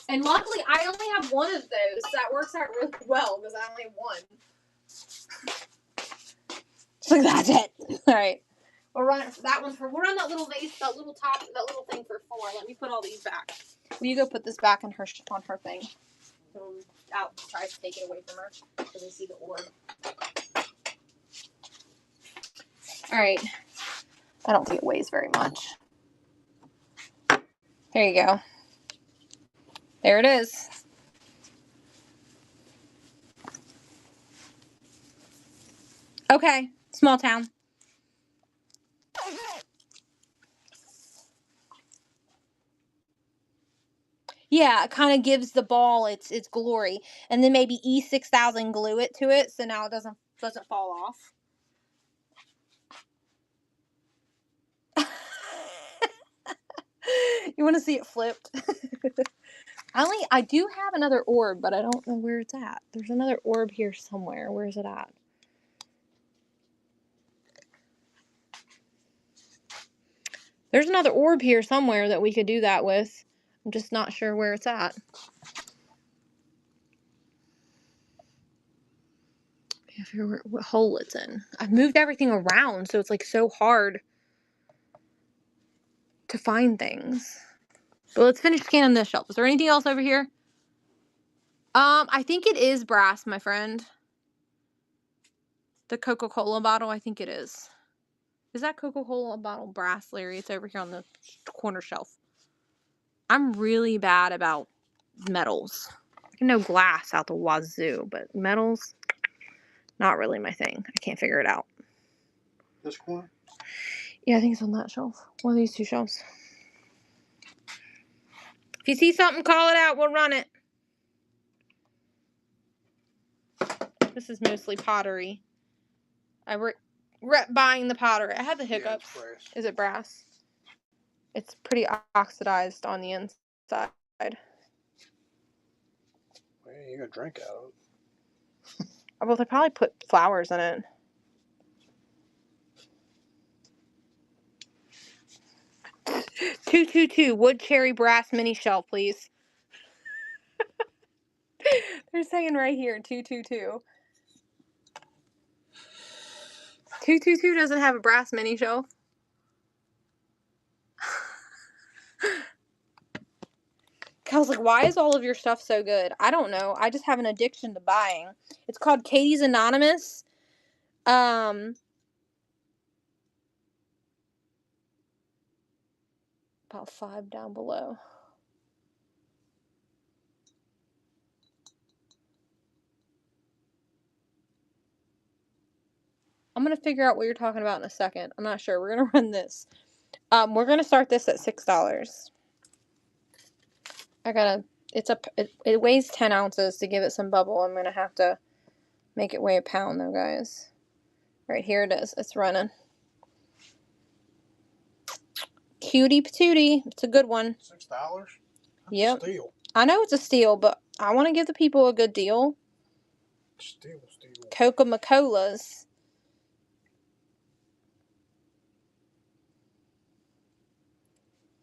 And luckily, I only have one of those. So that works out really well because I only have one. So that's it. All right. We'll run it for that one. We'll run that little vase, that little top, that little thing for 4. Let me put all these back. Will you go put this back on her thing? Out tries to take it away from her because I see the orb. All right. I don't think it weighs very much. There you go. There it is. Okay. Small town. Yeah, it kind of gives the ball its glory, and then maybe E6000 glue it to it, so now it doesn't fall off. You want to see it flipped? I do have another orb, but I don't know where it's at. There's another orb here somewhere. Where is it at? There's another orb here somewhere that we could do that with. I'm just not sure where it's at. I figure what hole it's in. I've moved everything around, so it's like so hard to find things. But let's finish scanning this shelf. Is there anything else over here? I think it is brass, my friend. The Coca-Cola bottle, I think it is. Is that Coca-Cola bottle brass, Larry? It's over here on the corner shelf. I'm really bad about metals. I can know glass out the wazoo, but metals, not really my thing. I can't figure it out. This corner? Yeah, I think it's on that shelf. One of these 2 shelves. If you see something, call it out. We'll run it. This is mostly pottery. I rep buying the pottery. I had the hiccups. Yeah, it's brass. Is it brass? It's pretty oxidized on the inside. Wait, Hey, you got to drink out of it. Well, they probably put flowers in it. $222 wood cherry brass mini shelf, please. They're saying right here, 222. 222 doesn't have a brass mini shelf. I was like, why is all of your stuff so good? I don't know. I just have an addiction to buying. It's called Katie's Anonymous. About 5 down below. I'm going to figure out what you're talking about in a second. I'm not sure. We're going to run this. We're going to start this at $6. It weighs 10 ounces to give it some bubble. I'm going to have to make it weigh a pound though, guys. Right here it is. It's running. Cutie patootie. It's a good one. $6? That's yep. a steal. I know it's a steal, but I want to give the people a good deal. Steal. Coca-Colas.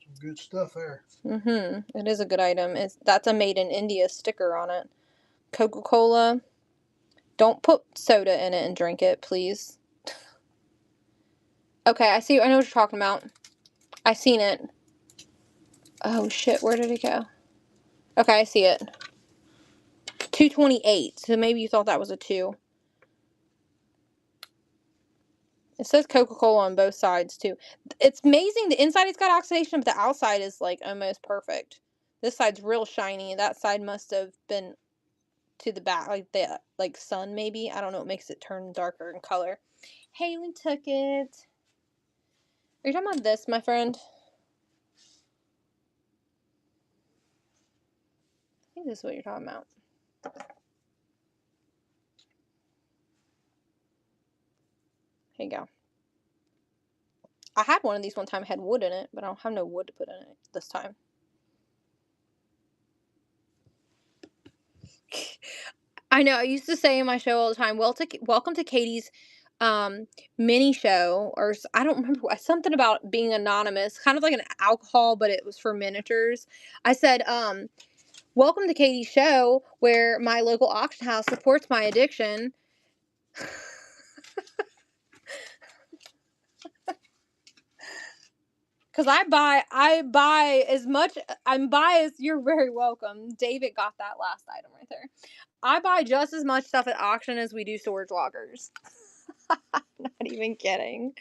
Some good stuff there. It is a good item. That's a made in India sticker on it. Coca-Cola. Don't put soda in it and drink it, please. Okay, I know what you're talking about. I seen it. Oh shit, where did it go? Okay, I see it. $2.28. So maybe you thought that was a 2. It says Coca-Cola on both sides too. It's amazing. The inside it's got oxidation, but the outside is like almost perfect. This side's real shiny. That side must have been to the back, like sun maybe. I don't know. It makes it turn darker in color. Haley took it. Are you talking about this, my friend? I think this is what you're talking about. Here you go. I had one of these one time. It had wood in it, but I don't have no wood to put in it this time. I know. I used to say in my show all the time, welcome to Katie's mini show, or I don't remember, something about being anonymous, kind of like an alcohol, but it was for miniatures. I said, welcome to Katie's show, where my local auction house supports my addiction. Because I buy as much, you're very welcome. David got that last item right there. I buy just as much stuff at auction as we do storage lockers. Not even kidding.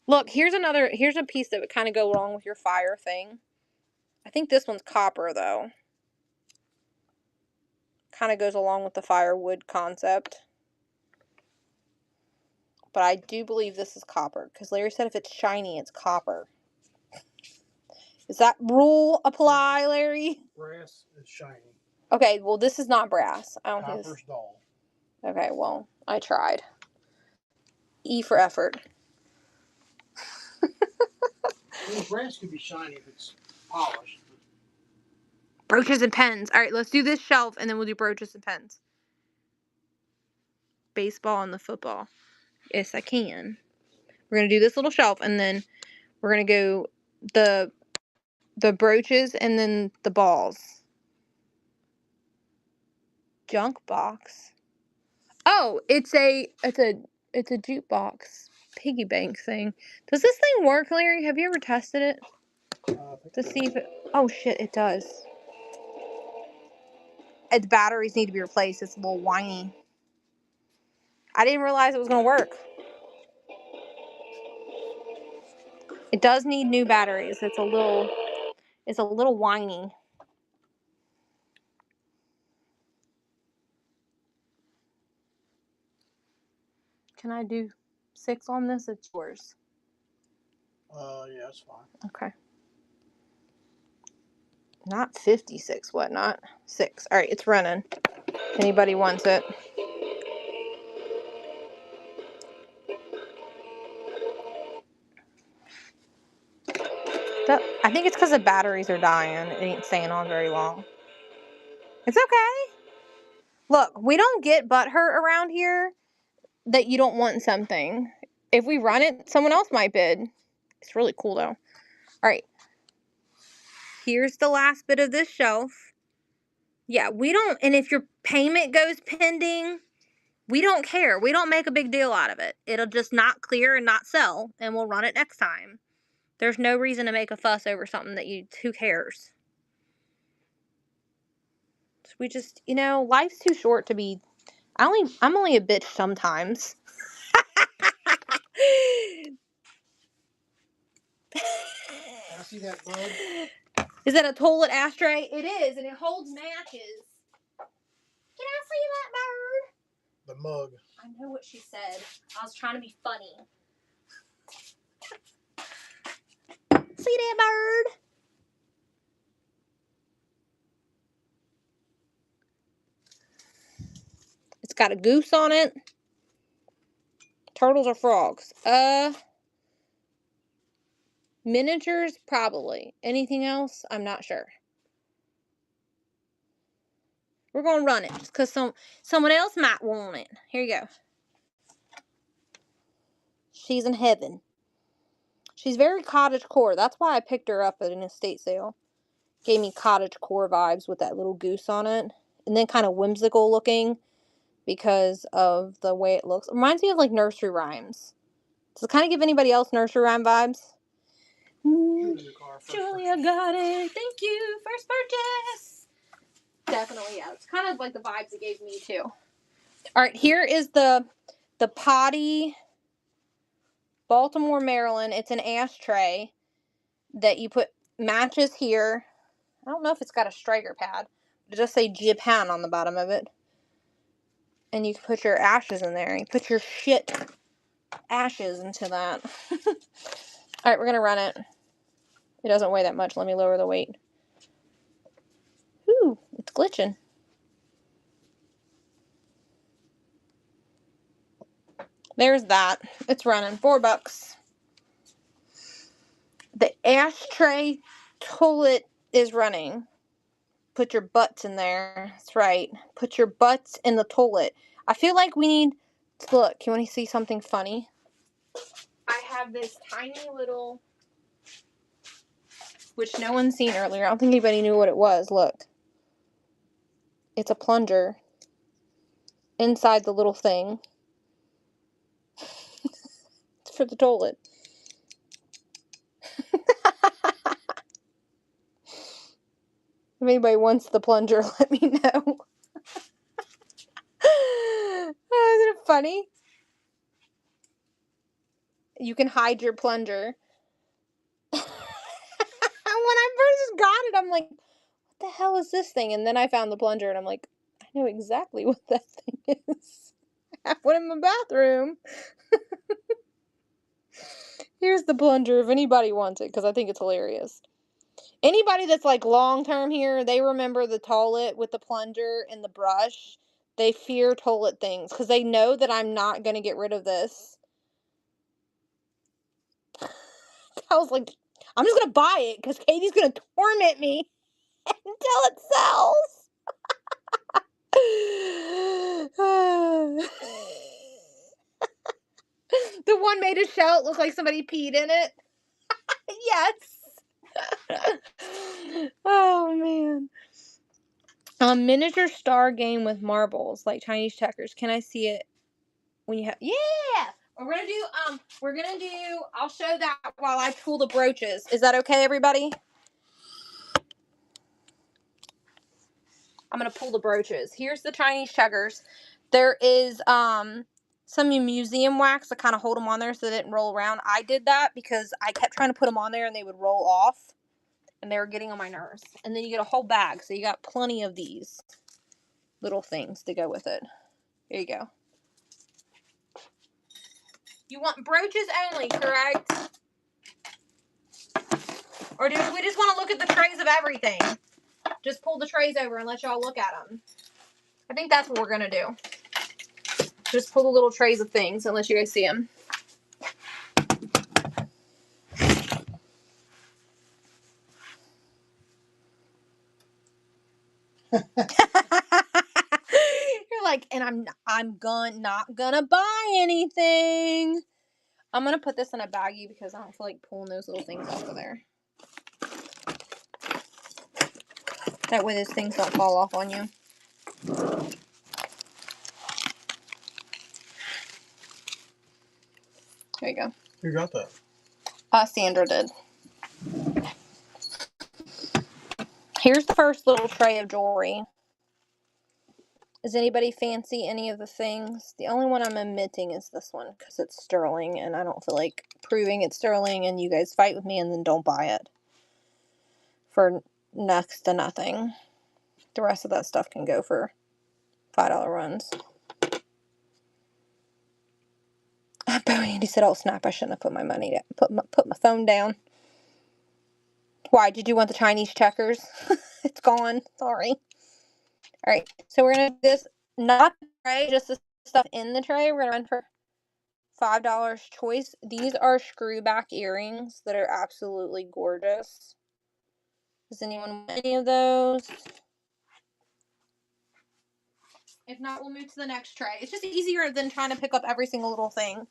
Look, here's a piece that would kind of go along with your fire thing. I think this one's copper, though. Kind of goes along with the firewood concept. But I do believe this is copper, because Larry said if it's shiny, it's copper. Does that rule apply, Larry? Brass is shiny. Okay, well, this is not brass. I don't think Copper's dull. Okay, well, I tried. E for effort. Well, brass could be shiny if it's polished. Brooches and pens. All right, let's do this shelf, and then we'll do brooches and pens. Baseball and the football. Yes, I can. We're going to do this little shelf, and then we're going to go the brooches and then the balls. Junk box. Oh, it's a jukebox piggy bank thing. Does this thing work, Larry? Have you ever tested it? To see if it... Oh, shit, it does. Its batteries need to be replaced. It's a little whiny. I didn't realize it was going to work. It does need new batteries. It's a little whiny. Can I do 6 on this? It's yours. Yeah, that's fine. Okay. Not 56, not 6. All right, it's running. Anybody wants it? I think it's because the batteries are dying. It ain't staying on very long. It's okay. Look, we don't get butthurt around here that you don't want something. If we run it, someone else might bid. It's really cool though. Alright. Here's the last bit of this shelf. Yeah, we don't, and if your payment goes pending, we don't care. We don't make a big deal out of it. It'll just not clear and not sell, and we'll run it next time. There's no reason to make a fuss over something that who cares? We just, life's too short to be, I'm only a bitch sometimes. I see that bug. Is that a toilet ashtray? It is, and it holds matches. Can I see that bird? The mug. I know what she said. I was trying to be funny. See that bird? It's got a goose on it. Turtles or frogs? Miniatures, probably. Anything else? I'm not sure. We're gonna run it just because someone else might want it. Here you go. She's in heaven. She's very cottagecore. That's why I picked her up at an estate sale. Gave me cottagecore vibes with that little goose on it. And then kind of whimsical looking because of the way it looks. It reminds me of like nursery rhymes. Does it kind of give anybody else nursery rhyme vibes? Julia got it. Thank you. First purchase. Definitely, yeah. It's kind of like the vibes it gave me too. All right, here is the potty, Baltimore, Maryland. It's an ashtray that you put matches here. I don't know if it's got a striker pad. It just say Japan on the bottom of it. And you can put your ashes in there. You put your shit ashes into that. All right, we're going to run it. It doesn't weigh that much. Let me lower the weight. Ooh, it's glitching. There's that. It's running. $4. The ashtray toilet is running. Put your butts in there. That's right. Put your butts in the toilet. I feel like we need to look. You want to see something funny? I have this tiny little, which no one's seen earlier. I don't think anybody knew what it was. Look. It's a plunger inside the little thing. It's for the toilet. If anybody wants the plunger, let me know. Oh, isn't it funny? You can hide your plunger. When I first got it, I'm like, what the hell is this thing? And then I found the plunger, and I'm like, I know exactly what that thing is. I have one in my bathroom. Here's the plunger if anybody wants it, because I think it's hilarious. Anybody that's like long-term here, they remember the toilet with the plunger and the brush. They fear toilet things because they know that I'm not going to get rid of this. I was like, I'm just going to buy it because Katie's going to torment me until it sells. The one made a shell. It looked like somebody peed in it. Yes. Oh, man. Miniature star game with marbles, like Chinese checkers. Can I see it when you have? Yeah. We're gonna do. I'll show that while I pull the brooches. Is that okay, everybody? I'm gonna pull the brooches. Here's the Chinese checkers. There is some museum wax to kind of hold them on there so they didn't roll around. I did that because I kept trying to put them on there and they would roll off, and they were getting on my nerves. And then you get a whole bag, so you got plenty of these little things to go with it. Here you go. You want brooches only, correct? Or do we just want to look at the trays of everything? Just pull the trays over and let y'all look at them. I think that's what we're going to do. Just pull the little trays of things and let you guys see them. and I'm not gonna buy anything. I'm gonna put this in a baggie because I don't feel like pulling those little things off of there. That way those things don't fall off on you. There you go. Who got that? Sandra did. Here's the first little tray of jewelry. Does anybody fancy any of the things? The only one I'm omitting is this one because it's sterling and I don't feel like proving it's sterling and you guys fight with me and then don't buy it for next to nothing. The rest of that stuff can go for $5 runs. Andy said, "Oh snap! I shouldn't have put my money down. Put my phone down." Why? Did you want the Chinese checkers? It's gone. Sorry. All right. So we're gonna do this, not the tray, just the stuff in the tray. We're gonna run for $5 choice. These are screwback earrings that are absolutely gorgeous. Does anyone want any of those? If not, we'll move to the next tray. It's just easier than trying to pick up every single little thing.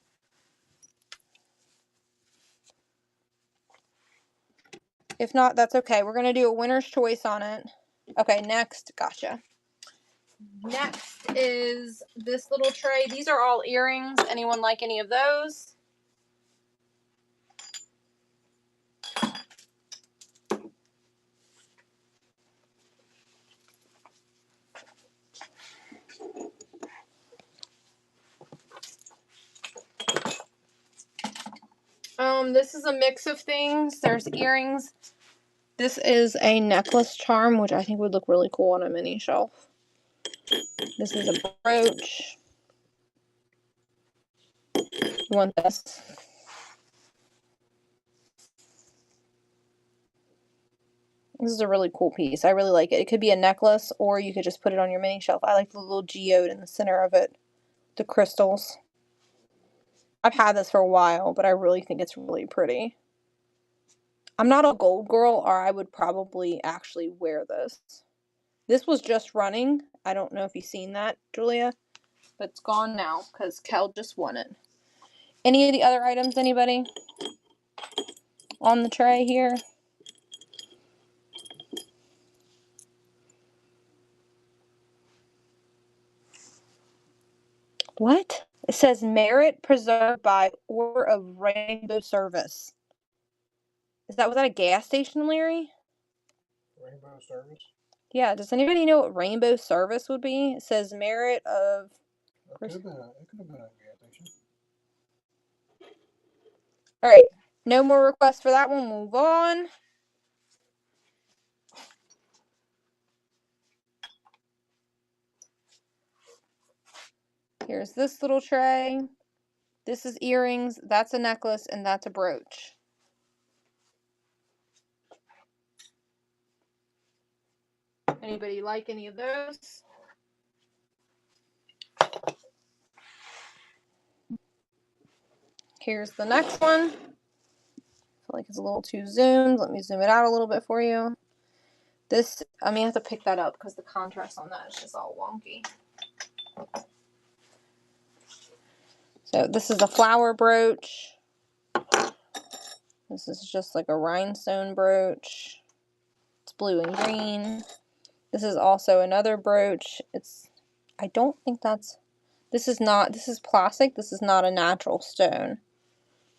If not, that's okay. We're going to do a winner's choice on it. Okay, next. Gotcha. Next is this little tray. These are all earrings. Anyone like any of those? This is a mix of things. There's earrings. This is a necklace charm, which I think would look really cool on a mini shelf. This is a brooch. You want this? This is a really cool piece. I really like it. It could be a necklace, or you could just put it on your mini shelf. I like the little geode in the center of it. The crystals. I've had this for a while, but I really think it's really pretty. I'm not a gold girl, or I would probably actually wear this. This was just running. I don't know if you've seen that, Julia, but it's gone now because Kel just won it. Any of the other items, anybody? On the tray here? What? It says merit preserved by Order of Rainbow Service. Was that a gas station, Larry? Rainbow Service? Yeah, does anybody know what Rainbow Service would be? It says merit of... It could have been a gas station. Alright, no more requests for that one. Move on. Here's this little tray. This is earrings, that's a necklace, and that's a brooch. Anybody like any of those? Here's the next one. I feel like it's a little too zoomed. Let me zoom it out a little bit for you. This, I mean, I have to pick that up because the contrast on that is just all wonky. So this is a flower brooch. This is just like a rhinestone brooch. It's blue and green. This is also another brooch. I don't think this is plastic. This is not a natural stone.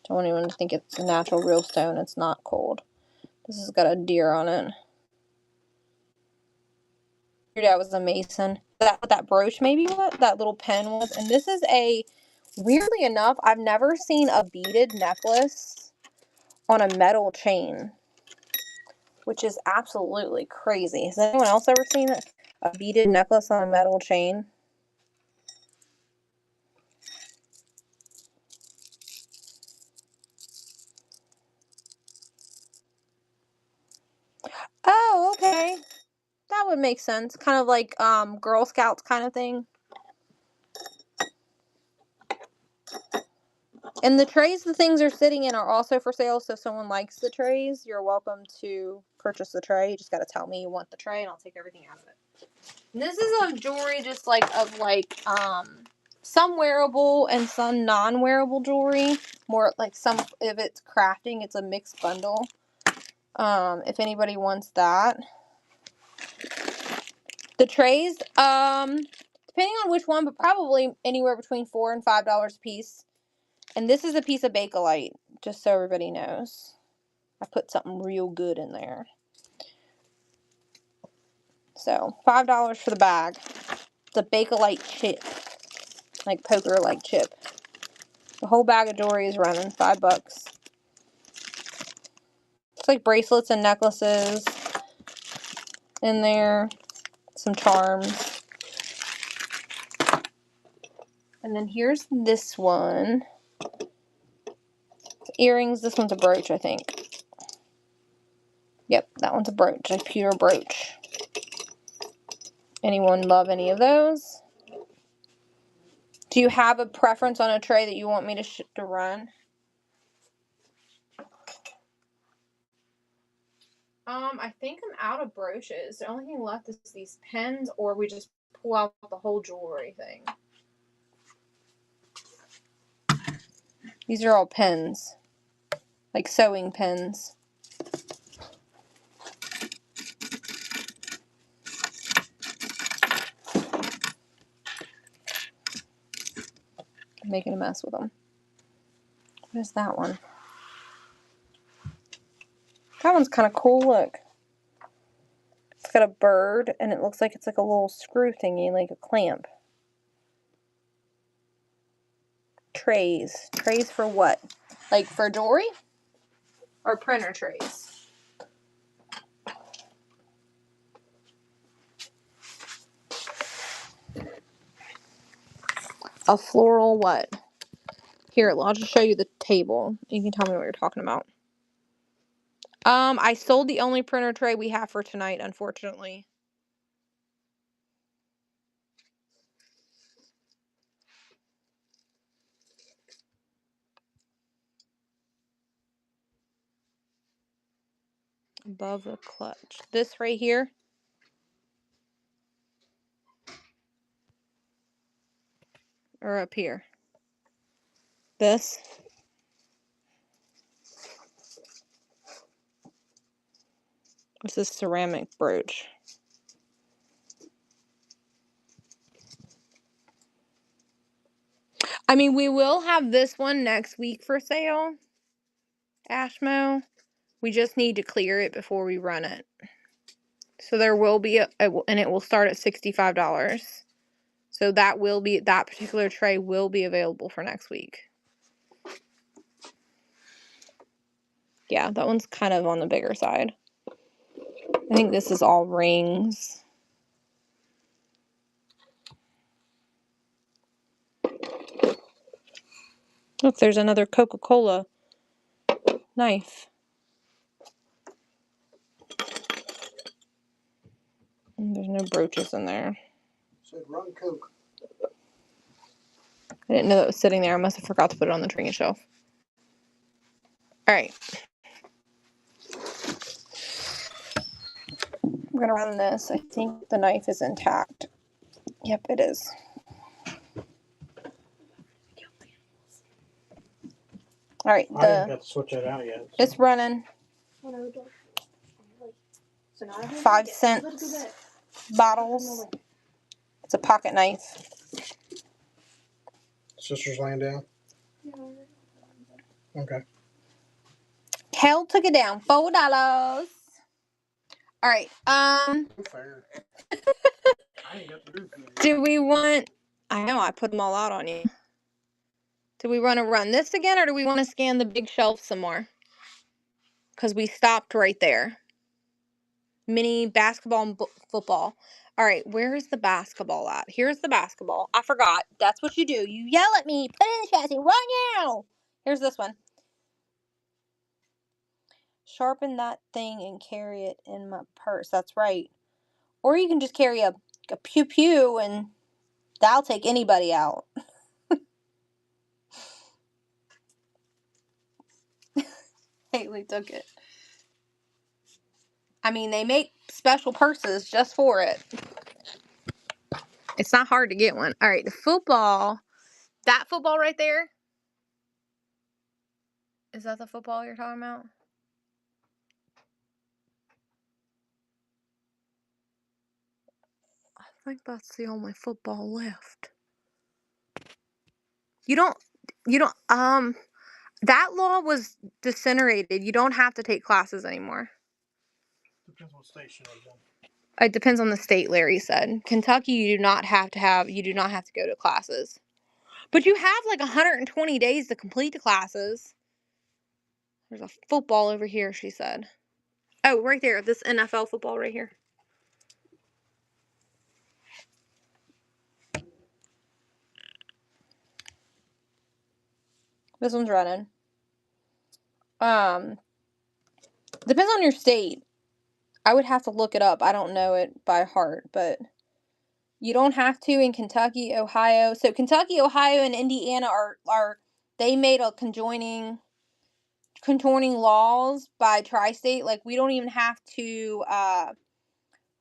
Don't want anyone to think it's a natural real stone. It's not cold. This has got a deer on it. Your dad was a mason. That brooch maybe what that little pen was. And this is weirdly enough, I've never seen a beaded necklace on a metal chain, which is absolutely crazy. Has anyone else ever seen a beaded necklace on a metal chain? Oh, okay. That would make sense. Kind of like Girl Scouts kind of thing. And the trays the things are sitting in are also for sale, so if someone likes the trays, you're welcome to purchase the tray. You just got to tell me you want the tray, and I'll take everything out of it. This is of jewelry, just like some wearable and some non-wearable jewelry. More like some, if it's crafting, it's a mixed bundle. If anybody wants that. The trays, depending on which one, but probably anywhere between $4 and $5 a piece. And this is a piece of Bakelite, just so everybody knows. I put something real good in there. So, $5 for the bag. It's a Bakelite chip. Like poker-like chip. The whole bag of jewelry is running $5. It's like bracelets and necklaces in there. Some charms. And then here's this one. It's earrings. This one's a brooch, I think. Yep, that one's a brooch. A pewter brooch. Anyone love any of those? Do you have a preference on a tray that you want me to run? I think I'm out of brooches. The only thing left is these pens, or we just pull out the whole jewelry thing. These are all pens. Like sewing pens. I'm making a mess with them. What is that one? That one's kind of cool, look. It's got a bird, and it looks like it's like a little screw thingy, like a clamp. Trays. Trays for what? Like for jewelry? Or printer trays? A floral what? Here, I'll just show you the table. You can tell me what you're talking about. I sold the only printer tray we have for tonight, unfortunately. Above the clutch. This right here. Or up here. This. This is ceramic brooch. I mean, we will have this one next week for sale. Ashmo. We just need to clear it before we run it. So there will be and it will start at $65. So that particular tray will be available for next week. Yeah, that one's kind of on the bigger side. I think this is all rings. Look, there's another Coca-Cola knife. And there's no brooches in there. Said run Coke. I didn't know that was sitting there. I must have forgot to put it on the drinking shelf. Alright. I'm going to run this. I think the knife is intact. Yep, it is. Alright, I haven't got to switch that out yet. So. It's running. 5 cent bottles. It's a pocket knife. Sister's laying down? Okay. Kel took it down. $4. Alright, Fair. I ain't got to do anything. do we want... I know, I put them all out on you. Do we want to run this again, or do we want to scan the big shelf some more? Because we stopped right there. Mini basketball and football. Alright, where's the basketball at? Here's the basketball. I forgot. That's what you do. You yell at me. Put it in the chassis. Run now! Here's this one. Sharpen that thing and carry it in my purse. That's right. Or you can just carry a pew-pew and that'll take anybody out. Haley took it. I mean, they make special purses just for it. It's not hard to get one. All right, the football. That football right there. Is that the football you're talking about? I think that's the only football left. You don't, that law was disintegrated. You don't have to take classes anymore. Depends what station it was in. It depends on the state, Larry said. Kentucky, you do not have to go to classes. But you have like 120 days to complete the classes. There's a football over here, she said. Oh, right there. This NFL football right here. This one's running. Depends on your state. I would have to look it up. I don't know it by heart, but you don't have to in Kentucky, Ohio. So Kentucky, Ohio, and Indiana are they made a conjoining laws by tri-state. Like we don't even have to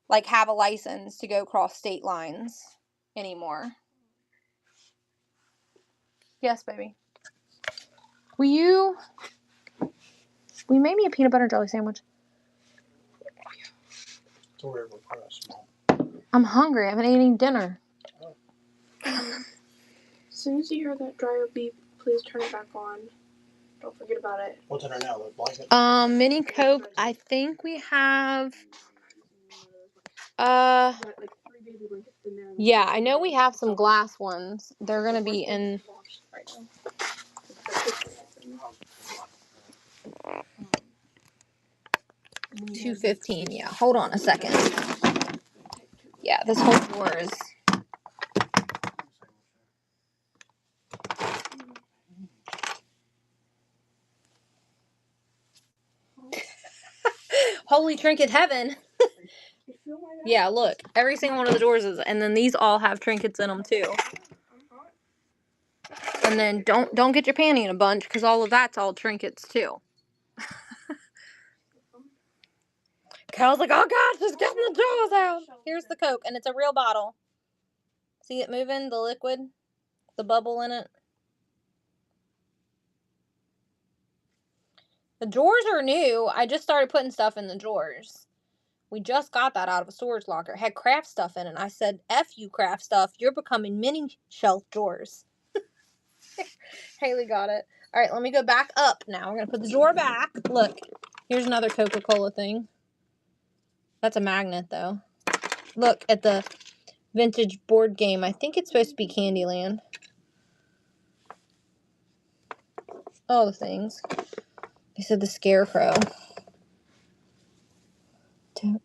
like have a license to go cross state lines anymore. Yes, baby. We made me a peanut butter jelly sandwich. I'm hungry. I haven't eaten dinner. As soon as you hear that dryer beep, please turn it back on. Don't forget about it. What's in there now? The blanket? Mini Coke. I think we have. Yeah, I know we have some glass ones. They're gonna be in. $2.15. Yeah, hold on a second. Yeah, this whole drawer is. Holy trinket heaven. Yeah, look. Every single one of the doors is, and then these all have trinkets in them too. And then don't get your panty in a bunch because all of that's all trinkets too. Cal's like, oh gosh, just getting the jaws out. Here's the Coke, and it's a real bottle. See it moving? The liquid, the bubble in it. The drawers are new. I just started putting stuff in the drawers. We just got that out of a storage locker. It had craft stuff in it. I said, F you craft stuff. You're becoming mini shelf drawers. Haley got it. All right, let me go back up now. We're going to put the drawer back. Look, here's another Coca-Cola thing. That's a magnet, though. Look at the vintage board game. I think it's supposed to be Candyland. Oh, the things. They said the scarecrow.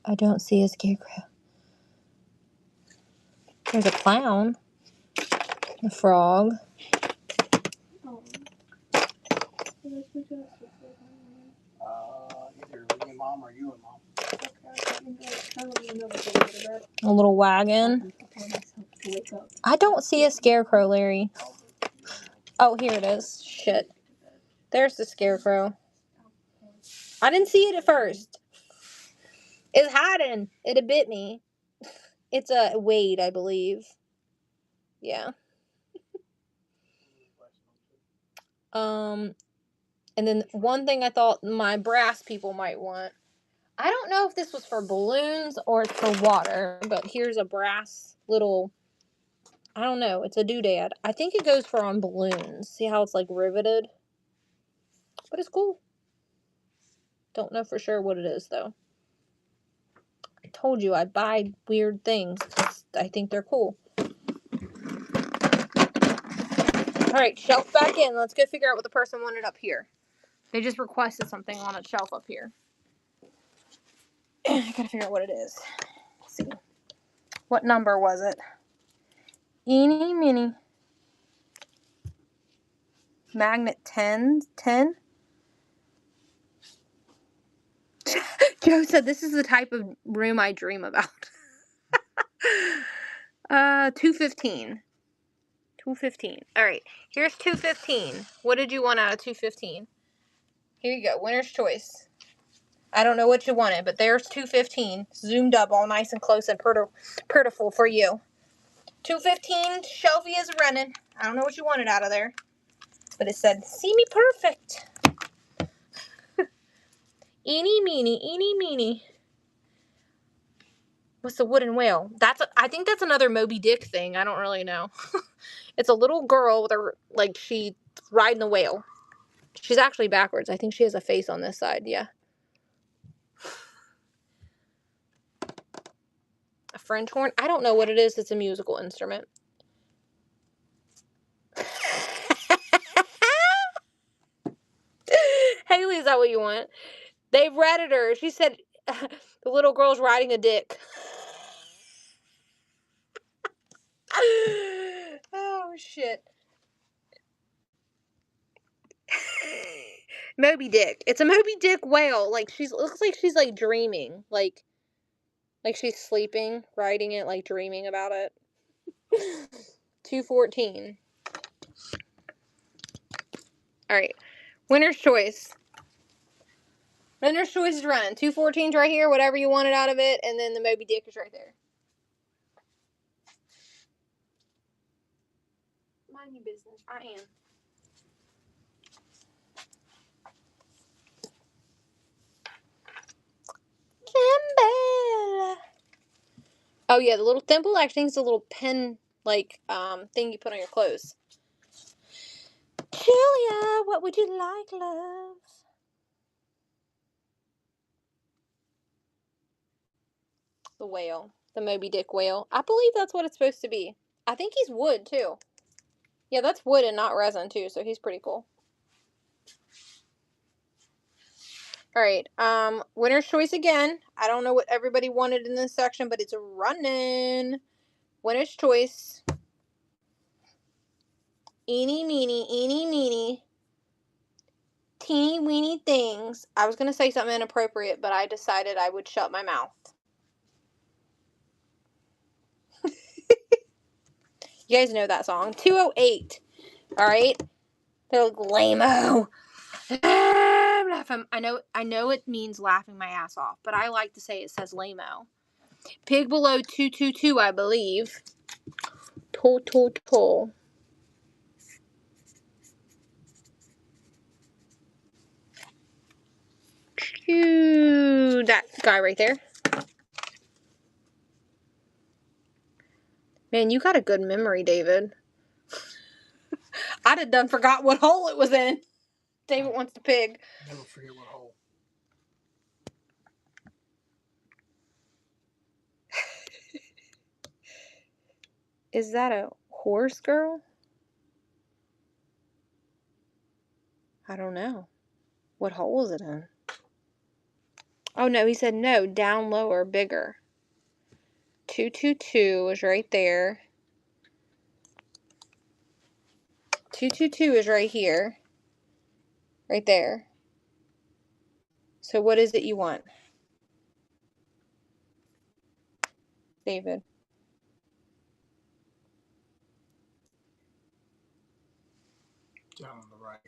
I don't see a scarecrow. There's a clown. A frog. Either me, mom, or you and mom. A little wagon. I don't see a scarecrow, Larry. Oh, here it is. Shit. There's the scarecrow. I didn't see it at first. It's hiding. It had bit me. It's a Wade, I believe. Yeah. And then one thing I thought my brass people might want. I don't know if this was for balloons or it's for water, but here's a brass little, I don't know, it's a doodad. I think it goes for on balloons. See how it's like riveted? But it's cool. Don't know for sure what it is though. I told you I buy weird things because I think they're cool. Alright, shelf back in. Let's go figure out what the person wanted up here. They just requested something on a shelf up here. I gotta figure out what it is. Let's see. What number was it? Eeny, meeny. Magnet 10? Joe said this is the type of room I dream about. 215. 215. Alright, here's 215. What did you want out of 215? Here you go, winner's choice. I don't know what you wanted, but there's 215. Zoomed up all nice and close and prettiful for you. 2:15, Shelfie is running. I don't know what you wanted out of there. But it said, see me perfect. Eeny, meeny. What's the wooden whale? I think that's another Moby Dick thing. I don't really know. It's a little girl with her, like, she riding the whale. She's actually backwards. I think she has a face on this side, yeah. A French horn? I don't know what it is. It's a musical instrument. Haley, is that what you want? They've Reddit her. She said the little girl's riding a dick. Oh, shit. Moby Dick. It's a Moby Dick whale. Like, looks like she's, like, dreaming. Like she's sleeping, riding it, like, dreaming about it. 2:14. Alright. Winner's choice. Winner's choice is running. 2:14's right here, whatever you wanted out of it, and then the Moby Dick is right there. Mind your business. I am. Campbell. Oh yeah, the little thimble actually is a little pen like thing you put on your clothes. Julia, what would you like, love? The whale. The Moby Dick whale. I believe that's what it's supposed to be. I think he's wood too. Yeah, that's wood and not resin too, so he's pretty cool. Alright, winner's choice again. I don't know what everybody wanted in this section, but it's running. Winner's choice. Eeny, meeny, teeny, weeny things. I was going to say something inappropriate, but I decided I would shut my mouth. You guys know that song. 208. Alright? They're like, lame-o. I'm laughing. I know it means laughing my ass off, but I like to say it says lame-o. Pig below 222, I believe. Toll. That guy right there. Man, you got a good memory, David. I'd have done forgot what hole it was in. David wants the pig. Never forget what hole. Is that a horse girl? I don't know. What hole is it in? Oh no, he said no, down lower, bigger. 222 is right there. 222 is right here. Right there. So what is it you want? David. Down on the right.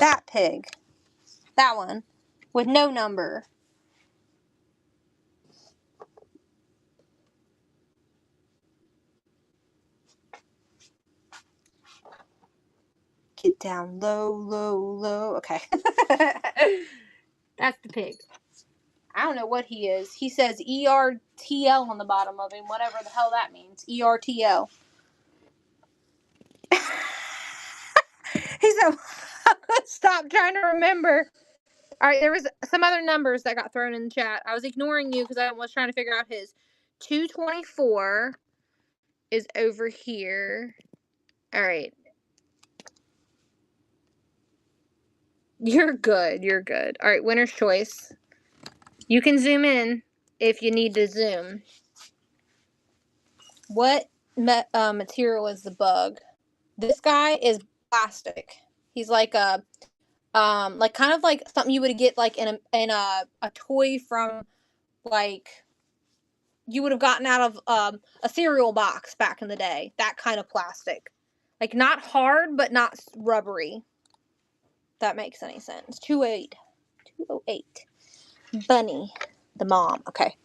That pig. That one. With no number. Get down low. Okay. That's the pig. I don't know what he is. He says ERTL on the bottom of him, whatever the hell that means. ERTL. He said, stop trying to remember. All right, there was some other numbers that got thrown in the chat. I was ignoring you because I was trying to figure out his. 224 is over here. All right. You're good. All right, winner's choice. You can zoom in if you need to zoom. What material is the bug? This guy is plastic. He's like a like kind of like something you would get like in a toy from like you would have gotten out of a cereal box back in the day. That kind of plastic. Like not hard but not rubbery. If that makes any sense. 208. Bunny. The mom. Okay.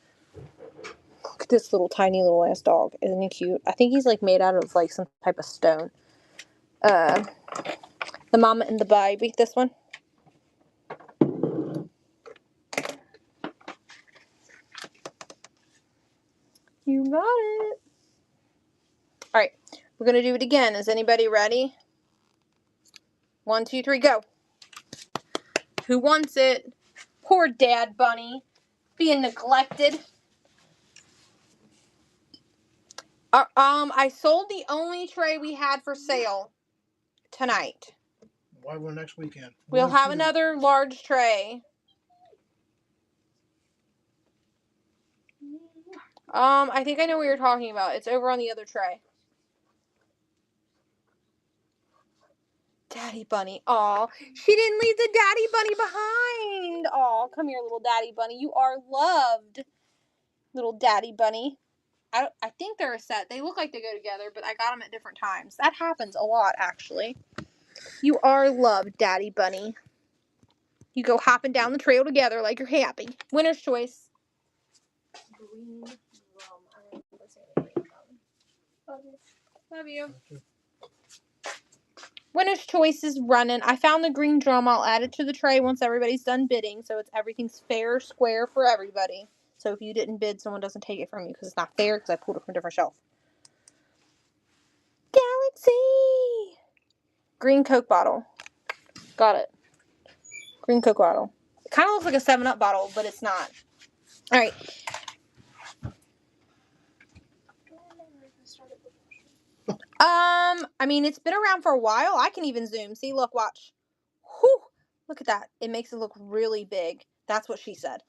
Look at this little tiny little ass dog. Isn't he cute? I think he's like made out of like some type of stone. The mama and the baby. This one. You got it. All right, we're gonna do it again. Is anybody ready? 1, 2, 3, go. Who wants it? Poor Dad Bunny, being neglected. I sold the only tray we had for sale tonight. Why will next weekend? We'll have another large tray. I think I know what you're talking about. It's over on the other tray. Daddy Bunny. Aw, she didn't leave the Daddy Bunny behind. Aw, come here, little Daddy Bunny. You are loved, little Daddy Bunny. I think they're a set. They look like they go together, but I got them at different times. That happens a lot, actually. You are loved, Daddy Bunny. You go hopping down the trail together like you're happy. Winner's choice. Green rum. Love you. Winner's choice is running. I found the green drum. I'll add it to the tray once everybody's done bidding, so everything's fair, square for everybody. So if you didn't bid, someone doesn't take it from you because it's not fair because I pulled it from a different shelf. Galaxy! Green Coke bottle. Got it. Green Coke bottle. It kind of looks like a 7-Up bottle, but it's not. All right. I mean, it's been around for a while. I can even zoom. See, look, watch. Whew. Look at that. It makes it look really big. That's what she said.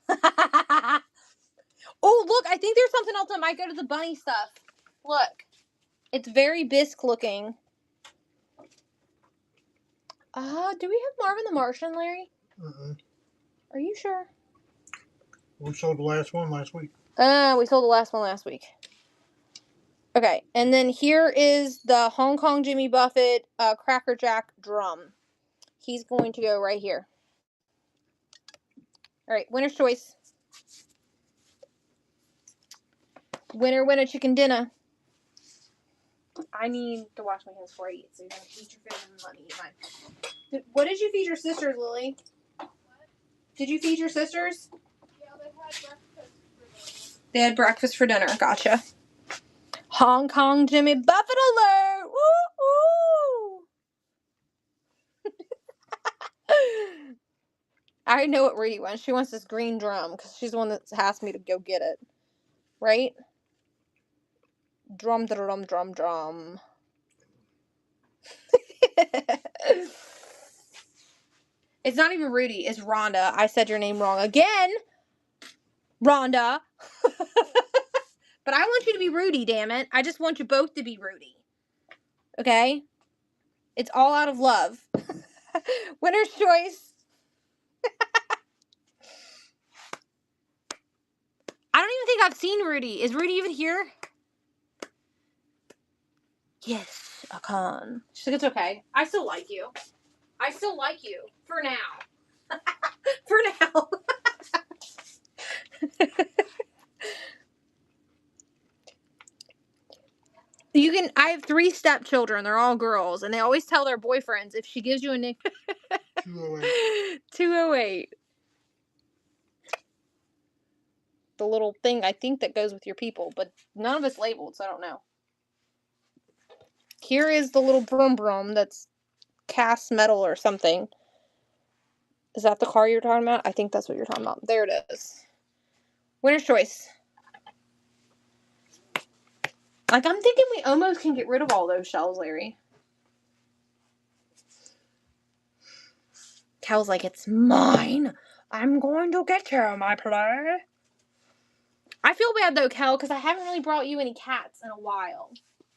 Oh, look, I think there's something else that might go to the bunny stuff. Look. It's very bisque looking. Do we have Marvin the Martian, Larry? Are you sure? We sold the last one last week. We sold the last one last week. Okay, and then here is the Hong Kong Jimmy Buffett Cracker Jack drum. He's going to go right here. All right, winner's choice. Winner, winner, chicken dinner. I need to wash my hands before I eat, so you're going to eat your food and let me eat mine. What did you feed your sisters, Lily? What? Did you feed your sisters? Yeah, they had breakfast for dinner. They had breakfast for dinner. Gotcha. Hong Kong Jimmy Buffett alert! Woo! I already know what Rudy wants. She wants this green drum because she's the one that asked me to go get it. Right? Drum, drum, drum, drum. It's not even Rudy. It's Rhonda. I said your name wrong again. Rhonda. But I want you to be Rudy, damn it. I just want you both to be Rudy. Okay? It's all out of love. Winner's choice. I don't even think I've seen Rudy. Is Rudy even here? Yes, I can. She's like, it's okay. I still like you. I still like you. For now. For now. I have 3 stepchildren. They're all girls. And they always tell their boyfriends, if she gives you a nick. 208. 208. The little thing, I think, that goes with your people. But none of it's labeled, so I don't know. Here is the little brum brum that's cast metal or something. Is that the car you're talking about? I think that's what you're talking about. There it is. Winner's choice. Like, I'm thinking we almost can get rid of all those shells, Larry. Kel's like, it's mine. I'm going to get you, my play. I feel bad, though, Kel, because I haven't really brought you any cats in a while.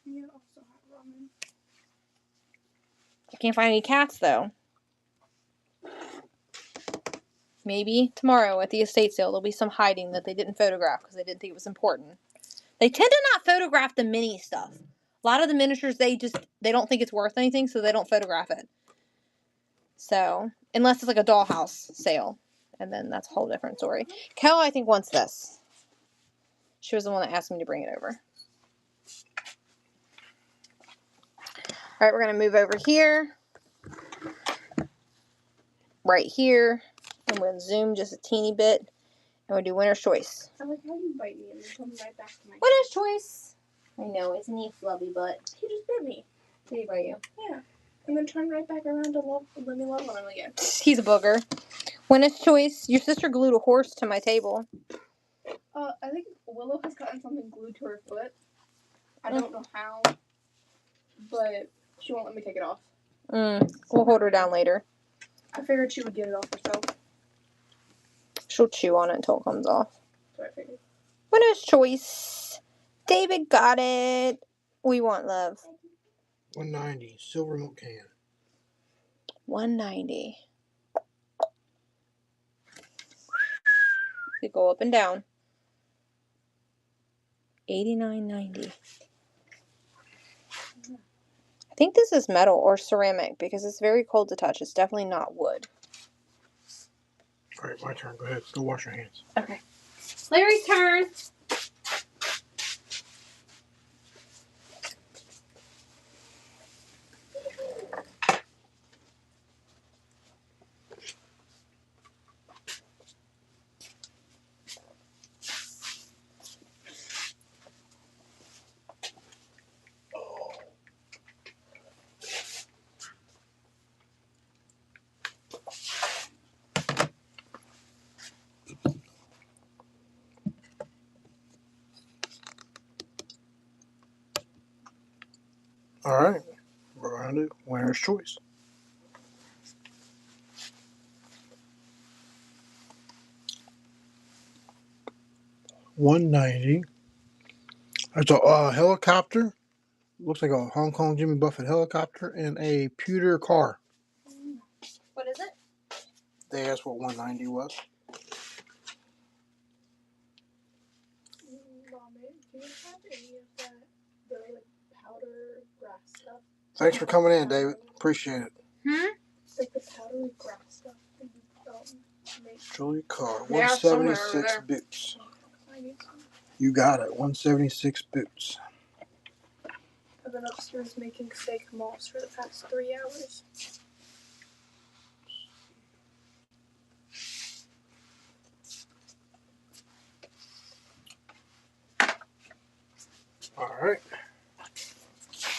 You also have ramen. I can't find any cats, though. Maybe tomorrow at the estate sale there'll be some hiding that they didn't photograph because they didn't think it was important. They tend to not photograph the mini stuff. A lot of the miniatures, they don't think it's worth anything, so they don't photograph it. So, unless it's like a dollhouse sale. And then that's a whole different story. Kel, I think, wants this. She was the one that asked me to bring it over. All right, we're going to move over here. Right here. I'm going to zoom just a teeny bit. And we'll do winner's choice. I like how you bite me and then come right back to my Winner's choice. I know, isn't he a flubby butt? He just bit me. Did he bite you? Yeah. And then turn right back around to let me love on him again. He's a booger. Winner's choice. Your sister glued a horse to my table. I think Willow has gotten something glued to her foot. I don't know how, but she won't let me take it off. We'll hold her down later. I figured she would get it off herself. She'll chew on it until it comes off. So I figured. Winner's choice. David got it. We want love. 190 silver milk can. 190. We go up and down. 89.90. I think this is metal or ceramic because it's very cold to touch. It's definitely not wood. All right, my turn. Go ahead. Go wash your hands. Okay. Larry's turn. All right. We're going to do winner's choice. $190. It's a helicopter. Looks like a Hong Kong Jimmy Buffett helicopter and a pewter car. What is it? They asked what 190 was. Mommy, do you have any of that, the like powder grass stuff? Thanks for coming in, David. Appreciate it. Like the powdery grass stuff that you make. Julie Carr, They are somewhere 176 over there. boots. I need some. You got it. 176 boots. I've been upstairs making steak moss for the past 3 hours. All right.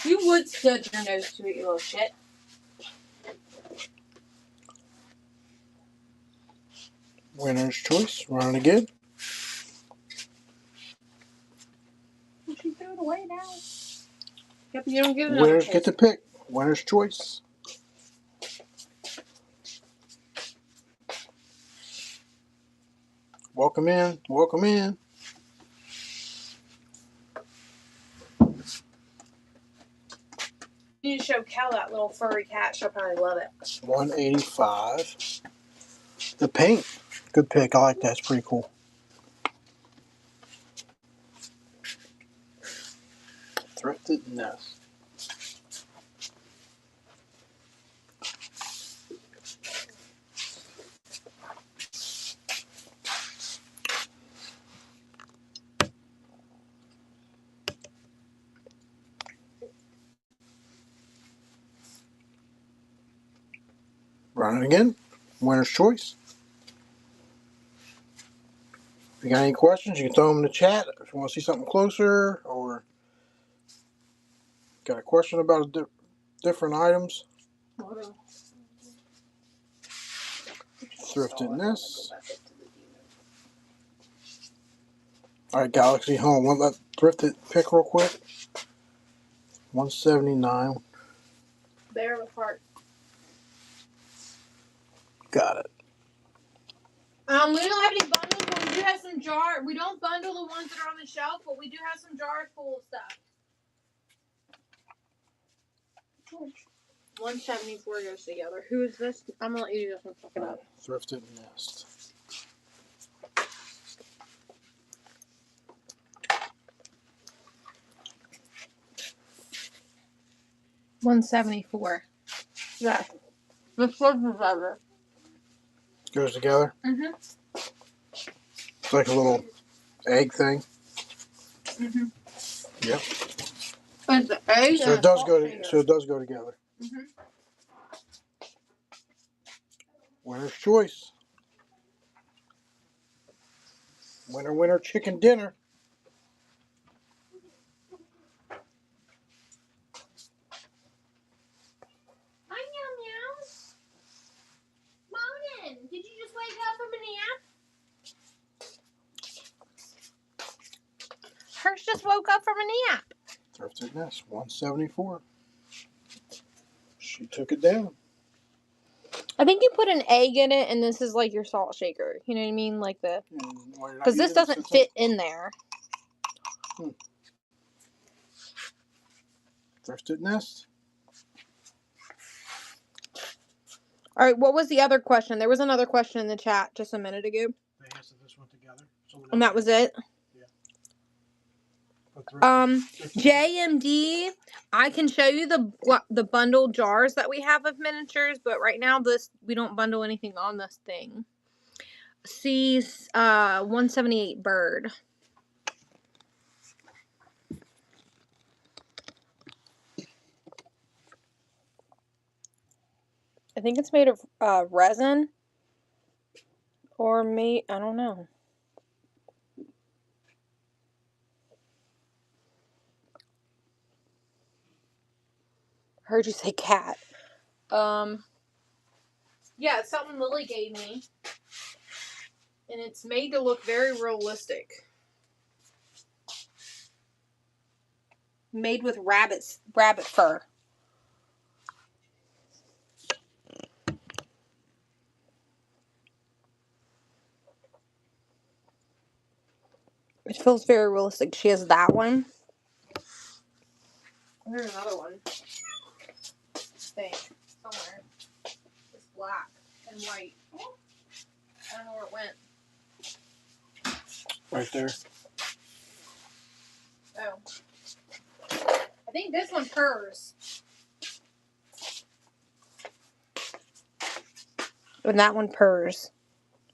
You would stud your nose to it, you little shit. Winner's choice. Run it again. She threw it away now. Yep, you don't give it Winners get to pick. Winner's choice. Welcome in. Welcome in. You need to show Cal that little furry cat. She'll probably love it. 185. The paint. Good pick. I like that. It's pretty cool. Thrifted Nest. Run it again. Winner's choice. If you got any questions, you can throw them in the chat. If you want to see something closer or got a question about different items. Thrifted Nest. All right, Galaxy Home. Want that thrifted pick real quick? 179. There with heart. Got it. We don't have any bundles, but we do have some jars. We don't bundle the ones that are on the shelf, but we do have some jars full of stuff. 174 goes together. Who is this? I'm gonna let you do this one. Fuck it up. Thrifted Nest. $174. Yeah. This was together. Goes together. Mm-hmm. It's like a little egg thing. Mm-hmm. Yep. But the eggs So and it does go. salt So it does go together. Mm-hmm. Winner's choice. Winner, winner, chicken dinner. Hi, Meow Meow. Morning. Did you just wake up from a nap? Hers just woke up from a nap. Thrifted Nest, 174. She took it down. I think you put an egg in it, and this is like your salt shaker. You know what I mean? Like the... Because this doesn't fit in there. Thrifted Nest. All right, what was the other question? There was another question in the chat just a minute ago. They answered this one together. And that was it? JMD, I can show you the bundled jars that we have of miniatures, but right now we don't bundle anything on this thing. See 178 bird. I think it's made of resin or I don't know. Heard you say cat. Yeah, it's something Lily gave me. And it's made to look very realistic. Made with rabbit fur. It feels very realistic. She has that one. There's another one. I think. Somewhere. It's black and white. I don't know where it went. Right there. Oh. I think this one's hers. And that one purrs.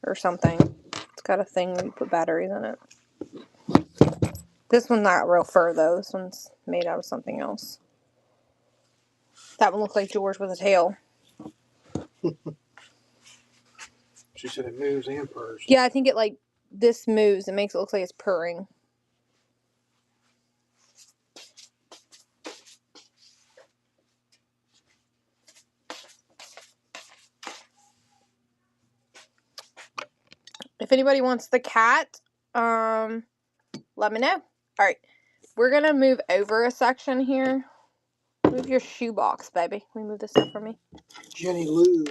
Or something. It's got a thing where you put batteries in it. This one's not real fur though. This one's made out of something else. That one looks like George with a tail. She said it moves and purrs. Yeah, I think this moves. It makes it look like it's purring. If anybody wants the cat, let me know. Alright. We're gonna move over a section here. Move your shoebox, baby. Can we move this stuff for me? Jenny Lou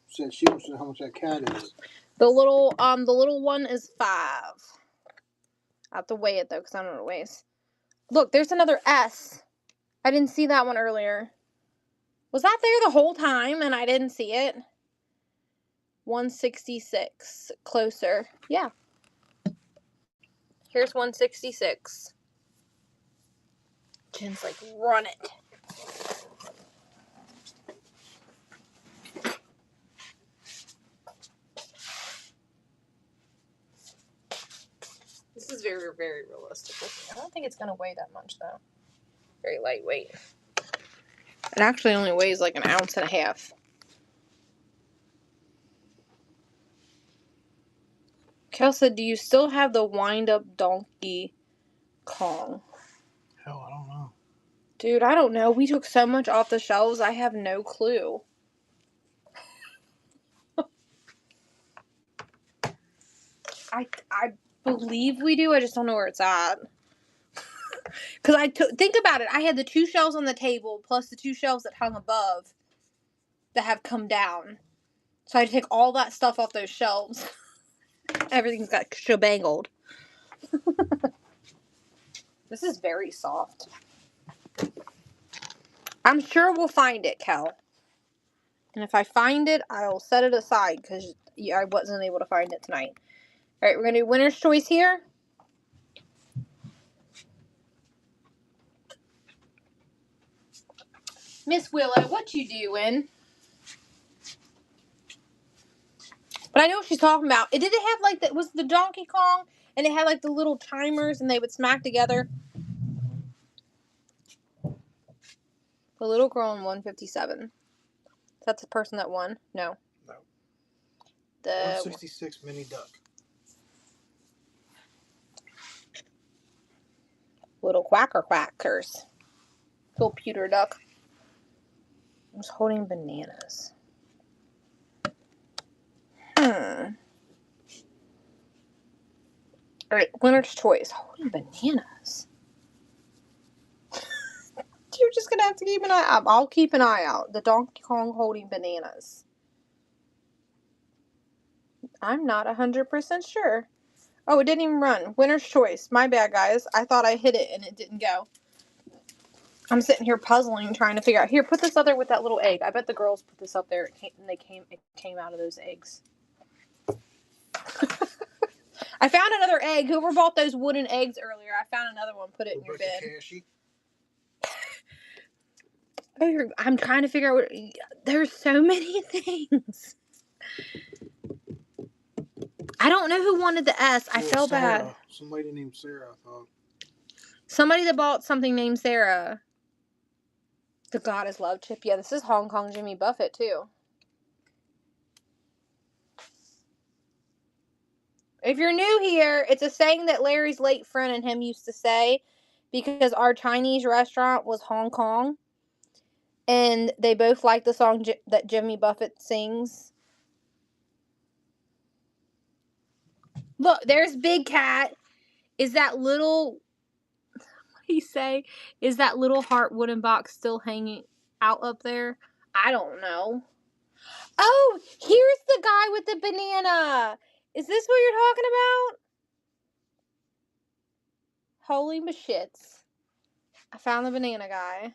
said she wants to know how much that cat is. The little one is 5. I have to weigh it though, because I don't know what it weighs. Look, there's another S. I didn't see that one earlier. Was that there the whole time and I didn't see it? 166. Closer. Yeah. Here's 166. Jen's like, run it. This is very, very realistic. I don't think it's going to weigh that much, though. Very lightweight. It actually only weighs like 1.5 ounces. Kel said, do you still have the wind-up Donkey Kong? Hell, I don't know. Dude, I don't know. We took so much off the shelves, I have no clue. I believe we do. I just don't know where it's at. Because think about it. I had the 2 shelves on the table plus the 2 shelves that hung above that have come down. So I had to take all that stuff off those shelves. Everything's got shebangled. This is very soft. I'm sure we'll find it, Kel. And if I find it, I'll set it aside because I wasn't able to find it tonight. Alright, we're going to do winner's choice here. Miss Willow, what you doing? But I know what she's talking about. Did it have like that? Was the Donkey Kong And it had like the little timers and they would smack together. The little girl in 157. That's the person that won? No. No. The 166 mini duck. little quackers. Little pewter duck. I was holding bananas. Alright, winner's choice. Holding bananas. You're just gonna have to keep an eye out. I'll keep an eye out. The Donkey Kong holding bananas. I'm not 100% sure. Oh, it didn't even run. Winner's choice. My bad, guys. I thought I hit it and it didn't go. I'm sitting here puzzling, trying to figure out. Here, put this up there with that little egg. I bet the girls put this up there. It came out of those eggs. I found another egg. Whoever bought those wooden eggs earlier, I found another one. Put it in your bed. Oh, I'm trying to figure out. There's so many things. I don't know who wanted the S. I feel bad. Somebody named Sarah, I thought. Somebody that bought something named Sarah. The Goddess Love Chip. Yeah, this is Hong Kong Jimmy Buffett, too. If you're new here, it's a saying that Larry's late friend and him used to say because our Chinese restaurant was Hong Kong. And they both like the song that Jimmy Buffett sings. Look, there's Big Cat. Is that little... What do you say? Is that little heart wooden box still hanging out up there? I don't know. Oh, here's the guy with the banana. Is this what you're talking about? Holy mashits. I found the banana guy.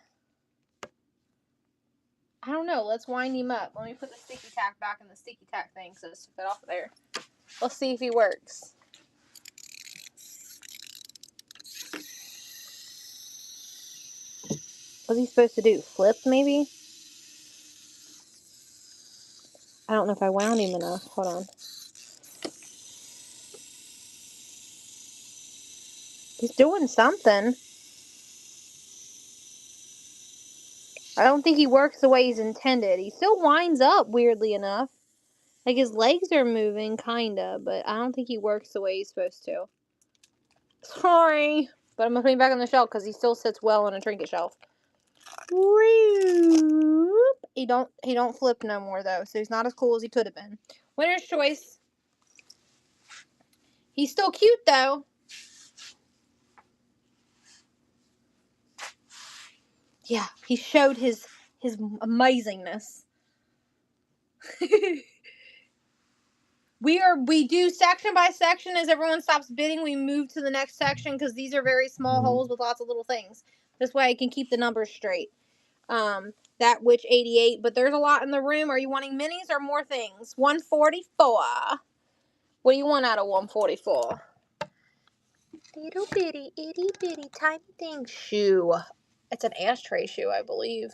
I don't know. Let's wind him up. Let me put the sticky tack back in the sticky tack thing so it's fit off of there. Let's see if he works. What's he supposed to do? Flip, maybe? I don't know if I wound him enough. Hold on. He's doing something. I don't think he works the way he's intended. He still winds up, weirdly enough. Like, his legs are moving, kinda, but I don't think he works the way he's supposed to. Sorry. But I'm gonna put him back on the shelf because he still sits well on a trinket shelf. He don't flip no more, though, so he's not as cool as he could have been. Winner's choice. He's still cute, though. Yeah, he showed his amazingness. We do section by section. As everyone stops bidding, we move to the next section because these are very small holes with lots of little things. This way I can keep the numbers straight. That witch 88, but there's a lot in the room. Are you wanting minis or more things? 144. What do you want out of 144? Little bitty, itty bitty, tiny thing. Shoe. It's an ashtray shoe, I believe.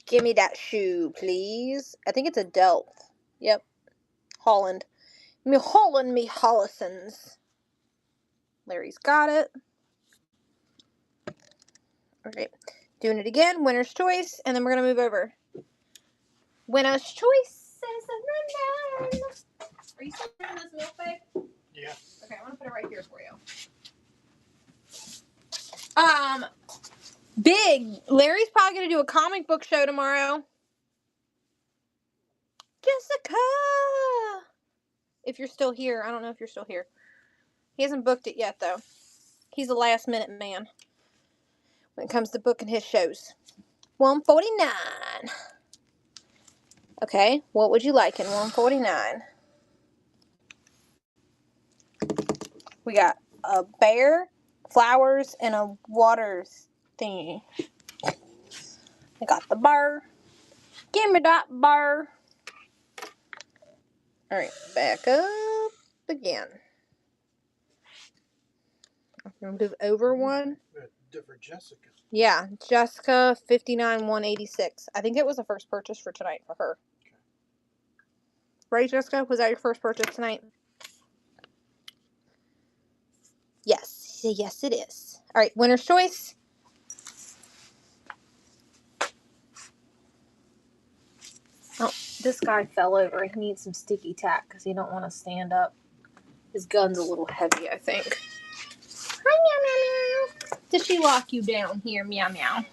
Give me that shoe, please. I think it's a Delft. Yep. Holland. Me Holland, me Hollisons. Larry's got it. Okay. Doing it again. Winner's choice. And then we're going to move over. Winner's choice says a run. Are you still in this milk bag? Yeah. Okay, I'm going to put it right here for you. Big. Larry's probably going to do a comic book show tomorrow. Jessica! If you're still here. I don't know if you're still here. He hasn't booked it yet, though. He's a last-minute man when it comes to booking his shows. 149. Okay, what would you like in 149? We got a bear, flowers, and a water thingy. I got the bar. Give me that bar. Alright, back up again. Move over one. Different Jessica. Yeah, Jessica 59,186. I think it was the first purchase for tonight for her. Okay. Right, Jessica? Was that your first purchase tonight? Yes. Yes, it is. All right, winner's choice. Oh, this guy fell over. He needs some sticky tack because he don't want to stand up. His gun's a little heavy, I think. Hi, meow, meow, meow. Did she lock you down here, meow, meow?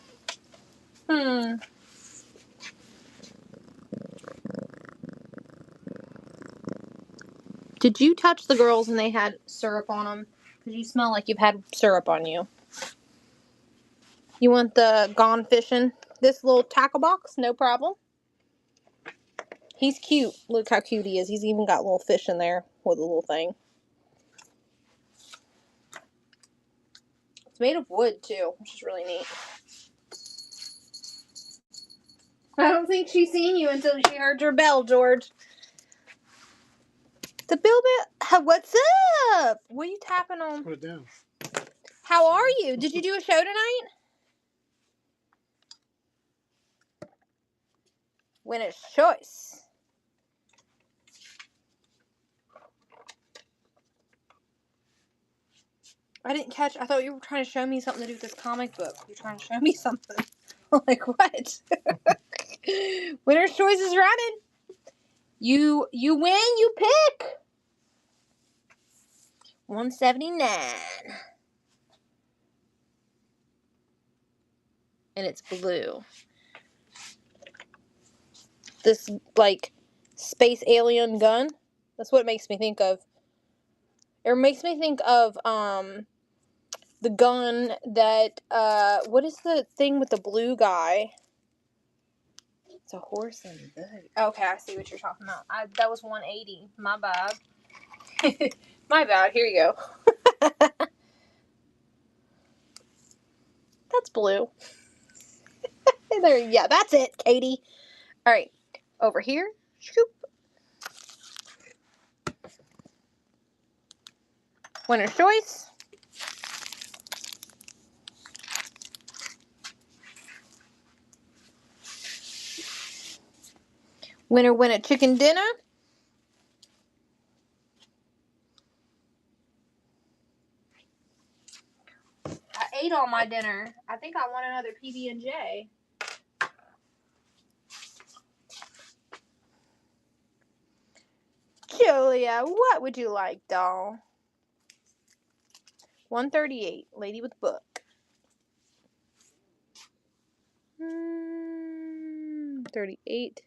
Did you touch the girls and they had syrup on them? Because you smell like you've had syrup on you. You want the Gone Fishing? This little tackle box? No problem. He's cute. Look how cute he is. He's even got little fish in there with a little thing. It's made of wood, too, which is really neat. I don't think she's seen you until she heard your bell, George. The Bill, what's up? What are you tapping on? Put it down. How are you? Did you do a show tonight? Winner's choice. I didn't catch. I thought you were trying to show me something to do with this comic book. You're trying to show me something. Like what? Winner's choice is running. You win. You pick. 179. And it's blue. This like space alien gun. That's what it makes me think of. It makes me think of the gun that what is the thing with the blue guy? It's a horse and a buggy. Okay, I see what you're talking about. That was 180. My bad. My bad. Here you go. That's blue. There, yeah, that's it, Katie. All right, over here. Scoop. Winner's choice. Winner win a chicken dinner. I ate all my dinner. I think I want another PB&J. Julia, what would you like, doll? 138, lady with book. 38.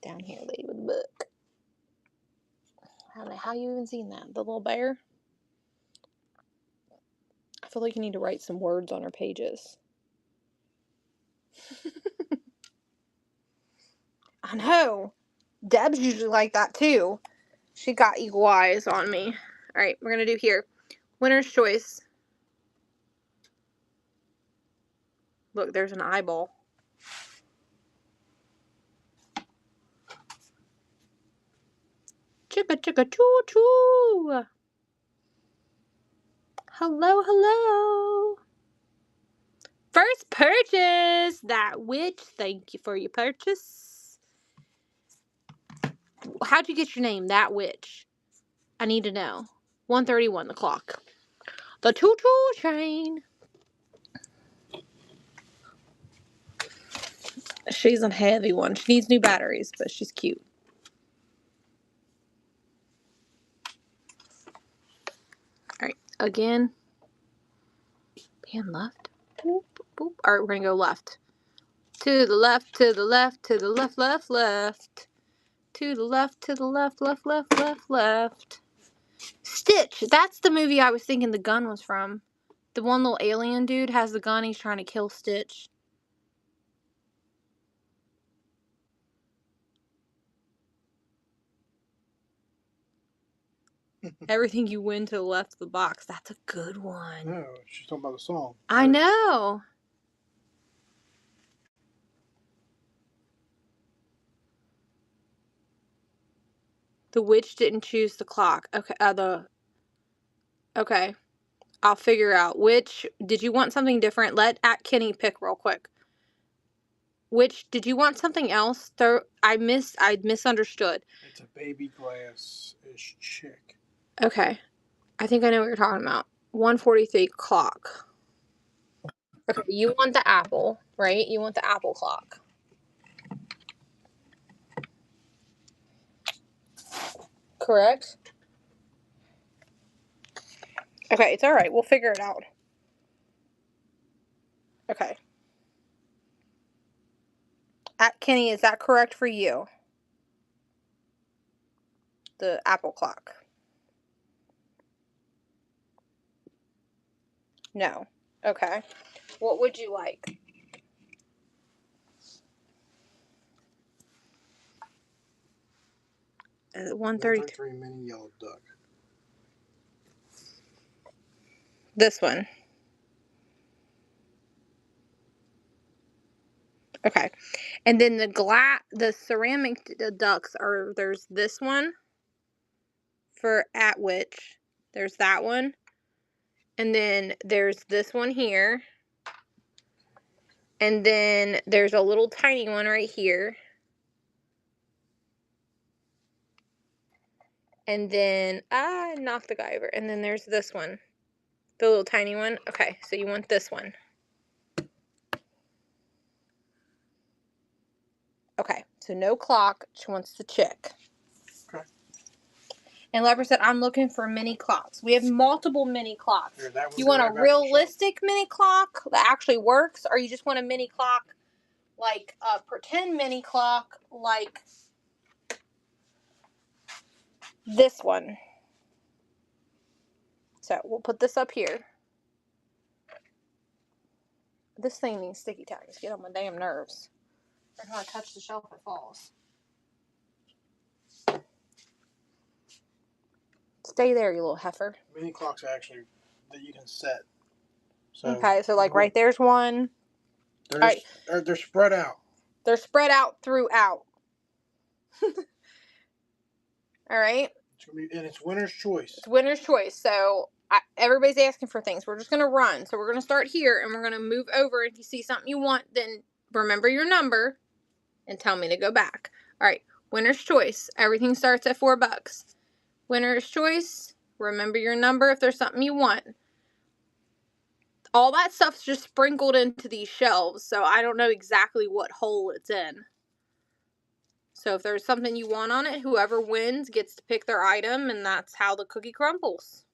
Down here, lady with book. How you even seen that? The little bear? I feel like you need to write some words on her pages. I know. Deb's usually like that too. She got eagle eyes on me. Alright, we're going to do here. Winner's choice. Look, there's an eyeball. Chicka chicka choo choo. Hello, hello. First purchase. That witch. Thank you for your purchase. How'd you get your name? That witch. I need to know. 131 the clock. The choo-choo train. She's a heavy one. She needs new batteries, but she's cute. Alright, again. Pan left. Boop, boop. Alright, we're going to go left. To the left, to the left, to the left, left, left. To the left, to the left, left, left, left, left. Stitch. That's the movie I was thinking the gun was from. The one little alien dude has the gun. He's trying to kill Stitch. Everything you win to the left of the box. That's a good one. No, she's talking about the song. I know. The witch didn't choose the clock. Okay. Okay. I'll figure out which. Did you want something different? Let Kenny pick real quick. Which did you want something else? I misunderstood. It's a baby glass-ish chick. Okay. I think I know what you're talking about. 143 clock. Okay, you want the apple, right? You want the apple clock. Correct? Okay, it's alright. We'll figure it out. Okay. Kenny, is that correct for you? The apple clock. No. Okay. What would you like? 133 mini yellow duck. This one. Okay. And then the ceramic ducks are, there's this one for Atwich. There's that one. And then there's this one here. And then there's a little tiny one right here. And then, I knocked the guy over. And then there's this one. The little tiny one. Okay, so you want this one. Okay, so no clock. She wants the chick. Okay. And Leopard said, I'm looking for mini clocks. We have multiple mini clocks. Here, You want a realistic mini clock that actually works? Or you just want a mini clock, like a pretend mini clock, like this one? So we'll put this up here. This thing needs sticky tags. Get on my damn nerves. Every time I touch the shelf, it falls. Stay there, you little heifer. Mini clocks actually that you can set. So okay, so like right there's one. They're spread out. They're spread out throughout. All right. And it's winner's choice. It's winner's choice. So everybody's asking for things. We're just going to run. So we're going to start here and we're going to move over. If you see something you want, then remember your number and tell me to go back. All right. Winner's choice. Everything starts at $4. Winner's choice. Remember your number if there's something you want. All that stuff's just sprinkled into these shelves. So I don't know exactly what hole it's in. So if there's something you want on it, whoever wins gets to pick their item, and that's how the cookie crumbles.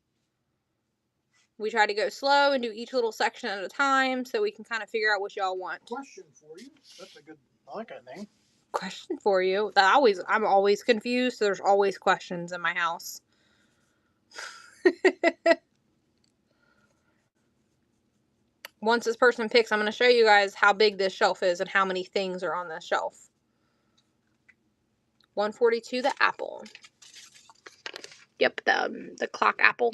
We try to go slow and do each little section at a time so we can kind of figure out what y'all want. Question for you. That's a good, I like that name. Question for you. I'm always confused. So there's always questions in my house. Once this person picks, I'm going to show you guys how big this shelf is and how many things are on this shelf. 142, the apple. Yep, the clock apple.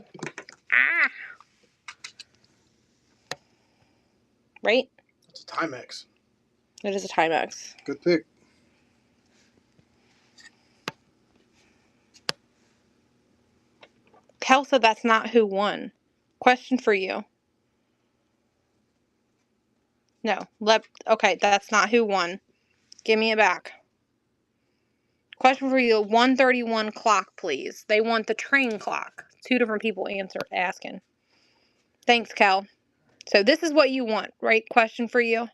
Ah! Right? It's a Timex. It is a Timex. Good pick. Kel said that's not who won. Question for you. No. Okay, that's not who won. Give me it back. Question for you. 131 clock, please. They want the train clock. 2 different people asking. Thanks, Kel. So this is what you want, right? Question for you.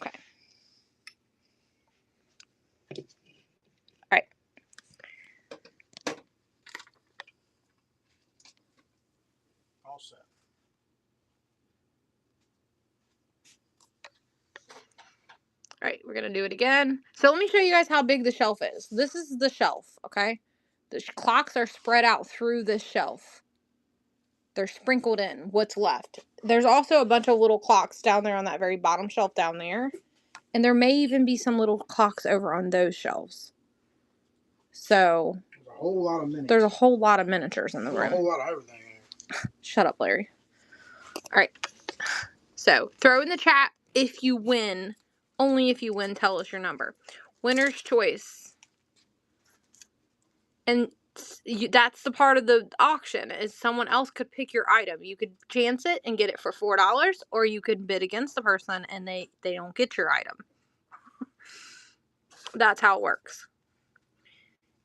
Okay. All right. All set. All right, we're going to do it again. So let me show you guys how big the shelf is. This is the shelf, okay? The clocks are spread out through this shelf. They're sprinkled in what's left. There's also a bunch of little clocks down there on that very bottom shelf down there. And there may even be some little clocks over on those shelves. So there's a whole lot of miniatures. There's a whole lot of miniatures in the room. A whole lot of everything. Shut up, Larry. All right. So throw in the chat if you win. Only if you win, tell us your number. Winner's choice. And that's the part of the auction is someone else could pick your item. You could chance it and get it for $4, or you could bid against the person and they don't get your item. That's how it works.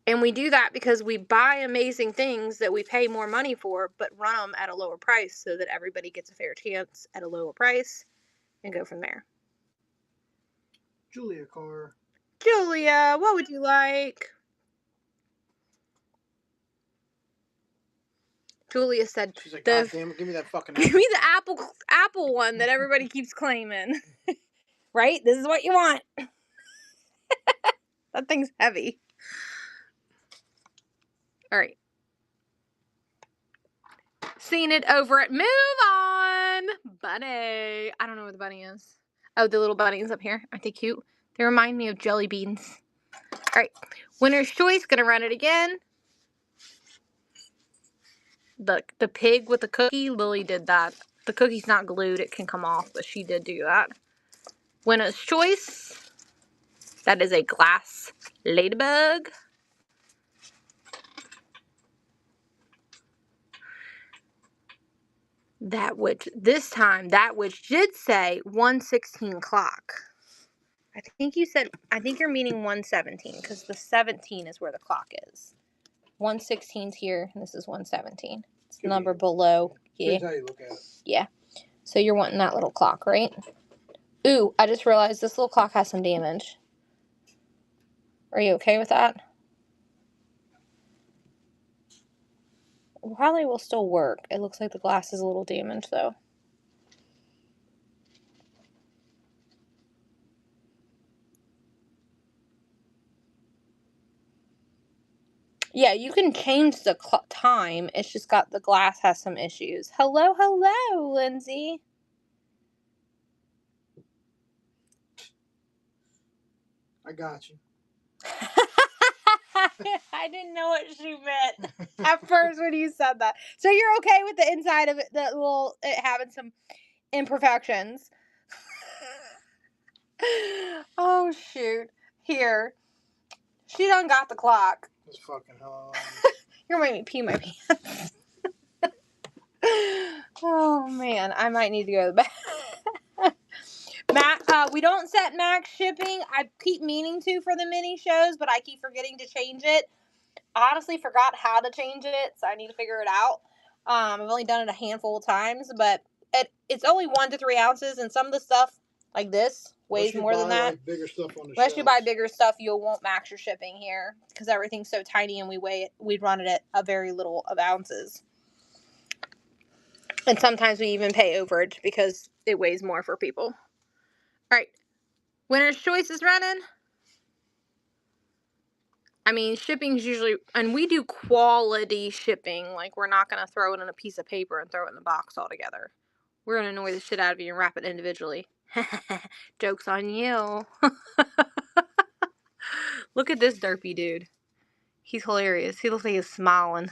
And we do that because we buy amazing things that we pay more money for, but run them at a lower price so that everybody gets a fair chance at a lower price and go from there. Julia Carr. Julia, what would you like? Julia said, She's like, God damn it, give me that fucking apple. Give me the apple one that everybody keeps claiming. Right? This is what you want. That thing's heavy. All right. Seen it over at Move On. Bunny. I don't know where the bunny is. Oh, the little bunnies up here. Aren't they cute? They remind me of jelly beans. All right. Winner's Choice. Gonna run it again. The pig with the cookie. Lily did that. The cookie's not glued. It can come off, but she did do that. Winner's Choice. That is a glass ladybug. This time did say 116 clock. I think you're meaning 117 because the 17 is where the clock is. 116's here and this is 117. It's the number below. Yeah. That's how you look at it. Yeah. So you're wanting that little clock, right? Ooh, I just realized this little clock has some damage. Are you okay with that? It probably will still work. It looks like the glass is a little damaged though. Yeah, you can change the time. It's just got the glass has some issues. Hello, Lindsay. I got you. I didn't know what she meant at first when you said that. So you're okay with the inside of it, it having some imperfections. Oh, shoot. Here. She done got the clock. It's fucking hell. You're making me pee my pants. Oh, man. I might need to go to the back. We don't set max shipping. I keep meaning to for the mini shows, but I keep forgetting to change it. Honestly forgot how to change it, so I need to figure it out. I've only done it a handful of times, but it's only 1 to 3 ounces, and some of the stuff like this weighs more than that. Like bigger stuff on the Unless shelves. you buy bigger stuff, you won't max your shipping here because everything's so tiny, and we'd run it at a very little of ounces. And sometimes we even pay overage because it weighs more for people. All right, Winner's Choice is running. I mean, shipping's usually, and we do quality shipping. Like, we're not going to throw it in a piece of paper and throw it in the box altogether. We're going to annoy the shit out of you and wrap it individually. Joke's on you. Look at this derpy dude. He's hilarious. He looks like he's smiling.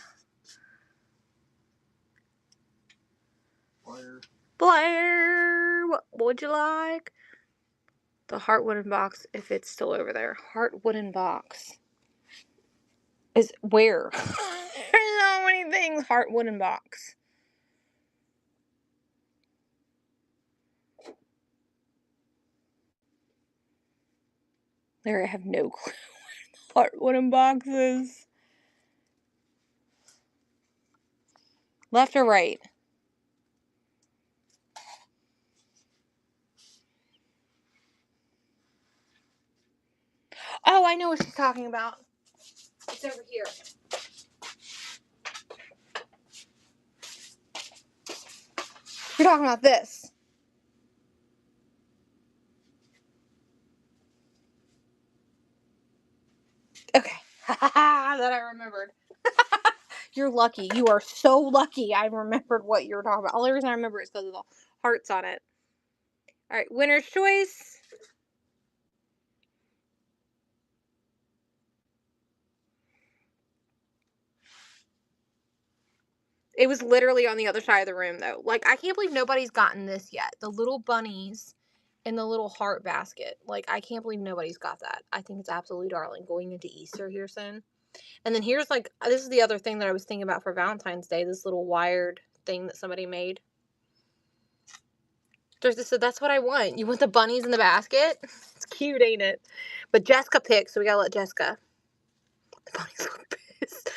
Blair, what would you like? The heart wooden box, if it's still over there. Heart wooden box. Is where? There's so many things. Heart wooden box. There, I have no clue where the heart wooden box is. Left or right? Oh, I know what she's talking about. It's over here. You're talking about this. Okay. That I remembered. You're lucky. You are so lucky I remembered what you were talking about. The only reason I remember is because of the hearts on it. Alright, Winner's Choice. It was literally on the other side of the room, though. Like, I can't believe nobody's gotten this yet. The little bunnies and the little heart basket. Like, I can't believe nobody's got that. I think it's absolutely darling. Going into Easter here soon. And then here's like, this is the other thing that I was thinking about for Valentine's Day, this little wired thing that somebody made. Thursday said, that's what I want. You want the bunnies in the basket? It's cute, ain't it? But Jessica picked, so we gotta let Jessica. The bunnies look pissed.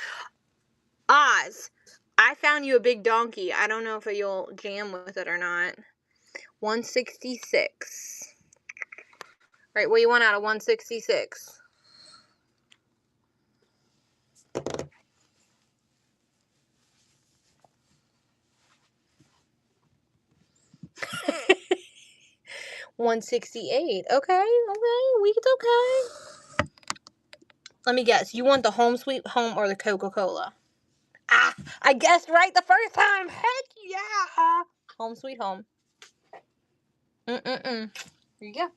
Oz, I found you a big donkey. I don't know if you'll jam with it or not. 166. Right, what do you want out of 166? $168. Okay, it's okay. Let me guess. You want the Home Sweet Home or the Coca-Cola? Ah, I guessed right the first time. Heck yeah. Home Sweet Home. Here you go.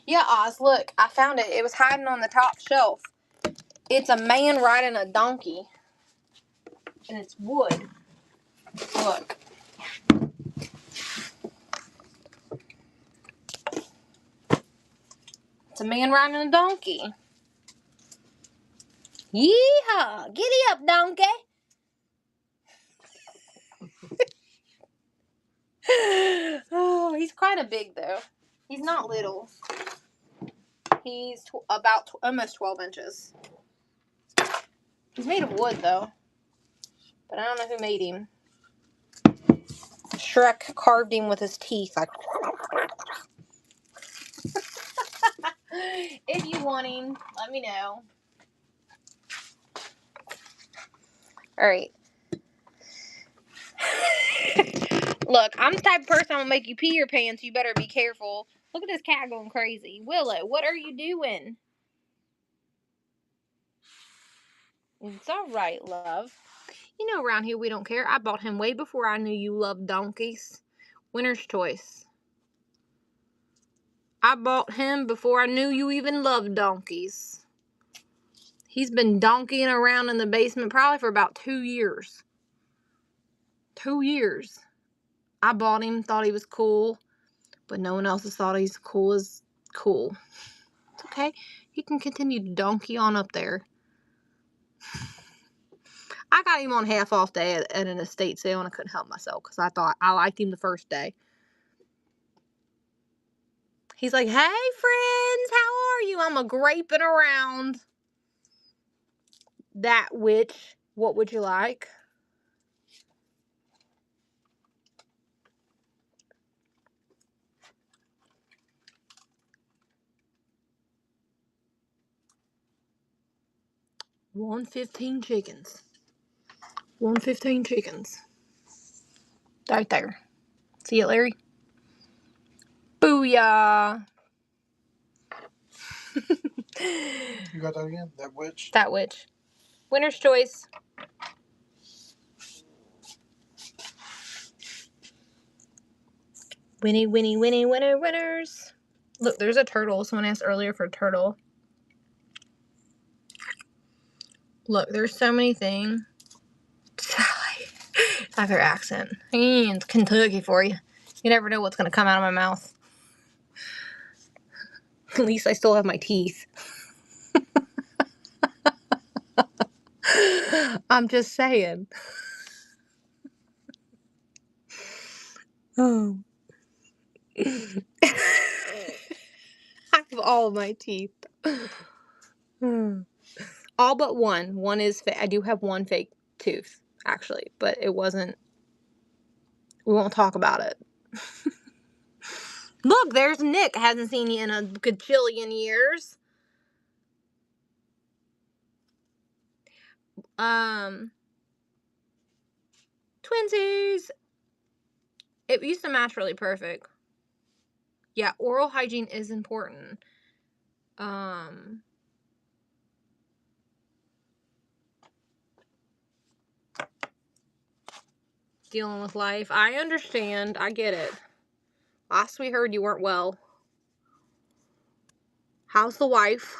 Yeah, Oz, look. I found it. It was hiding on the top shelf. It's a man riding a donkey. And it's wood. Look. It's a man riding a donkey. Yeehaw! Giddy up, donkey! Oh, he's kind of big, though. He's not little. He's about almost 12 inches. He's made of wood, though. But I don't know who made him. Shrek carved him with his teeth. Like, if you want him, let me know. Alright. Look, I'm the type of person I'm gonna make you pee your pants. You better be careful. Look at this cat going crazy. Willow, what are you doing? It's alright, love. You know around here we don't care. I bought him way before I knew you loved donkeys. Winner's choice. I bought him before I knew you even loved donkeys. He's been donkeying around in the basement probably for about 2 years. 2 years. I bought him, thought he was cool, but no one else has thought he's cool as cool. It's okay. He can continue to donkey on up there. I got him on half off day at an estate sale and I couldn't help myself because I thought I liked him the first day. He's like, hey friends, how are you? I'm a graping around. That witch, what would you like? $115 chickens. 115 chickens. Right there. See it, Larry? Booyah! You got that again? That witch? That witch. Winner's choice. Winnie, winnie, winnie, winner, winners. Look, there's a turtle. Someone asked earlier for a turtle. Look, there's so many things. It's like their accent. It's Kentucky for you. You never know what's going to come out of my mouth. At least I still have my teeth. I'm just saying. Oh. I have all of my teeth. All but one. One is fake. I do have one fake tooth, actually, but it wasn't. We won't talk about it. Look, there's Nick. Hasn't seen you in a gajillion years. Twinsies. It used to match really perfect. Yeah, oral hygiene is important. Dealing with life. I understand. I get it. Last we heard, you weren't well. How's the wife?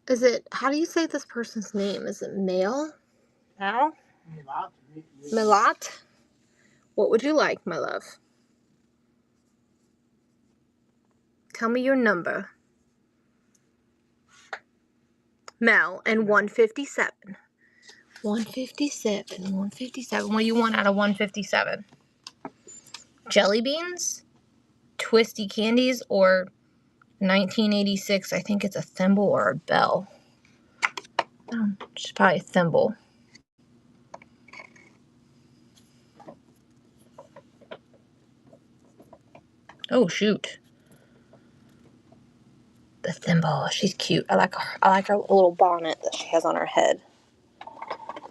Is it, how do you say this person's name? Is it Male? Al? Milat? What would you like, my love? Tell me your number. Mel, and 157. 157. 157. What do you want out of 157? Jelly beans, twisty candies, or 1986? I think it's a thimble or a bell. It's probably a thimble. Oh shoot. The thimble. She's cute. I like her little bonnet that she has on her head.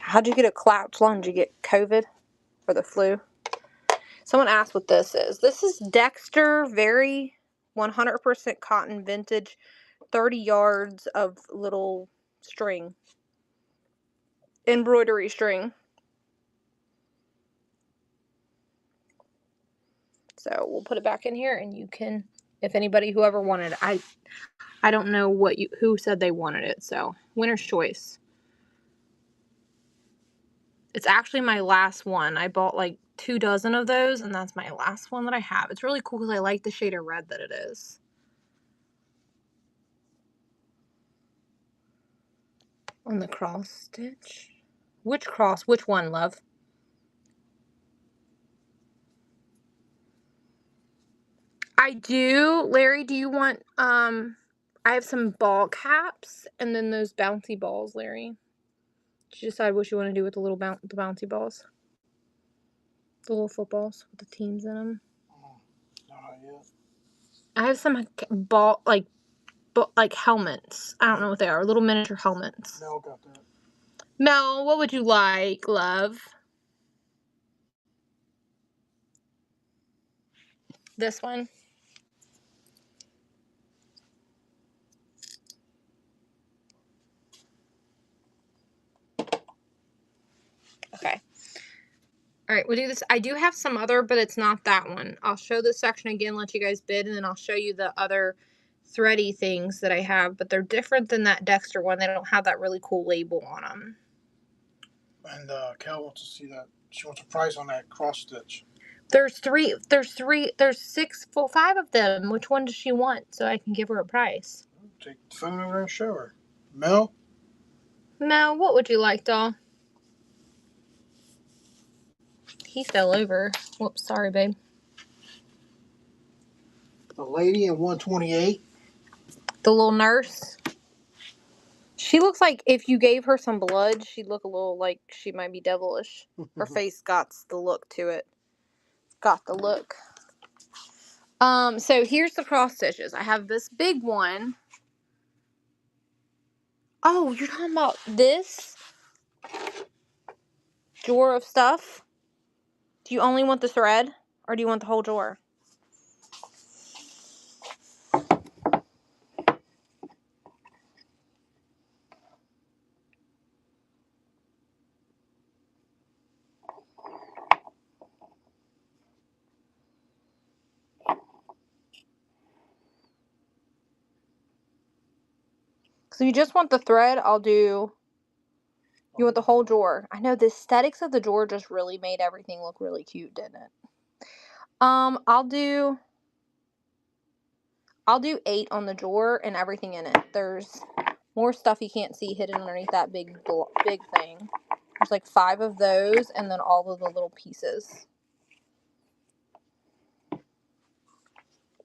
How'd you get a crouch lunge? Did you get COVID or the flu? Someone asked what this is. This is Dexter Very 100% cotton vintage, 30 yards of little string. Embroidery string. So we'll put it back in here, and you can, if anybody, whoever wanted it. I don't know who said they wanted it, so winner's choice. It's actually my last one. I bought like 2 dozen of those, and that's my last one that I have. It's really cool because I like the shade of red that it is. On the cross stitch. Which cross? Which one, love? I do. Larry, do you want, I have some ball caps and then those bouncy balls, Larry. Did you decide what you want to do with the little the bouncy balls? The little footballs with the teams in them? Not yet. I have some ball, like helmets. I don't know what they are. Little miniature helmets. Mel got that. Mel, what would you like, love? This one? Okay. Alright, we'll do this. I do have some other, but it's not that one. I'll show this section again, let you guys bid, and then I'll show you the other thready things that I have, but they're different than that Dexter one. They don't have that really cool label on them. And Cal wants to see that. She wants a price on that cross stitch. There's 5 of them. Which one does she want so I can give her a price? Take the phone over there and show her. Mel? Mel, what would you like, doll? He fell over. Whoops, sorry, babe. The lady in 128. The little nurse. She looks like if you gave her some blood, she'd look a little like she might be devilish. Her face got the look to it. Got the look. So here's the cross stitches. I have this big one. Oh, you're talking about this drawer of stuff? Do you only want the thread, or do you want the whole drawer? So you just want the thread, I'll do... You want the whole drawer. I know the aesthetics of the drawer just really made everything look really cute, didn't it? I'll do 8 on the drawer and everything in it. There's more stuff you can't see hidden underneath that big thing. There's like 5 of those, and then all of the little pieces.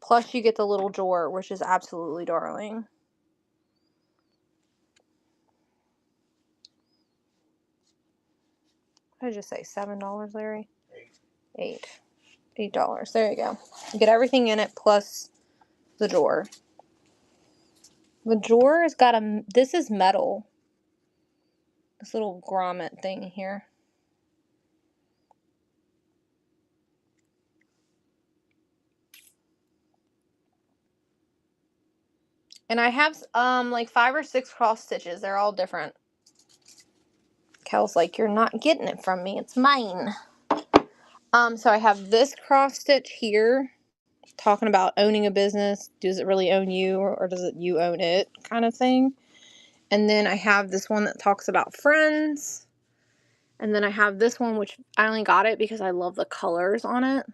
Plus you get the little drawer, which is absolutely darling. What did I just say? $7, Larry? $8. There you go. You get everything in it plus the drawer. The drawer has got this is metal. This little grommet thing here. And I have like 5 or 6 cross stitches. They're all different. Kel's like, you're not getting it from me. It's mine. So I have this cross stitch here, talking about owning a business. Does it really own you, or does it you own it kind of thing? And then I have this one that talks about friends. And then I have this one, which I only got it because I love the colors on it.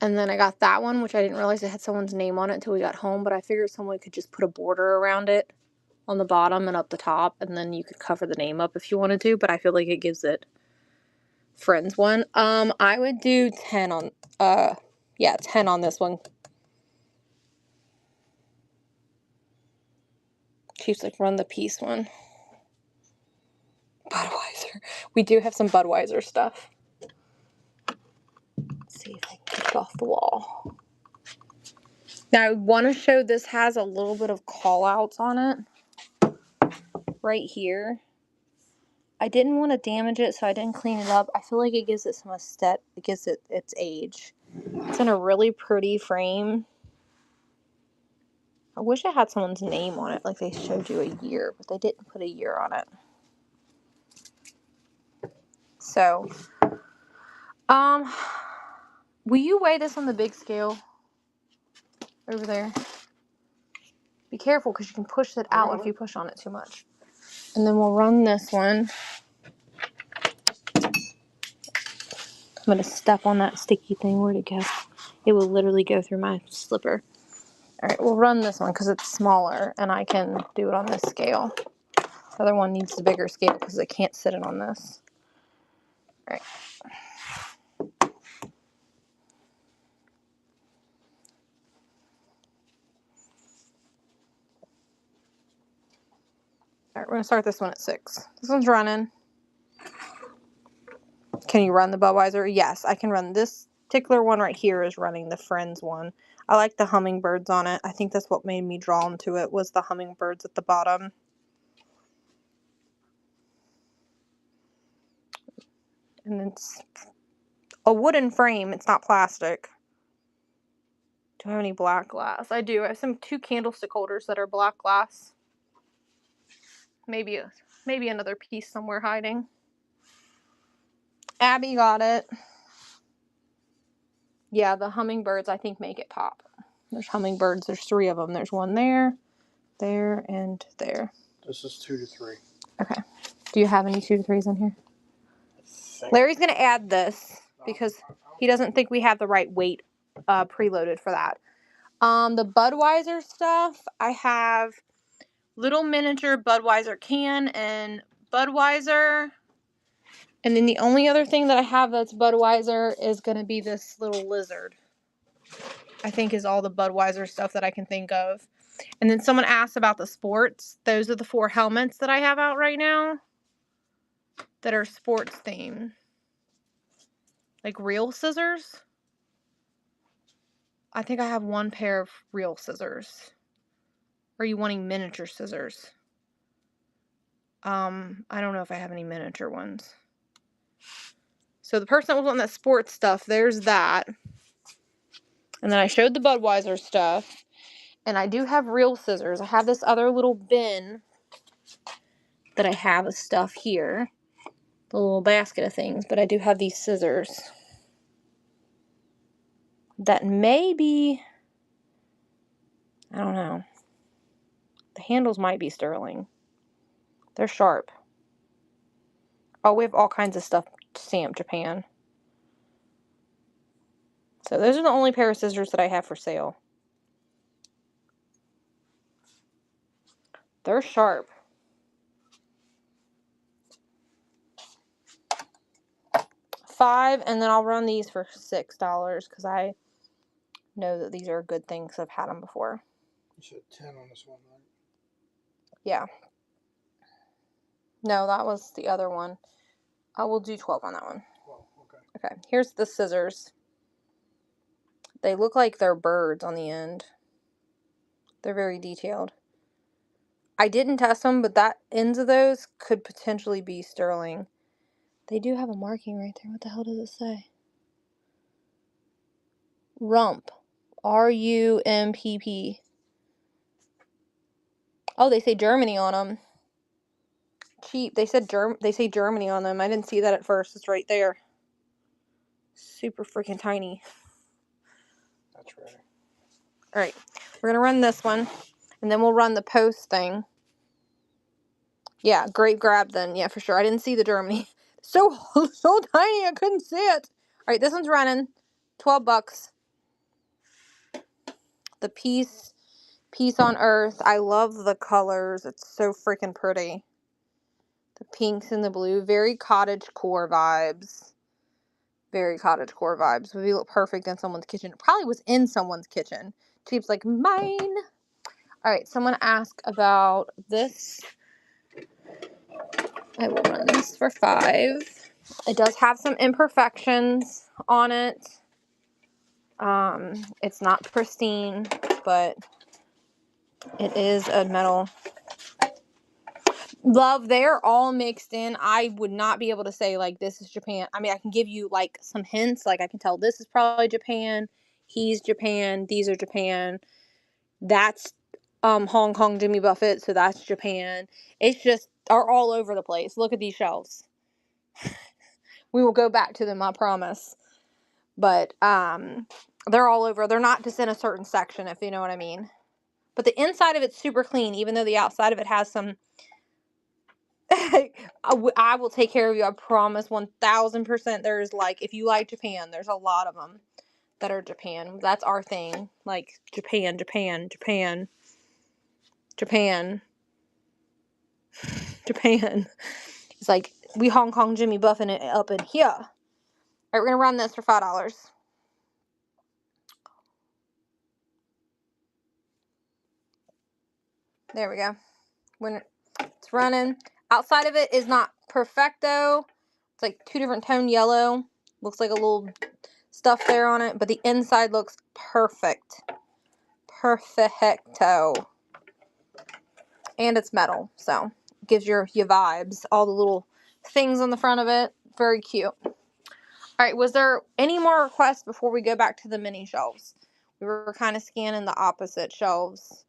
And then I got that one, which I didn't realize it had someone's name on it until we got home, but I figured someone could just put a border around it on the bottom and up the top, and then you could cover the name up if you wanted to, but I feel like it gives it Friends one. I would do 10 on, 10 on this one. Chief's like, run the peace one. Budweiser. We do have some Budweiser stuff. Let's see if I can get it off the wall. Now, I want to show this has a little bit of call outs on it. Right here. I didn't want to damage it, so I didn't clean it up. I feel like it gives it some aesthetic. It gives it its age. It's in a really pretty frame. I wish I had someone's name on it, like they showed you a year, but they didn't put a year on it. So, will you weigh this on the big scale over there? Be careful, because you can push it out if you push on it too much. And then we'll run this one. I'm going to step on that sticky thing. Where'd it go? It will literally go through my slipper. Alright, we'll run this one because it's smaller and I can do it on this scale. The other one needs the bigger scale because I can't sit it on this. Alright. Alright, we're going to start this one at 6. This one's running. Can you run the Budweiser? Yes, I can run. This particular one right here is running the Friends one. I like the hummingbirds on it. I think that's what made me drawn to it, was the hummingbirds at the bottom. And it's a wooden frame. It's not plastic. Do I have any black glass? I do. I have 2 candlestick holders that are black glass. Maybe another piece somewhere hiding. Abby got it. Yeah, the hummingbirds I think make it pop. There's hummingbirds. There's 3 of them. There's one there, there, and there. This is 2 to 3. Okay. Do you have any 2 to 3s in here? Larry's going to add this because he doesn't think we have the right weight preloaded for that. The Budweiser stuff, I have little miniature Budweiser can and Budweiser. And then the only other thing that I have that's Budweiser is going to be this little lizard. I think is all the Budweiser stuff that I can think of. And then someone asked about the sports. Those are the 4 helmets that I have out right now that are sports themed. Like real scissors. I think I have 1 pair of real scissors. Are you wanting miniature scissors? I don't know if I have any miniature ones. So the person that was on that sports stuff, there's that. And then I showed the Budweiser stuff. And I do have real scissors. I have this other little bin that I have of stuff here. The little basket of things. But I do have these scissors. That may be... I don't know. The handles might be sterling. They're sharp. Oh, we have all kinds of stuff stamped Japan. So those are the only pair of scissors that I have for sale. They're sharp. $5, and then I'll run these for $6 because I know that these are good things. I've had them before. You said 10 on this one, right? Yeah. No, that was the other one. I will do 12 on that one. 12, okay. Okay, here's the scissors. They look like they're birds on the end. They're very detailed. I didn't test them, but that ends of those could potentially be sterling. They do have a marking right there. What the hell does it say? Rump. R-U-M-P-P. Oh, they say Germany on them. Cheap. They say Germany on them. I didn't see that at first. It's right there. Super freaking tiny. That's right. Alright. We're going to run this one. And then we'll run the post thing. Yeah, great grab then. Yeah, for sure. I didn't see the Germany. So tiny I couldn't see it. Alright, this one's running. $12. The piece Peace on Earth. I love the colors. It's so freaking pretty. The pinks and the blue. Very cottagecore vibes. Very cottagecore vibes. Would be look perfect in someone's kitchen. It probably was in someone's kitchen. Cheap's like, mine. Alright, someone asked about this. I will run this for $5. It does have some imperfections on it. It's not pristine, but it is a metal. Love, they're all mixed in. I would not be able to say, like, this is Japan. I mean, I can give you, like, some hints. Like, I can tell this is probably Japan. He's Japan. These are Japan. That's Hong Kong Jimmy Buffett, so that's Japan. It's just, are all over the place. Look at these shelves. We will go back to them, I promise. But they're all over. They're not just in a certain section, if you know what I mean. But the inside of it's super clean, even though the outside of it has some... I will take care of you. I promise 1000%. There's, like, if you like Japan, there's a lot of them that are Japan. That's our thing. Like, Japan, Japan, Japan, Japan, Japan. It's like, we Hong Kong Jimmy Buffing it up in here. Alright, we're going to run this for $5. There we go. When it's running. Outside of it is not perfecto. It's like 2 different tone yellow. Looks like a little stuff there on it. But the inside looks perfect. Perfecto. And it's metal. So, gives you vibes. All the little things on the front of it. Very cute. Alright, was there any more requests before we go back to the mini shelves? We were kind of scanning the opposite shelves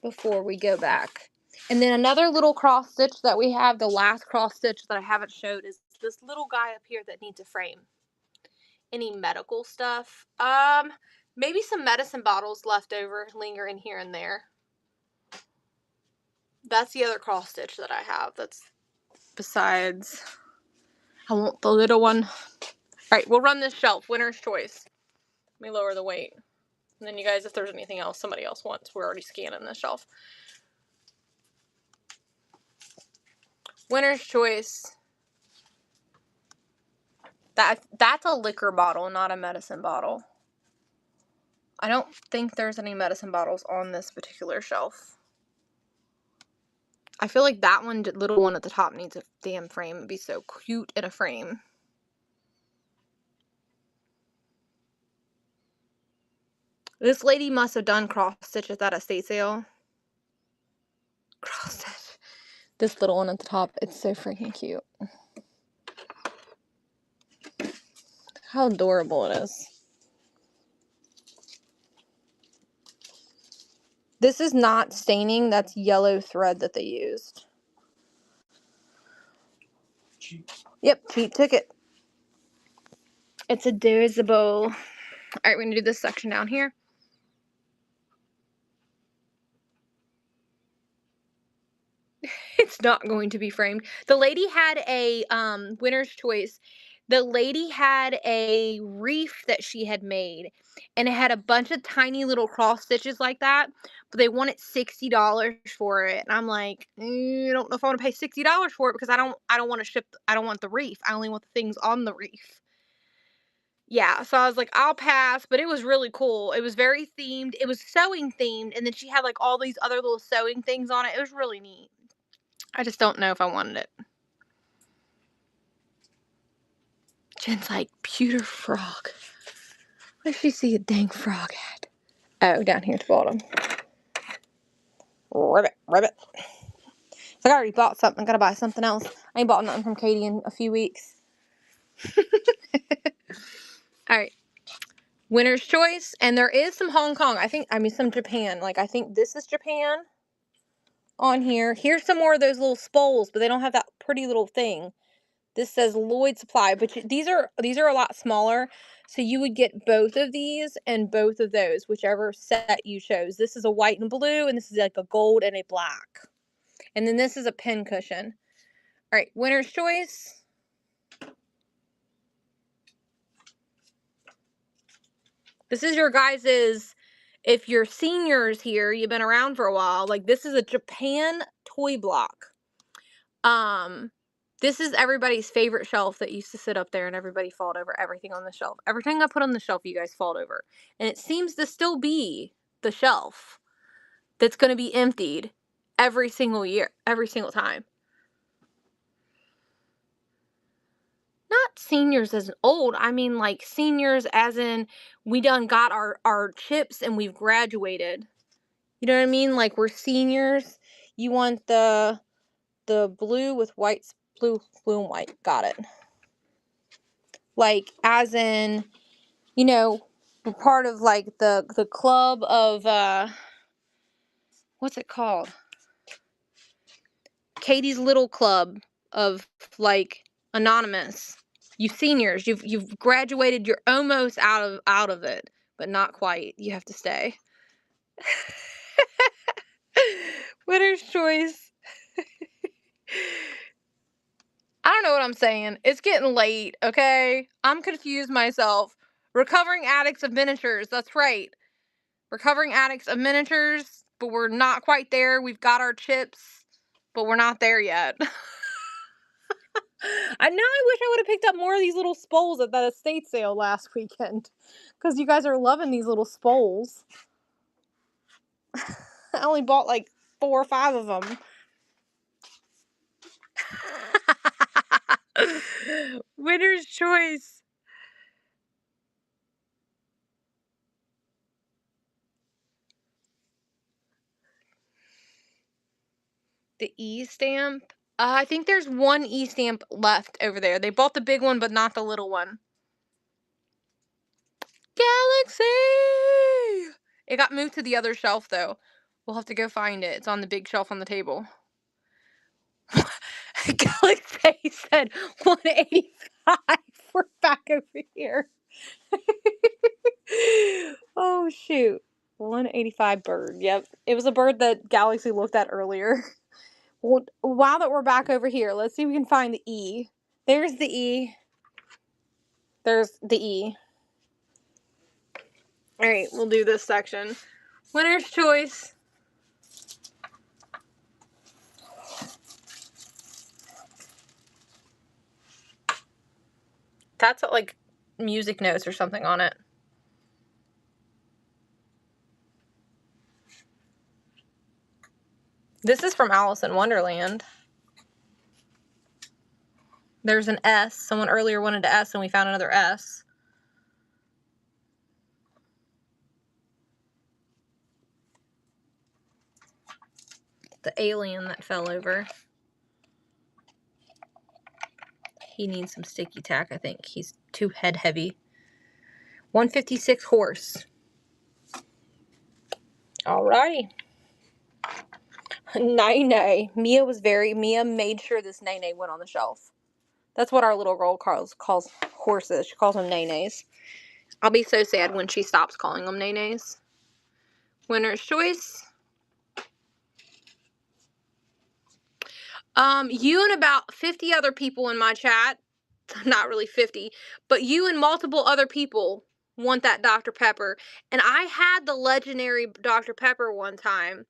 before we go back. And then another little cross stitch that we have, the last cross stitch that I haven't showed, is this little guy up here that needs a frame. Any medical stuff? Maybe some medicine bottles left over, lingering here and there. That's the other cross stitch that I have. That's besides. I want the little one. Alright, we'll run this shelf. Winner's choice. Let me lower the weight. And then you guys, if there's anything else somebody else wants, we're already scanning this shelf. Winner's choice. That's a liquor bottle, not a medicine bottle. I don't think there's any medicine bottles on this particular shelf. I feel like that one, little one at the top, needs a damn frame. It'd be so cute in a frame. This lady must have done cross stitches at a estate sale. Cross stitch. This little one at the top, it's so freaking cute. How adorable it is. This is not staining, that's yellow thread that they used. Cheap. Yep, cheap ticket. It's adorable. Alright, we're going to do this section down here. It's not going to be framed. The lady had a winner's choice. The lady had a reef that she had made, and it had a bunch of tiny little cross stitches like that, but they wanted $60 for it. And I'm like, I don't know if I want to pay $60 for it, because I don't want to ship. I don't want the reef. I only want the things on the reef. Yeah, so I was like, I'll pass, but it was really cool. It was very themed. It was sewing themed, and then she had like all these other little sewing things on it. It was really neat. I just don't know if I wanted it. Jen's like, pewter frog. Where does she see a dang frog at? Oh, down here at the bottom. Ribbit, ribbit. So I already bought something. I gotta buy something else. I ain't bought nothing from Katie in a few weeks. Alright. Winner's choice. And there is some Hong Kong. Some Japan. Like, I think this is Japan on here. Here's some more of those little spoles, but they don't have that pretty little thing. This says Lloyd Supply, but these are a lot smaller, so you would get both of these and both of those, whichever set you chose. This is a white and blue, and this is like a gold and a black. And then this is a pin cushion. All right, winner's choice. This is your guys's. if you're seniors here, you've been around for a while, like this is a Japan toy block. This is everybody's favorite shelf that used to sit up there and everybody fought over everything on the shelf. Everything I put on the shelf, you guys fought over. And it seems to still be the shelf that's going to be emptied every single year, every single time. Not seniors as old, I mean like seniors as in we done got our chips and we've graduated. You know what I mean? Like we're seniors. You want the blue with white, blue and white. Got it. Like as in, you know, we're part of like the club of what's it called? Katie's Little Club of like Anonymous. You seniors, you've graduated, you're almost out of it, but not quite. You have to stay. Winner's choice. I don't know what I'm saying. It's getting late, okay? I'm confused myself. Recovering addicts of miniatures. That's right. Recovering addicts of miniatures, but we're not quite there. We've got our chips, but we're not there yet. I wish I would have picked up more of these little spoles at that estate sale last weekend, because you guys are loving these little spoles. I only bought like 4 or 5 of them. Winner's choice. The E stamp. I think there's one E stamp left over there. They bought the big one, but not the little one. Galaxy! It got moved to the other shelf, though. We'll have to go find it. It's on the big shelf on the table. Galaxy said 185. We're back over here. Oh, shoot. 185 bird. Yep. It was a bird that Galaxy looked at earlier. Well, now that we're back over here, let's see if we can find the E. There's the E. There's the E. Alright, we'll do this section. Winner's choice. That's like music notes or something on it. This is from Alice in Wonderland. There's an S. Someone earlier wanted an S and we found another S. The alien that fell over. He needs some sticky tack, I think. He's too head heavy. 156 horse. Alrighty. Nene. Mia made sure this Nene went on the shelf. That's what our little girl calls horses. She calls them Nenes. I'll be so sad when she stops calling them Nenes. Winner's choice. You and about 50 other people in my chat, not really 50, but you and multiple other people want that Dr. Pepper. And I had the legendary Dr. Pepper one time,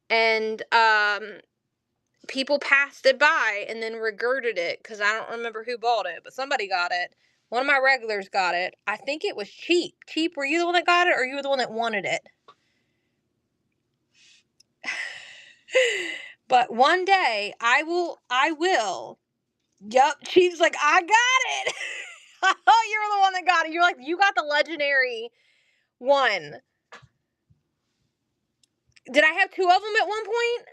and people passed it by and then regurgitated it because I don't remember who bought it, but somebody got it. One of my regulars got it. I think it was Cheap. Cheap, were you the one that got it, or you were the one that wanted it? But one day, I will. Yup, Cheap's like, I got it. Oh, you're the one that got it. You're like, you got the legendary one. Did I have 2 of them at one point?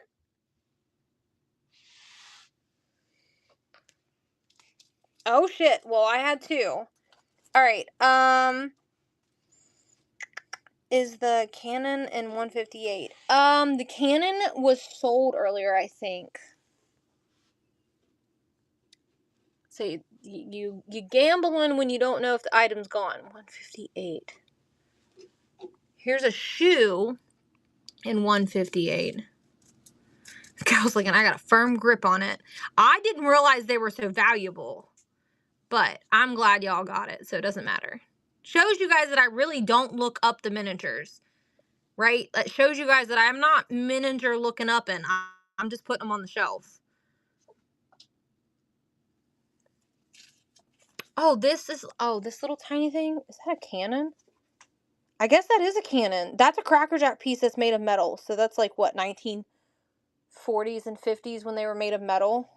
Oh, shit. Well, I had 2. Alright, is the Canon in 158? The Canon was sold earlier, I think. So you gambling when you don't know if the item's gone. 158. Here's a shoe in 158. The girl's like, and I got a firm grip on it. I didn't realize they were so valuable, but I'm glad y'all got it, so it doesn't matter. Shows you guys that I really don't look up the miniatures. right? That shows you guys that I'm not miniature looking up in. I'm just putting them on the shelf. Oh, this little tiny thing. Is that a cannon? I guess that is a cannon. That's a Cracker Jack piece that's made of metal. So that's like what, 1940s and 50s when they were made of metal?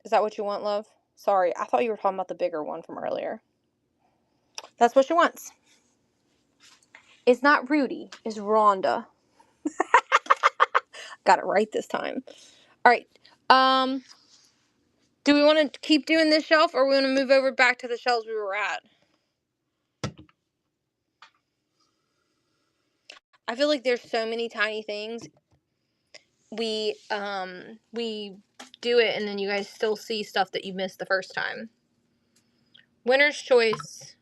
Is that what you want, love? Sorry, I thought you were talking about the bigger one from earlier. That's what she wants. It's not Rudy. It's Rhonda. Got it right this time. All right. Do we want to keep doing this shelf, or we want to move over back to the shelves we were at? I feel like there's so many tiny things. We do it, and then you guys still see stuff that you missed the first time. Winner's choice.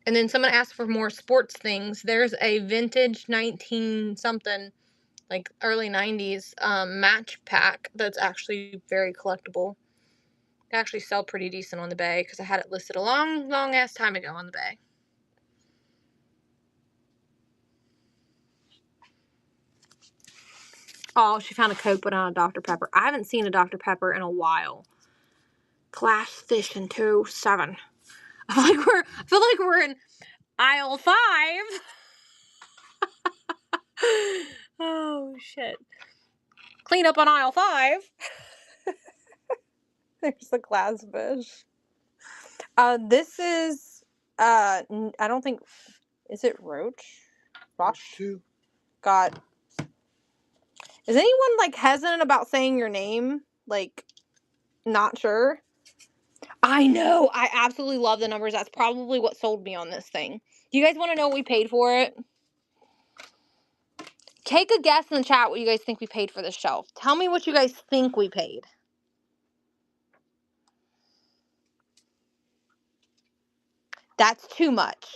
And then someone asked for more sports things. There's a vintage 19-something, like early 90s match pack that's actually very collectible. They actually sell pretty decent on the Bay because I had it listed a long ass time ago on the Bay. Oh, she found a Coke but not a Dr. Pepper. I haven't seen a Dr. Pepper in a while. Class Station 2-7. I feel like we're in aisle 5. Oh shit. Clean up on aisle 5. There's the glass fish. This is I don't think, is it Roach? Roach 2. God. Is anyone like hesitant about saying your name? Like, not sure? I know. I absolutely love the numbers. That's probably what sold me on this thing. Do you guys want to know what we paid for it? Take a guess in the chat what you guys think we paid for this shelf. Tell me what you guys think we paid. That's too much.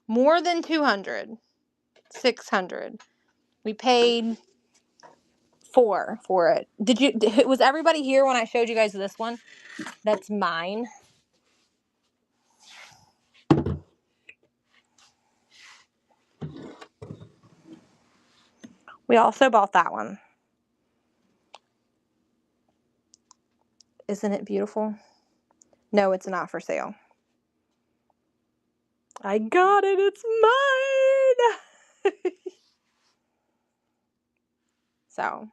More than 200. 600. We paid $4 for it. Was everybody here when I showed you guys this one? That's mine. We also bought that one. Isn't it beautiful? No, it's not for sale. I got it. It's mine. So,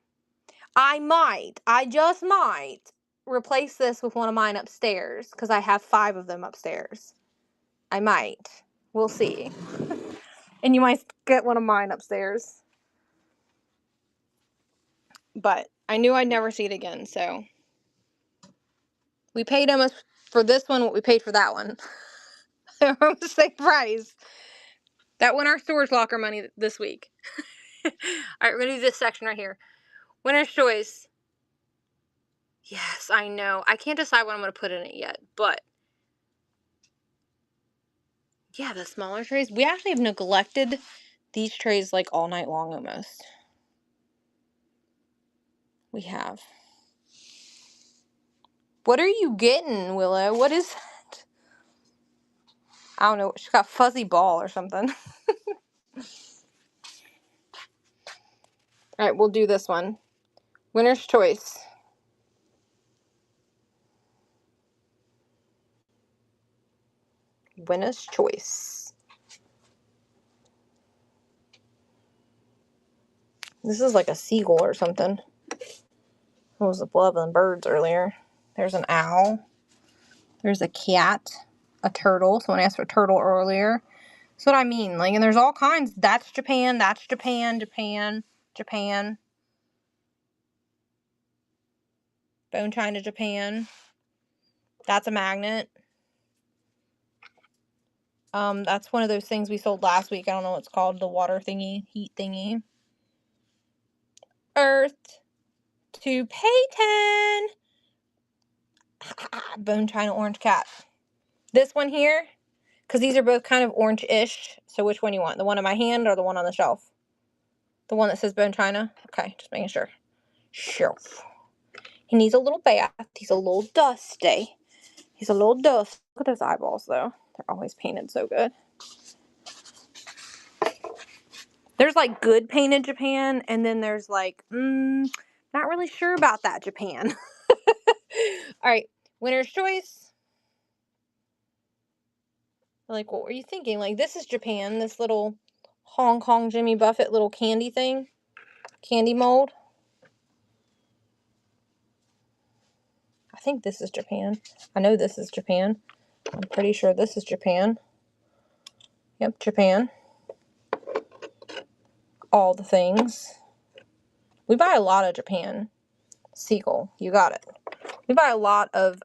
I just might replace this with one of mine upstairs because I have 5 of them upstairs. I might. We'll see. And you might get one of mine upstairs. But I knew I'd never see it again, so we paid almost for this one what we paid for that one. Almost the same price. That went our storage locker money this week. Alright, we're going to do this section right here. Winner's choice. Yes, I know. I can't decide what I'm going to put in it yet, but yeah, the smaller trays. We actually have neglected these trays like all night long almost. We have. What are you getting, Willow? What is that? I don't know. She's got fuzzy ball or something. Alright, we'll do this one. Winner's choice. Winner's choice. This is like a seagull or something. What was the blood and birds earlier? There's an owl. There's a cat. A turtle. Someone asked for a turtle earlier. That's what I mean. Like, and there's all kinds. That's Japan. That's Japan. Japan. Japan. Bone China, Japan. That's a magnet. That's one of those things we sold last week. I don't know what it's called. The water thingy. Heat thingy. Earth to Peyton. Bone China orange cat. This one here, because these are both kind of orange-ish. So which one you want? The one in my hand or the one on the shelf? The one that says Bone China? Okay, just making sure. Shelf. He needs a little bath. He's a little dusty. He's a little dust. Look at those eyeballs, though. They're always painted so good. There's, like, good painted Japan, and then there's, like, not really sure about that Japan. Alright, winner's choice. Like, what were you thinking? Like, this is Japan, this little Hong Kong Jimmy Buffett little candy thing. Candy mold. I think this is Japan. I know this is Japan. I'm pretty sure this is Japan. Yep, Japan. All the things. We buy a lot of Japan. Seagull, you got it. We buy a lot of,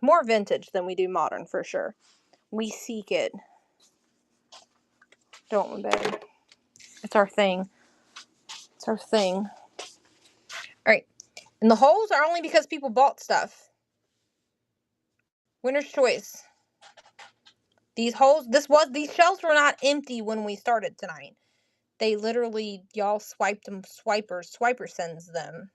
more vintage than we do modern, for sure. We seek it. Don't we, babe? It's our thing. It's our thing. Alright. And the holes are only because people bought stuff. Winner's choice. These holes, these shelves were not empty when we started tonight. They literally, y'all swiped them, Swiper sends them.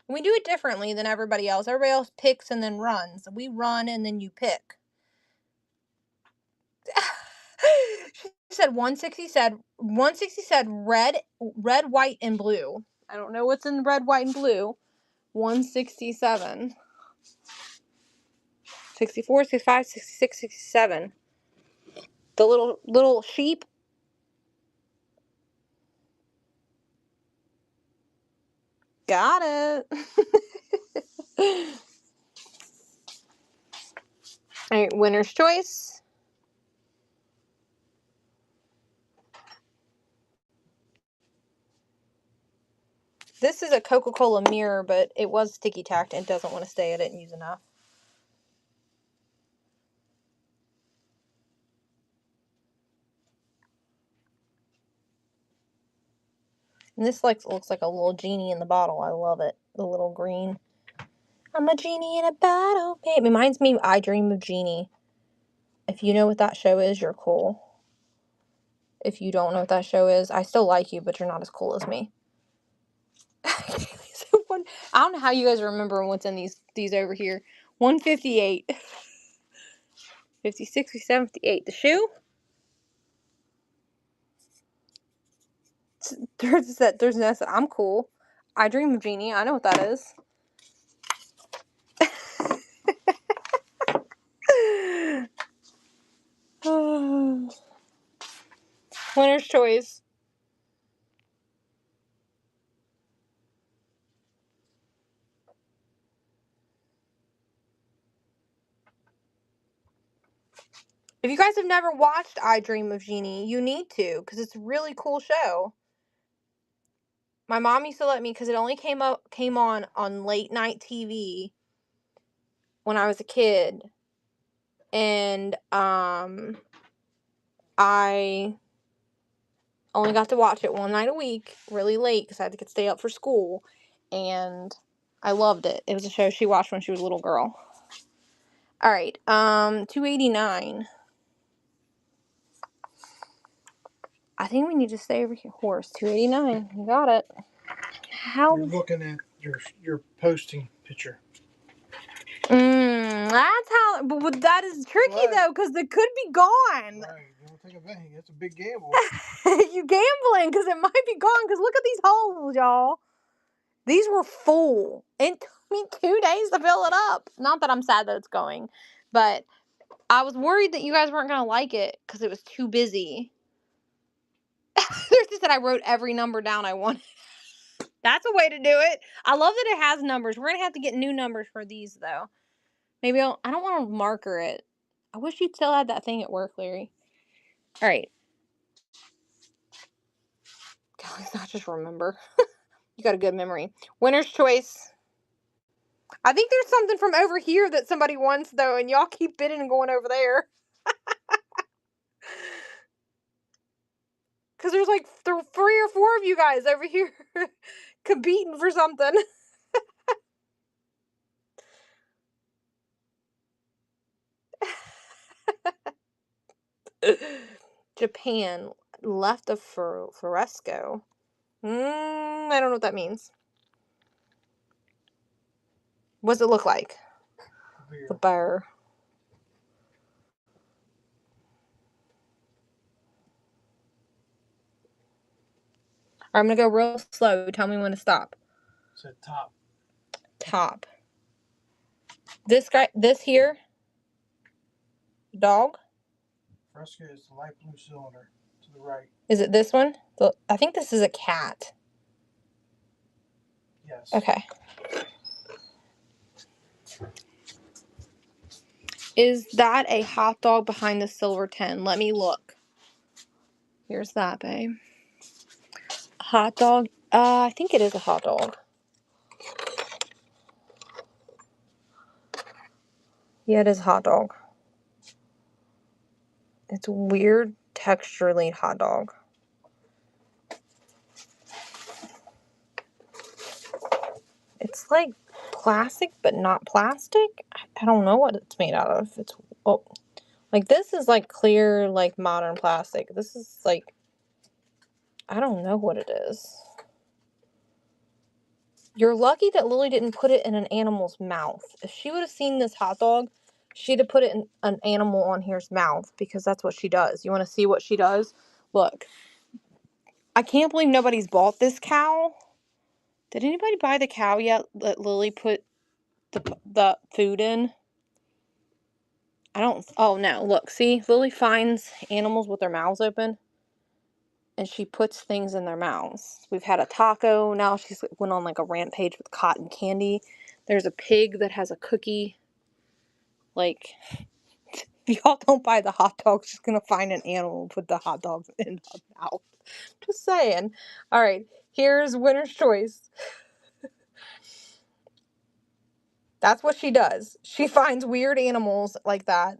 We do it differently than everybody else. Everybody else picks and then runs. We run and then you pick. She said 160 said red, white, and blue. I don't know what's in red, white, and blue. 167. 64, 65, 66, 67. The little sheep. Got it. Alright, winner's choice. This is a Coca-Cola mirror, but it was sticky tacked and doesn't want to stay. I didn't use enough. And this looks like a little genie in the bottle. I love it. The little green. I'm a genie in a bottle. It reminds me of I Dream of Jeannie. If you know what that show is, you're cool. If you don't know what that show is, I still like you, but you're not as cool as me. I don't know how you guys are remembering what's in these over here. 158. 56, 57, 58. The shoe? There's no, I'm cool. I Dream of Jeannie. I know what that is. Winner's choice. If you guys have never watched I Dream of Jeannie, you need to, because it's a really cool show. My mom used to let me, because it only came on late night TV when I was a kid, and I only got to watch it one night a week, really late, because I had to stay up for school, and I loved it. It was a show she watched when she was a little girl. Alright, 289. I think we need to stay over here. Horse, 289. You got it. How? You're looking at your posting picture. That's how. But that is tricky, right, though, because it could be gone. Right, don't take a bang. That's a big gamble. You gambling, because it might be gone. Because look at these holes, y'all. These were full. It took me 2 days to fill it up. Not that I'm sad that it's going, but I was worried that you guys weren't gonna like it because it was too busy. There's just that I wrote every number down I wanted. That's a way to do it. I love that it has numbers. We're gonna have to get new numbers for these, though. Maybe I don't want to marker it. I wish you'd still had that thing at work, Larry. All right. God, not just remember. You got a good memory. Winner's choice. I think there's something from over here that somebody wants, though, and y'all keep bidding and going over there. Because there's like 3 or 4 of you guys over here competing for something. Japan. left of Fresco. I don't know what that means. What does it look like? The bear. I'm gonna go real slow. Tell me when to stop. Said top. Top. This guy, this here, dog. Fresca is the light blue cylinder to the right. Is it this one? I think this is a cat. Yes. Okay. Is that a hot dog behind the silver tin? Let me look. Here's that, babe. Hot dog. I think it is a hot dog. Yeah, it is a hot dog. It's a weird texturally hot dog. It's like plastic, but not plastic. I don't know what it's made out of. It's like this is like clear, like modern plastic. This is like, I don't know what it is. You're lucky that Lily didn't put it in an animal's mouth. If she would have seen this hot dog, she'd have put it in an animal on here's mouth, because that's what she does. You want to see what she does? Look. I can't believe nobody's bought this cow. Did anybody buy the cow yet that Lily put the food in? Oh no, look, see? Lily finds animals with their mouths open, and she puts things in their mouths. We've had a taco. Now she's went on like a rampage with cotton candy. There's a pig that has a cookie. Like, if y'all don't buy the hot dogs, she's gonna find an animal and put the hot dogs in her mouth. Just saying. All right, here's winner's choice. That's what she does. She finds weird animals like that.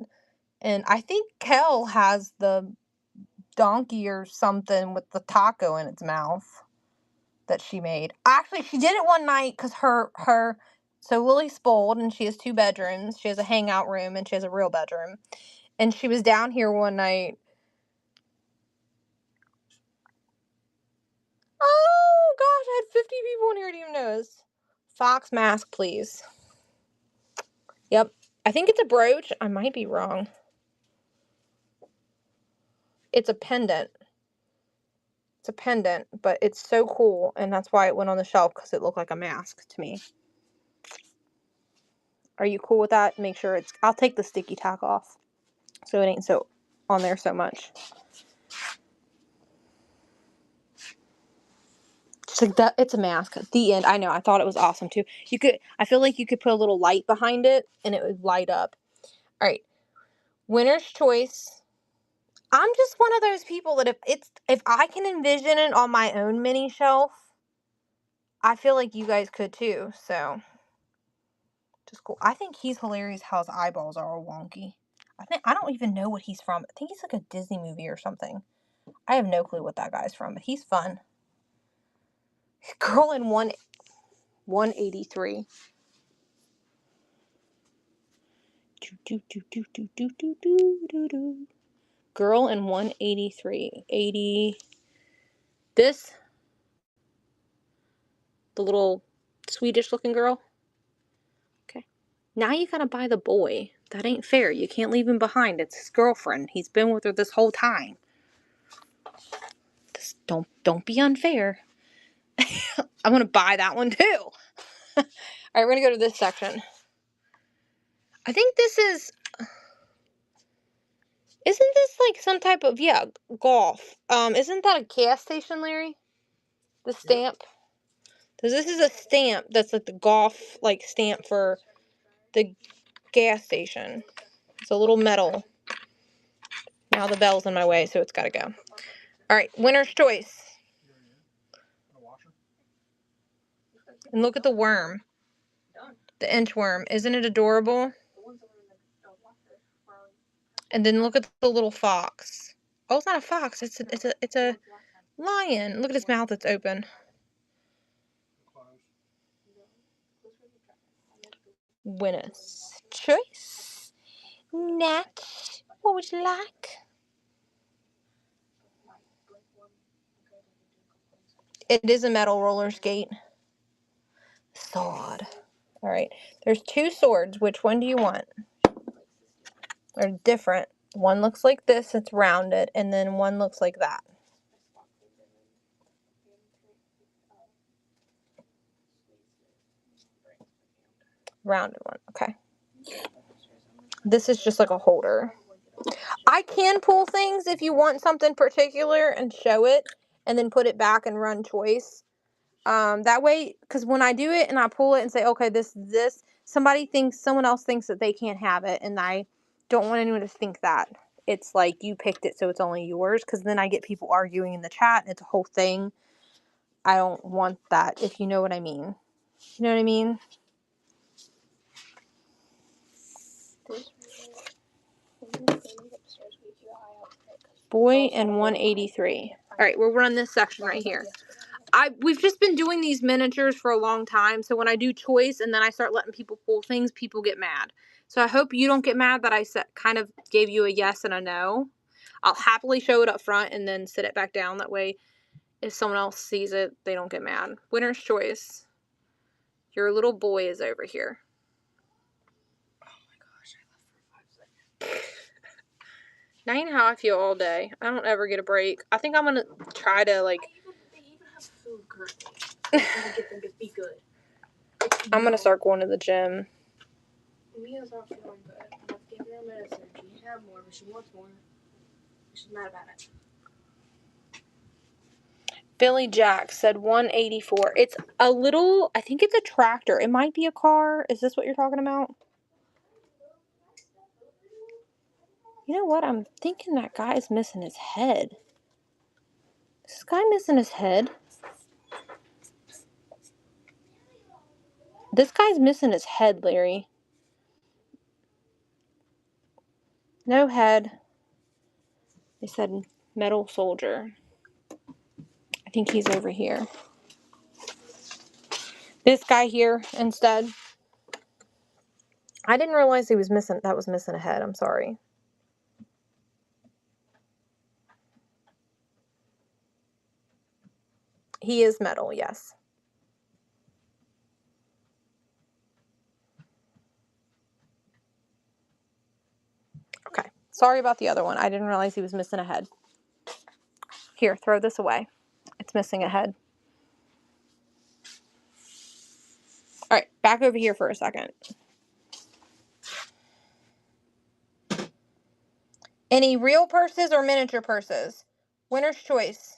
And I think Kel has the donkey or something with the taco in its mouth that she made. Actually, she did it one night because so Lily's spoiled and she has 2 bedrooms. She has a hangout room and she has a real bedroom. And she was down here one night. Oh gosh, I had 50 people in here. I didn't even notice. Fox mask, please. Yep. I think it's a brooch. I might be wrong. It's a pendant. It's a pendant, but it's so cool, and that's why it went on the shelf, because it looked like a mask to me. Are you cool with that? Make sure I'll take the sticky tack off, so it ain't so on there so much. Just like that, it's a mask. The end. I know. I thought it was awesome too. I feel like you could put a little light behind it, and it would light up. All right, winner's choice. I'm just one of those people that if I can envision it on my own mini shelf, I feel like you guys could too. So. Just cool. I think he's hilarious how his eyeballs are all wonky. I don't even know what he's from. I think he's like a Disney movie or something. I have no clue what that guy's from, but he's fun. Girl in 183. Girl in 183. 80. This, the little Swedish looking girl. Okay. Now you gotta buy the boy. That ain't fair. You can't leave him behind. It's his girlfriend. He's been with her this whole time. Just don't be unfair. I'm gonna buy that one too. All right, we're gonna go to this section. I think this isn't this like some type of, golf. Isn't that a gas station, Larry? The stamp? Because this is a stamp that's like the golf like stamp for the gas station. It's a little metal. Now the bell's in my way, so it's gotta go. All right, winner's choice. And look at the worm. The inchworm. Isn't it adorable? And then look at the little fox. Oh, it's not a fox. It's a lion. Look at his mouth. It's open. Winner's choice. Nat, what would you like? It is a metal roller skate. Sword. All right. There's 2 swords. Which one do you want? They're different. One looks like this. It's rounded. And then one looks like that. Rounded one. Okay. This is just like a holder. I can pull things if you want something particular and show it and then put it back and run choice. That way, because when I do it and I pull it and say, okay, this, someone else thinks that they can't have it, and I don't want anyone to think that. It's like you picked it, so it's only yours, because then I get people arguing in the chat, and it's a whole thing. I don't want that, if you know what I mean. You know what I mean? Boy and 183. All right, we'll run this section right here. We've just been doing these miniatures for a long time, so when I do choice and then I start letting people pull things, people get mad. So I hope you don't get mad that I kind of gave you a yes and a no. I'll happily show it up front and then sit it back down. That way, if someone else sees it, they don't get mad. Winner's choice. Your little boy is over here. Oh my gosh, I left for 5 seconds. Now you know how I feel all day. I don't ever get a break. I think I'm going to try to, like... They even have food currently. I'm gonna get them to be good. I'm going to start going to the gym. Mia's not feeling good. I've given her medicine. She can have more, but she wants more. She's mad about it. Billy Jack said 184. It's a little, I think it's a tractor. It might be a car. Is this what you're talking about? You know what? I'm thinking that guy is missing his head. Is this guy missing his head? This guy's missing his head, Larry. No head. They said metal soldier. I think he's over here. This guy here instead. I didn't realize that was missing a head. I'm sorry. He is metal, yes. Okay. Sorry about the other one. I didn't realize he was missing a head. Here, throw this away. It's missing a head. All right, back over here for a second. Any real purses or miniature purses? Winner's choice.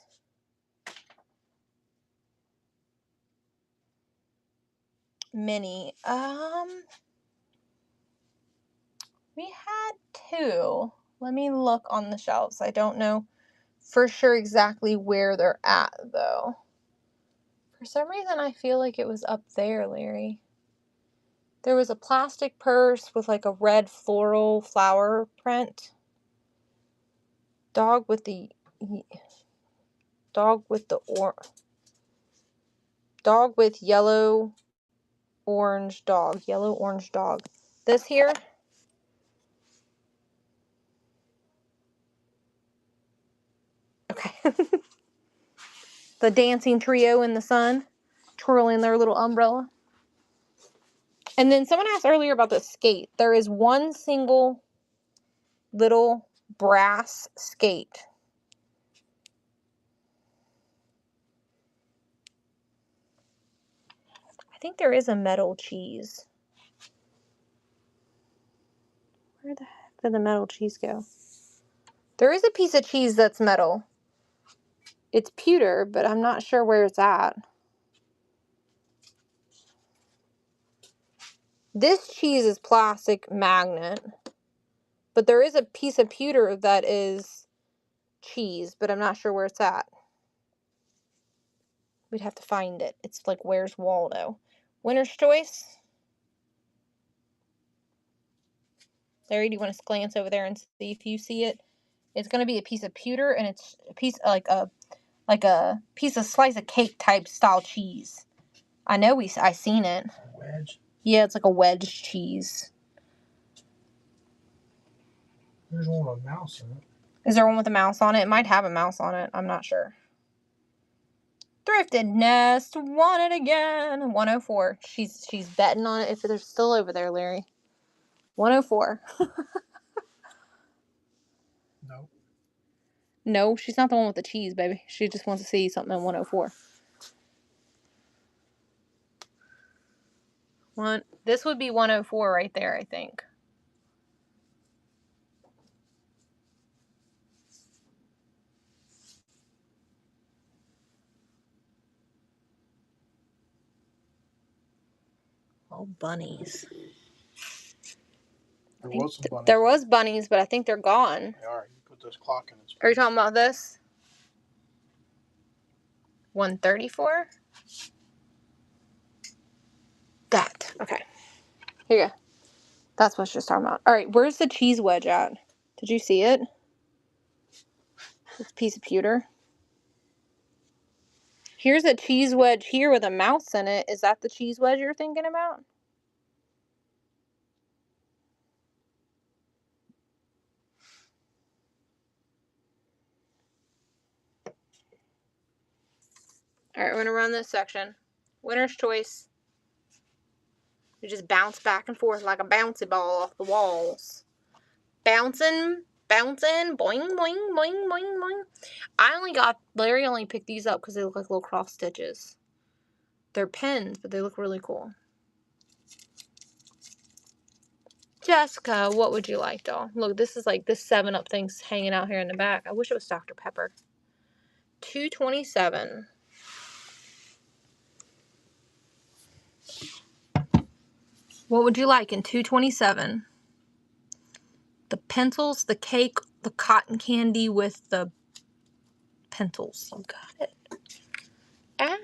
Mini. We had 2. Let me look on the shelves. I don't know for sure exactly where they're at, though. For some reason, I feel like it was up there, Larry. There was a plastic purse with like a red floral flower print. Dog with the yellow orange dog. Yellow orange dog. This here. Okay. The dancing trio in the sun, twirling their little umbrella. And then someone asked earlier about the skate. There is one single little brass skate. I think there is a metal cheese. Where the heck did the metal cheese go? There is a piece of cheese that's metal. It's pewter, but I'm not sure where it's at. This cheese is plastic magnet. But there is a piece of pewter that is cheese, but I'm not sure where it's at. We'd have to find it. It's like, where's Waldo? Winner's choice? Larry, do you want to glance over there and see if you see it? It's going to be a piece of pewter, and it's a piece like a piece of slice of cake type style cheese. I know I seen it. Wedge. Yeah, it's like a wedge cheese. There's one with a mouse in it. Is there one with a mouse on it? It might have a mouse on it. I'm not sure. Thrifted Nest won it again. 104. She's betting on it if they're still over there, Larry. 104. No. No, she's not the one with the cheese, baby. She just wants to see something at 104. This would be 104 right there, I think. Oh, bunnies. There was some bunnies. There was bunnies, but I think they're gone. They are. You put this clock in its place. Are you talking about this? 134? That. Okay. Here you go. That's what she's talking about. Alright, where's the cheese wedge at? Did you see it? This piece of pewter. Here's a cheese wedge here with a mouse in it. Is that the cheese wedge you're thinking about? Alright, we're going to run this section. Winner's choice. You just bounce back and forth like a bouncy ball off the walls. Bouncing, boing, boing, boing, boing, boing. Larry only picked these up because they look like little cross stitches. They're pins, but they look really cool. Jessica, what would you like, doll? Look, this is like this 7-Up thing's hanging out here in the back. I wish it was Dr. Pepper. $2.27. What would you like in $2.27? The pencils, the cake, the cotton candy with the pencils. You got it. Ah,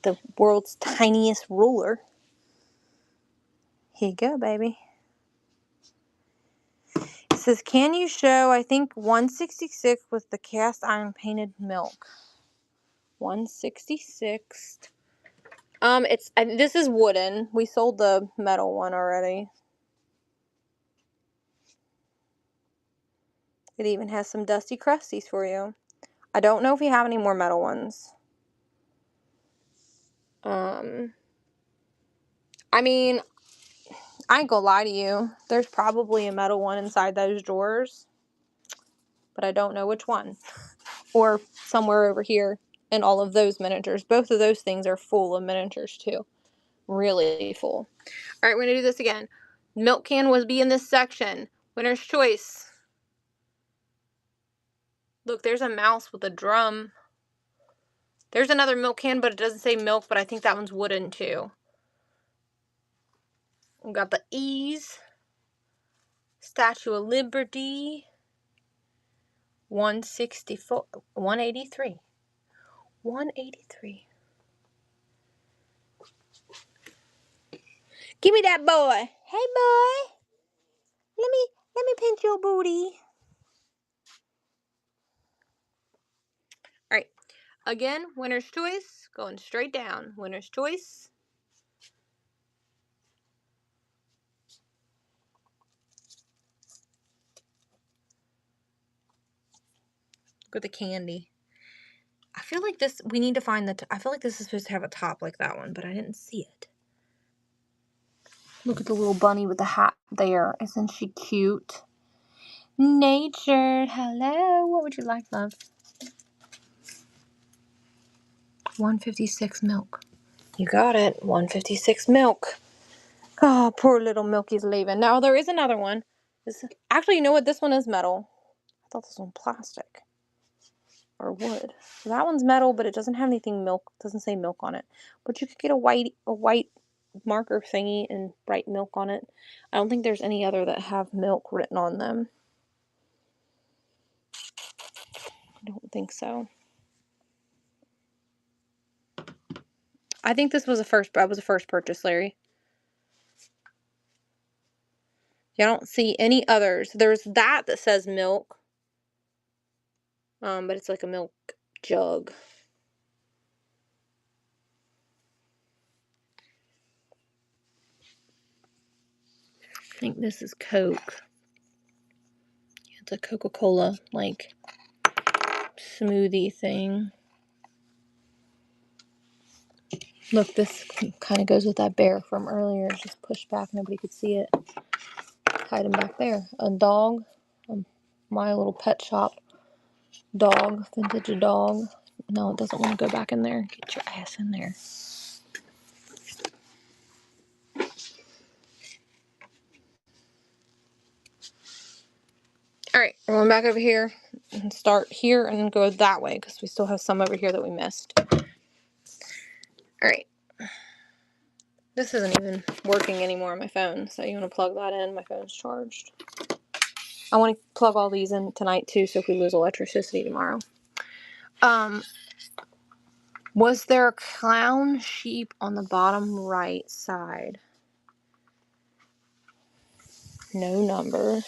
the world's tiniest ruler. Here you go, baby. It says, can you show, I think, 166 with the cast iron painted milk. 166. This is wooden. We sold the metal one already. It even has some Dusty Crusties for you. I don't know if we have any more metal ones. I mean, I ain't gonna lie to you. There's probably a metal one inside those drawers, but I don't know which one. Or somewhere over here in all of those miniatures. Both of those things are full of miniatures too. Really full. Alright, we're gonna do this again. Milk can was be in this section. Winner's choice. Look, there's a mouse with a drum. There's another milk can, but it doesn't say milk, but I think that one's wooden too. We got the E's. Statue of Liberty. 164. 183. 183. Give me that boy. Hey boy. Let me pinch your booty. Alright. Again, winner's choice. Going straight down. Winner's choice. Look at the candy. I feel like this, we need to find I feel like this is supposed to have a top like that one, but I didn't see it. Look at the little bunny with the hat there. Isn't she cute? Nature, hello. What would you like, love? 156 milk. You got it. 156 milk. Oh, poor little Milky's leaving. Now, there is another one. Actually, you know what? This one is metal. I thought this one was plastic. Or wood. So that one's metal, but it doesn't have anything milk. It doesn't say milk on it. But you could get a white marker thingy and write milk on it. I don't think there's any other that have milk written on them. I don't think so. I think this was a first purchase, Larry. You don't see any others. There's that says milk. But it's like a milk jug. I think this is Coke. It's a Coca-Cola, like, smoothie thing. Look, this kind of goes with that bear from earlier. It's just pushed back. Nobody could see it. Hide him back there. A dog. My little pet shop dog. Vintage dog. No, it doesn't want to go back in there. Get your ass in there. Alright, we're going back over here and start here and go that way because we still have some over here that we missed. Alright. This isn't even working anymore on my phone, so you want to plug that in. My phone's charged. I want to plug all these in tonight too, so if we lose electricity tomorrow. Was there a clown sheep on the bottom right side? No numbers.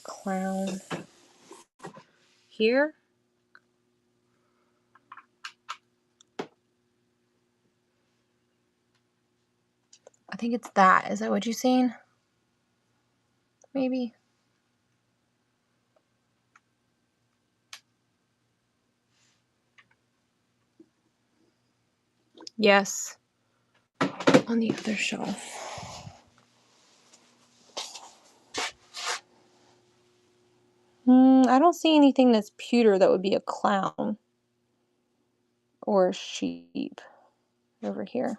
Clown. Here? I think it's that. Is that what you seen? Maybe. Yes. On the other shelf. I don't see anything that's pewter that would be a clown. Or a sheep. Over here.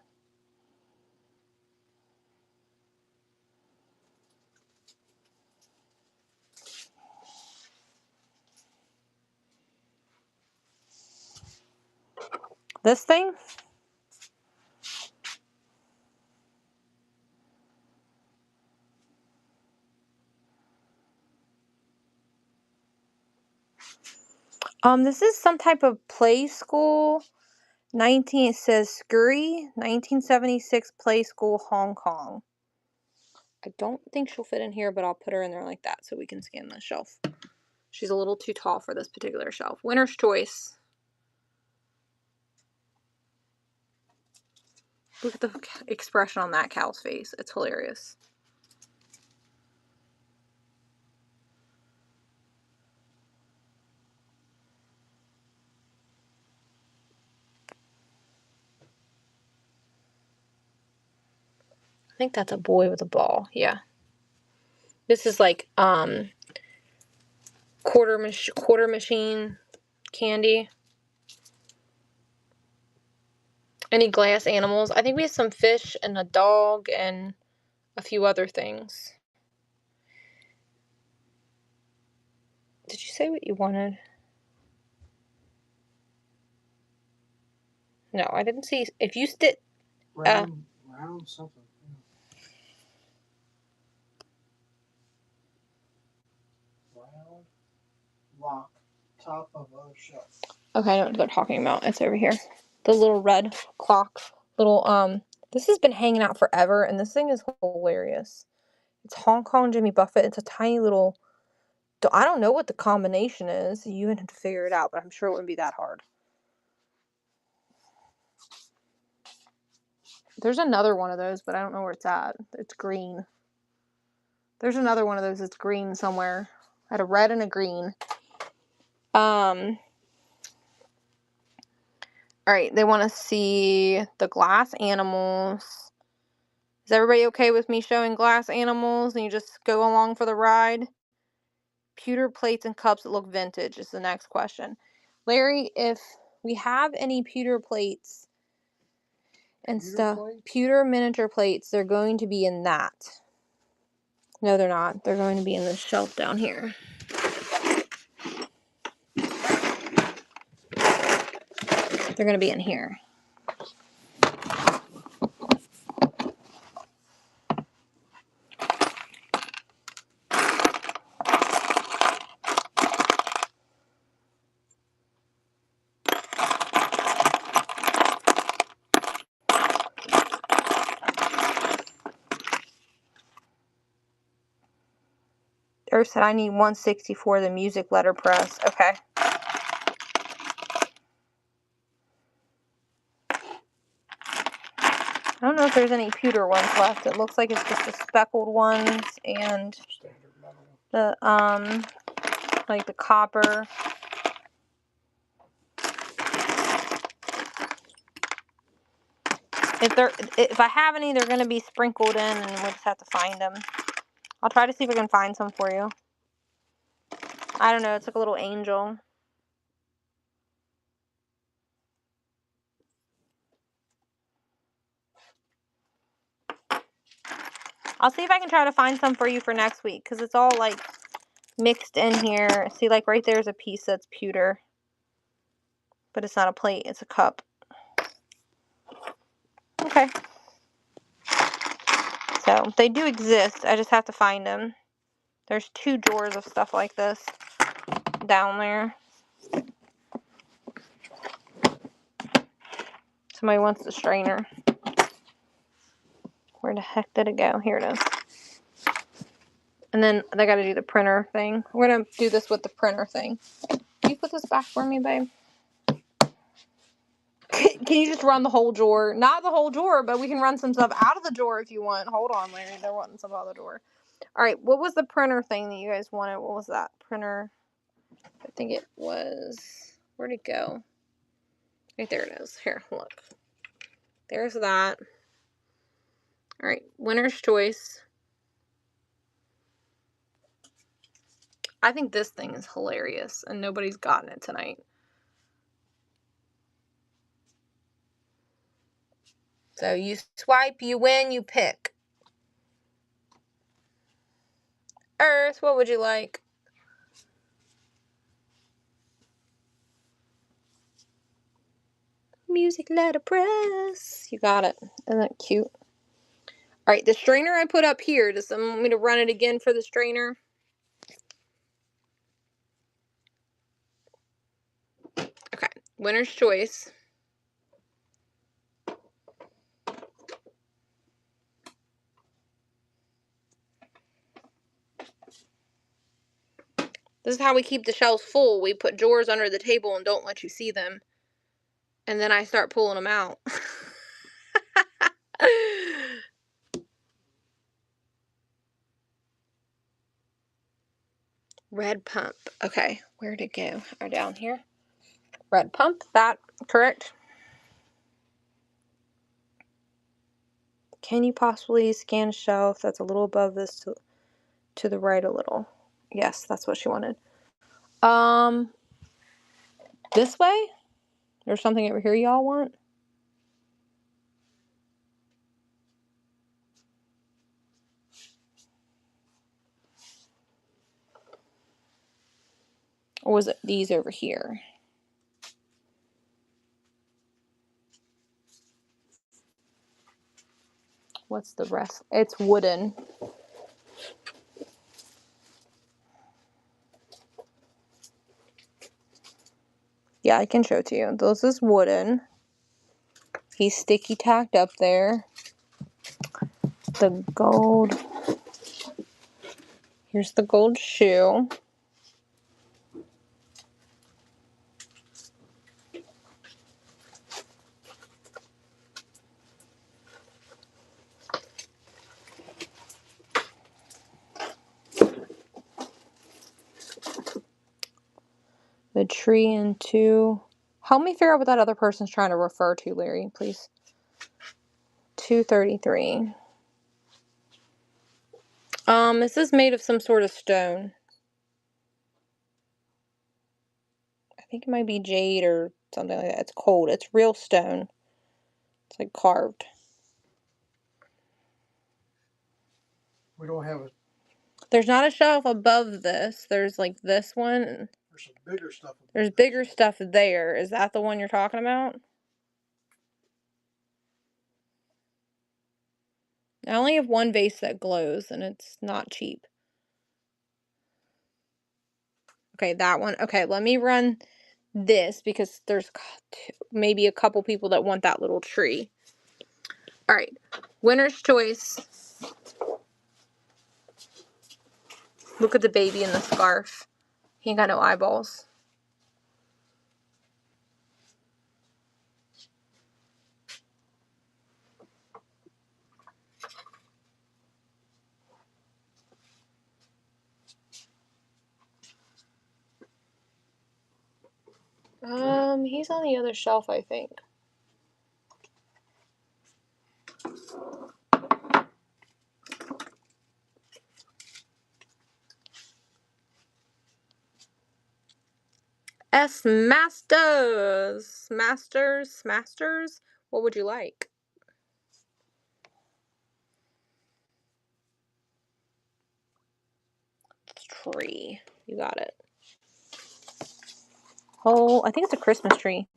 This thing? This is some type of play school. It says Scurry, 1976 play school, Hong Kong. I don't think she'll fit in here, but I'll put her in there like that so we can scan the shelf. She's a little too tall for this particular shelf. Winner's choice. Look at the expression on that cow's face. It's hilarious. I think that's a boy with a ball. Yeah. This is like quarter machine candy. Any glass animals? I think we have some fish and a dog and a few other things. Did you say what you wanted? No, I didn't see. If you did. Round something. Round lock top of a shelf. Okay, I know what they're talking about. It's over here. The little red clock. This has been hanging out forever, and this thing is hilarious. It's Hong Kong Jimmy Buffett. It's a tiny little... I don't know what the combination is. You would have to figure it out, but I'm sure it wouldn't be that hard. There's another one of those, but I don't know where it's at. It's green. There's another one of those that's green somewhere. I had a red and a green. Alright, they want to see the glass animals. Is everybody okay with me showing glass animals and you just go along for the ride? Pewter plates and cups that look vintage is the next question. Larry, if we have any pewter plates and stuff, pewter miniature plates, they're going to be in that. No, they're not. They're going to be in this shelf down here. They're going to be in here. Earth said I need 164, the music letterpress. Okay. I don't know if there's any pewter ones left. It looks like it's just the speckled ones and the like the copper. If I have any, they're gonna be sprinkled in, and we'll just have to find them. I'll try to see if I can find some for you. I don't know. It's like a little angel. I'll see if I can try to find some for you for next week, because it's all like mixed in here. See, like right there's a piece that's pewter, but it's not a plate, it's a cup. Okay. So they do exist. I just have to find them. There's 2 drawers of stuff like this down there. Somebody wants the strainer. Where the heck did it go? Here it is. And then they got to do the printer thing. We're going to do this with the printer thing. Can you put this back for me, babe? Can you just run the whole drawer? Not the whole drawer, but we can run some stuff out of the drawer if you want. Hold on, Larry. They're wanting some out of the drawer. All right. What was the printer thing that you guys wanted? What was that? Printer. I think it was... Where'd it go? Right there it is. Here, look. There's that. All right. Winner's choice. I think this thing is hilarious, and nobody's gotten it tonight. So you swipe, you win, you pick. Earth, what would you like? Music letterpress. You got it. Isn't that cute? All right, the strainer I put up here. Does someone want me to run it again for the strainer? Okay, winner's choice. This is how we keep the shelves full. We put drawers under the table and don't let you see them. And then I start pulling them out. Red pump. Okay, where'd it go? Oh, down here. Red pump. That correct? Can you possibly scan a shelf that's a little above this to the right a little? Yes, that's what she wanted. This way? There's something over here y'all want? Or was it these over here? What's the rest? It's wooden. Yeah, I can show it to you. This is wooden. He's sticky tacked up there. The gold. Here's the gold shoe. The tree and 2. Help me figure out what that other person's trying to refer to, Larry, please. 233. This is made of some sort of stone. I think it might be jade or something like that. It's cold. It's real stone. It's like carved. We don't have a. There's not a shelf above this. There's like this one. There's some bigger stuff. There's bigger stuff there. Is that the one you're talking about? I only have one vase that glows, and it's not cheap. Okay, that one. Okay, let me run this because there's maybe a couple people that want that little tree. All right, winner's choice. Look at the baby in the scarf. He ain't got no eyeballs. He's on the other shelf, I think. S Masters. Masters. What would you like? Tree. You got it. Oh, I think it's a Christmas tree.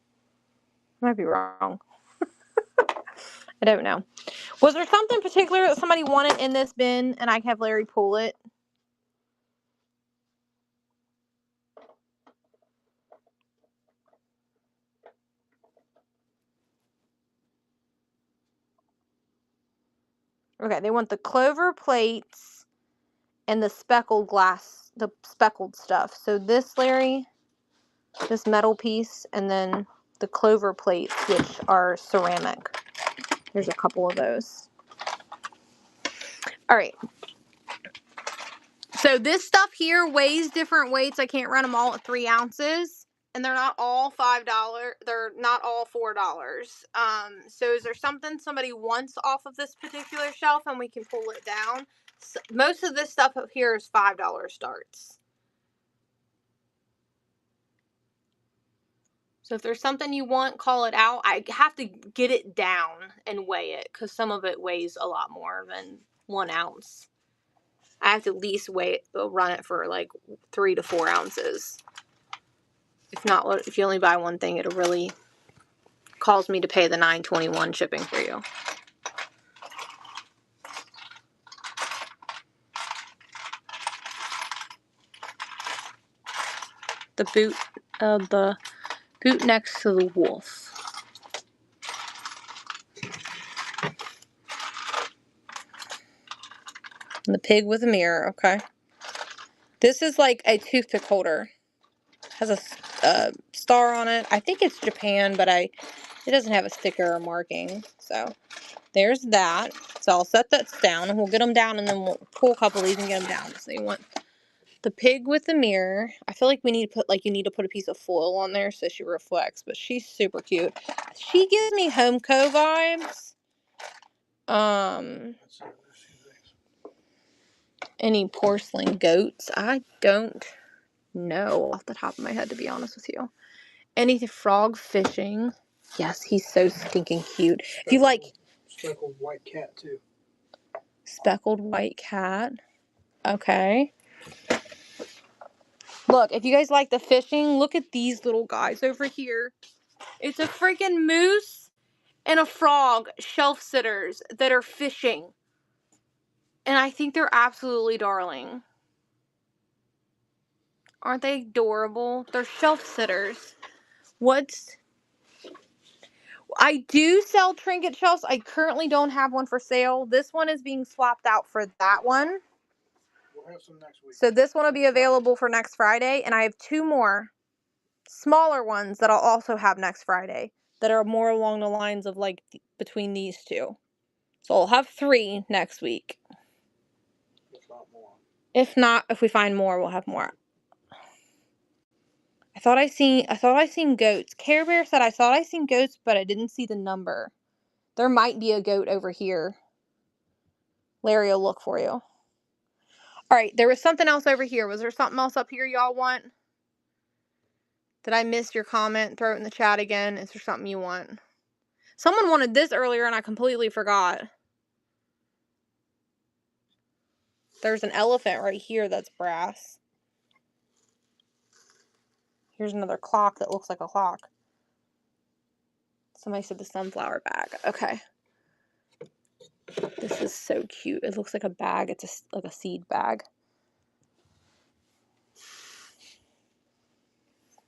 I might be wrong. I don't know. Was there something particular that somebody wanted in this bin and I can have Larry pull it? Okay, they want the clover plates and the speckled glass, the speckled stuff. So this, Larry, this metal piece, and then the clover plates, which are ceramic. There's a couple of those. All right. So this stuff here weighs different weights. I can't run them all at 3 ounces. And they're not all $5. They're not all $4. So is there something somebody wants off of this particular shelf and we can pull it down? So most of this stuff up here is $5 starts. So if there's something you want, call it out. I have to get it down and weigh it because some of it weighs a lot more than 1 ounce. I have to at least run it for like 3 to 4 ounces. If not, if you only buy one thing, it'll really cause me to pay the $9.21 shipping for you. The boot next to the wolf. And the pig with a mirror, okay. This is like a toothpick holder. Has a star on it. I think it's Japan, but it doesn't have a sticker or marking. So there's that. So I'll set that down and we'll get them down and then we'll pull a couple of these and get them down. So you want the pig with the mirror. I feel like we need to put, you need to put a piece of foil on there so she reflects, but she's super cute. She gives me Homeco vibes. Any porcelain goats? I don't know off the top of my head, to be honest with you. Any frog fishing? Yes, he's so stinking cute. If you like speckled white cat too. Speckled white cat. Okay. Look, if you guys like the fishing, look at these little guys over here. It's a freaking moose and a frog shelf sitters that are fishing. And I think they're absolutely darling. Aren't they adorable? They're shelf sitters. I do sell trinket shelves. I currently don't have one for sale. This one is being swapped out for that one. We'll have some next week. So this one will be available for next Friday. And I have 2 more smaller ones that I'll also have next Friday that are more along the lines of like between these two. So I'll have 3 next week. If not more. If we find more, we'll have more. I thought I seen goats. Care Bear said I thought I seen goats, but I didn't see the number. There might be a goat over here. Larry will look for you. Alright, there was something else over here. Was there something else up here y'all want? Did I miss your comment? Throw it in the chat again. Is there something you want? Someone wanted this earlier and I completely forgot. There's an elephant right here that's brass. Here's another clock that looks like a clock. Somebody said the sunflower bag. Okay. This is so cute. It looks like a bag. It's like a seed bag.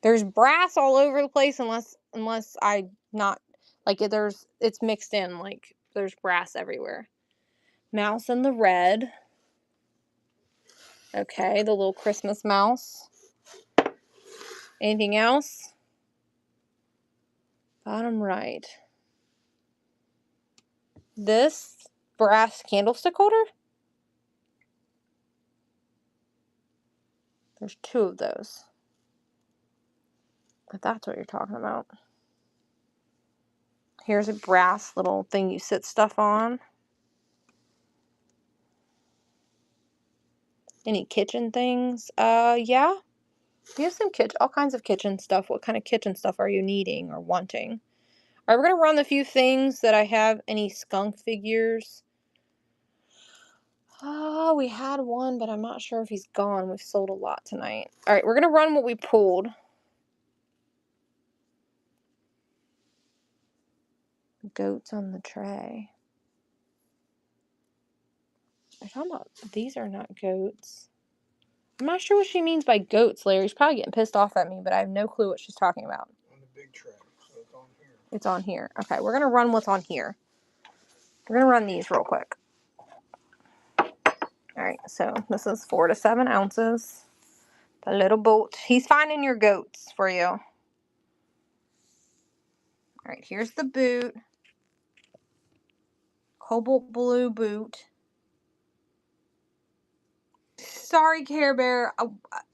There's brass all over the place unless I not like it. It's mixed in, like there's brass everywhere. Mouse in the red. Okay, the little Christmas mouse. Anything else? Bottom right. This brass candlestick holder? There's 2 of those. If that's what you're talking about. Here's a brass little thing you sit stuff on. Any kitchen things? Yeah. We have some all kinds of kitchen stuff. What kind of kitchen stuff are you needing or wanting? All right, we're gonna run the few things that I have. Any skunk figures? Oh, we had one, but I'm not sure if he's gone. We've sold a lot tonight. All right, we're gonna run what we pulled. Goats on the tray. I'm talking about these are not goats. I'm not sure what she means by goats, Larry. She's probably getting pissed off at me, but I have no clue what she's talking about. On the big tray, so it's on here. It's on here. Okay, we're gonna run what's on here. We're gonna run these real quick. All right, so this is 4 to 7 ounces. The little boat. He's finding your goats for you. All right, here's the boot. Cobalt blue boot. Sorry, Care Bear.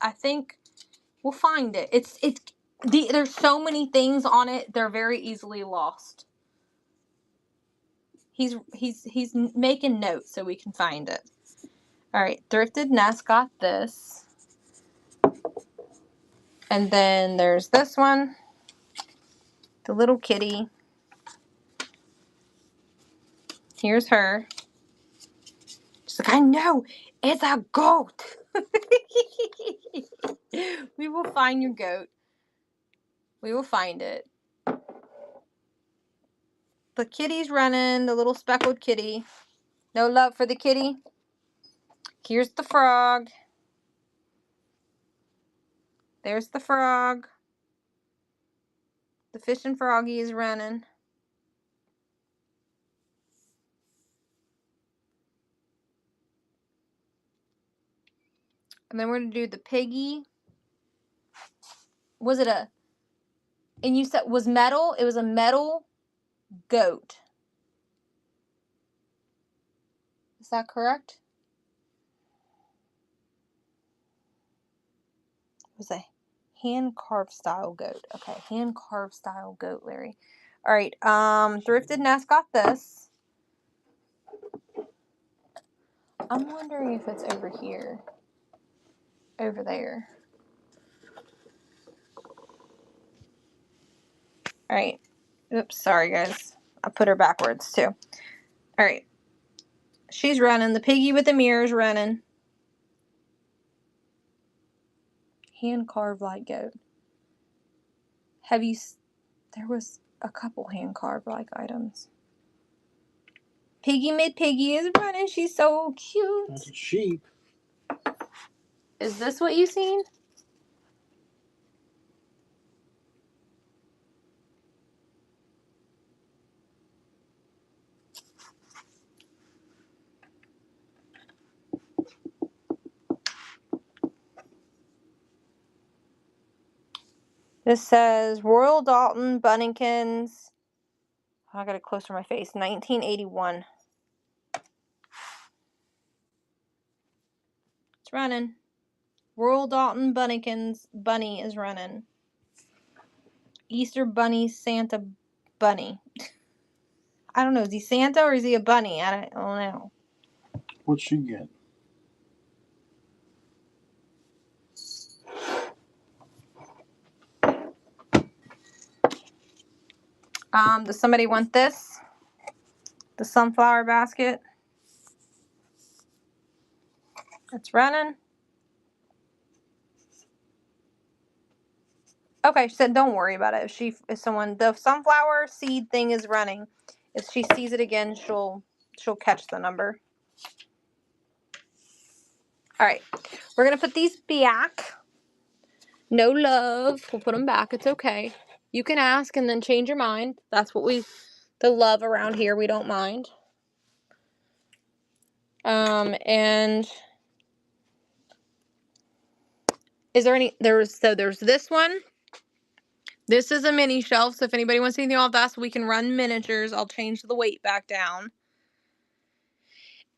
I think we'll find it. There's so many things on it. They're very easily lost. He's making notes so we can find it. All right, Thrifted Nest got this. And then there's this one. The little kitty. Here's her. She's like, I know, it's a goat. We will find your goat. We will find it. The kitty's running, the little speckled kitty. No love for the kitty. Here's the frog. There's the frog. The fishing froggy is running. And then we're going to do the piggy. Was it a... And you said was metal? It was a metal goat. Is that correct? It was a hand-carved style goat. Okay, hand-carved style goat, Larry. All right, Thrifted Nest got this. I'm wondering if it's over here. Over there. All right. Oops, sorry, guys. I put her backwards, too. All right. She's running. The piggy with the mirror's running. Hand-carved like goat. There was a couple hand-carved like items. Piggy Mid-Piggy is running. She's so cute. That's a sheep. Is this what you seen? This says Royal Dalton Bunnykins. I got it closer to my face. 1981. It's running. Royal Dalton Bunnykins. Bunny is running. Easter Bunny Santa Bunny. I don't know. Is he Santa or is he a bunny? I don't know. What'd she get? Does somebody want this? The sunflower basket. It's running. Okay, she said don't worry about it. If the sunflower seed thing is running, if she sees it again, she'll catch the number. All right, we're gonna put these back. No love. We'll put them back. It's okay. You can ask and then change your mind. That's what the love around here. We don't mind. And is there any? There's this one. This is a mini shelf, so if anybody wants anything off that, so we can run miniatures. I'll change the weight back down.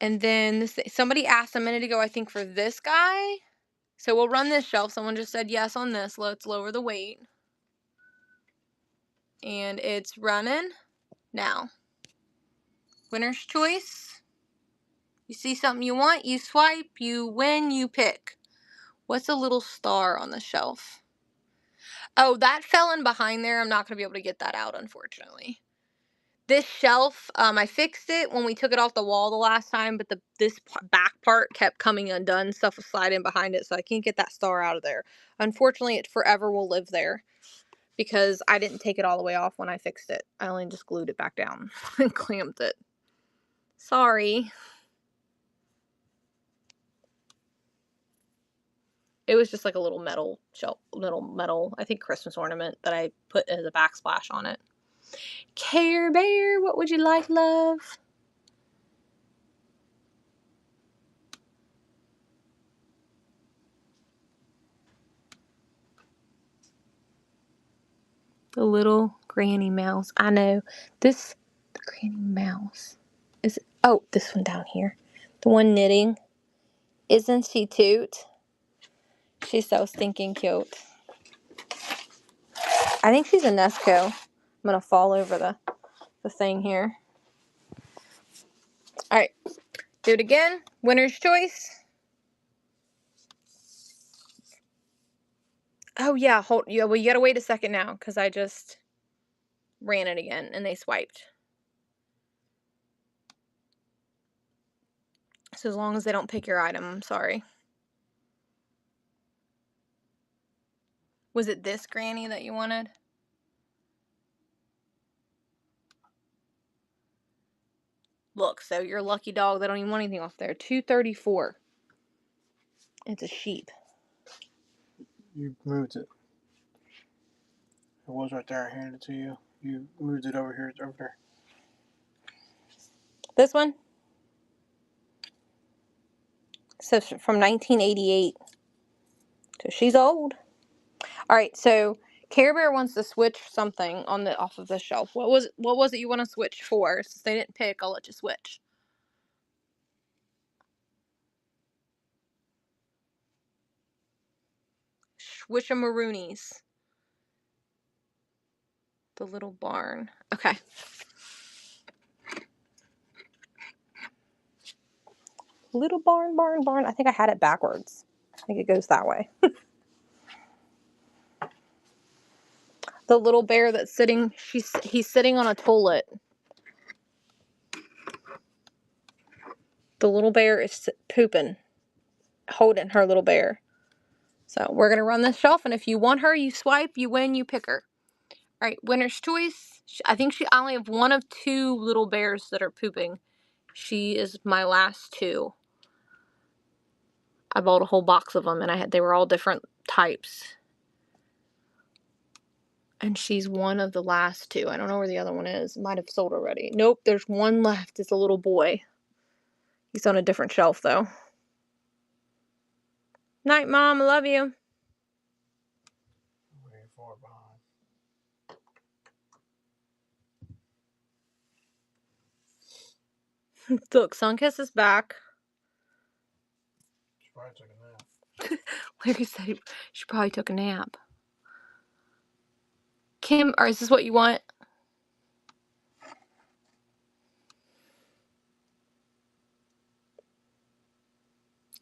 And then somebody asked a minute ago, I think, for this guy. So we'll run this shelf. Someone just said yes on this. Let's lower the weight. And it's running now. Winner's choice. You see something you want, you swipe, you win, you pick. What's a little star on the shelf? Oh, that fell in behind there. I'm not going to be able to get that out, unfortunately. This shelf, I fixed it when we took it off the wall the last time, but this back part kept coming undone. Stuff was sliding behind it, so I can't get that star out of there. Unfortunately, it forever will live there because I didn't take it all the way off when I fixed it. I only just glued it back down and clamped it. Sorry. It was just like a little metal shelf, I think Christmas ornament that I put as a backsplash on it. Care Bear, what would you like, love? The little granny mouse. I know. The granny mouse. Is it, oh, this one down here. The one knitting. Isn't she cute? She's so stinking cute. I think she's a Nesco. I'm gonna fall over the thing here. Alright. Do it again. Winner's choice. Oh yeah, well you gotta wait a second now, because I just ran it again and they swiped. So as long as they don't pick your item, I'm sorry. Was it this granny that you wanted? Look, so your lucky dog, they don't even want anything off there. $2.34. It's a sheep. You moved it. It was right there. I handed it to you. You moved it over here. It's over there. This one? So from 1988. So she's old. Alright, so Care Bear wants to switch something off of the shelf. What was it you want to switch for? Since they didn't pick, I'll let you switch. Swishamaroonie's. The little barn. Okay. Little barn. I think I had it backwards. I think it goes that way. The little bear that's sitting, he's sitting on a toilet. The little bear is pooping, holding her little bear. So we're going to run this shelf, and if you want her, you swipe, you win, you pick her. All right, winner's choice. I only have one of two little bears that are pooping. She is my last two. I bought a whole box of them, and they were all different types. And she's one of the last two. I don't know where the other one is. Might have sold already. Nope, there's one left. It's a little boy. He's on a different shelf, though. Night, Mom. I love you. Way far behind. Look, Sunkiss is back. She probably took a nap. Larry said she probably took a nap. Kim, or is this what you want?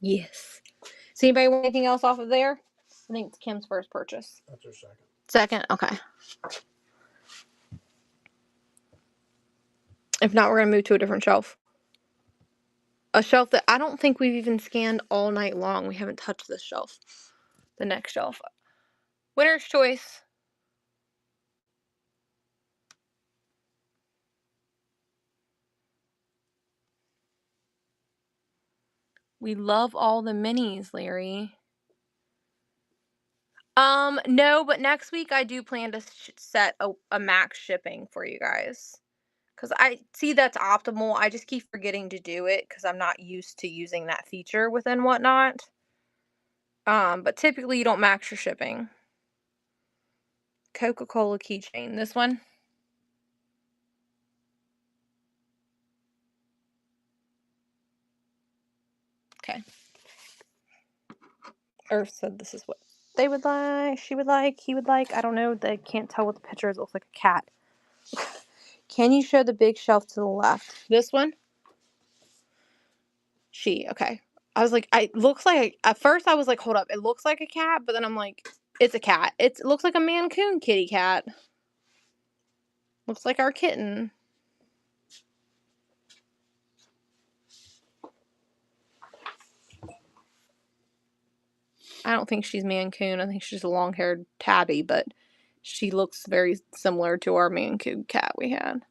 Yes. Does anybody want anything else off of there? I think it's Kim's first purchase. That's her second. Second? Okay. If not, we're going to move to a different shelf. A shelf that I don't think we've even scanned all night long. We haven't touched this shelf. The next shelf. Winner's choice. We love all the minis, Larry. No, but next week I do plan to set a max shipping for you guys. Because I see that's optimal. I just keep forgetting to do it because I'm not used to using that feature within Whatnot. But typically you don't max your shipping. Coca-Cola keychain. This one. Okay. Earth said this is what they would like, she would like, he would like. I don't know. They can't tell what the picture is. It looks like a cat. Can you show the big shelf to the left? This one? Okay. I was like, it looks like, at first I was like, hold up, it looks like a cat, but then I'm like, it's a cat. It looks like a Mancoon kitty cat. Looks like our kitten. I don't think she's Mancoon. I think she's a long-haired tabby, but she looks very similar to our Mancoon cat we had.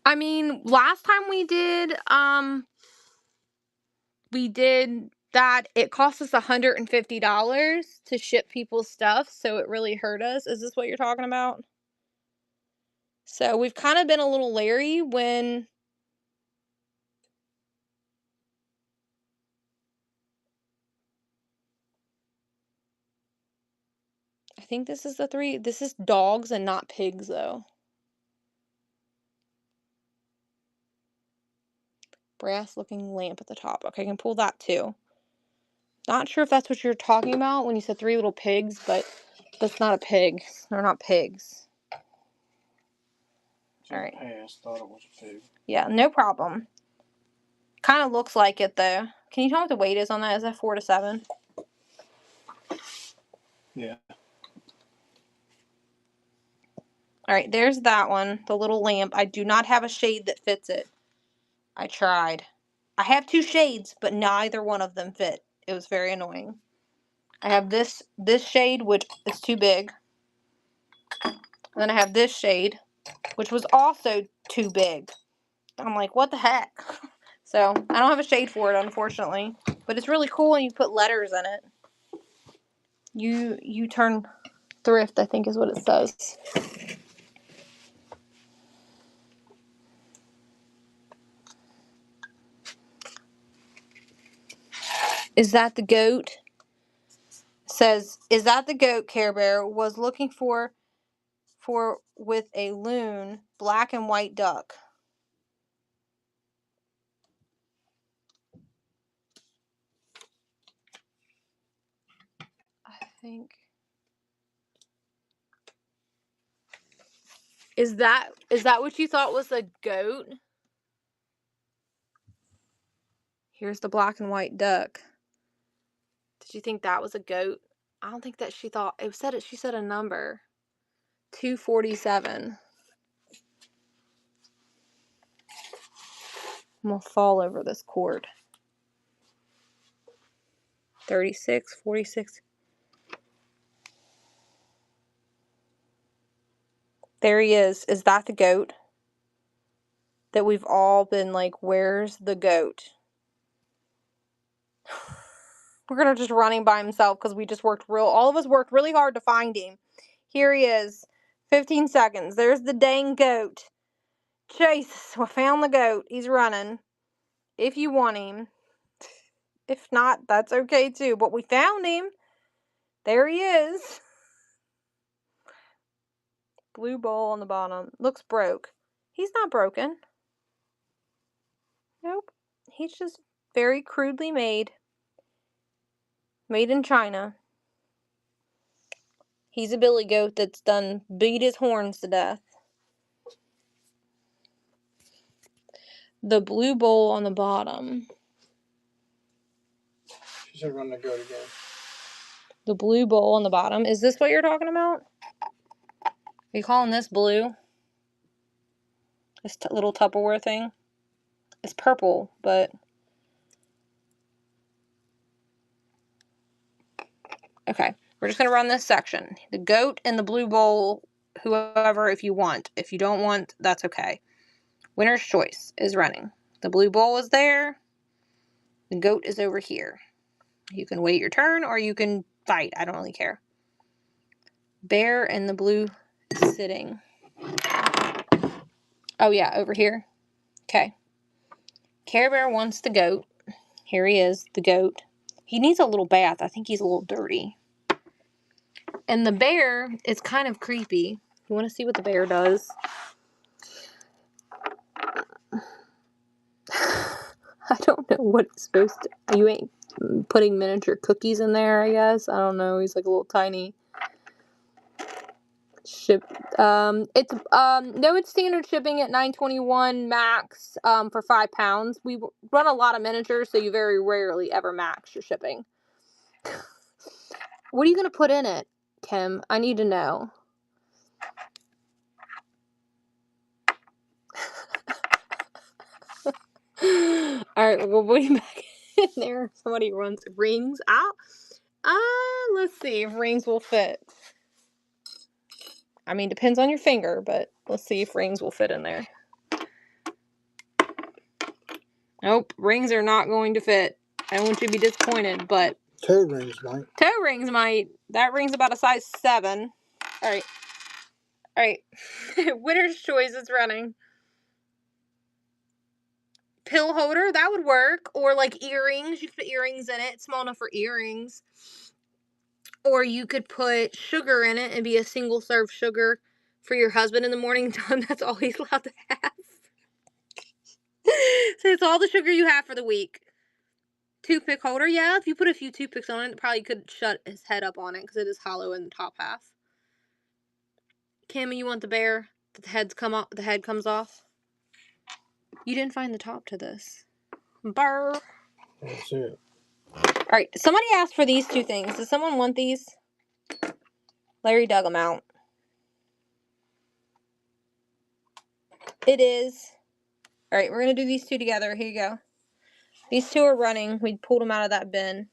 I mean, last time we did that, it cost us $150 to ship people's stuff, so it really hurt us. Is this what you're talking about? So we've kind of been a little leery when I think this is this is dogs and not pigs though. Brass looking lamp at the top. Okay, I can pull that too. Not sure if that's what you're talking about when you said 3 little pigs, but that's not a pig. They're not pigs. All right. I thought it was a pig. Yeah, no problem. Kind of looks like it though. Can you tell me what the weight is on that? Is that 4 to 7? Yeah. All right, there's that one, the little lamp. I do not have a shade that fits it. I tried. I have 2 shades, but neither one of them fit. It was very annoying. I have this shade, which is too big. And then I have this shade, which was also too big. I'm like, what the heck? So, I don't have a shade for it, unfortunately. But it's really cool, and you put letters in it. You turn thrift, I think is what it says. Is that the goat? Says, is that the goat Care Bear was looking for with a loon, black and white duck? I think. Is that what you thought was a goat? Here's the black and white duck. Did you think that was a goat? I don't think that she thought it said it. She said a number. 247. I'm gonna fall over this cord. 36, 46. There he is. Is that the goat? That we've all been like, where's the goat? We're gonna just run him by himself because we just all of us worked really hard to find him. Here he is. 15 seconds. There's the dang goat. Jesus, we found the goat. He's running. If you want him. If not, that's okay too. But we found him. There he is. Blue bowl on the bottom. Looks broke. He's not broken. Nope. He's just very crudely made. Made in China. He's a billy goat that's done beat his horns to death. The blue bowl on the bottom. She said run the goat again. The blue bowl on the bottom. Is this what you're talking about? Are you calling this blue? This little Tupperware thing? It's purple, but... Okay. We're just going to run this section. The goat and the blue bowl, whoever, if you want. If you don't want, that's okay. Winner's choice is running. The blue bowl is there. The goat is over here. You can wait your turn or you can fight. I don't really care. Bear and the blue sitting. Oh yeah, over here. Okay. Care Bear wants the goat. Here he is, the goat. He needs a little bath. I think he's a little dirty. And the bear is kind of creepy. You want to see what the bear does? I don't know what it's supposed to. You ain't putting miniature cookies in there, I guess. I don't know. He's like a little tiny ship. It's no, it's standard shipping at $9.21 max for 5 pounds. We run a lot of miniatures, so you very rarely ever max your shipping. What are you gonna put in it, Kim? I need to know. Alright, we'll put him back in there. Somebody runs rings out. Let's see if rings will fit. I mean, depends on your finger, but let's see if rings will fit in there. Nope, rings are not going to fit. I don't want you to be disappointed, but Toe rings might. toe rings might. That ring's about a size 7. Alright. Alright. Winner's choice is running. Pill holder, that would work. Or like earrings. You could put earrings in it. It's small enough for earrings. Or you could put sugar in it and be a single serve sugar for your husband in the morning time. That's all he's allowed to have. So it's all the sugar you have for the week. Toothpick holder, yeah. If you put a few toothpicks on it, it probably could shut his head up on it because it is hollow in the top half. Kim, you want the bear that the head comes off? You didn't find the top to this. Burr. That's it. Alright, somebody asked for these 2 things. Does someone want these? Larry dug them out. It is. Alright, we're going to do these 2 together. Here you go. These 2 are running. We pulled them out of that bin.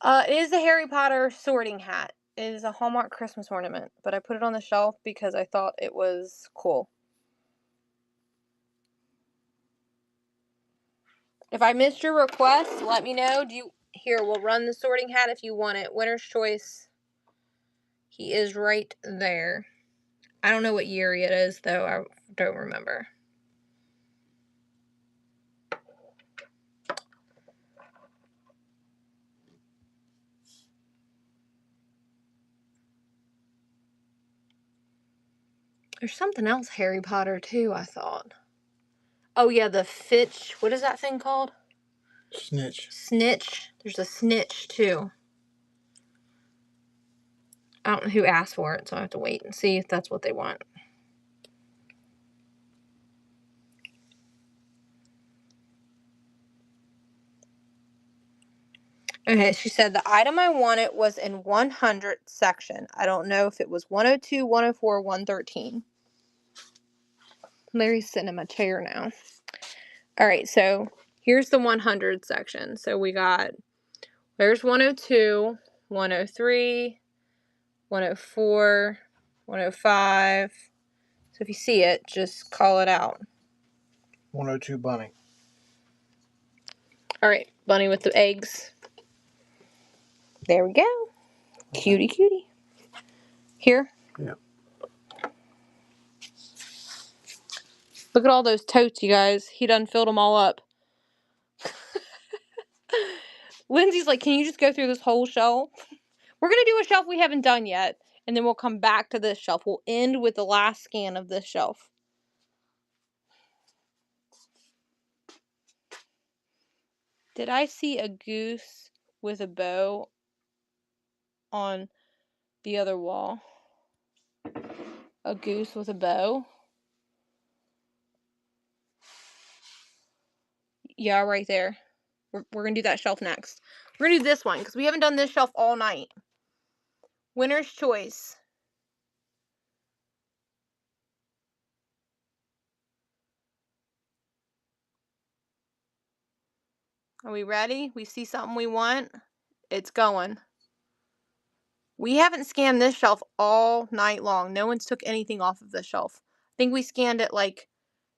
It is the Harry Potter sorting hat. It is a Hallmark Christmas ornament, but I put it on the shelf because I thought it was cool. If I missed your request, let me know. Here, we'll run the sorting hat if you want it. Winner's choice. He is right there. I don't know what year it is, though. I don't remember. There's something else Harry Potter, too, I thought. Oh, yeah, the Fitch. What is that thing called? Snitch. Snitch. There's a snitch, too. I don't know who asked for it, so I have to wait and see if that's what they want. Okay, she said the item I wanted was in 100 section. I don't know if it was 102, 104, 113. Larry's sitting in my chair now. Alright, so here's the 100 section. So we got, there's 102, 103, 104, 105. So if you see it, just call it out. 102 bunny. Alright, bunny with the eggs. There we go. Cutie, cutie. Here? Yeah. Look at all those totes, you guys. He done filled them all up. Lindsay's like, can you just go through this whole shelf? We're going to do a shelf we haven't done yet, and then we'll come back to this shelf. We'll end with the last scan of this shelf. Did I see a goose with a bow on the other wall? A goose with a bow? Yeah, right there. We're going to do that shelf next. We're going to do this one, because we haven't done this shelf all night. Winner's choice. Are we ready? We see something we want? It's going. We haven't scanned this shelf all night long. No one's took anything off of this shelf. I think we scanned it like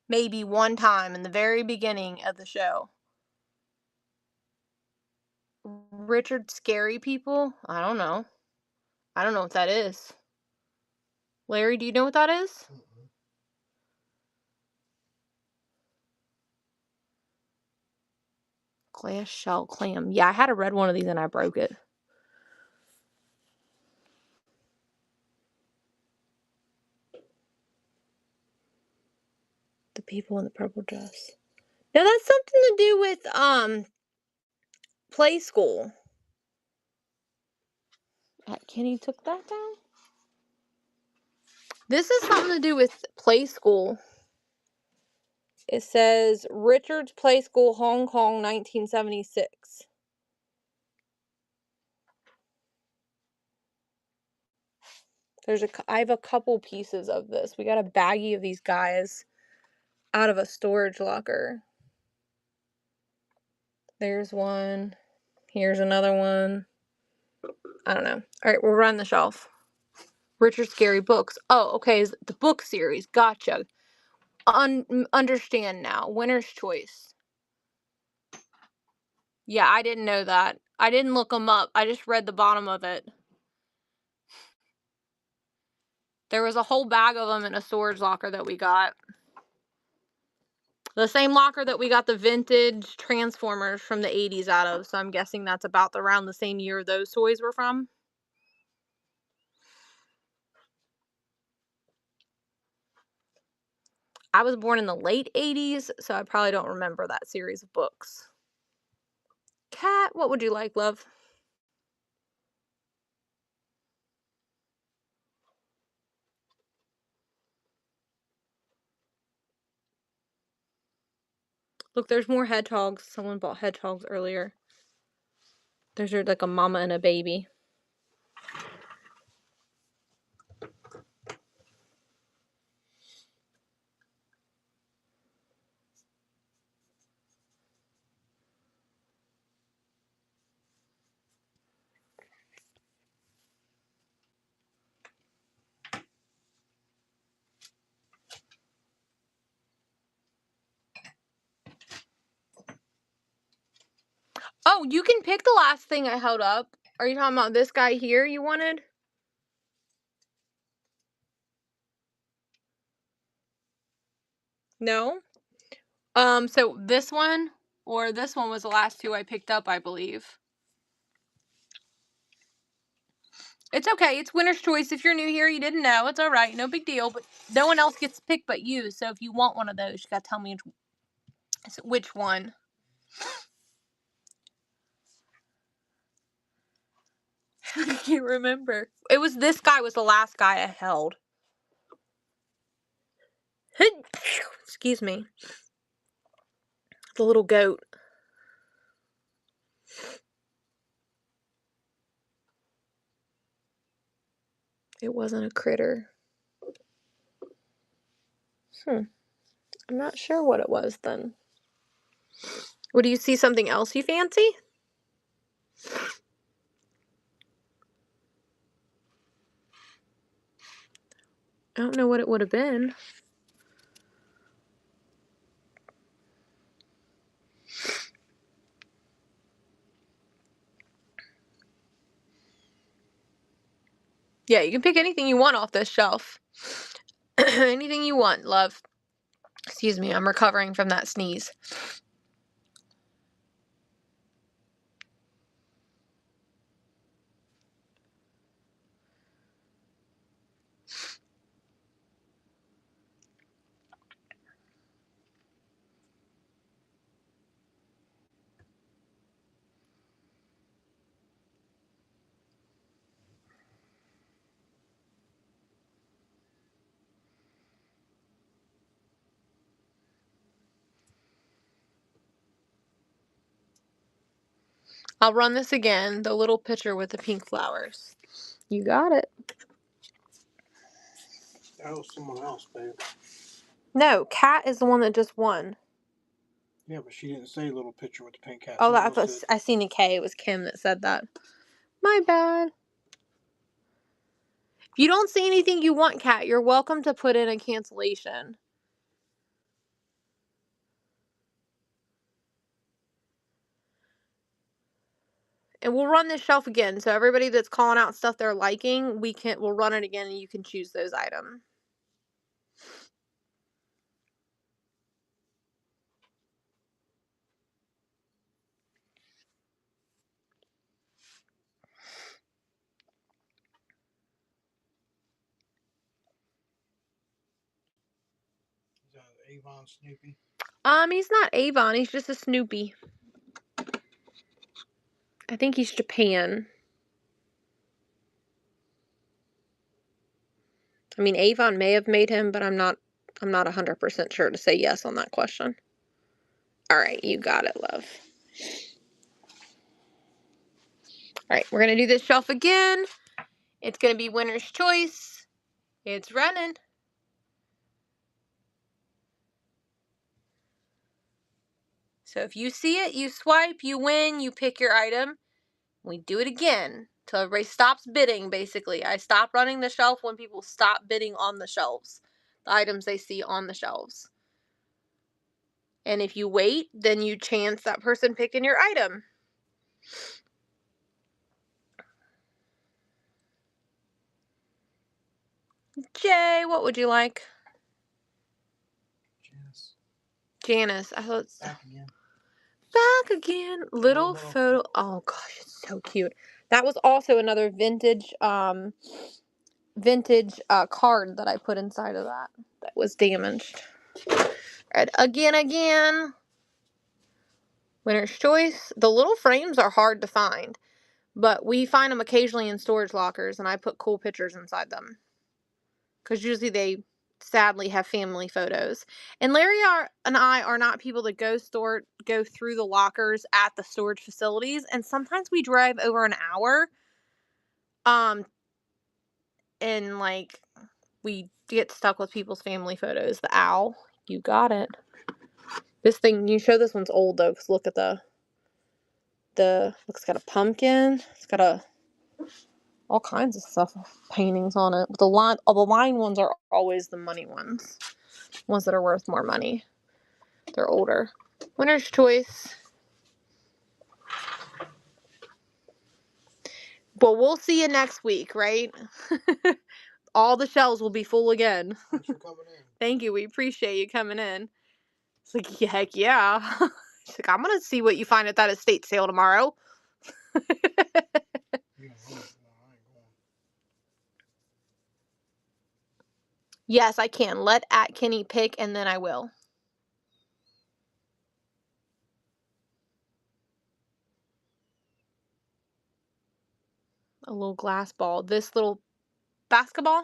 maybe one time in the very beginning of the show. Richard Scary People? I don't know. I don't know what that is. Larry, do you know what that is? Mm-hmm. Glass shell clam. Yeah, I had a red one of these and I broke it. The people in the purple dress. Now that's something to do with play school. Kenny took that down. This is something to do with play school. It says Richards Play School, Hong Kong, 1976. I have a couple pieces of this. We got a baggie of these guys out of a storage locker. There's one. Here's another one. I don't know. All right, we'll run the shelf. Richard Scary Books. Oh, okay. The book series. Gotcha. Understand now. Winner's Choice. Yeah, I didn't know that. I didn't look them up. I just read the bottom of it. There was a whole bag of them in a storage locker that we got. The same locker that we got the vintage Transformers from the 80s out of. So I'm guessing that's about around the same year those toys were from. I was born in the late 80s, so I probably don't remember that series of books. Cat, what would you like, love? Look, there's more hedgehogs. Someone bought hedgehogs earlier. There's like a mama and a baby. Oh, you can pick the last thing I held up. Are you talking about this guy here you wanted? No? So this one or this one was the last two I picked up, I believe. It's okay. It's winner's choice. If you're new here, you didn't know. It's all right. No big deal. But no one else gets to pick but you. So if you want one of those, you got to tell me which one. I can't remember. It was this guy was the last guy I held. Excuse me. The little goat. It wasn't a critter. I'm not sure what it was then. Would you see something else you fancy? I don't know what it would have been. Yeah, you can pick anything you want off this shelf. Anything you want, love. Excuse me, I'm recovering from that sneeze. I'll run this again. The little picture with the pink flowers. You got it. That was someone else, babe. No, Kat is the one that just won. Yeah, but she didn't say little picture with the pink cat. Oh, I seen a K. It was Kim that said that. My bad. If you don't see anything you want, Kat, you're welcome to put in a cancellation. And we'll run this shelf again. So everybody that's calling out stuff they're liking, we'll run it again and you can choose those items. Is that Avon Snoopy? He's not Avon. He's just a Snoopy. I think he's Japan. I mean, Avon may have made him, but I'm not 100% sure to say yes on that question. All right, you got it, love. All right, we're going to do this shelf again. It's going to be winner's choice. It's running. So if you see it, you swipe, you win, you pick your item. We do it again till everybody stops bidding, basically. I stop running the shelf when people stop bidding on the shelves, the items they see on the shelves. And if you wait, then you chance that person picking your item. Jay, what would you like? Janice. I thought it's Back again. back again. Little photo. Oh gosh, it's so cute. That was also another vintage card that I put inside of that was damaged. Alright, again. Winner's choice. The little frames are hard to find, but we find them occasionally in storage lockers, and I put cool pictures inside them. Because usually they sadly have family photos. And Larry and I are not people that go through the lockers at the storage facilities, and sometimes we drive over an hour. And like we get stuck with people's family photos. The owl, you got it. This thing, you show this one's old though, because look at it's got a pumpkin. It's got all kinds of stuff, paintings on it. But the line ones are always the money ones that are worth more money. They're older. Winner's choice. Well, we'll see you next week, right? All the shelves will be full again. Thanks for coming in. Thank you. We appreciate you coming in. It's like, yeah, heck yeah. She's like, I'm going to see what you find at that estate sale tomorrow. Yes, I can. Let @Kenny pick, and then I will. A little glass ball. This little basketball.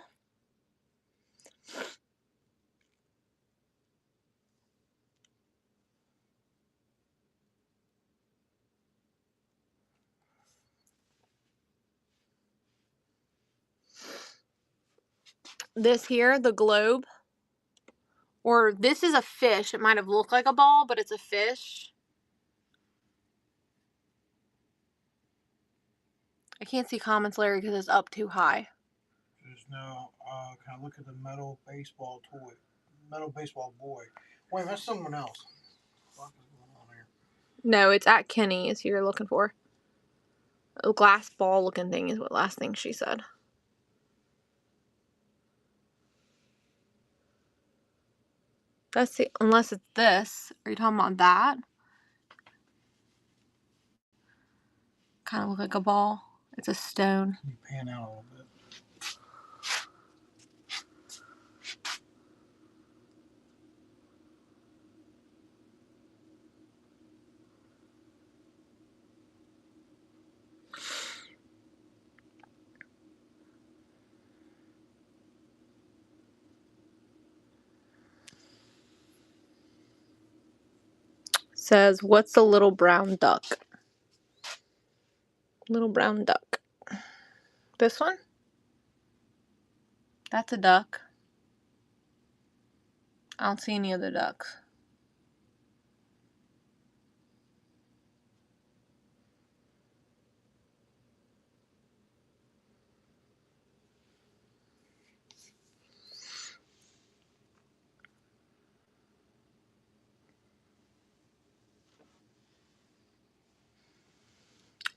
This here, the globe. Or this is a fish. It might have looked like a ball, but it's a fish. I can't see comments, Larry, because it's up too high. There's no, can I look at the metal baseball toy? Metal baseball boy. Wait, that's someone else. What is going on here? No, it's @Kenny is who you're looking for. A glass ball looking thing is what last thing she said. That's the, unless it's this. Are you talking about that? Kind of look like a ball. It's a stone. Can you pan out a little bit? Says, what's a little brown duck? Little brown duck. This one? That's a duck. I don't see any other ducks.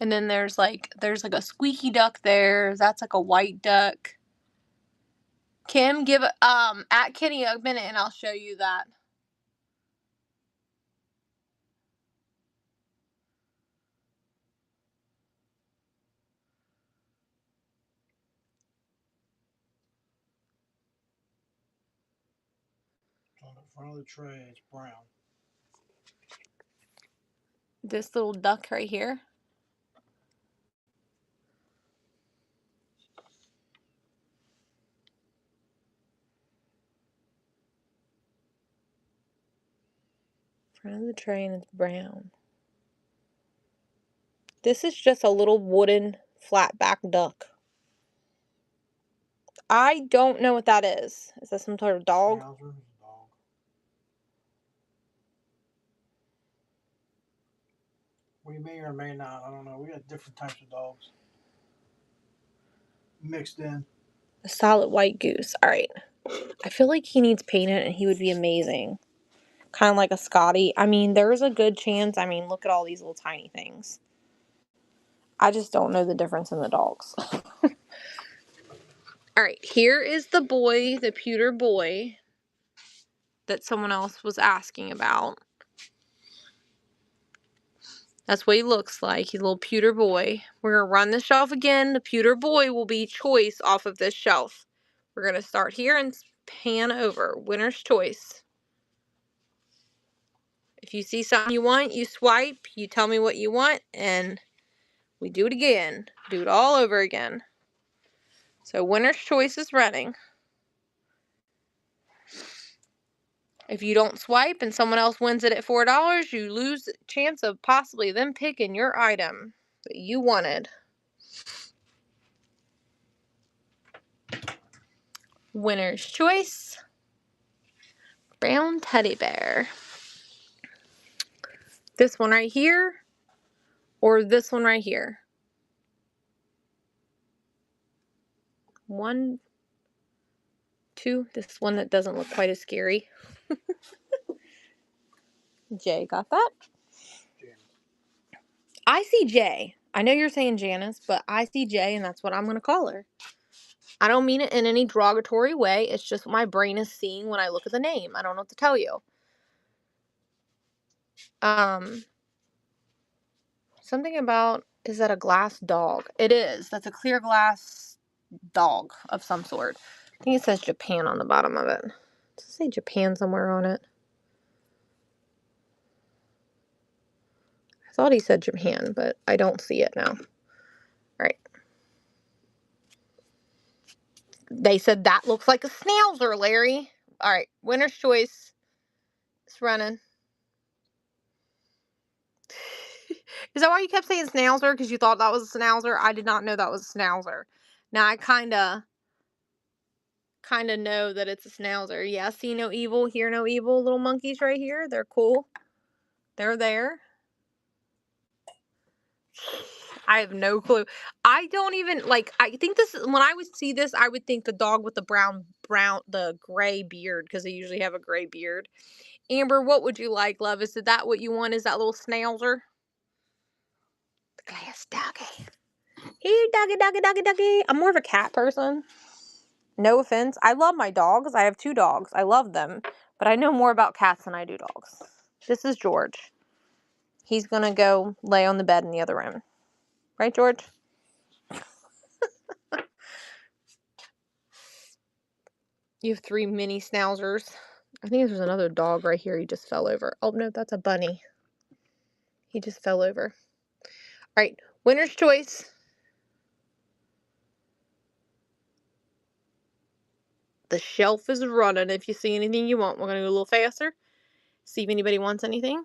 And then there's like a squeaky duck there. That's like a white duck. Kim, give @Kenny a minute and I'll show you that. It's on the front of the tray. It's brown. this little duck right here. Front of the tray and it's brown. This is just a little wooden flat-back duck. I don't know what that is. Is that some sort of dog? Schnauzer is a dog. We may or may not. I don't know. We got different types of dogs mixed in. A solid white goose. All right. I feel like he needs painted and he would be amazing. Kind of like a Scotty. I mean, there's a good chance. I mean, look at all these little tiny things. I just don't know the difference in the dogs. All right, here is the boy, the pewter boy that someone else was asking about. That's what he looks like. He's a little pewter boy. We're going to run the shelf again. The pewter boy will be choice off of this shelf. We're going to start here and pan over. Winner's choice. If you see something you want, you swipe. You tell me what you want, and we do it again. Do it all over again. So winner's choice is running. If you don't swipe and someone else wins it at $4, you lose the chance of possibly them picking your item that you wanted. Winner's choice. Brown teddy bear. This one right here or this one right here? 1, 2. This one that doesn't look quite as scary. Jay got that? Janice. I see Jay. I know you're saying Janice, but I see Jay, and that's what I'm going to call her. I don't mean it in any derogatory way. It's just what my brain is seeing when I look at the name. I don't know what to tell you. Something about, is that a glass dog? It is. That's a clear glass dog of some sort. I think it says Japan on the bottom of it. Does it say Japan somewhere on it? I thought he said Japan, but I don't see it now. All right. They said that looks like a schnauzer, Larry. All right. Winner's choice. It's running. Is that why you kept saying schnauzer? Because you thought that was a schnauzer? I did not know that was a schnauzer. Now I kind of know that it's a schnauzer. Yeah, see no evil, hear no evil. Little monkeys right here. They're cool. They're there. I have no clue. I don't even, like, I think this, when I would see this, I would think the dog with the the gray beard, because they usually have a gray beard. Amber, what would you like, love? Is that what you want? Is that little schnauzer? The glass doggy. Here, doggy, doggy, doggy, doggy. I'm more of a cat person. No offense. I love my dogs. I have 2 dogs. I love them. But I know more about cats than I do dogs. This is George. He's going to go lay on the bed in the other room. Right, George? You have 3 mini schnauzers. I think there's another dog right here. He just fell over. Oh, no, that's a bunny. He just fell over. All right, winner's choice. The shelf is running. If you see anything you want, we're going to go a little faster. See if anybody wants anything.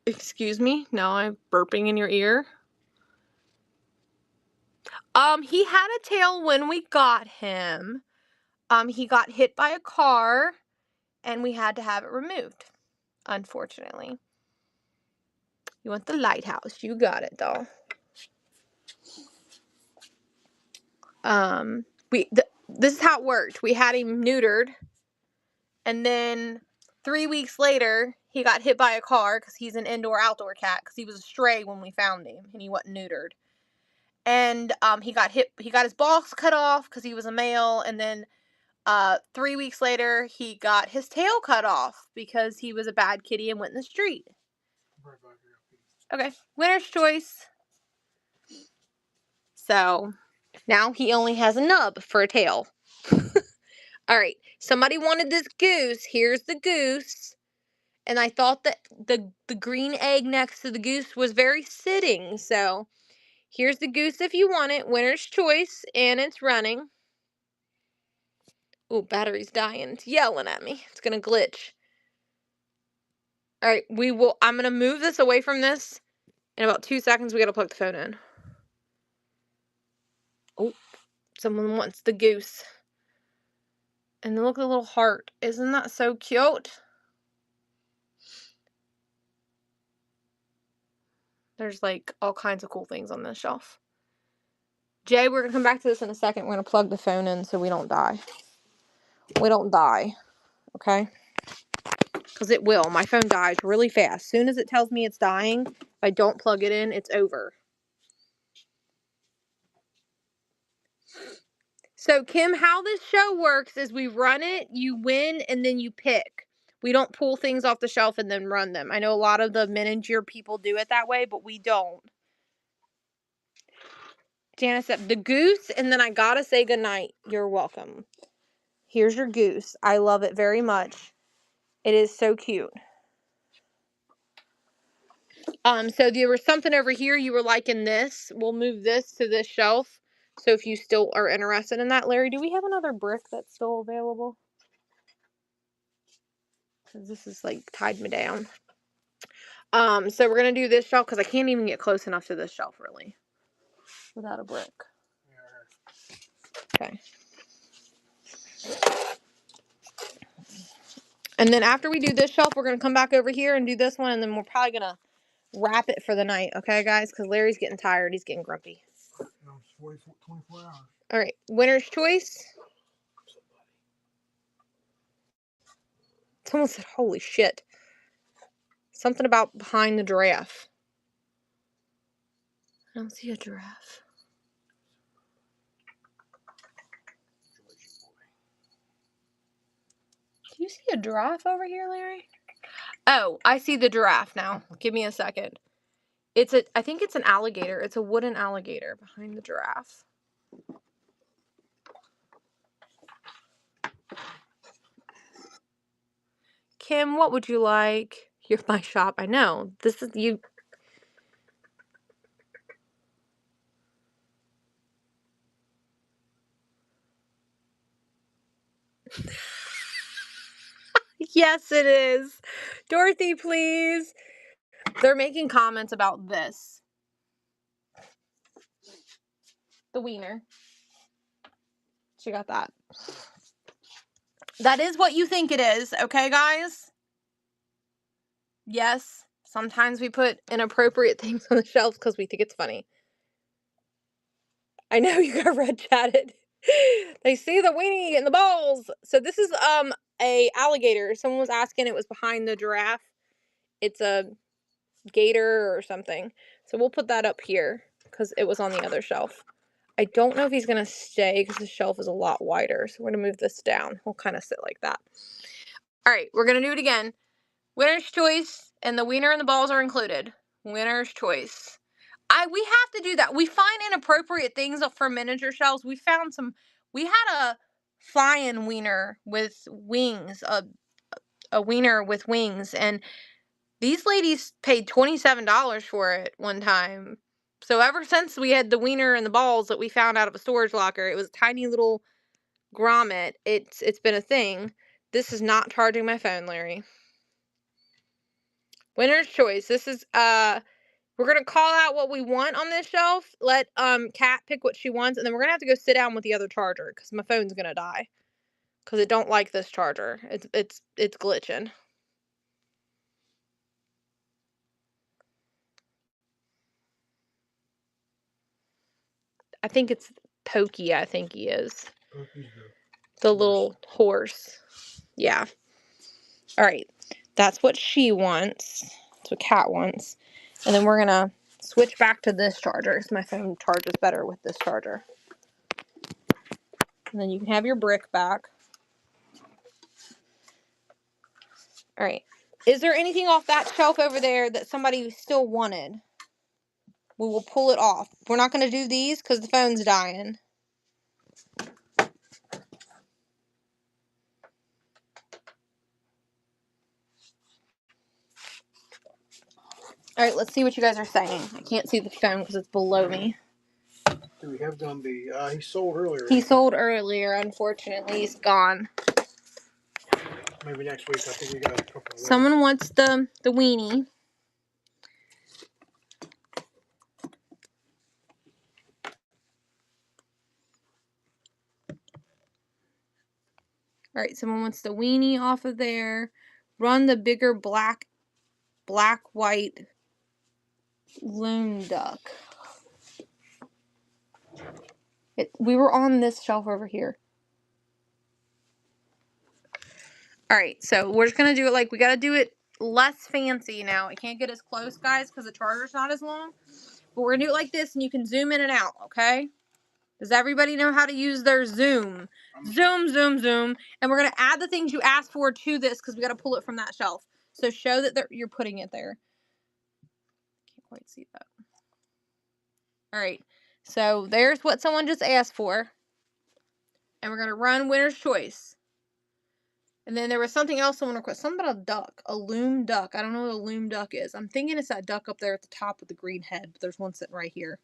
Excuse me. Now I'm burping in your ear. He had a tail when we got him. He got hit by a car, and we had to have it removed, unfortunately. You want the lighthouse. You got it, doll. This is how it worked. We had him neutered, and then 3 weeks later, he got hit by a car because he's an indoor-outdoor cat because he was a stray when we found him, and he wasn't neutered. And he got his balls cut off because he was a male, and then 3 weeks later, he got his tail cut off because he was a bad kitty and went in the street. Okay, winner's choice. So, now he only has a nub for a tail. Alright, somebody wanted this goose. Here's the goose. And I thought that the green egg next to the goose was very sitting. So here's the goose if you want it. Winner's choice. And it's running. Ooh, battery's dying. It's yelling at me. It's going to glitch. All right, I'm going to move this away from this. In about 2 seconds, we got to plug the phone in. Oh, someone wants the goose. And look at the little heart. Isn't that so cute? There's like all kinds of cool things on this shelf. Jay, we're going to come back to this in a second. We're going to plug the phone in so we don't die. We don't die. Okay? Because it will. My phone dies really fast. As soon as it tells me it's dying, if I don't plug it in, it's over. So, Kim, how this show works is we run it, you win, and then you pick. We don't pull things off the shelf and then run them. I know a lot of the miniature people do it that way, but we don't. Janice said, the goose, and then I gotta say goodnight. You're welcome. Here's your goose. I love it very much. It is so cute. So there was something over here you were liking this. We'll move this to this shelf. So if you still are interested in that, Larry, do we have another brick that's still available? Because this is like tied me down. So we're gonna do this shelf because I can't even get close enough to this shelf really without a brick. Okay. And then after we do this shelf, we're gonna come back over here and do this one, and then we're probably gonna wrap it for the night, okay, guys? Because Larry's getting tired. He's getting grumpy. No, it's 24 hours. All right, winner's choice. Someone said, "Holy shit!" Something about behind the giraffe. I don't see a giraffe. Do you see a giraffe over here, Larry? Oh, I see the giraffe now. Give me a second. I think it's an alligator. It's a wooden alligator behind the giraffe. Kim, what would you like? Here's my shop. I know. This is you. Yes, it is. Dorothy, please. They're making comments about this. The wiener. She got that. That is what you think it is, okay, guys? Yes, sometimes we put inappropriate things on the shelves because we think it's funny. I know you got red chatted. They see the weenie and the balls. So this is a alligator. Someone was asking, it was behind the giraffe. It's a gator or something. So we'll put that up here because it was on the other shelf. I don't know if he's going to stay because the shelf is a lot wider. So we're going to move this down. We'll kind of sit like that. All right, we're going to do it again. Winner's choice, and the wiener and the balls are included. Winner's choice. We have to do that. We find inappropriate things for miniature shelves. We had a flying wiener with wings, a wiener with wings, and these ladies paid $27 for it one time. So ever since we had the wiener and the balls that we found out of a storage locker, it was a tiny little grommet. It's been a thing. This is not charging my phone, Larry. Winner's choice. This is we're gonna call out what we want on this shelf. Let Kat pick what she wants, and then we're gonna have to go sit down with the other charger because my phone's gonna die. Because it don't like this charger. It's glitching. I think it's Pokey, I think he is. Pokey's the little horse. Yeah. Alright. That's what she wants. That's what Kat wants. And then we're gonna switch back to this charger because my phone charges better with this charger. And then you can have your brick back. Alright. Is there anything off that shelf over there that somebody still wanted? We will pull it off. We're not going to do these because the phone's dying. All right, let's see what you guys are saying. I can't see the phone because it's below me. Do we have Gumby? He sold earlier. He sold earlier. Unfortunately, he's gone. Maybe next week. I think we got a couple. Someone wants the weenie. All right, someone wants the weenie off of there. Run the bigger black, white loon duck. We were on this shelf over here. All right, so we're just gonna do it like we gotta do it less fancy now. It can't get as close, guys, because the charger's not as long. But we're gonna do it like this, and you can zoom in and out. Okay? Does everybody know how to use their zoom? Zoom, zoom, zoom. And we're going to add the things you asked for to this because we got to pull it from that shelf. So show that you're putting it there. Can't quite see that. All right. So there's what someone just asked for. And we're going to run winner's choice. And then there was something else someone requested. Something about a duck. A loom duck. I don't know what a loom duck is. I'm thinking it's that duck up there at the top with the green head. But there's one sitting right here.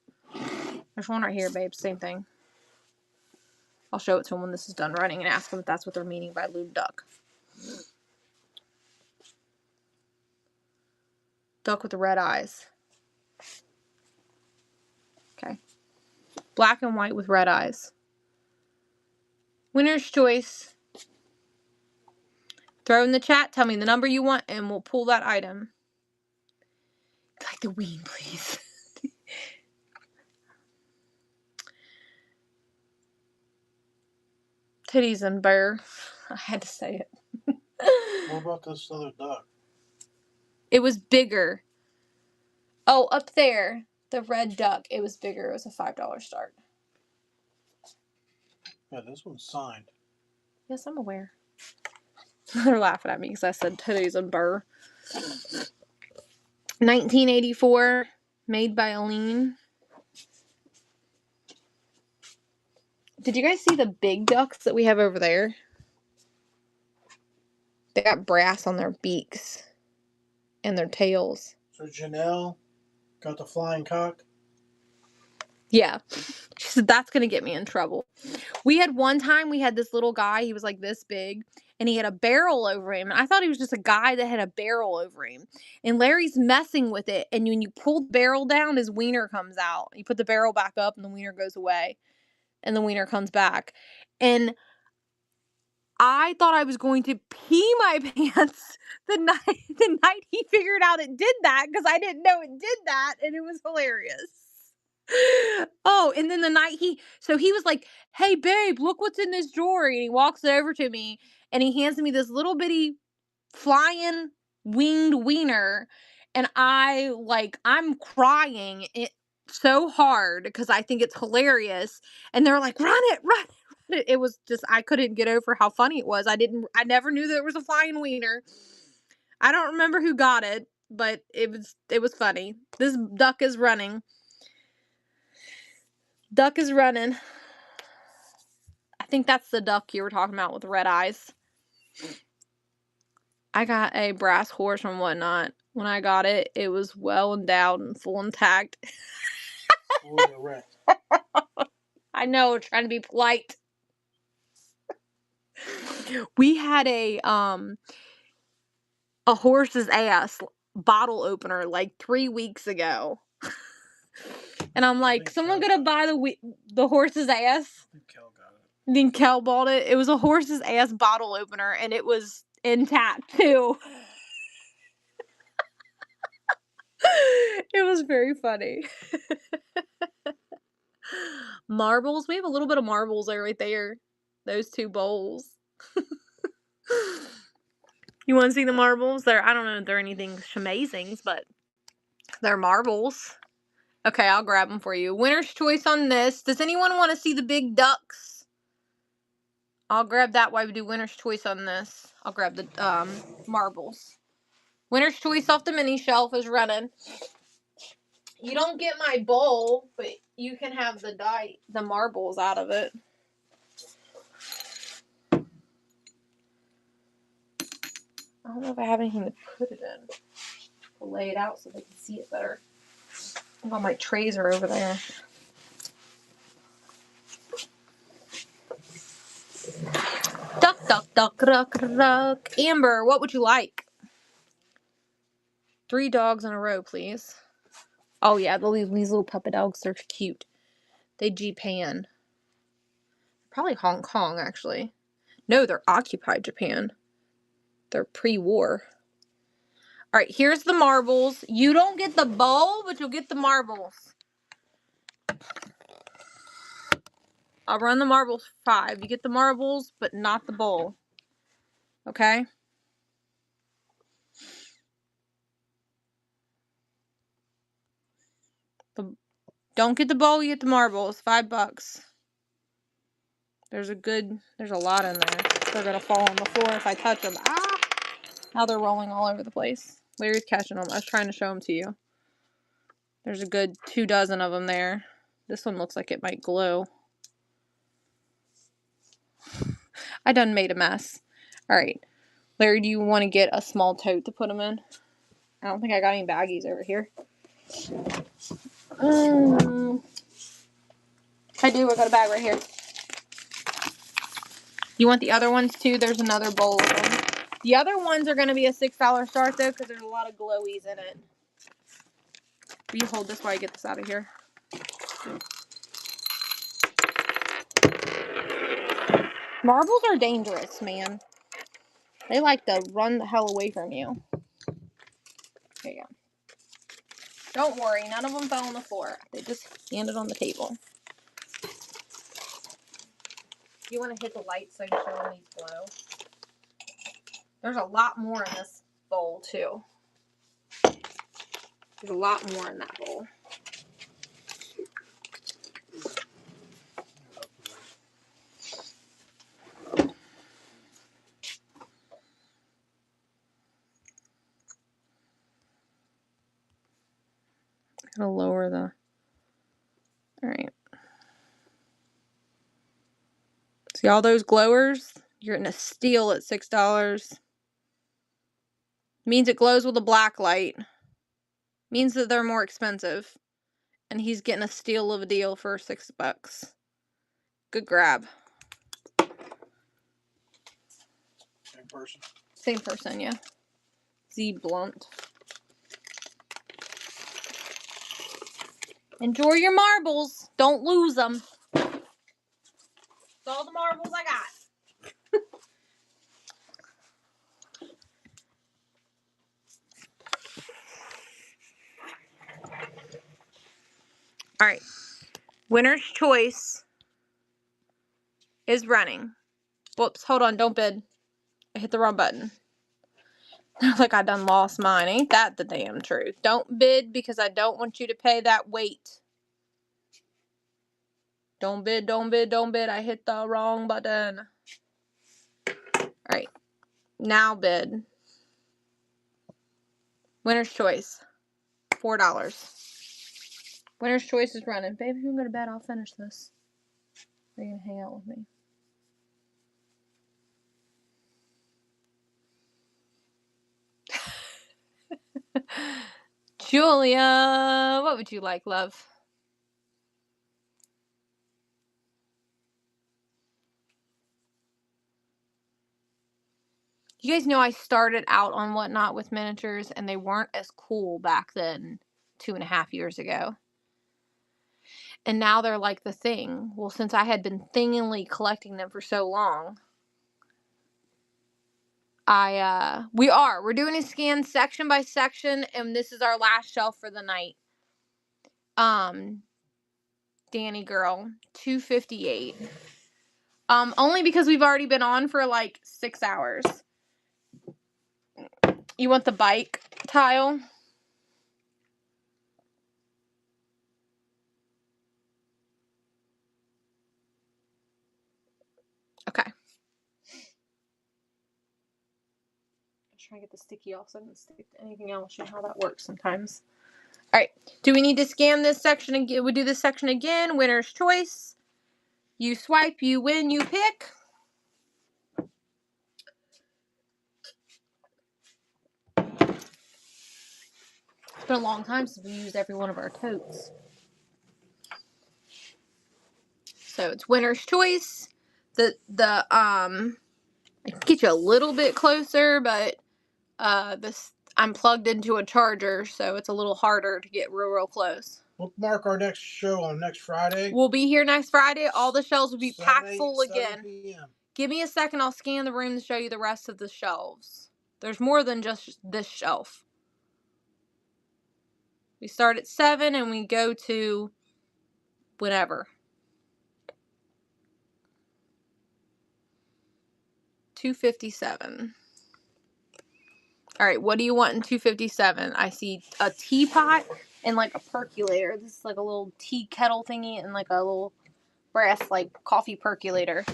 There's one right here, babe. Same thing. I'll show it to them when this is done running and ask them if that's what they're meaning by loom duck. Duck with the red eyes. Okay. Black and white with red eyes. Winner's choice. Throw in the chat. Tell me the number you want and we'll pull that item. Like the ween, please. Titties and burr. I had to say it. What about this other duck? It was bigger. Oh, up there. The red duck. It was bigger. It was a $5 start. Yeah, this one's signed. Yes, I'm aware. They're laughing at me because I said titties and burr. 1984. Made by Aline. Did you guys see the big ducks that we have over there? They got brass on their beaks and their tails. So Janelle got the flying cock. Yeah. She said that's going to get me in trouble. We had this little guy. He was like this big. And he had a barrel over him. And I thought he was just a guy that had a barrel over him. And Larry's messing with it. And when you pull the barrel down, his wiener comes out. You put the barrel back up and the wiener goes away. And the wiener comes back. And I thought I was going to pee my pants the night he figured out it did that because I didn't know it did that, and it was hilarious. Oh, and then the night he was like, "Hey babe, look what's in this drawer." And he walks over to me and he hands me this little bitty flying winged wiener, and I'm crying it so hard because I think it's hilarious, and they're like, "Run it, run it." It was just, I couldn't get over how funny it was. I never knew there was a flying wiener. I don't remember who got it, but it was funny. This duck is running. Duck is running. I think that's the duck you were talking about with the red eyes. I got a brass horse from Whatnot. When I got it, it was well endowed and full intact. I know, trying to be polite. We had a horse's ass bottle opener like 3 weeks ago. And I'm like, someone gonna buy the horse's ass? I think Kel got it. Then Kel bought it. It was a horse's ass bottle opener, and it was intact too. It was very funny. Marbles. We have a little bit of marbles there, right there. Those two bowls. You want to see the marbles? I don't know if they're anything amazing, but they're marbles. Okay, I'll grab them for you. Winner's choice on this. Does anyone want to see the big ducks? I'll grab that while we do winner's choice on this. I'll grab the marbles. Winner's choice off the mini shelf is running. You don't get my bowl, but you can have the marbles out of it. I don't know if I have anything to put it in. I'll lay it out so they can see it better. All my trays are over there. Duck, duck, duck, duck, duck. Amber, what would you like? 3 dogs in a row, please. Oh, yeah, these little puppy dogs, they're cute. They Japan. Probably Hong Kong, actually. No, they're occupied Japan. They're pre-war. All right, here's the marbles. You don't get the bowl, but you'll get the marbles. I'll run the marbles 5. You get the marbles, but not the bowl. Okay? Don't get the bowl, you get the marbles. $5. There's a lot in there. They're gonna fall on the floor if I touch them. Ah! Now they're rolling all over the place. Larry's catching them. I was trying to show them to you. There's a good 2 dozen of them there. This one looks like it might glow. I done made a mess. Alright. Larry, do you want to get a small tote to put them in? I don't think I got any baggies over here. I do. I got a bag right here. You want the other ones too? There's another bowl of them. The other ones are going to be a $6 start though because there's a lot of glowies in it. Will you hold this while I get this out of here? Marbles are dangerous, man. They like to run the hell away from you. There you go. Don't worry, none of them fell on the floor. They just landed on the table. You want to hit the light so I can show them these glow? There's a lot more in this bowl, too. There's a lot more in that bowl. I'm going to lower the... Alright. See all those glowers? You're getting a steal at $6. Means it glows with a black light. Means that they're more expensive. And he's getting a steal of a deal for $6. Good grab. Same person. Same person, yeah. Z Blunt. Enjoy your marbles. Don't lose them. That's all the marbles I got. All right. Winner's Choice is running. Whoops, hold on, don't bid. I hit the wrong button. Like I done lost mine. Ain't that the damn truth? Don't bid because I don't want you to pay that weight. Don't bid, don't bid, don't bid. I hit the wrong button. Alright. Now bid. Winner's Choice. $4. Winner's Choice is running. Babe, if you can go to bed, I'll finish this. Are you going to hang out with me? Julia, what would you like, love? You guys know I started out on Whatnot with miniatures, and they weren't as cool back then, 2.5 years ago. And now they're like the thing. Well, since I had been thingily collecting them for so long, we're doing a scan section by section, and this is our last shelf for the night. Danny girl, $2.58. Only because we've already been on for like 6 hours. You want the bike tile? Okay. I'm trying to get the sticky off so I can stick to anything else. You know how that works sometimes. Alright. Do we need to scan this section again? We do this section again. Winner's Choice. You swipe, you win, you pick. been a long time since we used every one of our totes. So it's Winner's Choice. I can get you a little bit closer, but this I'm plugged into a charger, so it's a little harder to get real close. We'll mark our next show on next Friday. We'll be here next Friday. All the shelves will be packed full 7 again. p.m. Give me a second. I'll scan the room to show you the rest of the shelves. There's more than just this shelf. We start at 7 and we go to whenever. 257. All right, what do you want in 257? I see a teapot and like a percolator. This is like a little tea kettle thingy and like a little brass like coffee percolator.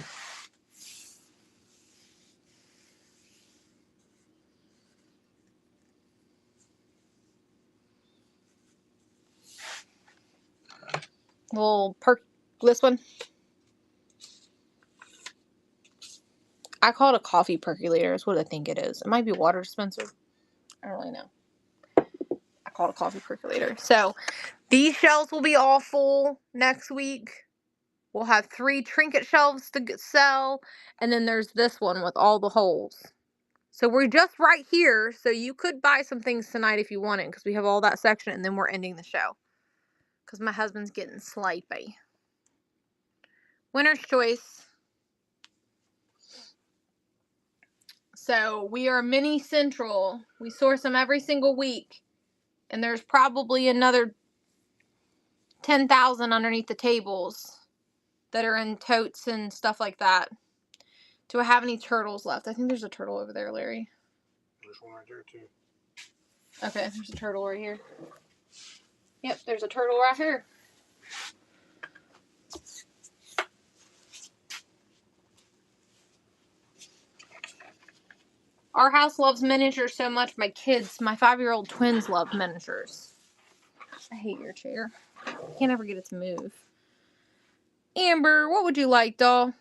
This one. I call it a coffee percolator. That's what I think it is. It might be a water dispenser. I don't really know. I call it a coffee percolator. So these shelves will be all full next week. We'll have 3 trinket shelves to sell. And then there's this one with all the holes. So we're just right here. So you could buy some things tonight if you wanted, because we have all that section. And then we're ending the show, because my husband's getting sleepy. Winner's Choice. So we are Mini Central. We source them every single week. And there's probably another 10,000 underneath the tables that are in totes and stuff like that. Do I have any turtles left? I think there's a turtle over there, Larry. There's one right there, too. Okay, there's a turtle right here. Yep, there's a turtle right here. Our house loves miniatures so much. My 5-year-old twins love miniatures. I hate your chair. I can't ever get it to move. Amber, what would you like, doll?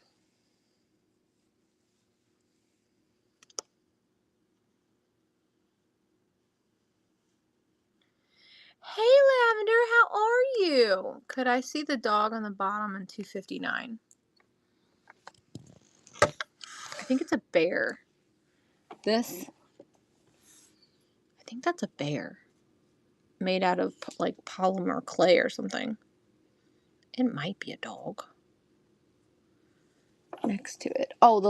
Hey, Lavender, how are you? Could I see the dog on the bottom in 259? I think it's a bear. I think that's a bear. Made out of, like, polymer clay or something. It might be a dog. Next to it. Oh,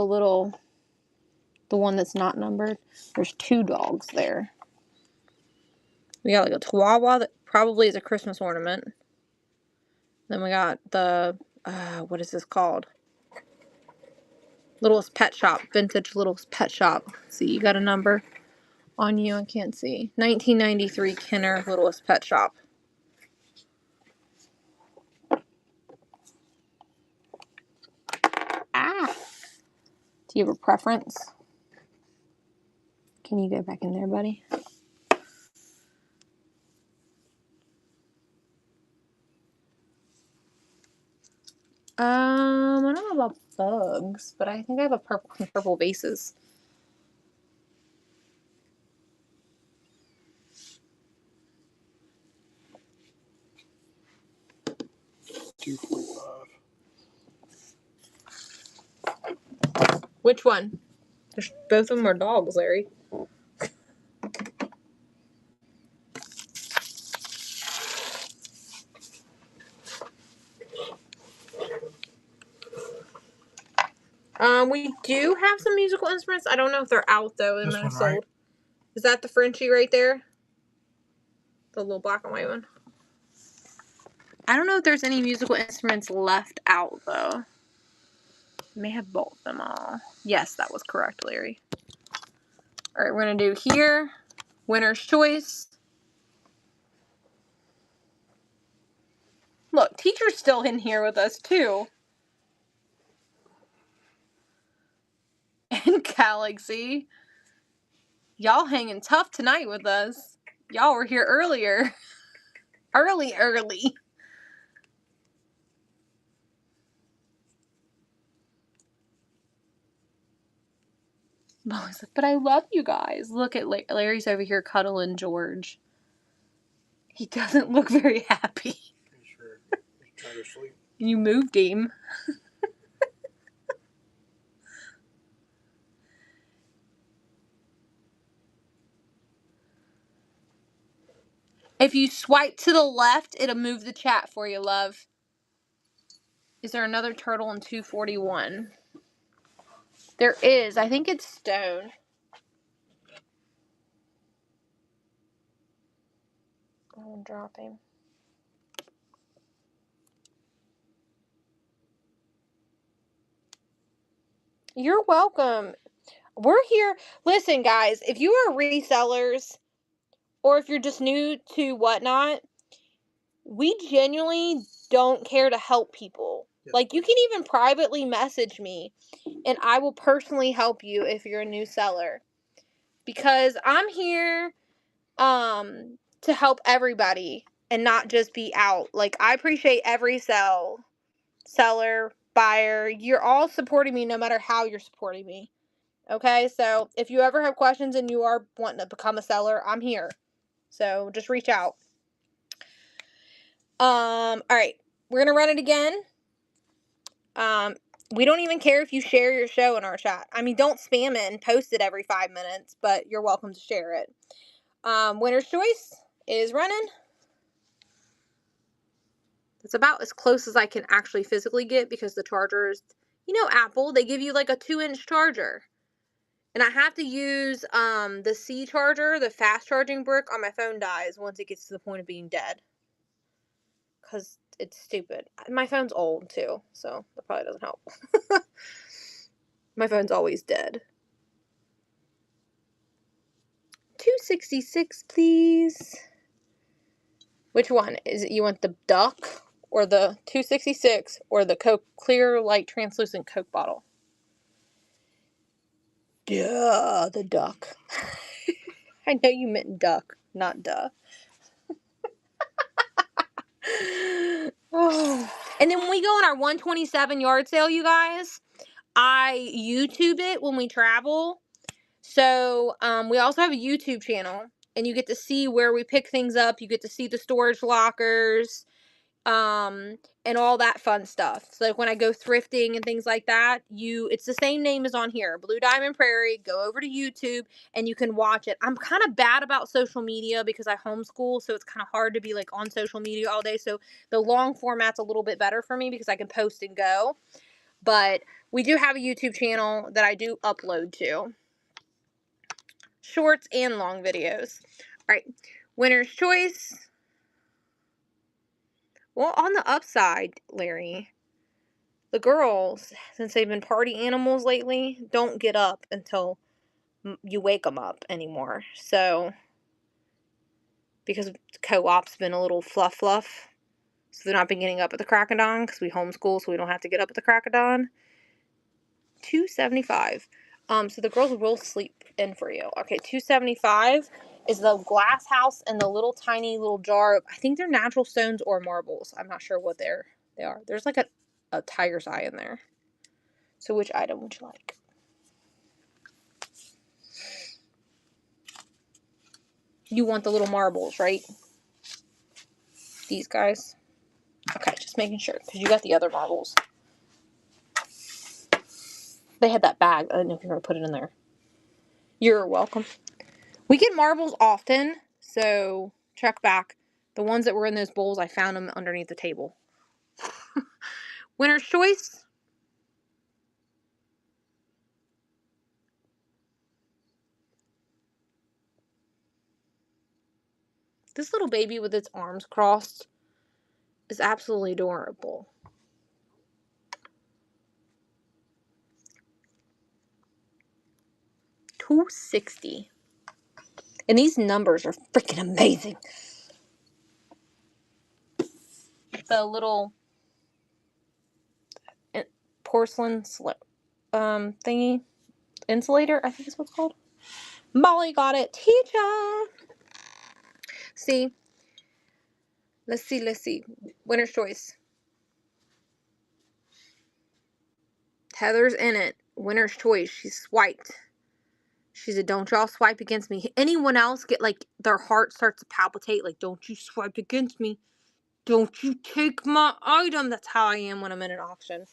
the one that's not numbered. There's 2 dogs there. We got like a Chihuahua that probably is a Christmas ornament. Then we got the, what is this called? Littlest Pet Shop. Vintage Littlest Pet Shop. See, you got a number on you. I can't see. 1993 Kenner Littlest Pet Shop. Ah! Do you have a preference? Can you go back in there, buddy? I don't know about bugs, but I think I have a purple vases. $2.45. Which one? Both of them are dogs, Larry. We do have some musical instruments. I don't know if they're out, though, and they're sold. Right? Is that the Frenchie right there? The little black and white one? I don't know if there's any musical instruments left out, though. May have bought them all. Yes, that was correct, Larry. All right, we're going to do here, Winner's Choice. Look, teacher's still in here with us, too. And Galaxy. Y'all hanging tough tonight with us. Y'all were here earlier. Early. Molly's like, but I love you guys. Look at Larry's over here cuddling George. He doesn't look very happy. Sure. He's trying to sleep. You moved him. If you swipe to the left, it'll move the chat for you, love. Is there another turtle in 241? There is. I think it's stone. Go and drop him. You're welcome. We're here. Listen, guys, if you are resellers or if you're just new to Whatnot, we genuinely don't care to help people. Yes. Like, you can even privately message me and I will personally help you if you're a new seller. Because I'm here to help everybody and not just be out. Like, I appreciate every seller, buyer. You're all supporting me no matter how you're supporting me. Okay, so if you ever have questions and you are wanting to become a seller, I'm here. So just reach out. All right, we're gonna run it again. We don't even care if you share your show in our chat. I mean, don't spam it and post it every 5 minutes, but you're welcome to share it. Winner's Choice is running. It's about as close as I can actually physically get because the chargers, you know, Apple, they give you like a 2-inch charger. And I have to use the C charger, the fast charging brick on my phone dies once it gets to the point of being dead. Because it's stupid. My phone's old too, so that probably doesn't help. My phone's always dead. 266, please. Which one? Is it, you want the duck or the 266 or the Coke clear light translucent Coke bottle? Duh, the duck. I know you meant duck, not duh. Oh. And then when we go on our 127 yard sale, you guys, I YouTube it when we travel. So we also have a YouTube channel, and you get to see where we pick things up. You get to see the storage lockers, and all that fun stuff. So like when I go thrifting and things like that, it's the same name as on here, Blue Diamond Prairie. Go over to YouTube and you can watch it. I'm kind of bad about social media because I homeschool, so it's kind of hard to be like on social media all day. So the long format's a little bit better for me because I can post and go. But we do have a YouTube channel that I do upload to. Shorts and long videos. All right. Winner's Choice. Well, on the upside, Larry, the girls, since they've been party animals lately, don't get up until you wake them up anymore. So, because co-op's been a little fluff, so they're not been getting up at the crack of dawn because we homeschool, so we don't have to get up at the crack of dawn. $275. So the girls will sleep in for you. Okay, $275 is the glass house and the little tiny little jar. I think they're natural stones or marbles. I'm not sure what they are. There's like a tiger's eye in there. So which item would you like? You want the little marbles, right? These guys? Okay, just making sure, because you got the other marbles. They had that bag. I don't know if you're going to put it in there. You're welcome. We get marbles often, so check back. The ones that were in those bowls, I found them underneath the table. Winner's Choice. This little baby with its arms crossed is absolutely adorable. $260. And these numbers are freaking amazing. The little porcelain thingy, insulator, I think is what it's called. Molly got it. Teacher. See. Let's see. Winner's Choice. Heather's in it. Winner's Choice. She's swiped. She said, don't y'all swipe against me. Anyone else get, like, their heart starts to palpitate, like, don't you swipe against me. Don't you take my item. That's how I am when I'm in an auction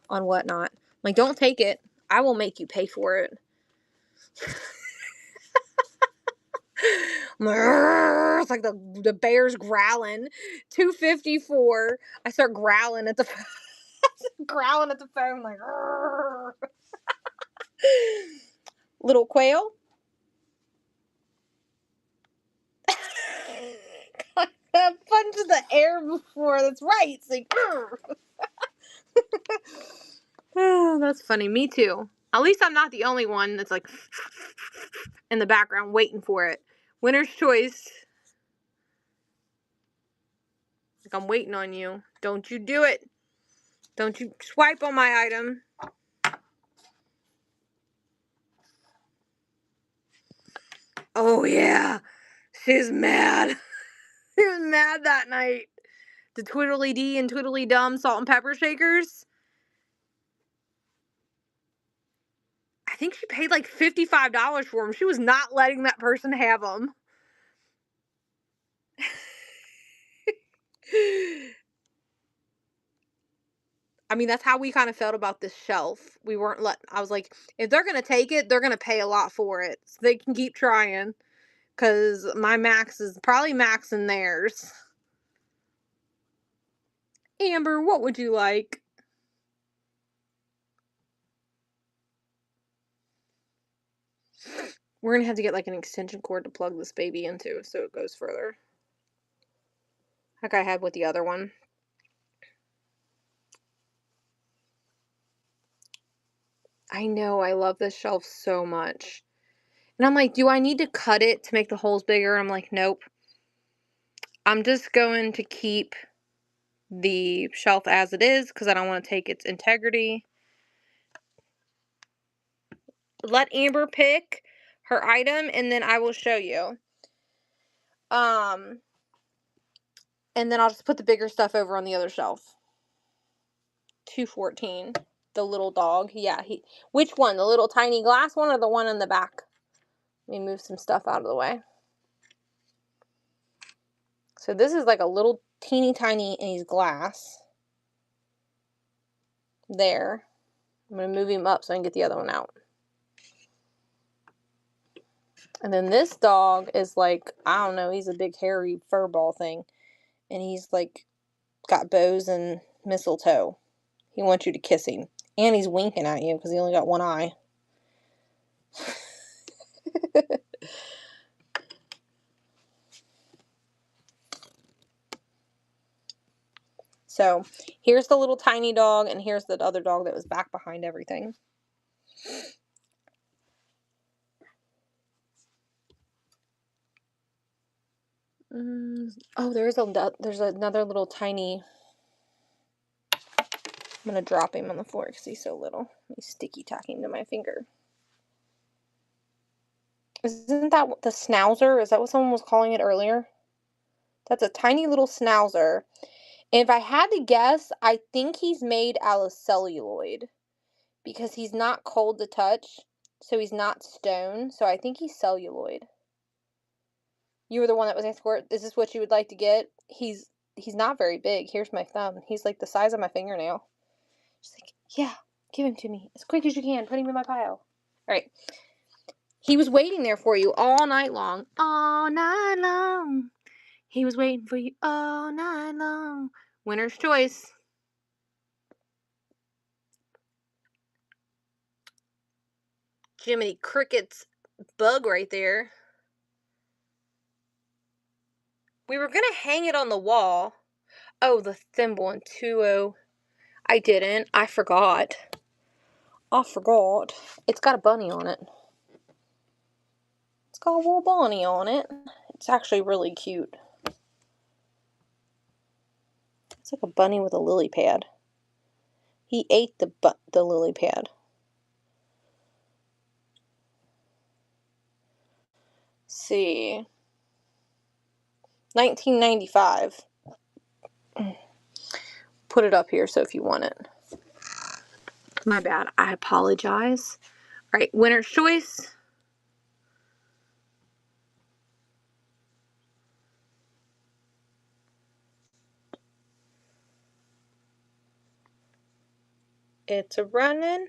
on whatnot. Like, don't take it. I will make you pay for it. It's like the bear's growling. $2.54. I start growling at the growling at the phone like little quail. I punched the air before. That's right. It's like oh, that's funny. Me too. At least I'm not the only one that's like in the background waiting for it. Winner's choice. Like, I'm waiting on you. Don't you do it. Don't you swipe on my item. Oh, yeah. She's mad. She was mad that night. The Twiddly Dee and Twiddly Dum salt and pepper shakers. I think she paid like $55 for them. She was not letting that person have them. I mean, that's how we kind of felt about this shelf. We weren't letting, I was like, if they're going to take it, they're going to pay a lot for it. So they can keep trying. Because my max is probably maxing theirs. Amber, what would you like? We're going to have to get like an extension cord to plug this baby into so it goes further. Like I had with the other one. I know, I love this shelf so much. And I'm like, do I need to cut it to make the holes bigger? I'm like, nope. I'm just going to keep the shelf as it is because I don't want to take its integrity. Let Amber pick her item and then I will show you. And then I'll just put the bigger stuff over on the other shelf. $2.14. The little dog. Yeah, which one? The little tiny glass one or the one in the back? Let me move some stuff out of the way. So this is like a little teeny tiny and he's glass. There. I'm going to move him up so I can get the other one out. And then this dog is like, I don't know, he's a big hairy fur ball thing. And he's like got bows and mistletoe. He wants you to kiss him. And he's winking at you because he only got one eye. So here's the little tiny dog and here's the other dog that was back behind everything. Oh, there's another little tiny. I'm going to drop him on the floor because he's so little. He's sticky tacking to my finger. Isn't that the schnauzer? Is that what someone was calling it earlier? That's a tiny little schnauzer. And if I had to guess, I think he's made out of celluloid. Because he's not cold to touch. So he's not stone. So I think he's celluloid. You were the one that was asking for it. Is this what you would like to get? He's not very big. Here's my thumb. He's like the size of my fingernail. She's like, yeah, give him to me. As quick as you can. Put him in my pile. Alright. He was waiting there for you all night long. All night long. He was waiting for you all night long. Winner's choice. Jiminy Cricket's bug right there. We were going to hang it on the wall. Oh, the thimble in 2-0. I didn't. I forgot. It's got a bunny on it. It's got a little bunny on it. It's actually really cute. It's like a bunny with a lily pad. He ate the lily pad. Let's see. 1995. Put it up here so if you want it. My bad. I apologize. Alright, winner's choice. It's a running.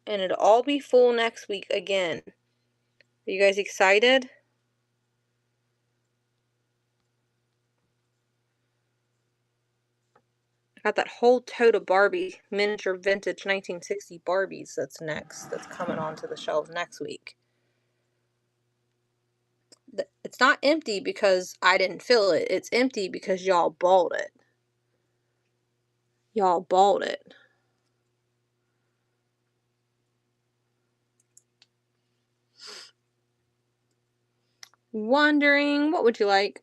And it'll all be full next week again. Are you guys excited? I got that whole tote of Barbie, miniature vintage 1960 Barbies that's coming onto the shelves next week. It's not empty because I didn't fill it. It's empty because y'all bought it. Y'all bought it. Wondering, what would you like?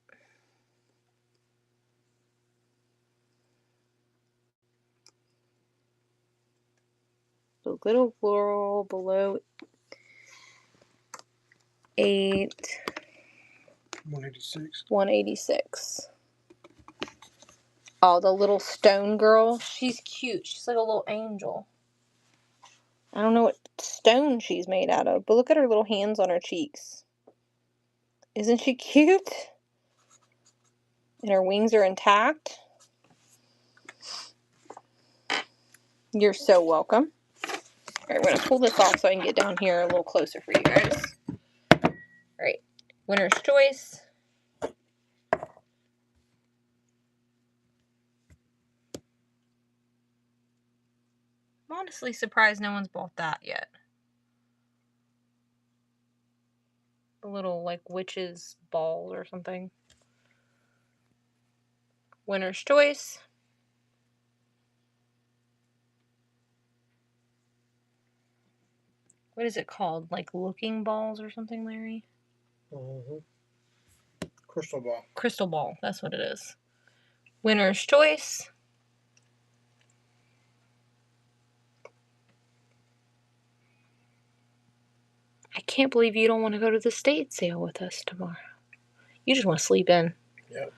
The little girl below 186. 186. Oh, the little stone girl. She's cute. She's like a little angel. I don't know what stone she's made out of, but look at her little hands on her cheeks. Isn't she cute? And her wings are intact. You're so welcome. Alright, we're going to pull this off so I can get down here a little closer for you guys. Alright, winner's choice. I'm honestly surprised no one's bought that yet. The little, like, witch's balls or something. Winner's choice. What is it called? Like looking balls or something, Larry? Mm-hmm. Crystal ball. Crystal ball. That's what it is. Winner's choice. I can't believe you don't want to go to the state sale with us tomorrow. You just want to sleep in. Yep.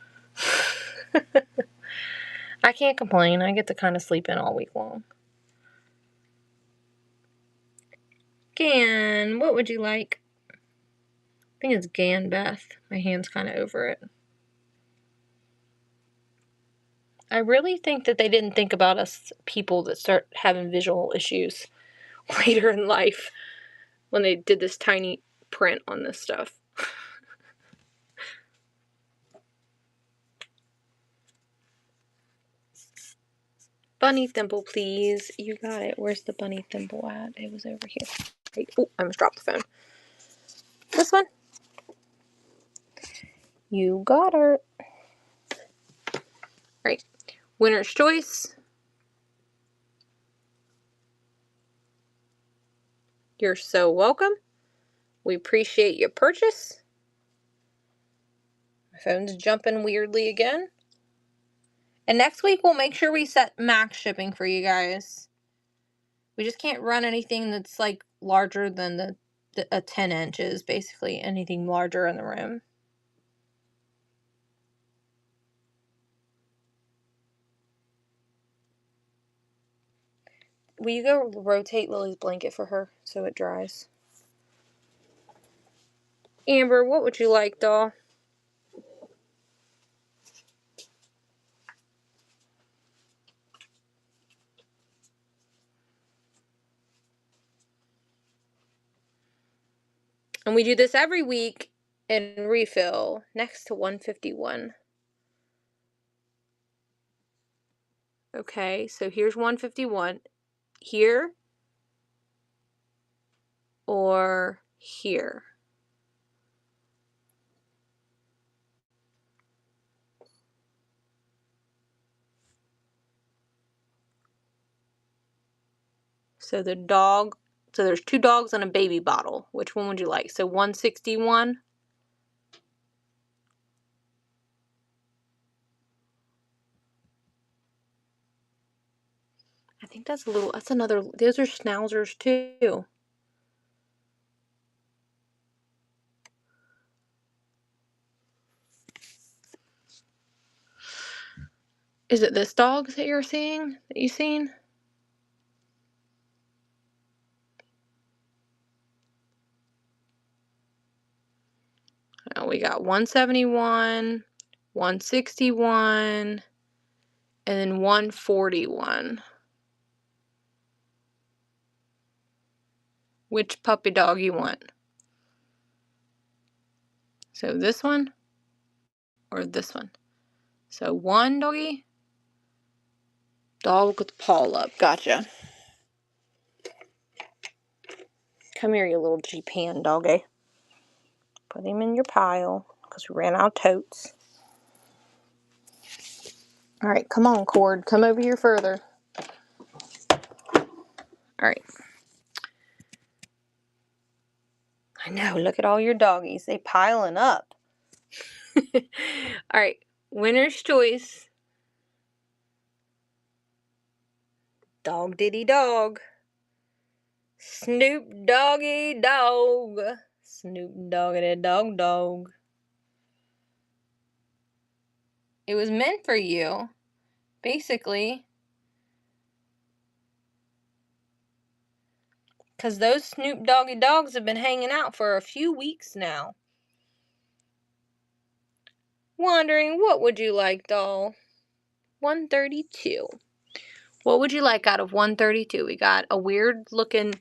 I can't complain. I get to kind of sleep in all week long. Gan, what would you like? I think it's Gan Beth. My hand's kind of over it. I really think that they didn't think about us people that start having visual issues later in life when they did this tiny print on this stuff. Bunny thimble, please. You got it. Where's the bunny thimble at? It was over here. Hey, oh, I almost dropped the phone. This one? You got her. Right. Winner's choice. You're so welcome. We appreciate your purchase. My phone's jumping weirdly again. And next week we'll make sure we set max shipping for you guys. We just can't run anything that's like larger than a 10 inches, basically anything larger in the room. Will you go rotate Lily's blanket for her so it dries? Amber, what would you like, doll? And we do this every week and refill next to 151. Okay, so here's 151. Here or here. So there's 2 dogs and a baby bottle. Which one would you like? So 161. I think that's another, those are schnauzers too. Is it this dog that you're seeing, that you've seen? Oh, we got 171, 161, and then 141. Which puppy dog you want? So this one or this one? So one doggy, dog with the paw up. Gotcha. Come here, you little G-Pan doggy. Put him in your pile because we ran out of totes. All right, come on, Cord. Come over here further. All right. I know, look at all your doggies. They piling up. All right, winner's choice. Dog diddy dog. Snoop Doggy Dog. Snoop Doggity Dog Dog. It was meant for you, basically. Because those Snoop Doggy Dogs have been hanging out for a few weeks now. Wondering, what would you like, doll? 132. What would you like out of 132? We got a weird looking...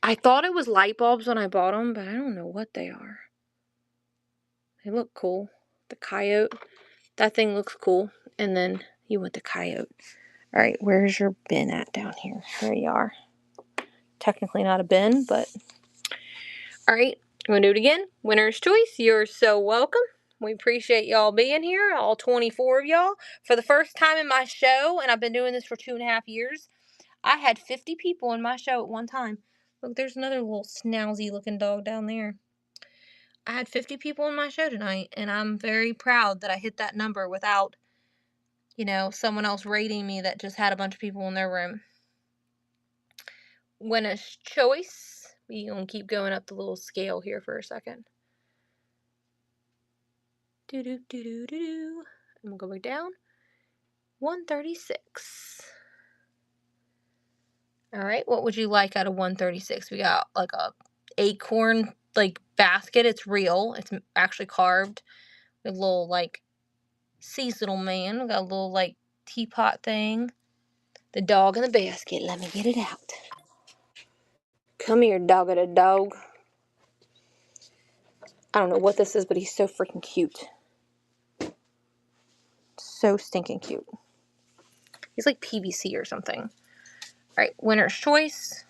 I thought it was light bulbs when I bought them, but I don't know what they are. They look cool. The coyote. That thing looks cool. And then you want the coyote. Alright, where's your bin at down here? There you are. Technically not a bin, but... Alright, I'm going to do it again. Winner's choice. You're so welcome. We appreciate y'all being here, all 24 of y'all. For the first time in my show, and I've been doing this for 2.5 years, I had 50 people in my show at one time. Look, there's another little snazzy looking dog down there. I had 50 people in my show tonight, and I'm very proud that I hit that number without, someone else rating me that just had a bunch of people in their room. Winner's choice. We gonna keep going up the little scale here for a second. Do-do-do-do-do-do. And we'll go back down. 136. Alright, what would you like out of 136? We got like a acorn basket. It's real. It's actually carved. A little seasonal man. We got a little teapot thing. The dog in the basket. Let me get it out. Come here, dog at a dog. I don't know what this is, but he's so freaking cute. So stinking cute. He's like PVC or something. Alright, winner's choice.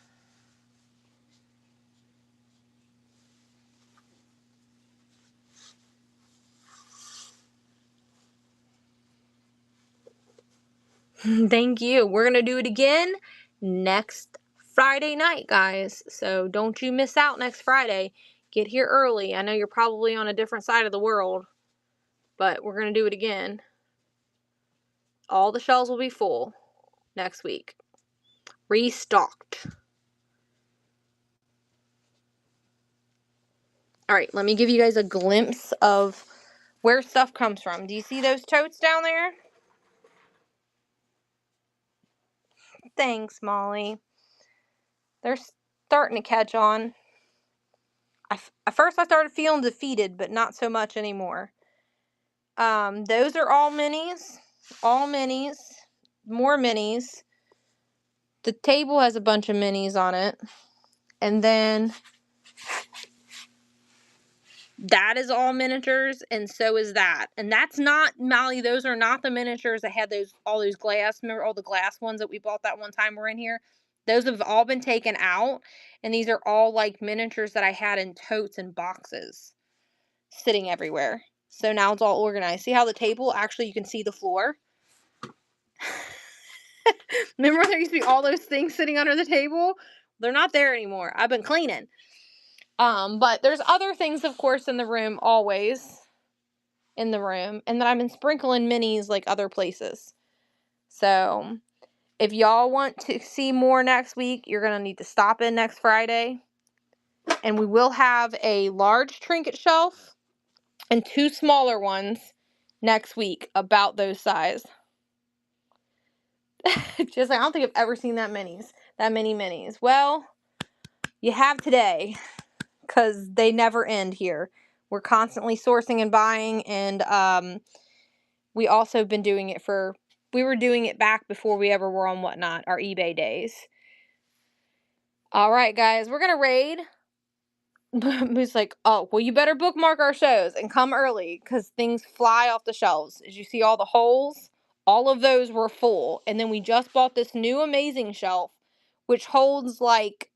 Thank you. We're going to do it again next Friday night, guys. So don't you miss out next Friday. Get here early. I know you're probably on a different side of the world, but we're going to do it again. All the shelves will be full next week. Restocked. Alright, let me give you guys a glimpse of where stuff comes from. Do you see those totes down there? Thanks, Molly. They're starting to catch on. At first I started feeling defeated, but not so much anymore. Those are all minis. All minis. More minis. The table has a bunch of minis on it. And then that is all miniatures, and so is that. And that's not, Molly, those are not the miniatures that had all those glass. Remember all the glass ones that we bought that one time were in here? Those have all been taken out, and these are all miniatures that I had in totes and boxes sitting everywhere. So now it's all organized. See how the table, actually you can see the floor? Remember there used to be all those things sitting under the table? They're not there anymore. I've been cleaning. But there's other things, of course, in the room, always in the room. And then I've been sprinkling minis other places. So if y'all want to see more next week, you're going to need to stop in next Friday. And we will have a large trinket shelf and 2 smaller ones next week about those size. Just I don't think I've ever seen that many minis. Well, you have today, because they never end here. We're constantly sourcing and buying, and we also have been doing it for We were doing it back before we ever were on Whatnot, our eBay days. All right, guys, we're going to raid. Moose like, oh, well, you better bookmark our shows and come early because things fly off the shelves. As you see all the holes, all of those were full. And then we just bought this new amazing shelf, which holds like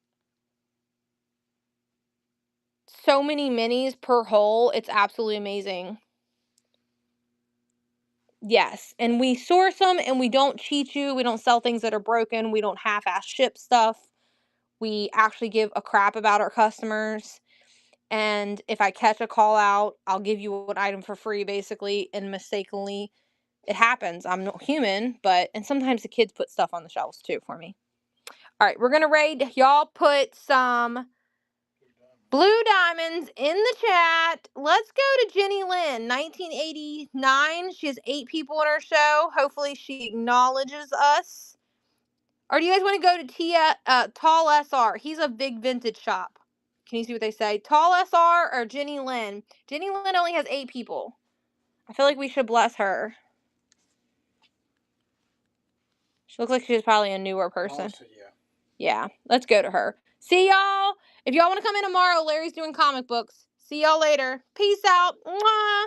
so many minis per hole. It's absolutely amazing. Yes, and we source them and we don't cheat you. We don't sell things that are broken. We don't half-ass ship stuff. We actually give a crap about our customers. And if I catch a call out, I'll give you an item for free, basically, and mistakenly, it happens. I'm not human, and sometimes the kids put stuff on the shelves, too, for me. All right, we're going to raid. Y'all put some blue diamonds in the chat. Let's go to Jenny Lynn, 1989. She has 8 people in her show. Hopefully, she acknowledges us. Or do you guys want to go to Tall SR? He's a big vintage shop. Can you see what they say? Tall SR or Jenny Lynn? Jenny Lynn only has 8 people. I feel like we should bless her. She looks like she's probably a newer person. Yeah, let's go to her. See y'all. If y'all want to come in tomorrow, Larry's doing comic books. See y'all later. Peace out. Mwah.